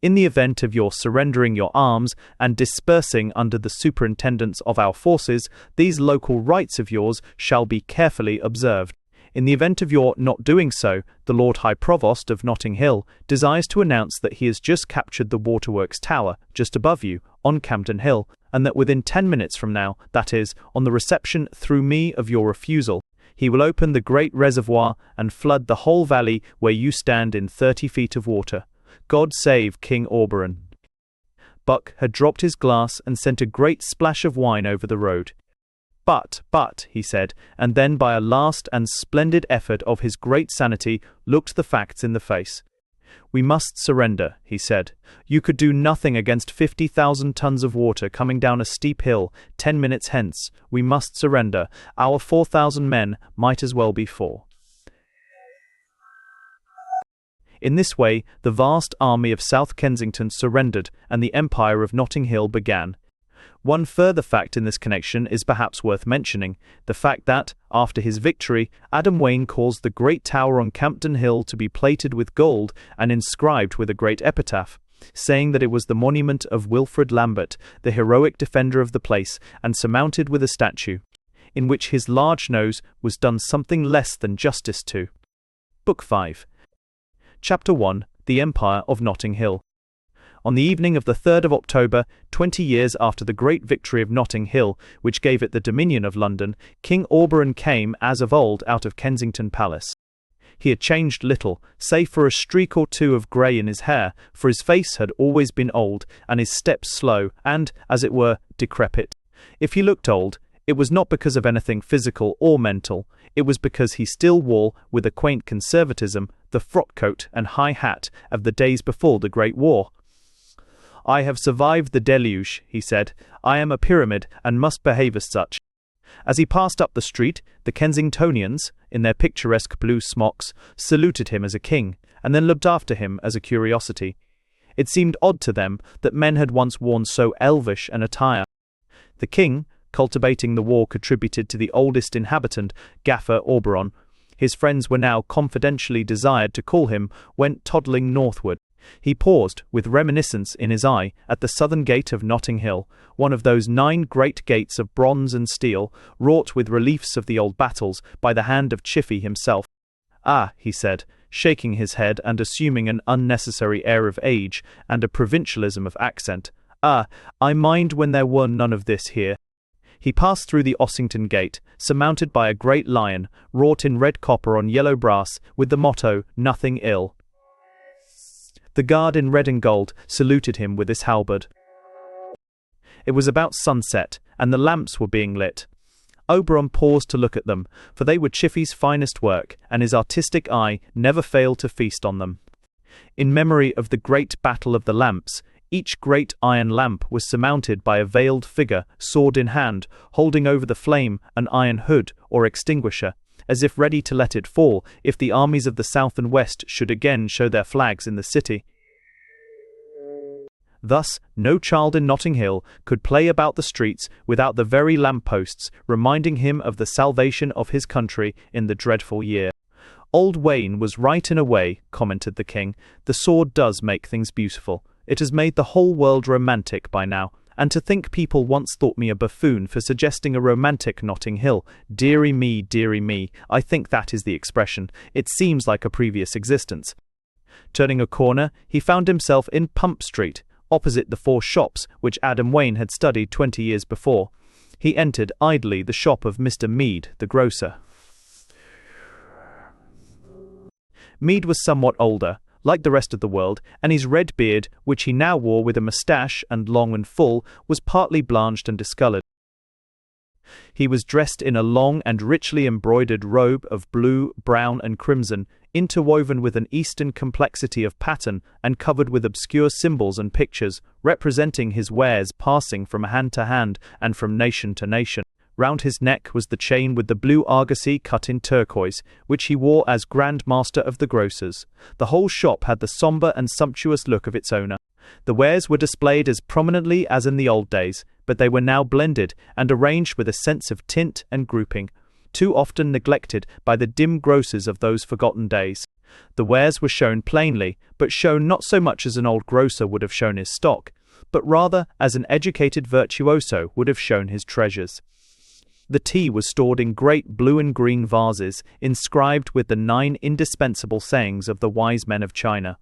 "In the event of your surrendering your arms and dispersing under the superintendence of our forces, these local rights of yours shall be carefully observed. In the event of your not doing so, the Lord High Provost of Notting Hill desires to announce that he has just captured the Waterworks Tower just above you on Campden Hill, and that within 10 minutes from now, that is, on the reception through me of your refusal, he will open the great reservoir and flood the whole valley where you stand in 30 feet of water. God save King Auberon." Buck had dropped his glass and sent a great splash of wine over the road. But, he said, and then by a last and splendid effort of his great sanity looked the facts in the face. "We must surrender," he said. "You could do nothing against 50,000 tons of water coming down a steep hill 10 minutes hence. We must surrender. Our 4,000 men might as well be 4. In this way, the vast army of South Kensington surrendered, and the empire of Notting Hill began. One further fact in this connection is perhaps worth mentioning, the fact that, after his victory, Adam Wayne caused the great tower on Campden Hill to be plated with gold and inscribed with a great epitaph, saying that it was the monument of Wilfrid Lambert, the heroic defender of the place, and surmounted with a statue, in which his large nose was done something less than justice to. Book 5. Chapter 1. The Empire of Notting Hill. On the evening of the 3rd of October, 20 years after the great victory of Notting Hill, which gave it the dominion of London, King Auberon came, as of old, out of Kensington Palace. He had changed little, save for a streak or 2 of grey in his hair, for his face had always been old, and his steps slow, and, as it were, decrepit. If he looked old, it was not because of anything physical or mental, it was because he still wore, with a quaint conservatism, the frock-coat and high hat of the days before the Great War. "I have survived the deluge," he said. "I am a pyramid, and must behave as such." As he passed up the street, the Kensingtonians, in their picturesque blue smocks, saluted him as a king, and then looked after him as a curiosity. It seemed odd to them that men had once worn so elvish an attire. The king, cultivating the war contributed to the oldest inhabitant, Gaffer Auberon, his friends were now confidentially desired to call him, went toddling northward. He paused, with reminiscence in his eye, at the southern gate of Notting Hill, one of those 9 great gates of bronze and steel, wrought with reliefs of the old battles, by the hand of Chiffy himself. "Ah," he said, shaking his head and assuming an unnecessary air of age and a provincialism of accent. "Ah, I mind when there were none of this here." He passed through the Ossington Gate, surmounted by a great lion, wrought in red copper on yellow brass, with the motto, "Nothing ill." The guard in red and gold saluted him with his halberd. It was about sunset, and the lamps were being lit. Auberon paused to look at them, for they were Chiffy's finest work, and his artistic eye never failed to feast on them. In memory of the great Battle of the Lamps, each great iron lamp was surmounted by a veiled figure, sword in hand, holding over the flame an iron hood or extinguisher, as if ready to let it fall if the armies of the south and west should again show their flags in the city. Thus, no child in Notting Hill could play about the streets without the very lampposts reminding him of the salvation of his country in the dreadful year. "Old Wayne was right in a way," commented the king. "The sword does make things beautiful. It has made the whole world romantic by now. And to think people once thought me a buffoon for suggesting a romantic Notting Hill. Dearie me, I think that is the expression. It seems like a previous existence." Turning a corner, he found himself in Pump Street, opposite the 4 shops which Adam Wayne had studied 20 years before. He entered idly the shop of Mr. Mead, the grocer. Mead was somewhat older, like the rest of the world, and his red beard, which he now wore with a moustache and long and full, was partly blanched and discoloured. He was dressed in a long and richly embroidered robe of blue, brown, and crimson, interwoven with an Eastern complexity of pattern and covered with obscure symbols and pictures, representing his wares passing from hand to hand and from nation to nation. Round his neck was the chain with the blue argosy cut in turquoise, which he wore as Grand Master of the grocers. The whole shop had the sombre and sumptuous look of its owner. The wares were displayed as prominently as in the old days, but they were now blended and arranged with a sense of tint and grouping, too often neglected by the dim grocers of those forgotten days. The wares were shown plainly, but shown not so much as an old grocer would have shown his stock, but rather as an educated virtuoso would have shown his treasures. The tea was stored in great blue and green vases, inscribed with the 9 indispensable sayings of the wise men of China.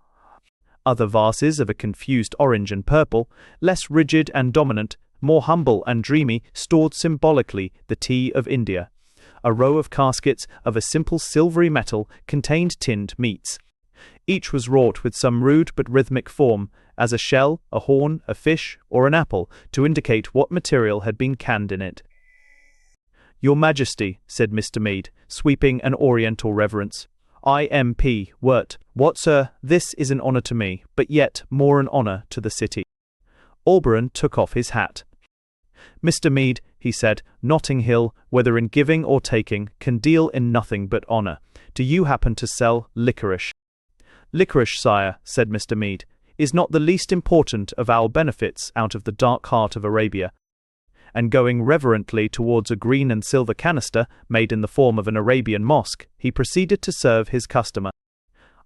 Other vases of a confused orange and purple, less rigid and dominant, more humble and dreamy, stored symbolically the tea of India. A row of caskets of a simple silvery metal contained tinned meats. Each was wrought with some rude but rhythmic form, as a shell, a horn, a fish, or an apple, to indicate what material had been canned in it. "Your Majesty," said Mr. Mead, sweeping an oriental reverence. "I.M.P. Wirt. What, sir, this is an honour to me, but yet more an honour to the city." Auberon took off his hat. "Mr. Mead," he said, "Notting Hill, whether in giving or taking, can deal in nothing but honour. Do you happen to sell licorice?" "Licorice, sire," said Mr. Mead, "is not the least important of our benefits out of the dark heart of Arabia." And going reverently towards a green and silver canister, made in the form of an Arabian mosque, he proceeded to serve his customer.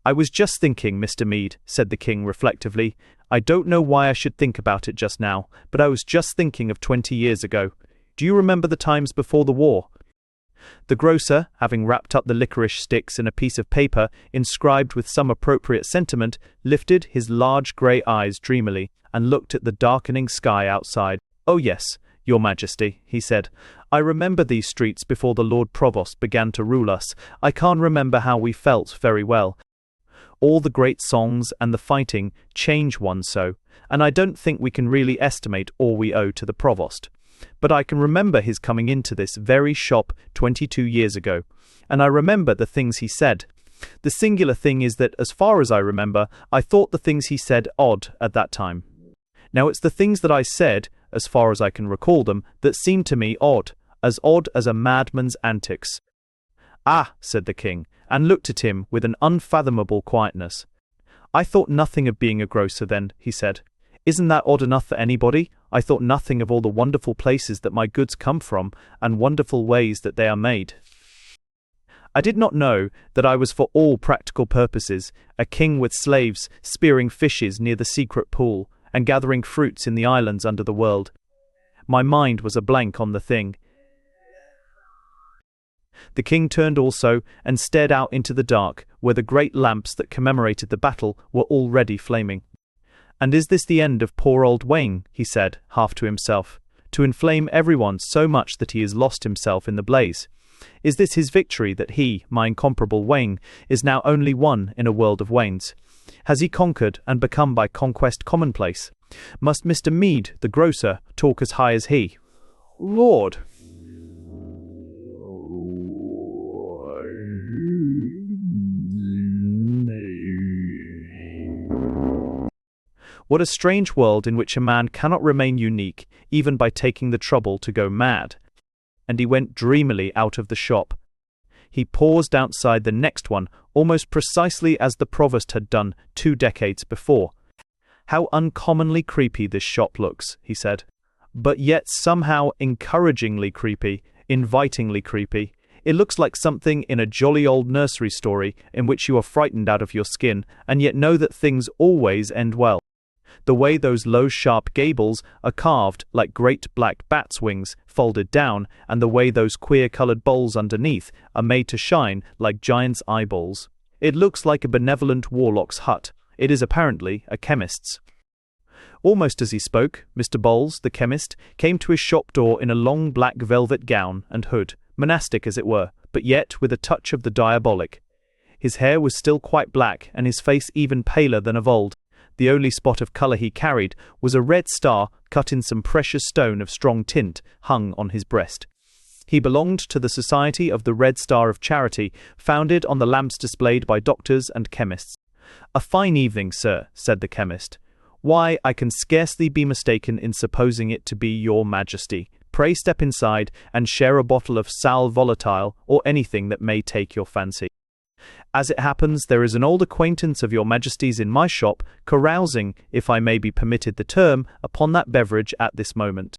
"I was just thinking, Mr. Mead," said the king reflectively. "I don't know why I should think about it just now, but I was just thinking of 20 years ago. Do you remember the times before the war?" The grocer, having wrapped up the licorice sticks in a piece of paper inscribed with some appropriate sentiment, lifted his large grey eyes dreamily and looked at the darkening sky outside. "Oh yes, Your Majesty," he said, "I remember these streets before the Lord Provost began to rule us. I can't remember how we felt very well. All the great songs and the fighting change one so, and I don't think we can really estimate all we owe to the Provost. But I can remember his coming into this very shop 22 years ago, and I remember the things he said. The singular thing is that, as far as I remember, I thought the things he said odd at that time. Now it's the things that I said, as far as I can recall them, that seem to me odd as a madman's antics." "Ah," said the king, and looked at him with an unfathomable quietness. "I thought nothing of being a grocer then," he said. "Isn't that odd enough for anybody? I thought nothing of all the wonderful places that my goods come from, and wonderful ways that they are made. I did not know that I was for all practical purposes a king with slaves, spearing fishes near the secret pool, and gathering fruits in the islands under the world. My mind was a blank on the thing." The king turned also and stared out into the dark, where the great lamps that commemorated the battle were already flaming. "And is this the end of poor old Wayne?" he said, half to himself. "To inflame everyone so much that he has lost himself in the blaze? Is this his victory, that he, my incomparable Wayne, is now only one in a world of Waynes? Has he conquered and become by conquest commonplace? Must Mr. Mead, the grocer, talk as high as he? Lord! What a strange world in which a man cannot remain unique, even by taking the trouble to go mad." And he went dreamily out of the shop. He paused outside the next one, almost precisely as the provost had done 2 decades before. "How uncommonly creepy this shop looks," he said. "But yet somehow encouragingly creepy, invitingly creepy. It looks like something in a jolly old nursery story in which you are frightened out of your skin and yet know that things always end well. The way those low sharp gables are carved like great black bats' wings folded down, and the way those queer-coloured bowls underneath are made to shine like giants' eyeballs. It looks like a benevolent warlock's hut. It is apparently a chemist's." Almost as he spoke, Mr. Bowles, the chemist, came to his shop door in a long black velvet gown and hood, monastic as it were, but yet with a touch of the diabolic. His hair was still quite black, and his face even paler than of old. The only spot of colour he carried was a red star cut in some precious stone of strong tint, hung on his breast. He belonged to the Society of the Red Star of Charity, founded on the lamps displayed by doctors and chemists. "A fine evening, sir," said the chemist. "Why, I can scarcely be mistaken in supposing it to be your Majesty. Pray step inside and share a bottle of sal volatile or anything that may take your fancy. As it happens, there is an old acquaintance of your Majesty's in my shop, carousing, if I may be permitted the term, upon that beverage at this moment."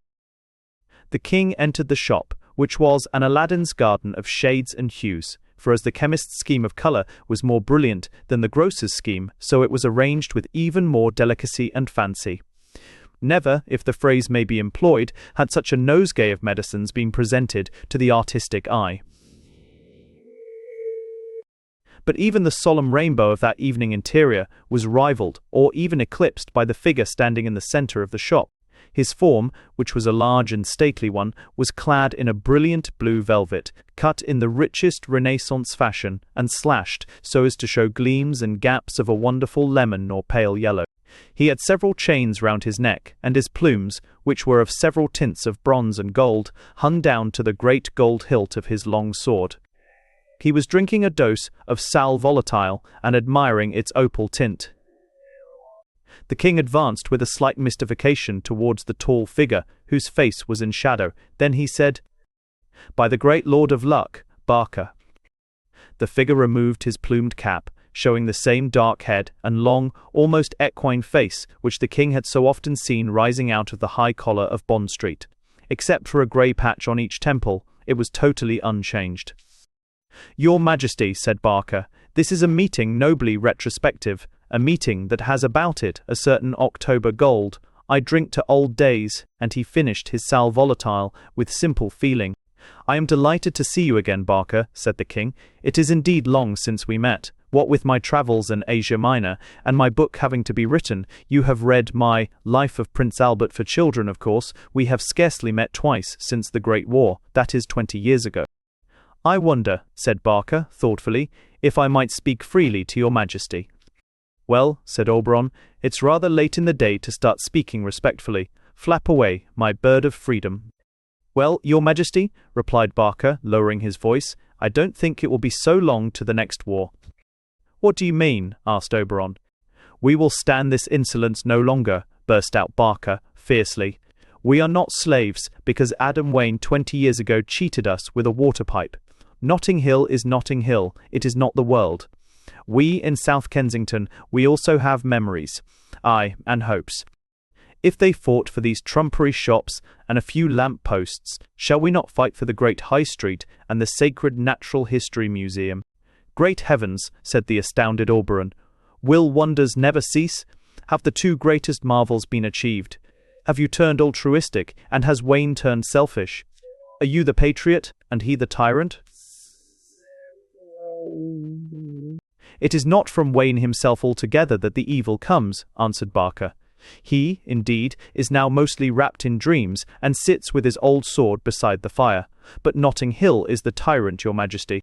The king entered the shop, which was an Aladdin's garden of shades and hues, for as the chemist's scheme of colour was more brilliant than the grocer's scheme, so it was arranged with even more delicacy and fancy. Never, if the phrase may be employed, had such a nosegay of medicines been presented to the artistic eye. But even the solemn rainbow of that evening interior was rivalled, or even eclipsed, by the figure standing in the centre of the shop. His form, which was a large and stately one, was clad in a brilliant blue velvet, cut in the richest Renaissance fashion, and slashed so as to show gleams and gaps of a wonderful lemon or pale yellow. He had several chains round his neck, and his plumes, which were of several tints of bronze and gold, hung down to the great gold hilt of his long sword. He was drinking a dose of sal volatile and admiring its opal tint. The king advanced with a slight mystification towards the tall figure, whose face was in shadow. Then he said, "By the great Lord of Luck, Barker." The figure removed his plumed cap, showing the same dark head and long, almost equine face which the king had so often seen rising out of the high collar of Bond Street. Except for a grey patch on each temple, it was totally unchanged. "Your Majesty," said Barker, "this is a meeting nobly retrospective, a meeting that has about it a certain October gold. I drink to old days," and he finished his sal volatile with simple feeling. "I am delighted to see you again, Barker," said the king. "It is indeed long since we met. What with my travels in Asia Minor, and my book having to be written, you have read my Life of Prince Albert for children, of course. We have scarcely met twice since the Great War, that is 20 years ago." "I wonder," said Barker, thoughtfully, "if I might speak freely to your Majesty." "Well," said Oberon, "it's rather late in the day to start speaking respectfully. Flap away, my bird of freedom." "Well, your Majesty," replied Barker, lowering his voice, "I don't think it will be so long to the next war." "What do you mean?" asked Oberon. "We will stand this insolence no longer," burst out Barker, fiercely. "We are not slaves, because Adam Wayne 20 years ago cheated us with a water pipe. Notting Hill is Notting Hill, it is not the world. We in South Kensington, we also have memories, aye, and hopes. If they fought for these trumpery shops and a few lamp-posts, shall we not fight for the great High Street and the sacred Natural History Museum?" "Great heavens," said the astounded Oberon. "Will wonders never cease? Have the two greatest marvels been achieved? Have you turned altruistic, and has Wayne turned selfish? Are you the patriot, and he the tyrant?" "It is not from Wayne himself altogether that the evil comes," answered Barker. "He, indeed, is now mostly wrapped in dreams, and sits with his old sword beside the fire. But Notting Hill is the tyrant, your Majesty.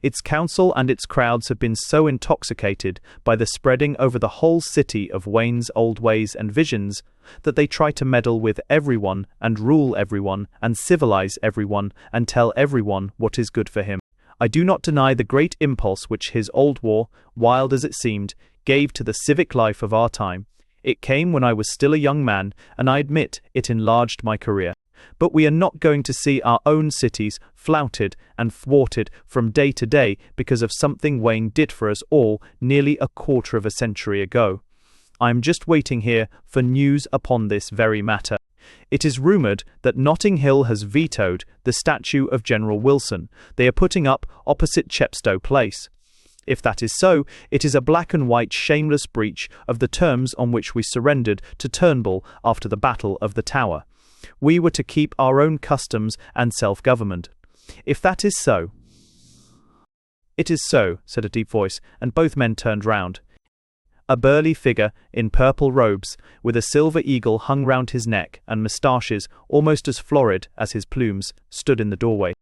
Its council and its crowds have been so intoxicated by the spreading over the whole city of Wayne's old ways and visions, that they try to meddle with everyone, and rule everyone, and civilize everyone, and tell everyone what is good for him. I do not deny the great impulse which his old war, wild as it seemed, gave to the civic life of our time. It came when I was still a young man, and I admit it enlarged my career. But we are not going to see our own cities flouted and thwarted from day to day because of something Wayne did for us all nearly a quarter of a century ago. I am just waiting here for news upon this very matter. It is rumoured that Notting Hill has vetoed the statue of General Wilson they are putting up opposite Chepstow Place. If that is so, it is a black and white shameless breach of the terms on which we surrendered to Turnbull after the Battle of the Tower. We were to keep our own customs and self-government. If that is so— It is so, said a deep voice, and both men turned round. A burly figure in purple robes, with a silver eagle hung round his neck and moustaches almost as florid as his plumes, stood in the doorway.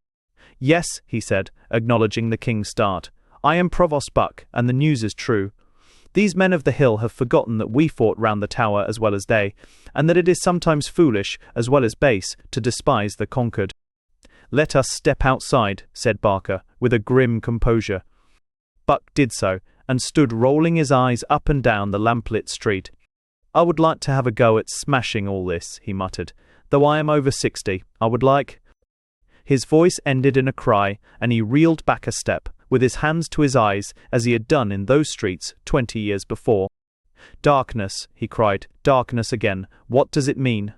"Yes," he said, acknowledging the king's start. "I am Provost Buck, and the news is true. These men of the hill have forgotten that we fought round the tower as well as they, and that it is sometimes foolish as well as base to despise the conquered." "Let us step outside," said Barker, with a grim composure. Buck did so, and stood rolling his eyes up and down the lamplit street. "I would like to have a go at smashing all this," he muttered. "Though I am over 60, I would like—" His voice ended in a cry, and he reeled back a step, with his hands to his eyes, as he had done in those streets 20 years before. "Darkness," he cried, "darkness again. What does it mean?"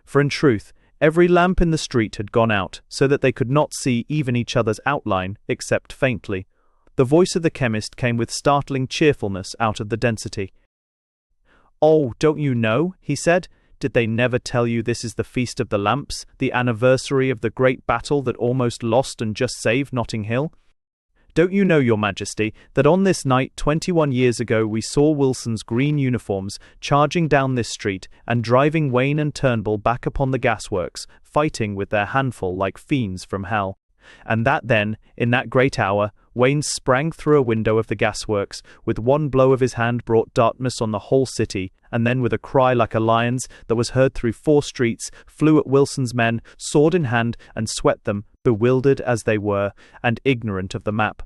For in truth, every lamp in the street had gone out, so that they could not see even each other's outline, except faintly. The voice of the chemist came with startling cheerfulness out of the density. "Oh, don't you know?" he said. "Did they never tell you this is the Feast of the Lamps, the anniversary of the great battle that almost lost and just saved Notting Hill? Don't you know, your Majesty, that on this night 21 years ago we saw Wilson's green uniforms charging down this street and driving Wayne and Turnbull back upon the gasworks, fighting with their handful like fiends from hell? And that then, in that great hour, Wayne sprang through a window of the gasworks, with one blow of his hand brought darkness on the whole city, and then with a cry like a lion's that was heard through 4 streets, flew at Wilson's men, sword in hand, and swept them, bewildered as they were, and ignorant of the map,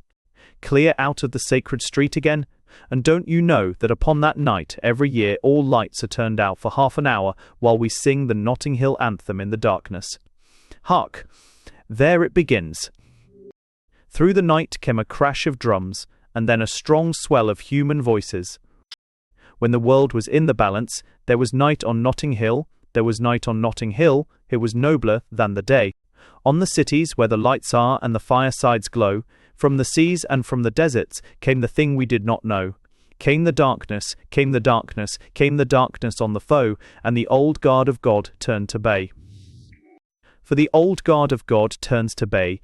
clear out of the sacred street again? And don't you know that upon that night every year all lights are turned out for half an hour while we sing the Notting Hill anthem in the darkness? Hark! There it begins." Through the night came a crash of drums, and then a strong swell of human voices. When the world was in the balance, there was night on Notting Hill, there was night on Notting Hill, it was nobler than the day. On the cities where the lights are and the firesides glow, from the seas and from the deserts, came the thing we did not know. Came the darkness, came the darkness, came the darkness on the foe, and the old guard of God turned to bay. For the old guard of God turns to bay,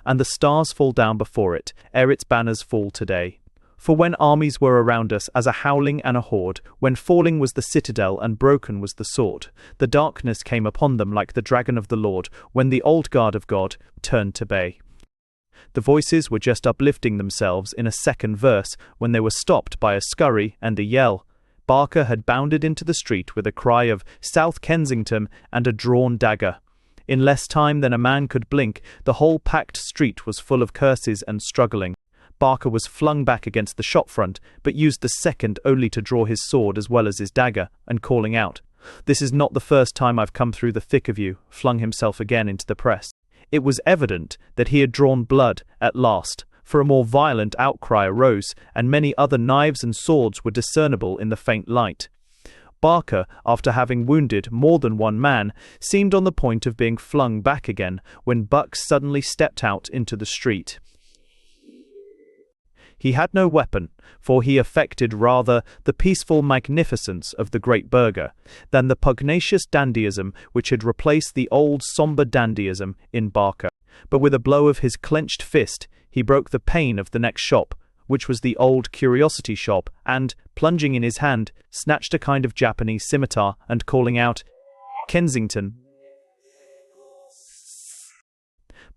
and the stars fall down before it, ere its banners fall today. For when armies were around us as a howling and a horde, when falling was the citadel and broken was the sword, the darkness came upon them like the dragon of the Lord, when the old guard of God turned to bay. The voices were just uplifting themselves in a second verse when they were stopped by a scurry and a yell. Barker had bounded into the street with a cry of "South Kensington" and a drawn dagger. In less time than a man could blink, the whole packed street was full of curses and struggling. Barker was flung back against the shop front, but used the second only to draw his sword as well as his dagger, and calling out, "This is not the first time I've come through the thick of you," flung himself again into the press. It was evident that he had drawn blood at last, for a more violent outcry arose, and many other knives and swords were discernible in the faint light. Barker, after having wounded more than one man, seemed on the point of being flung back again, when Buck suddenly stepped out into the street. He had no weapon, for he affected rather the peaceful magnificence of the great burgher, than the pugnacious dandyism which had replaced the old sombre dandyism in Barker. But with a blow of his clenched fist, he broke the pane of the next shop, which was the old curiosity shop, and, plunging in his hand, snatched a kind of Japanese scimitar, and calling out, "Kensington!"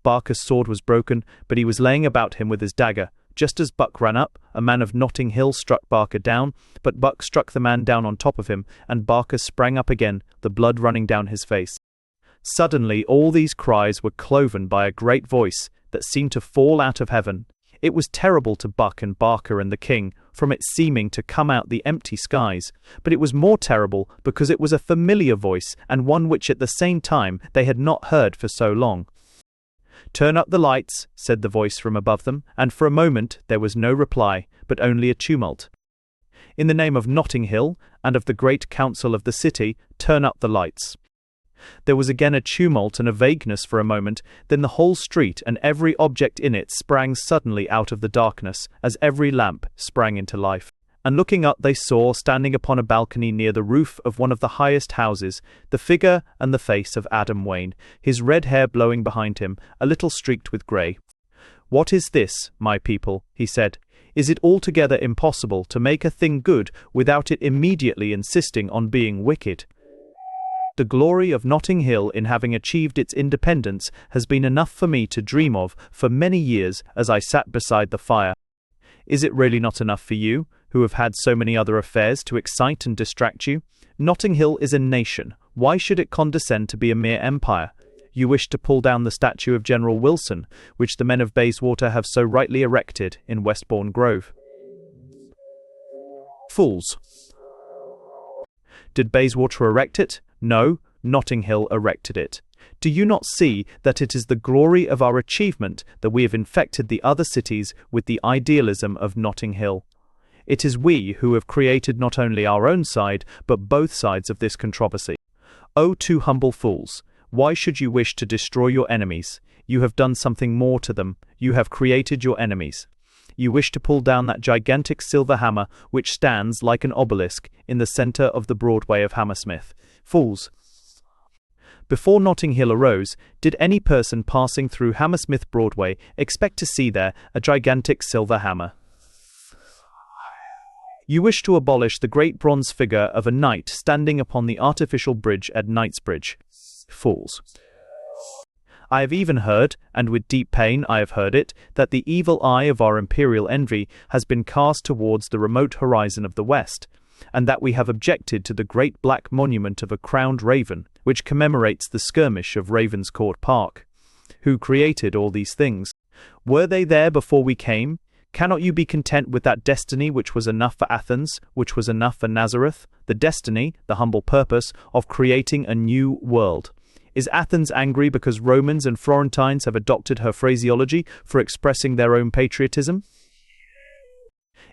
Barker's sword was broken, but he was laying about him with his dagger. Just as Buck ran up, a man of Notting Hill struck Barker down, but Buck struck the man down on top of him, and Barker sprang up again, the blood running down his face. Suddenly all these cries were cloven by a great voice that seemed to fall out of heaven. It was terrible to Buck and Barker and the king, from its seeming to come out the empty skies, but it was more terrible because it was a familiar voice, and one which at the same time they had not heard for so long. "Turn up the lights," said the voice from above them, and for a moment there was no reply, but only a tumult. In the name of Notting Hill, and of the great council of the city, turn up the lights." There was again a tumult and a vagueness for a moment, then the whole street and every object in it sprang suddenly out of the darkness, as every lamp sprang into life. And looking up they saw, standing upon a balcony near the roof of one of the highest houses, the figure and the face of Adam Wayne, his red hair blowing behind him, a little streaked with grey. "What is this, my people?" he said. "Is it altogether impossible to make a thing good without it immediately insisting on being wicked? The glory of Notting Hill in having achieved its independence has been enough for me to dream of for many years as I sat beside the fire. Is it really not enough for you, who have had so many other affairs to excite and distract you? Notting Hill is a nation. Why should it condescend to be a mere empire? You wish to pull down the statue of General Wilson, which the men of Bayswater have so rightly erected in Westbourne Grove. Fools! Did Bayswater erect it? No, Notting Hill erected it. Do you not see that it is the glory of our achievement that we have infected the other cities with the idealism of Notting Hill? It is we who have created not only our own side, but both sides of this controversy. O too humble fools! Why should you wish to destroy your enemies? You have done something more to them. You have created your enemies. You wish to pull down that gigantic silver hammer which stands like an obelisk in the centre of the Broadway of Hammersmith. Fools! Before Notting Hill arose, did any person passing through Hammersmith Broadway expect to see there a gigantic silver hammer? You wish to abolish the great bronze figure of a knight standing upon the artificial bridge at Knightsbridge. Fools! I have even heard, and with deep pain I have heard it, that the evil eye of our imperial envy has been cast towards the remote horizon of the west, and that we have objected to the great black monument of a crowned raven, which commemorates the skirmish of Ravenscourt Park. Who created all these things? Were they there before we came? Cannot you be content with that destiny which was enough for Athens, which was enough for Nazareth? The destiny, the humble purpose, of creating a new world. Is Athens angry because Romans and Florentines have adopted her phraseology for expressing their own patriotism?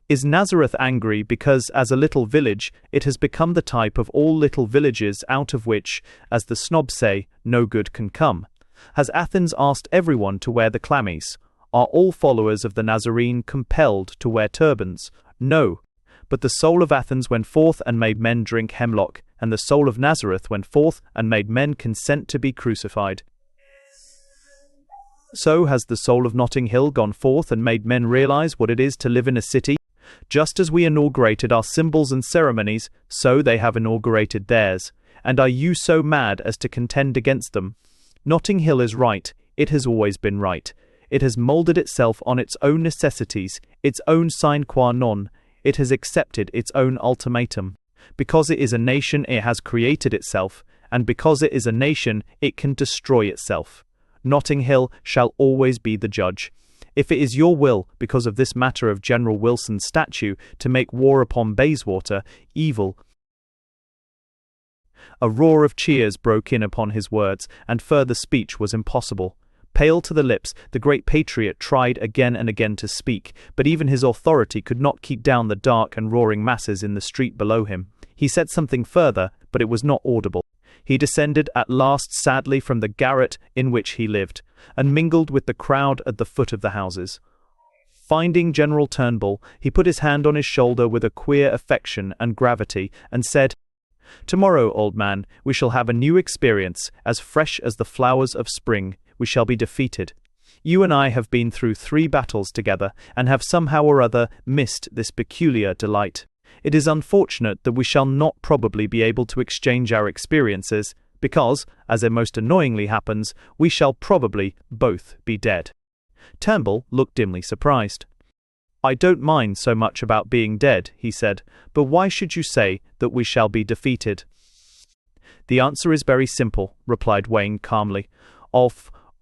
Is Nazareth angry because, as a little village, it has become the type of all little villages out of which, as the snobs say, no good can come? Has Athens asked everyone to wear the chlamys? Are all followers of the Nazarene compelled to wear turbans? No. But the soul of Athens went forth and made men drink hemlock, and the soul of Nazareth went forth and made men consent to be crucified. So has the soul of Notting Hill gone forth and made men realize what it is to live in a city. Just as we inaugurated our symbols and ceremonies, so they have inaugurated theirs. And are you so mad as to contend against them? Notting Hill is right. It has always been right. It has moulded itself on its own necessities, its own sine qua non. It has accepted its own ultimatum. Because it is a nation, it has created itself, and because it is a nation, it can destroy itself. Notting Hill shall always be the judge. If it is your will, because of this matter of General Wilson's statue, to make war upon Bayswater, evil. A roar of cheers broke in upon his words, and further speech was impossible. Pale to the lips, the great patriot tried again and again to speak, but even his authority could not keep down the dark and roaring masses in the street below him. He said something further, but it was not audible. He descended at last sadly from the garret in which he lived, and mingled with the crowd at the foot of the houses. Finding General Turnbull, he put his hand on his shoulder with a queer affection and gravity, and said, "Tomorrow, old man, we shall have a new experience, as fresh as the flowers of spring. We shall be defeated. You and I have been through 3 battles together, and have somehow or other missed this peculiar delight. It is unfortunate that we shall not probably be able to exchange our experiences, because, as it most annoyingly happens, we shall probably both be dead." Turnbull looked dimly surprised. "I don't mind so much about being dead," he said, "but why should you say that we shall be defeated?" "The answer is very simple," replied Wayne calmly.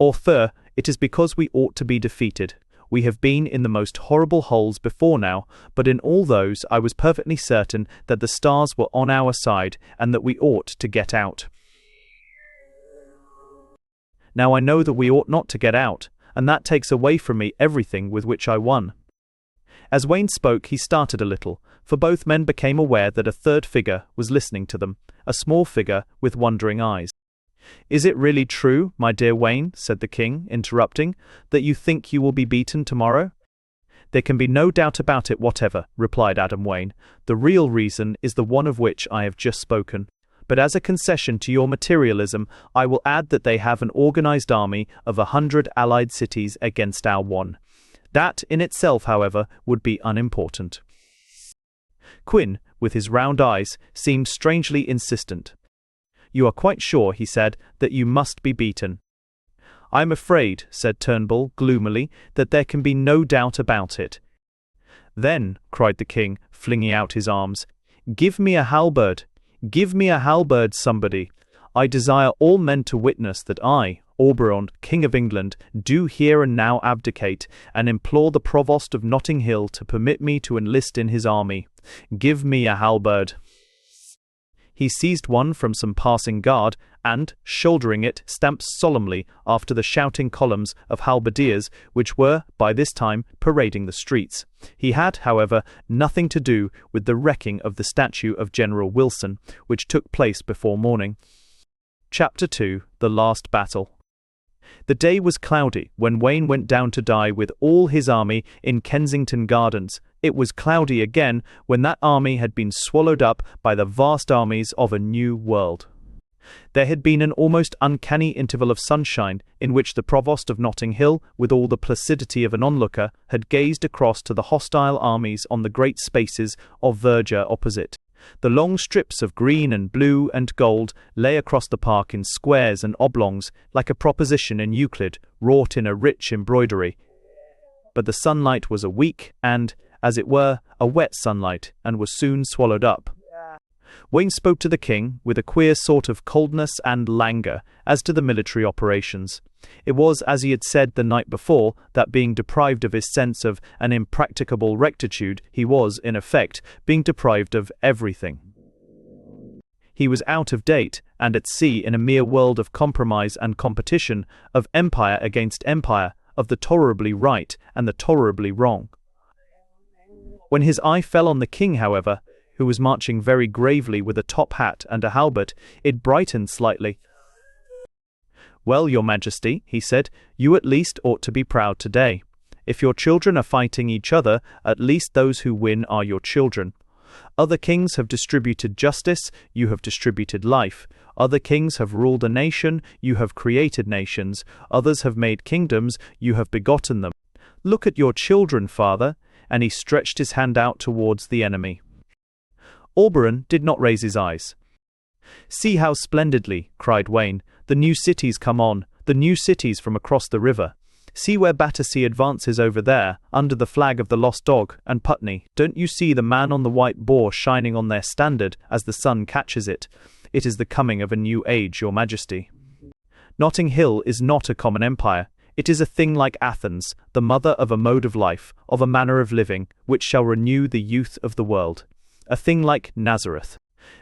Author, it is because we ought to be defeated. We have been in the most horrible holes before now, but in all those I was perfectly certain that the stars were on our side and that we ought to get out. Now I know that we ought not to get out, and that takes away from me everything with which I won. As Wayne spoke, he started a little, for both men became aware that a third figure was listening to them, a small figure with wondering eyes. "Is it really true, my dear Wayne," said the king, interrupting, "that you think you will be beaten tomorrow?" "There can be no doubt about it whatever," replied Adam Wayne. "The real reason is the one of which I have just spoken. But as a concession to your materialism, I will add that they have an organized army of 100 allied cities against our one. That in itself, however, would be unimportant." Quinn, with his round eyes, seemed strangely insistent. "You are quite sure," he said, "that you must be beaten?" "I am afraid," said Turnbull gloomily, "that there can be no doubt about it." "Then," cried the king, flinging out his arms, "give me a halberd! Give me a halberd, somebody! I desire all men to witness that I, Auberon, King of England, do here and now abdicate, and implore the Provost of Notting Hill to permit me to enlist in his army. Give me a halberd!" He seized one from some passing guard, and, shouldering it, stamped solemnly after the shouting columns of halberdiers which were, by this time, parading the streets. He had, however, nothing to do with the wrecking of the statue of General Wilson, which took place before morning. Chapter 2. The Last Battle. The day was cloudy when Wayne went down to die with all his army in Kensington Gardens. It was cloudy again when that army had been swallowed up by the vast armies of a new world. There had been an almost uncanny interval of sunshine in which the Provost of Notting Hill, with all the placidity of an onlooker, had gazed across to the hostile armies on the great spaces of verdure opposite. The long strips of green and blue and gold lay across the park in squares and oblongs, like a proposition in Euclid, wrought in a rich embroidery. But the sunlight was a weak and, as it were, a wet sunlight, and was soon swallowed up. Wayne spoke to the king with a queer sort of coldness and languor as to the military operations. It was, as he had said the night before, that being deprived of his sense of an impracticable rectitude, he was, in effect, being deprived of everything. He was out of date, and at sea in a mere world of compromise and competition, of empire against empire, of the tolerably right and the tolerably wrong. When his eye fell on the king, however, who was marching very gravely with a top hat and a halberd, it brightened slightly. "Well, your majesty," he said, "you at least ought to be proud today. If your children are fighting each other, at least those who win are your children. Other kings have distributed justice, you have distributed life. Other kings have ruled a nation, you have created nations. Others have made kingdoms, you have begotten them. Look at your children, father," and he stretched his hand out towards the enemy. Auberon did not raise his eyes. "See how splendidly," cried Wayne, "the new cities come on, the new cities from across the river. See where Battersea advances over there, under the flag of the Lost Dog, and Putney. Don't you see the man on the white boar shining on their standard as the sun catches it? It is the coming of a new age, your majesty. Notting Hill is not a common empire. It is a thing like Athens, the mother of a mode of life, of a manner of living, which shall renew the youth of the world. A thing like Nazareth.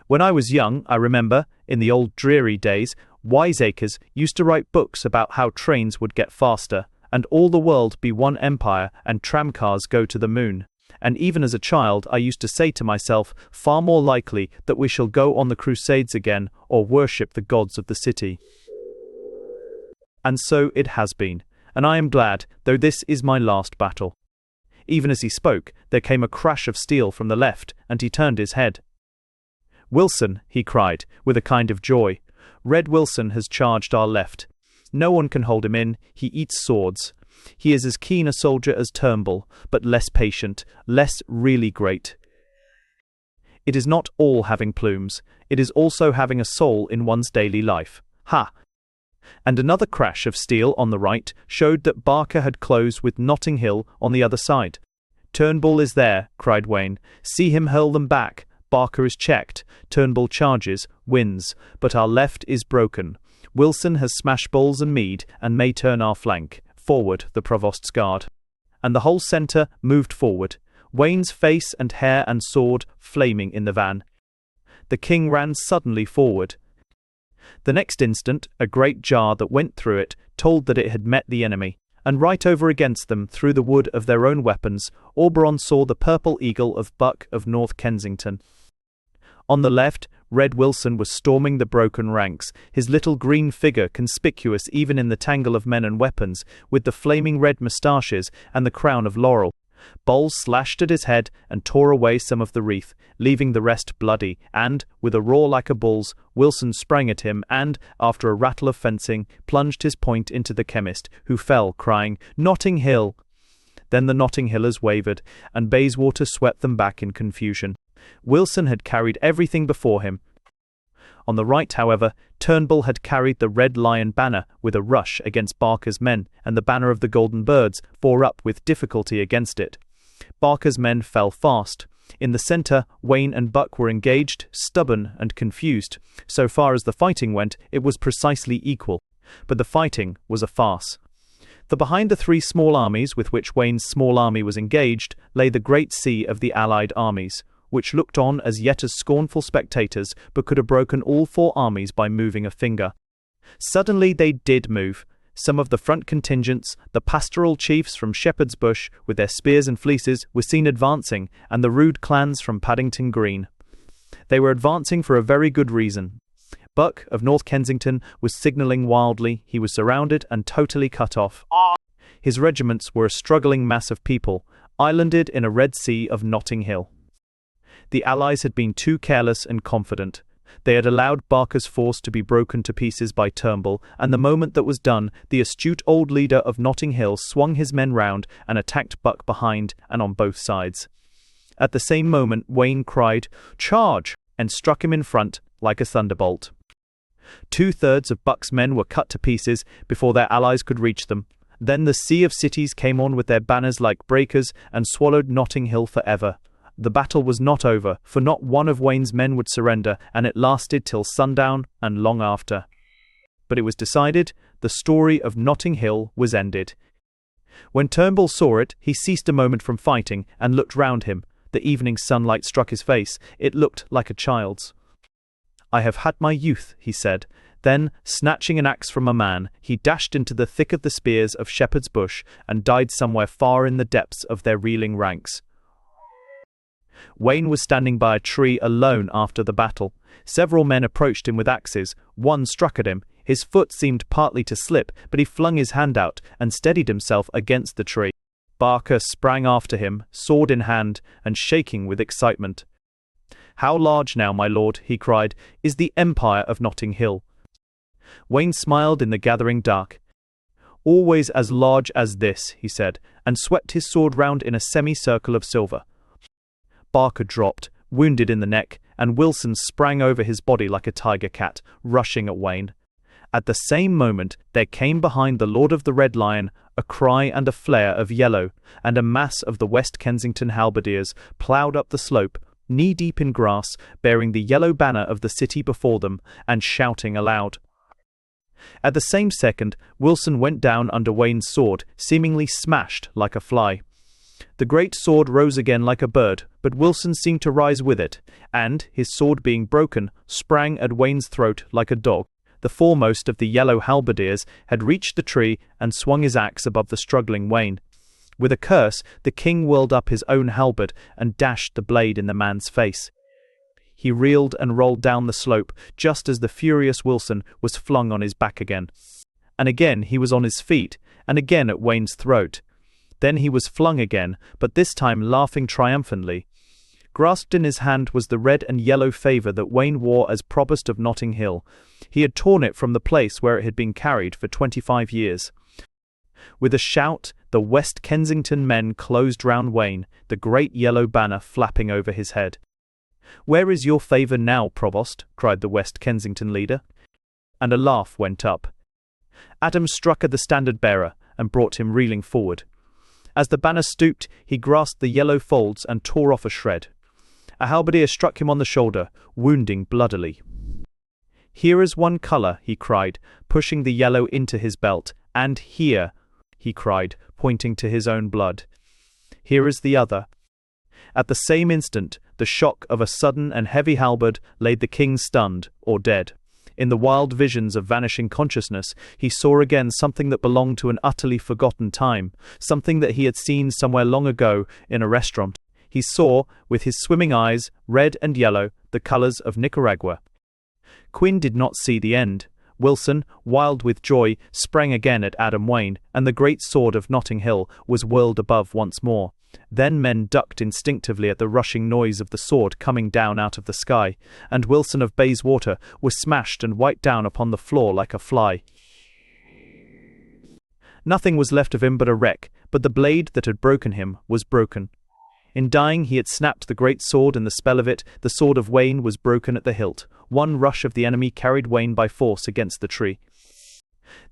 When I was young, I remember, in the old dreary days, wiseacres used to write books about how trains would get faster, and all the world be one empire, and tramcars go to the moon. And even as a child, I used to say to myself, far more likely that we shall go on the Crusades again, or worship the gods of the city. And so it has been, and I am glad, though this is my last battle." Even as he spoke, there came a crash of steel from the left, and he turned his head. "Wilson," he cried, with a kind of joy. "Red Wilson has charged our left. No one can hold him in, he eats swords. He is as keen a soldier as Turnbull, but less patient, less really great. It is not all having plumes, it is also having a soul in one's daily life. Ha!" And another crash of steel on the right showed that Barker had closed with Notting Hill on the other side. "Turnbull is there," cried Wayne. "See him hurl them back. Barker is checked. Turnbull charges, wins, but our left is broken. Wilson has smashed Bowles and Meade and may turn our flank. Forward, the Provost's guard." And the whole centre moved forward, Wayne's face and hair and sword flaming in the van. The king ran suddenly forward. The next instant, a great jar that went through it told that it had met the enemy, and right over against them, through the wood of their own weapons, Auberon saw the purple eagle of Buck of North Kensington. On the left, Red Wilson was storming the broken ranks, his little green figure conspicuous even in the tangle of men and weapons, with the flaming red moustaches and the crown of laurel. Bowles slashed at his head and tore away some of the wreath, leaving the rest bloody, and, with a roar like a bull's, Wilson sprang at him and, after a rattle of fencing, plunged his point into the chemist, who fell, crying, "Notting Hill!" Then the Notting Hillers wavered, and Bayswater swept them back in confusion. Wilson had carried everything before him. On the right, however, Turnbull had carried the Red Lion banner with a rush against Barker's men, and the banner of the Golden Birds bore up with difficulty against it. Barker's men fell fast. In the centre, Wayne and Buck were engaged, stubborn and confused. So far as the fighting went, it was precisely equal. But the fighting was a farce. For behind the three small armies with which Wayne's small army was engaged lay the great sea of the allied armies, which looked on as yet as scornful spectators, but could have broken all four armies by moving a finger. Suddenly they did move. Some of the front contingents, the pastoral chiefs from Shepherd's Bush, with their spears and fleeces, were seen advancing, and the rude clans from Paddington Green. They were advancing for a very good reason. Buck of North Kensington was signalling wildly. He was surrounded and totally cut off. His regiments were a struggling mass of people, islanded in a red sea of Notting Hill. The Allies had been too careless and confident. They had allowed Barker's force to be broken to pieces by Turnbull, and the moment that was done, the astute old leader of Notting Hill swung his men round and attacked Buck behind and on both sides. At the same moment, Wayne cried, "Charge!" and struck him in front like a thunderbolt. 2/3 of Buck's men were cut to pieces before their allies could reach them. Then the sea of cities came on with their banners like breakers and swallowed Notting Hill forever. The battle was not over, for not one of Wayne's men would surrender, and it lasted till sundown and long after. But it was decided, the story of Notting Hill was ended. When Turnbull saw it, he ceased a moment from fighting and looked round him. The evening sunlight struck his face. It looked like a child's. "I have had my youth," he said. Then, snatching an axe from a man, he dashed into the thick of the spears of Shepherd's Bush and died somewhere far in the depths of their reeling ranks. Wayne was standing by a tree alone after the battle. Several men approached him with axes. One struck at him. His foot seemed partly to slip, but he flung his hand out and steadied himself against the tree. Barker sprang after him, sword in hand, and shaking with excitement. "How large now, my lord," he cried, "is the empire of Notting Hill?" Wayne smiled in the gathering dark. "Always as large as this," he said, and swept his sword round in a semicircle of silver. Barker dropped, wounded in the neck, and Wilson sprang over his body like a tiger cat, rushing at Wayne. At the same moment there came behind the Lord of the Red Lion a cry and a flare of yellow, and a mass of the West Kensington halberdiers ploughed up the slope, knee-deep in grass, bearing the yellow banner of the city before them, and shouting aloud. At the same second, Wilson went down under Wayne's sword, seemingly smashed like a fly. The great sword rose again like a bird, but Wilson seemed to rise with it, and, his sword being broken, sprang at Wayne's throat like a dog. The foremost of the yellow halberdiers had reached the tree and swung his axe above the struggling Wayne. With a curse, the king whirled up his own halberd and dashed the blade in the man's face. He reeled and rolled down the slope, just as the furious Wilson was flung on his back again. And again he was on his feet, and again at Wayne's throat. Then he was flung again, but this time laughing triumphantly. Grasped in his hand was the red and yellow favour that Wayne wore as Provost of Notting Hill. He had torn it from the place where it had been carried for 25 years. With a shout, the West Kensington men closed round Wayne, the great yellow banner flapping over his head. "Where is your favour now, Provost?" cried the West Kensington leader. And a laugh went up. Adam struck at the standard-bearer and brought him reeling forward. As the banner stooped, he grasped the yellow folds and tore off a shred. A halberdier struck him on the shoulder, wounding bloodily. "Here is one colour," he cried, pushing the yellow into his belt, "and here," he cried, pointing to his own blood. "Here is the other." At the same instant, the shock of a sudden and heavy halberd laid the king stunned or dead. In the wild visions of vanishing consciousness, he saw again something that belonged to an utterly forgotten time, something that he had seen somewhere long ago in a restaurant. He saw, with his swimming eyes, red and yellow, the colors of Nicaragua. Quinn did not see the end. Wilson, wild with joy, sprang again at Adam Wayne, and the great sword of Notting Hill was whirled above once more. Then men ducked instinctively at the rushing noise of the sword coming down out of the sky, and Wilson of Bayswater was smashed and wiped down upon the floor like a fly. Nothing was left of him but a wreck, but the blade that had broken him was broken. In dying he had snapped the great sword, and the spell of it, the sword of Wayne, was broken at the hilt. One rush of the enemy carried Wayne by force against the tree.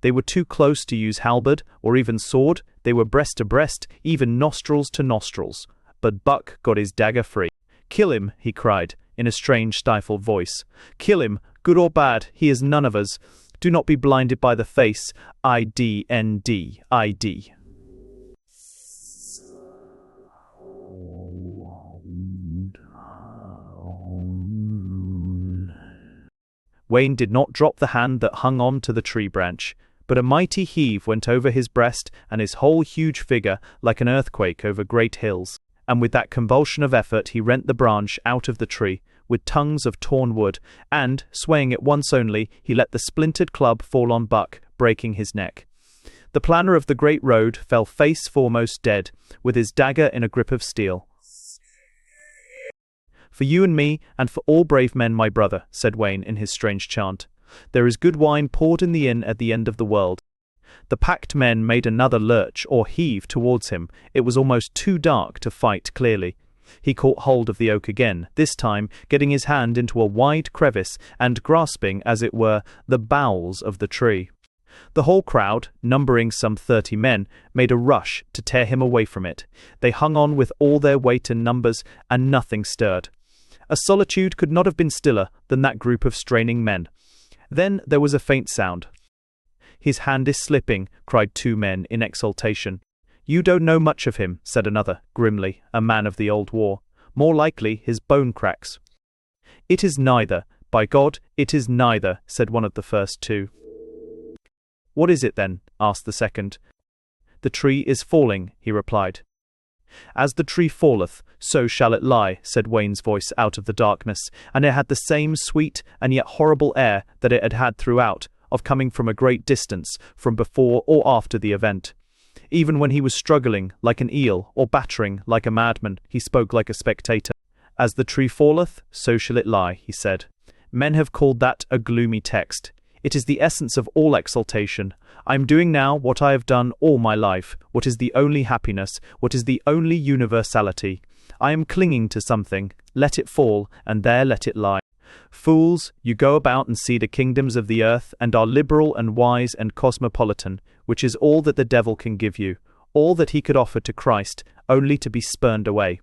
They were too close to use halberd, or even sword. They were breast to breast, even nostrils to nostrils. But Buck got his dagger free. "Kill him," he cried, in a strange stifled voice. "Kill him, good or bad, he is none of us. Do not be blinded by the face. IDND, ID. Wayne did not drop the hand that hung on to the tree branch, but a mighty heave went over his breast and his whole huge figure like an earthquake over great hills. And with that convulsion of effort he rent the branch out of the tree with tongues of torn wood, and, swaying it once only, he let the splintered club fall on Buck, breaking his neck. The planner of the great road fell face foremost dead, with his dagger in a grip of steel. "For you and me, and for all brave men, my brother," said Wayne in his strange chant. "There is good wine poured in the inn at the end of the world." The packed men made another lurch or heave towards him. It was almost too dark to fight clearly. He caught hold of the oak again, this time getting his hand into a wide crevice and grasping, as it were, the bowels of the tree. The whole crowd, numbering some 30 men, made a rush to tear him away from it. They hung on with all their weight and numbers, and nothing stirred. A solitude could not have been stiller than that group of straining men. Then there was a faint sound. "His hand is slipping," cried 2 men in exultation. "You don't know much of him," said another, grimly, a man of the old war. "More likely his bone cracks." "It is neither. By God, it is neither," said one of the first 2. "What is it then?" asked the second. "The tree is falling," he replied. "As the tree falleth, so shall it lie," said Wayne's voice out of the darkness, and it had the same sweet and yet horrible air that it had had throughout, of coming from a great distance, from before or after the event. Even when he was struggling like an eel, or battering like a madman, he spoke like a spectator. "As the tree falleth, so shall it lie," he said. Men have called that a gloomy text. It is the essence of all exaltation. I am doing now what I have done all my life, what is the only happiness, what is the only universality. I am clinging to something. Let it fall, and there let it lie. Fools, you go about and see the kingdoms of the earth, and are liberal and wise and cosmopolitan, which is all that the devil can give you, all that he could offer to Christ, only to be spurned away.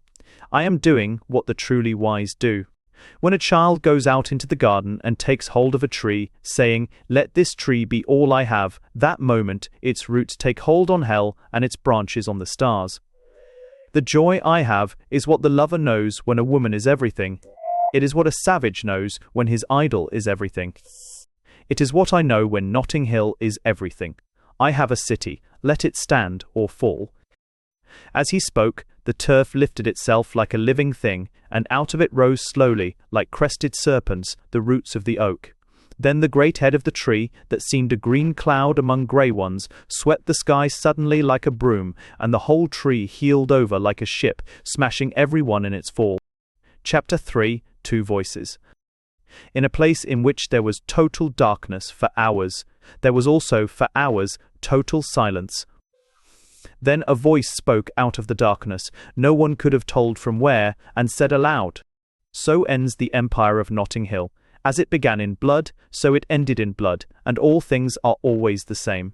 I am doing what the truly wise do. When a child goes out into the garden and takes hold of a tree, saying, "Let this tree be all I have," that moment its roots take hold on hell and its branches on the stars. The joy I have is what the lover knows when a woman is everything. It is what a savage knows when his idol is everything. It is what I know when Notting Hill is everything. I have a city, let it stand or fall. As he spoke, the turf lifted itself like a living thing, and out of it rose slowly, like crested serpents, the roots of the oak. Then the great head of the tree, that seemed a green cloud among grey ones, swept the sky suddenly like a broom, and the whole tree heeled over like a ship, smashing every one in its fall. Chapter 3, 2 Voices. In a place in which there was total darkness for hours, there was also for hours total silence. Then a voice spoke out of the darkness, no one could have told from where, and said aloud, "So ends the empire of Notting Hill. As it began in blood, so it ended in blood, and all things are always the same."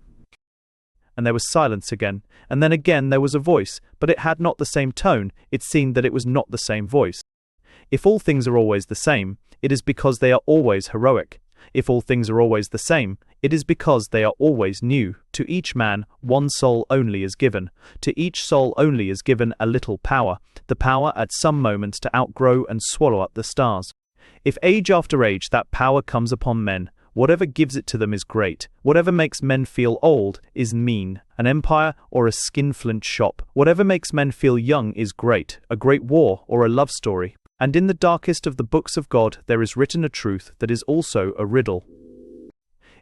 And there was silence again, and then again there was a voice, but it had not the same tone. It seemed that it was not the same voice. If all things are always the same, it is because they are always heroic. If all things are always the same, it is because they are always new. To each man, one soul only is given. To each soul only is given a little power, the power at some moments to outgrow and swallow up the stars. If age after age that power comes upon men, Whatever gives it to them is great. Whatever makes men feel old is mean. An empire or a skinflint shop. Whatever makes men feel young is great. A great war or a love story. And in the darkest of the books of God there is written a truth that is also a riddle.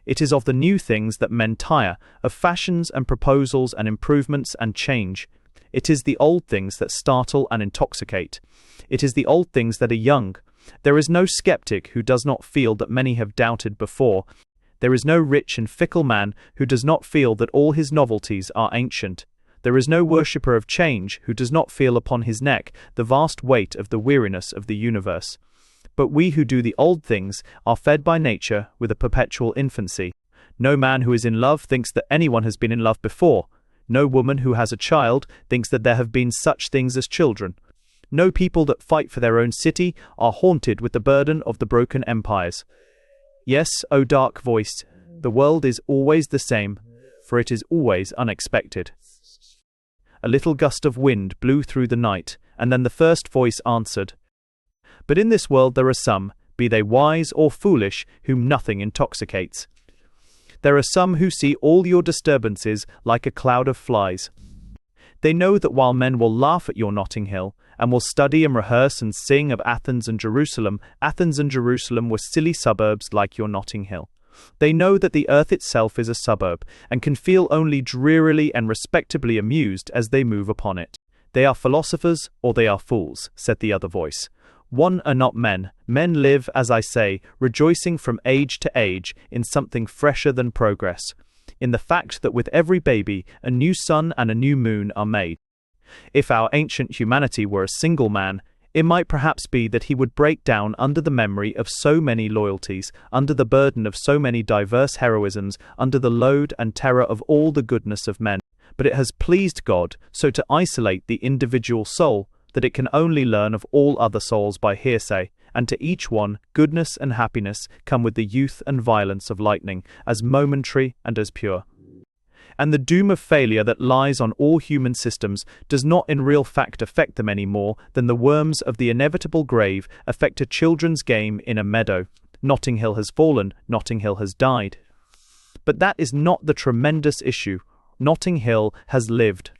It is of the new things that men tire, of fashions and proposals and improvements and change. It is the old things that startle and intoxicate. It is the old things that are young. There is no skeptic who does not feel that many have doubted before. There is no rich and fickle man who does not feel that all his novelties are ancient. There is no worshipper of change who does not feel upon his neck the vast weight of the weariness of the universe. But we who do the old things are fed by nature with a perpetual infancy. No man who is in love thinks that anyone has been in love before. No woman who has a child thinks that there have been such things as children. No people that fight for their own city are haunted with the burden of the broken empires. Yes, O dark voice, the world is always the same, for it is always unexpected. A little gust of wind blew through the night, and then the first voice answered, But in this world there are some, be they wise or foolish, whom nothing intoxicates. There are some who see all your disturbances like a cloud of flies. They know that while men will laugh at your Notting Hill, and will study and rehearse and sing of Athens and Jerusalem were silly suburbs like your Notting Hill. They know that the earth itself is a suburb, and can feel only drearily and respectably amused as they move upon it. They are philosophers, or they are fools, said the other voice. One are not men. Men live, as I say, rejoicing from age to age in something fresher than progress, in the fact that with every baby a new sun and a new moon are made. If our ancient humanity were a single man, it might perhaps be that he would break down under the memory of so many loyalties, under the burden of so many diverse heroisms, under the load and terror of all the goodness of men. But it has pleased God so to isolate the individual soul that it can only learn of all other souls by hearsay, and to each one goodness and happiness come with the youth and violence of lightning, as momentary and as pure. And the doom of failure that lies on all human systems does not in real fact affect them any more than the worms of the inevitable grave affect a children's game in a meadow. Notting Hill has fallen, Notting Hill has died. But that is not the tremendous issue. Notting Hill has lived.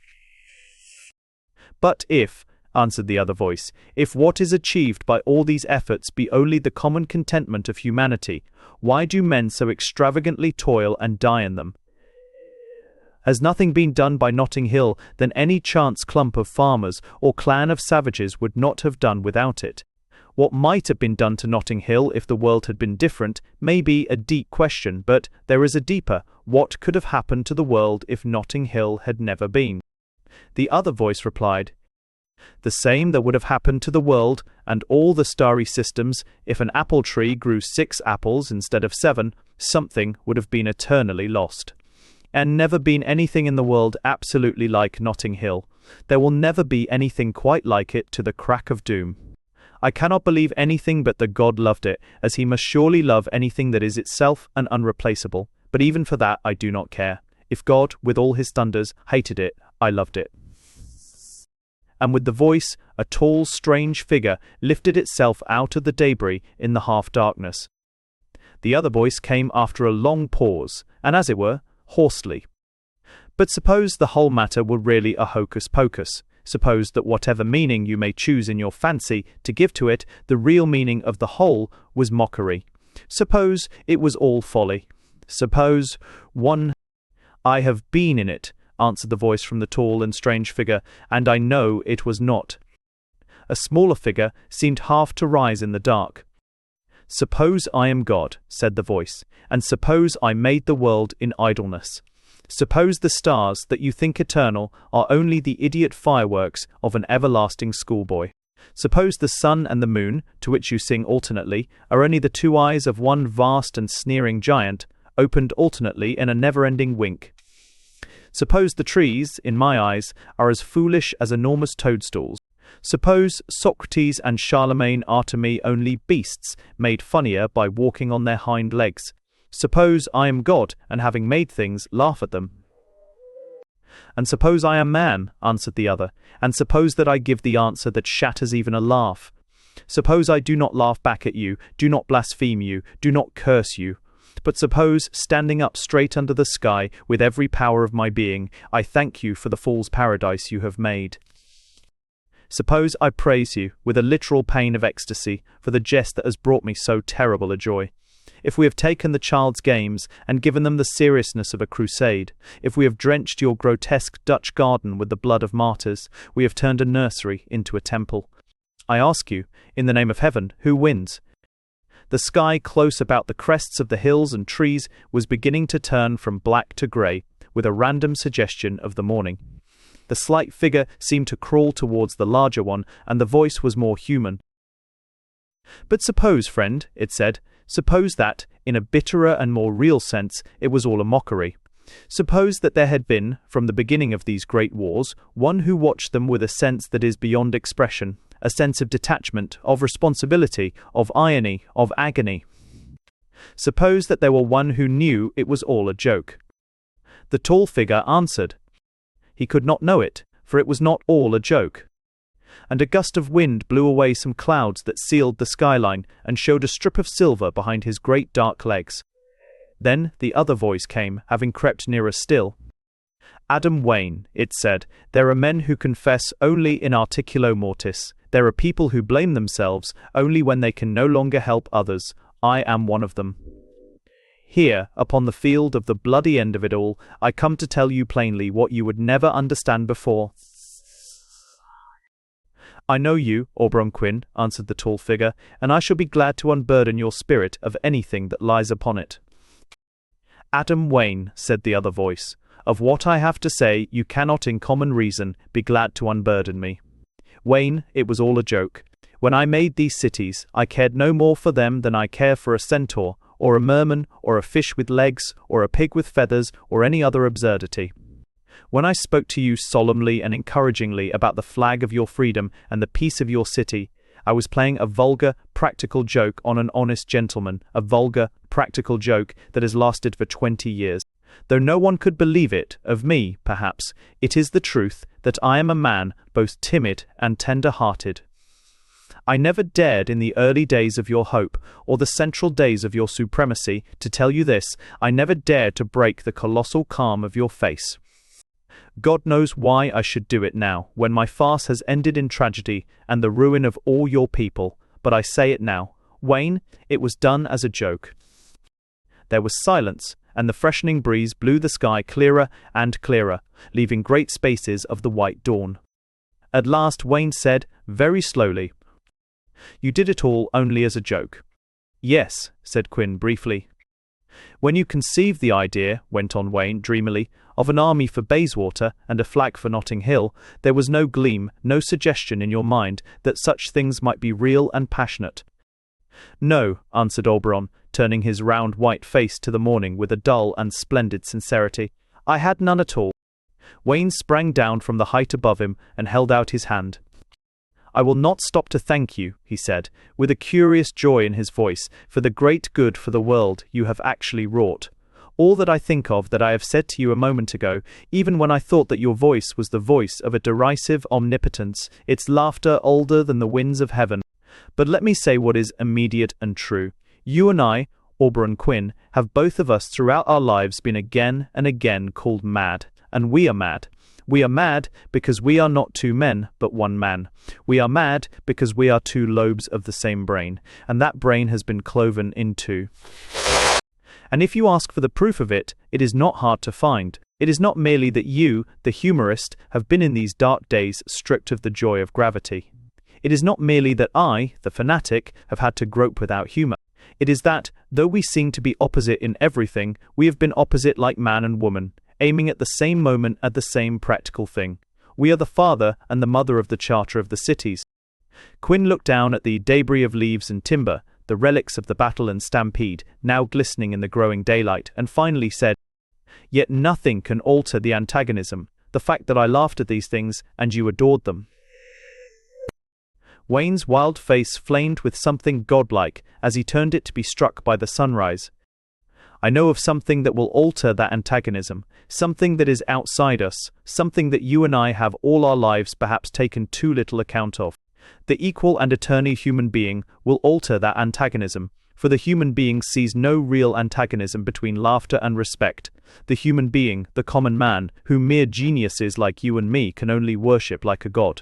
But if, answered the other voice, if what is achieved by all these efforts be only the common contentment of humanity, why do men so extravagantly toil and die in them? Has nothing been done by Notting Hill, then any chance clump of farmers or clan of savages would not have done without it. What might have been done to Notting Hill if the world had been different may be a deep question, but there is a deeper: what could have happened to the world if Notting Hill had never been? The other voice replied, The same that would have happened to the world and all the starry systems if an apple tree grew 6 apples instead of 7, something would have been eternally lost. And never been anything in the world absolutely like Notting Hill. There will never be anything quite like it to the crack of doom. I cannot believe anything but that God loved it, as he must surely love anything that is itself and unreplaceable. But even for that I do not care. If God, with all his thunders, hated it, I loved it. And with the voice, a tall, strange figure lifted itself out of the debris in the half-darkness. The other voice came after a long pause, and as it were, hoarsely. But suppose the whole matter were really a hocus-pocus. Suppose that whatever meaning you may choose in your fancy to give to it, the real meaning of the whole was mockery. Suppose it was all folly. Suppose one... I have been in it, answered the voice from the tall and strange figure, and I know it was not. A smaller figure seemed half to rise in the dark. Suppose I am God, said the voice, and suppose I made the world in idleness. Suppose the stars that you think eternal are only the idiot fireworks of an everlasting schoolboy. Suppose the sun and the moon, to which you sing alternately, are only the 2 eyes of one vast and sneering giant, opened alternately in a never-ending wink. Suppose the trees, in my eyes, are as foolish as enormous toadstools. Suppose Socrates and Charlemagne are to me only beasts, made funnier by walking on their hind legs. Suppose I am God, and having made things, laugh at them. And suppose I am man, answered the other, and suppose that I give the answer that shatters even a laugh. Suppose I do not laugh back at you, do not blaspheme you, do not curse you. But suppose, standing up straight under the sky, with every power of my being, I thank you for the fool's paradise you have made. Suppose I praise you, with a literal pain of ecstasy, for the jest that has brought me so terrible a joy. If we have taken the child's games and given them the seriousness of a crusade, if we have drenched your grotesque Dutch garden with the blood of martyrs, we have turned a nursery into a temple. I ask you, in the name of heaven, who wins? The sky close about the crests of the hills and trees was beginning to turn from black to grey, with a random suggestion of the morning. The slight figure seemed to crawl towards the larger one, and the voice was more human. But suppose, friend, it said, suppose that, in a bitterer and more real sense, it was all a mockery. Suppose that there had been, from the beginning of these great wars, one who watched them with a sense that is beyond expression, a sense of detachment, of responsibility, of irony, of agony. Suppose that there were one who knew it was all a joke. The tall figure answered. He could not know it, for it was not all a joke. And a gust of wind blew away some clouds that sealed the skyline and showed a strip of silver behind his great dark legs. Then the other voice came, having crept nearer still. Adam Wayne, it said, there are men who confess only in articulo mortis. There are people who blame themselves only when they can no longer help others. I am one of them. Here, upon the field of the bloody end of it all, I come to tell you plainly what you would never understand before. I know you, Auberon Quin, answered the tall figure, and I shall be glad to unburden your spirit of anything that lies upon it. Adam Wayne, said the other voice, of what I have to say you cannot in common reason be glad to unburden me. Wayne, it was all a joke. When I made these cities, I cared no more for them than I care for a centaur, or a merman, or a fish with legs, or a pig with feathers, or any other absurdity. When I spoke to you solemnly and encouragingly about the flag of your freedom and the peace of your city, I was playing a vulgar, practical joke on an honest gentleman, a vulgar, practical joke that has lasted for 20 years. Though no one could believe it, of me, perhaps, it is the truth that I am a man both timid and tender-hearted. I never dared in the early days of your hope, or the central days of your supremacy, to tell you this. I never dared to break the colossal calm of your face. God knows why I should do it now, when my farce has ended in tragedy and the ruin of all your people, but I say it now. Wayne, it was done as a joke. There was silence, and the freshening breeze blew the sky clearer and clearer, leaving great spaces of the white dawn. At last Wayne said, very slowly, You did it all only as a joke. Yes, said Quin briefly. When you conceived the idea, went on Wayne dreamily, of an army for Bayswater and a flag for Notting Hill, there was no gleam, no suggestion in your mind that such things might be real and passionate. No, answered Auberon, turning his round white face to the morning with a dull and splendid sincerity. I had none at all. Wayne sprang down from the height above him and held out his hand. I will not stop to thank you, he said, with a curious joy in his voice, for the great good for the world you have actually wrought. All that I think of that I have said to you a moment ago, even when I thought that your voice was the voice of a derisive omnipotence, its laughter older than the winds of heaven. But let me say what is immediate and true. You and I, Auberon Quin, have both of us throughout our lives been again and again called mad, and we are mad. We are mad because we are not two men, but one man. We are mad because we are two lobes of the same brain, and that brain has been cloven in two. And if you ask for the proof of it, it is not hard to find. It is not merely that you, the humorist, have been in these dark days stripped of the joy of gravity. It is not merely that I, the fanatic, have had to grope without humour. It is that, though we seem to be opposite in everything, we have been opposite like man and woman, aiming at the same moment at the same practical thing. We are the father and the mother of the charter of the cities. Quin looked down at the debris of leaves and timber, the relics of the battle and stampede, now glistening in the growing daylight, and finally said, Yet nothing can alter the antagonism, the fact that I laughed at these things and you adored them. Wayne's wild face flamed with something godlike as he turned it to be struck by the sunrise. I know of something that will alter that antagonism, something that is outside us, something that you and I have all our lives perhaps taken too little account of. The equal and eternal human being will alter that antagonism, For the human being sees no real antagonism between laughter and respect. The human being, the common man, whom mere geniuses like you and me can only worship like a god.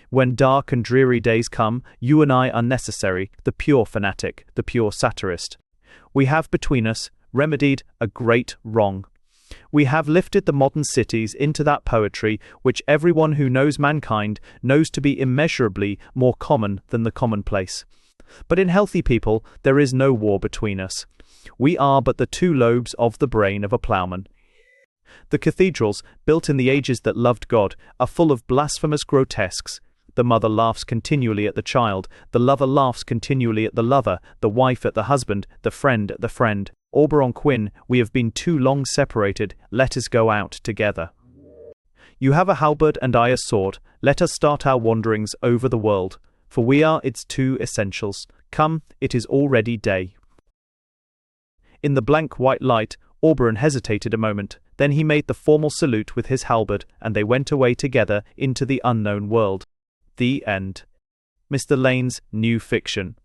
When dark and dreary days come, you and I are necessary, the pure fanatic, the pure satirist. We have between us remedied a great wrong. We have lifted the modern cities into that poetry which everyone who knows mankind knows to be immeasurably more common than the commonplace. But in healthy people there is no war between us. We are but the two lobes of the brain of a ploughman. The cathedrals, built in the ages that loved God, are full of blasphemous grotesques. The mother laughs continually at the child, the lover laughs continually at the lover, the wife at the husband, the friend at the friend. Auberon Quinn, we have been too long separated, let us go out together. You have a halberd and I a sword, let us start our wanderings over the world, for we are its two essentials. Come, it is already day. In the blank white light, Auberon hesitated a moment, then he made the formal salute with his halberd, and they went away together into the unknown world. The end. Mr. Lane's new fiction.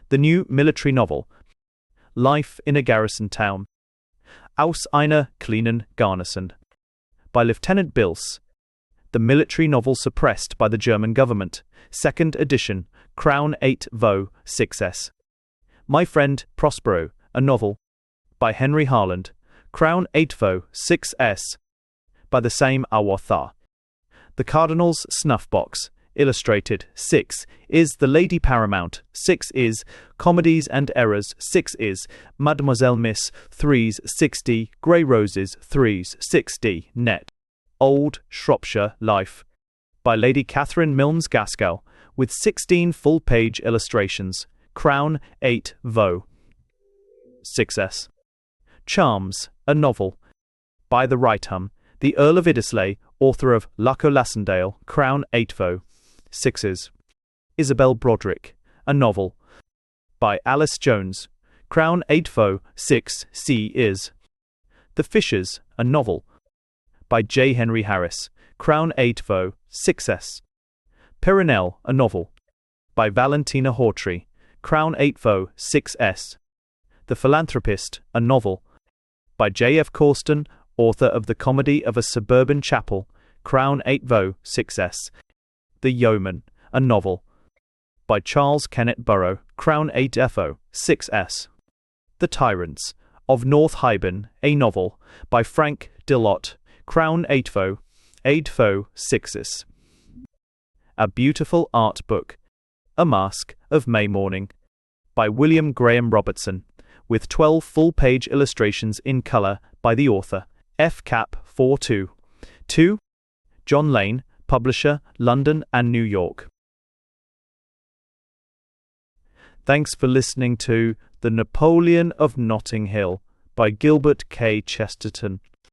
The new military novel. Life in a Garrison Town. Aus einer kleinen Garnison. By Lieutenant Bills. The military novel suppressed by the German government. Second edition. Crown 8 Vo 6s. My Friend Prospero. A novel. By Henry Harland. Crown 8 Vo 6s. By the same author. The Cardinal's Snuff Box. Illustrated. 6 is The Lady Paramount. 6 is Comedies and Errors. 6 is Mademoiselle Miss. 3's 6D. Grey Roses. 3's 6D. Net. Old Shropshire Life. By Lady Catherine Milnes Gaskell. With 16 full-page illustrations. Crown 8 Vo 6s. Charms. A novel. By the Wrightham. The Earl of Iddesleigh, author of Luco Lassendale. Crown 8 Vo 6s. Isabel Broderick. A novel. By Alice Jones. Crown 8 Vo 6c is. The Fishers. A novel. By J. Henry Harris. Crown 8 Vo 6s. Pirinel. A novel. By Valentina Hawtrey. Crown 8 Vo 6s. The Philanthropist. A novel. By J. F. Corsten, author of The Comedy of a Suburban Chapel. Crown 8 Vo 6s. The Yeoman. A novel. By Charles Kennett Burrow. Crown 8 Fo 6s. The Tyrants of North Hyben. A novel. By Frank Dillot. Crown 8 Vo 6s. A Beautiful Art Book. A Masque of May Morning. By William Graham Robertson. With 12 full-page illustrations in colour by the author. F. Cap 42. 2. John Lane, publisher, London and New York. Thanks for listening to The Napoleon of Notting Hill by Gilbert K. Chesterton.